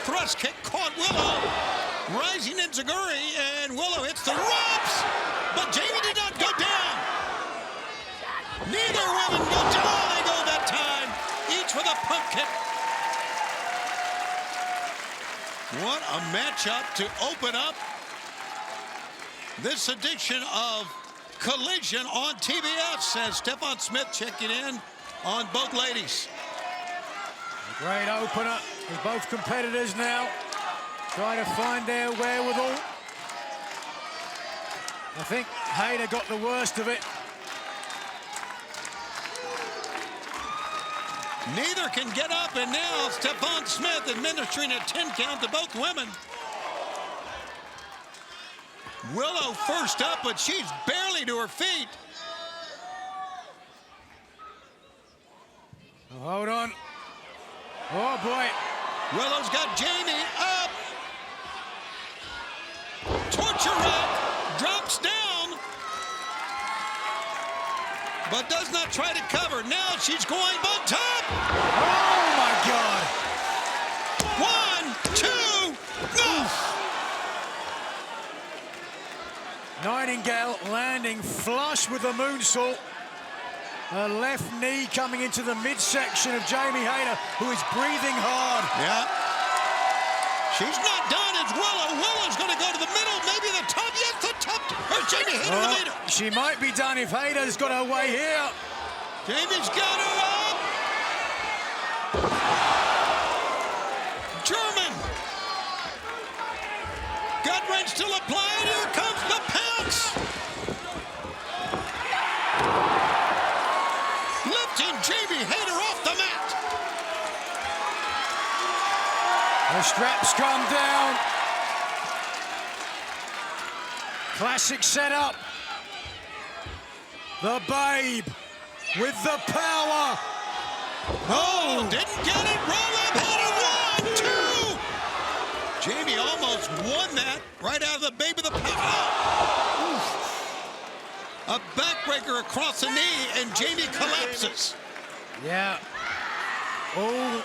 Thrust kick caught Willow. Rising Enziguri, and Willow hits the ropes. But Jamie did not go down. Neither woman go down. They go that time. Each with a pump kick. What a matchup to open up this edition of Collision on TBS, as Stephon Smith checking in on both ladies. A great opener as both competitors now trying to find their wherewithal. I think Hayter got the worst of it. Neither can get up, and now Stephon Smith administering a 10 count to both women. Willow first up, but she's barely to her feet. Oh, hold on. Oh, boy. Willow's got Jamie up. Torture rack, drops down, but does not try to cover. Now she's going on top. Oh, my God. 1, 2, oof. Nightingale landing flush with the moonsault. Her left knee coming into the midsection of Jamie Hayter, who is breathing hard. Yeah. She's not done. It's Willow. Willow's going to go to the middle, maybe the top. Yes, the top. There's Jamie Hayter, the leader. She might be done if Hayter's got her way here. Jamie's got her up. German. Gut wrench still applied. Here comes the pounce. Lifting Jamie Hayter off the mat. The straps come down. Classic setup. The Babe with the power. Oh, didn't get it. Roll up, had it. 1, 2. Jamie almost won that right out of the Babe of the power. A backbreaker across the knee, and Jamie collapses. Yeah. All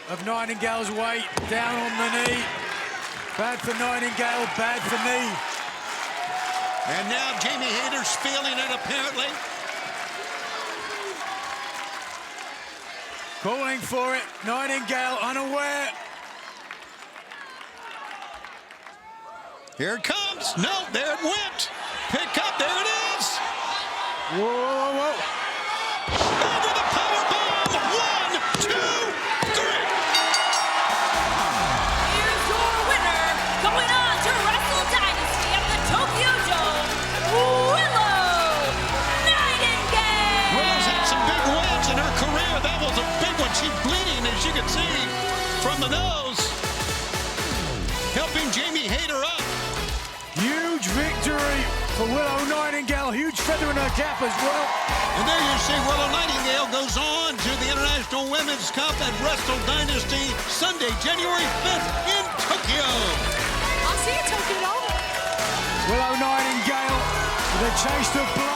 of Nightingale's weight down on the knee. Bad for Nightingale, bad for me. And now Jamie Hayter's feeling it, apparently. Calling for it. Nightingale unaware. Here it comes. No, there it went. Pick up, there it is. Whoa, whoa, whoa. Over the power bomb. 1, 2, 3. Here's your winner, going on to Wrestle Dynasty at the Tokyo Dome, Willow Nightingale. Willow's had some big wins in her career. That was a big one. She's bleeding, as you can see, from the nose. Helping Jamie Hayter up. Huge victory for Willow Nightingale. Huge feather in her cap as well. And there you see Willow Nightingale goes on to the International Women's Cup at Wrestle Dynasty Sunday, January 5th in Tokyo. I'll see you, Tokyo. Willow Nightingale with a taste of blood.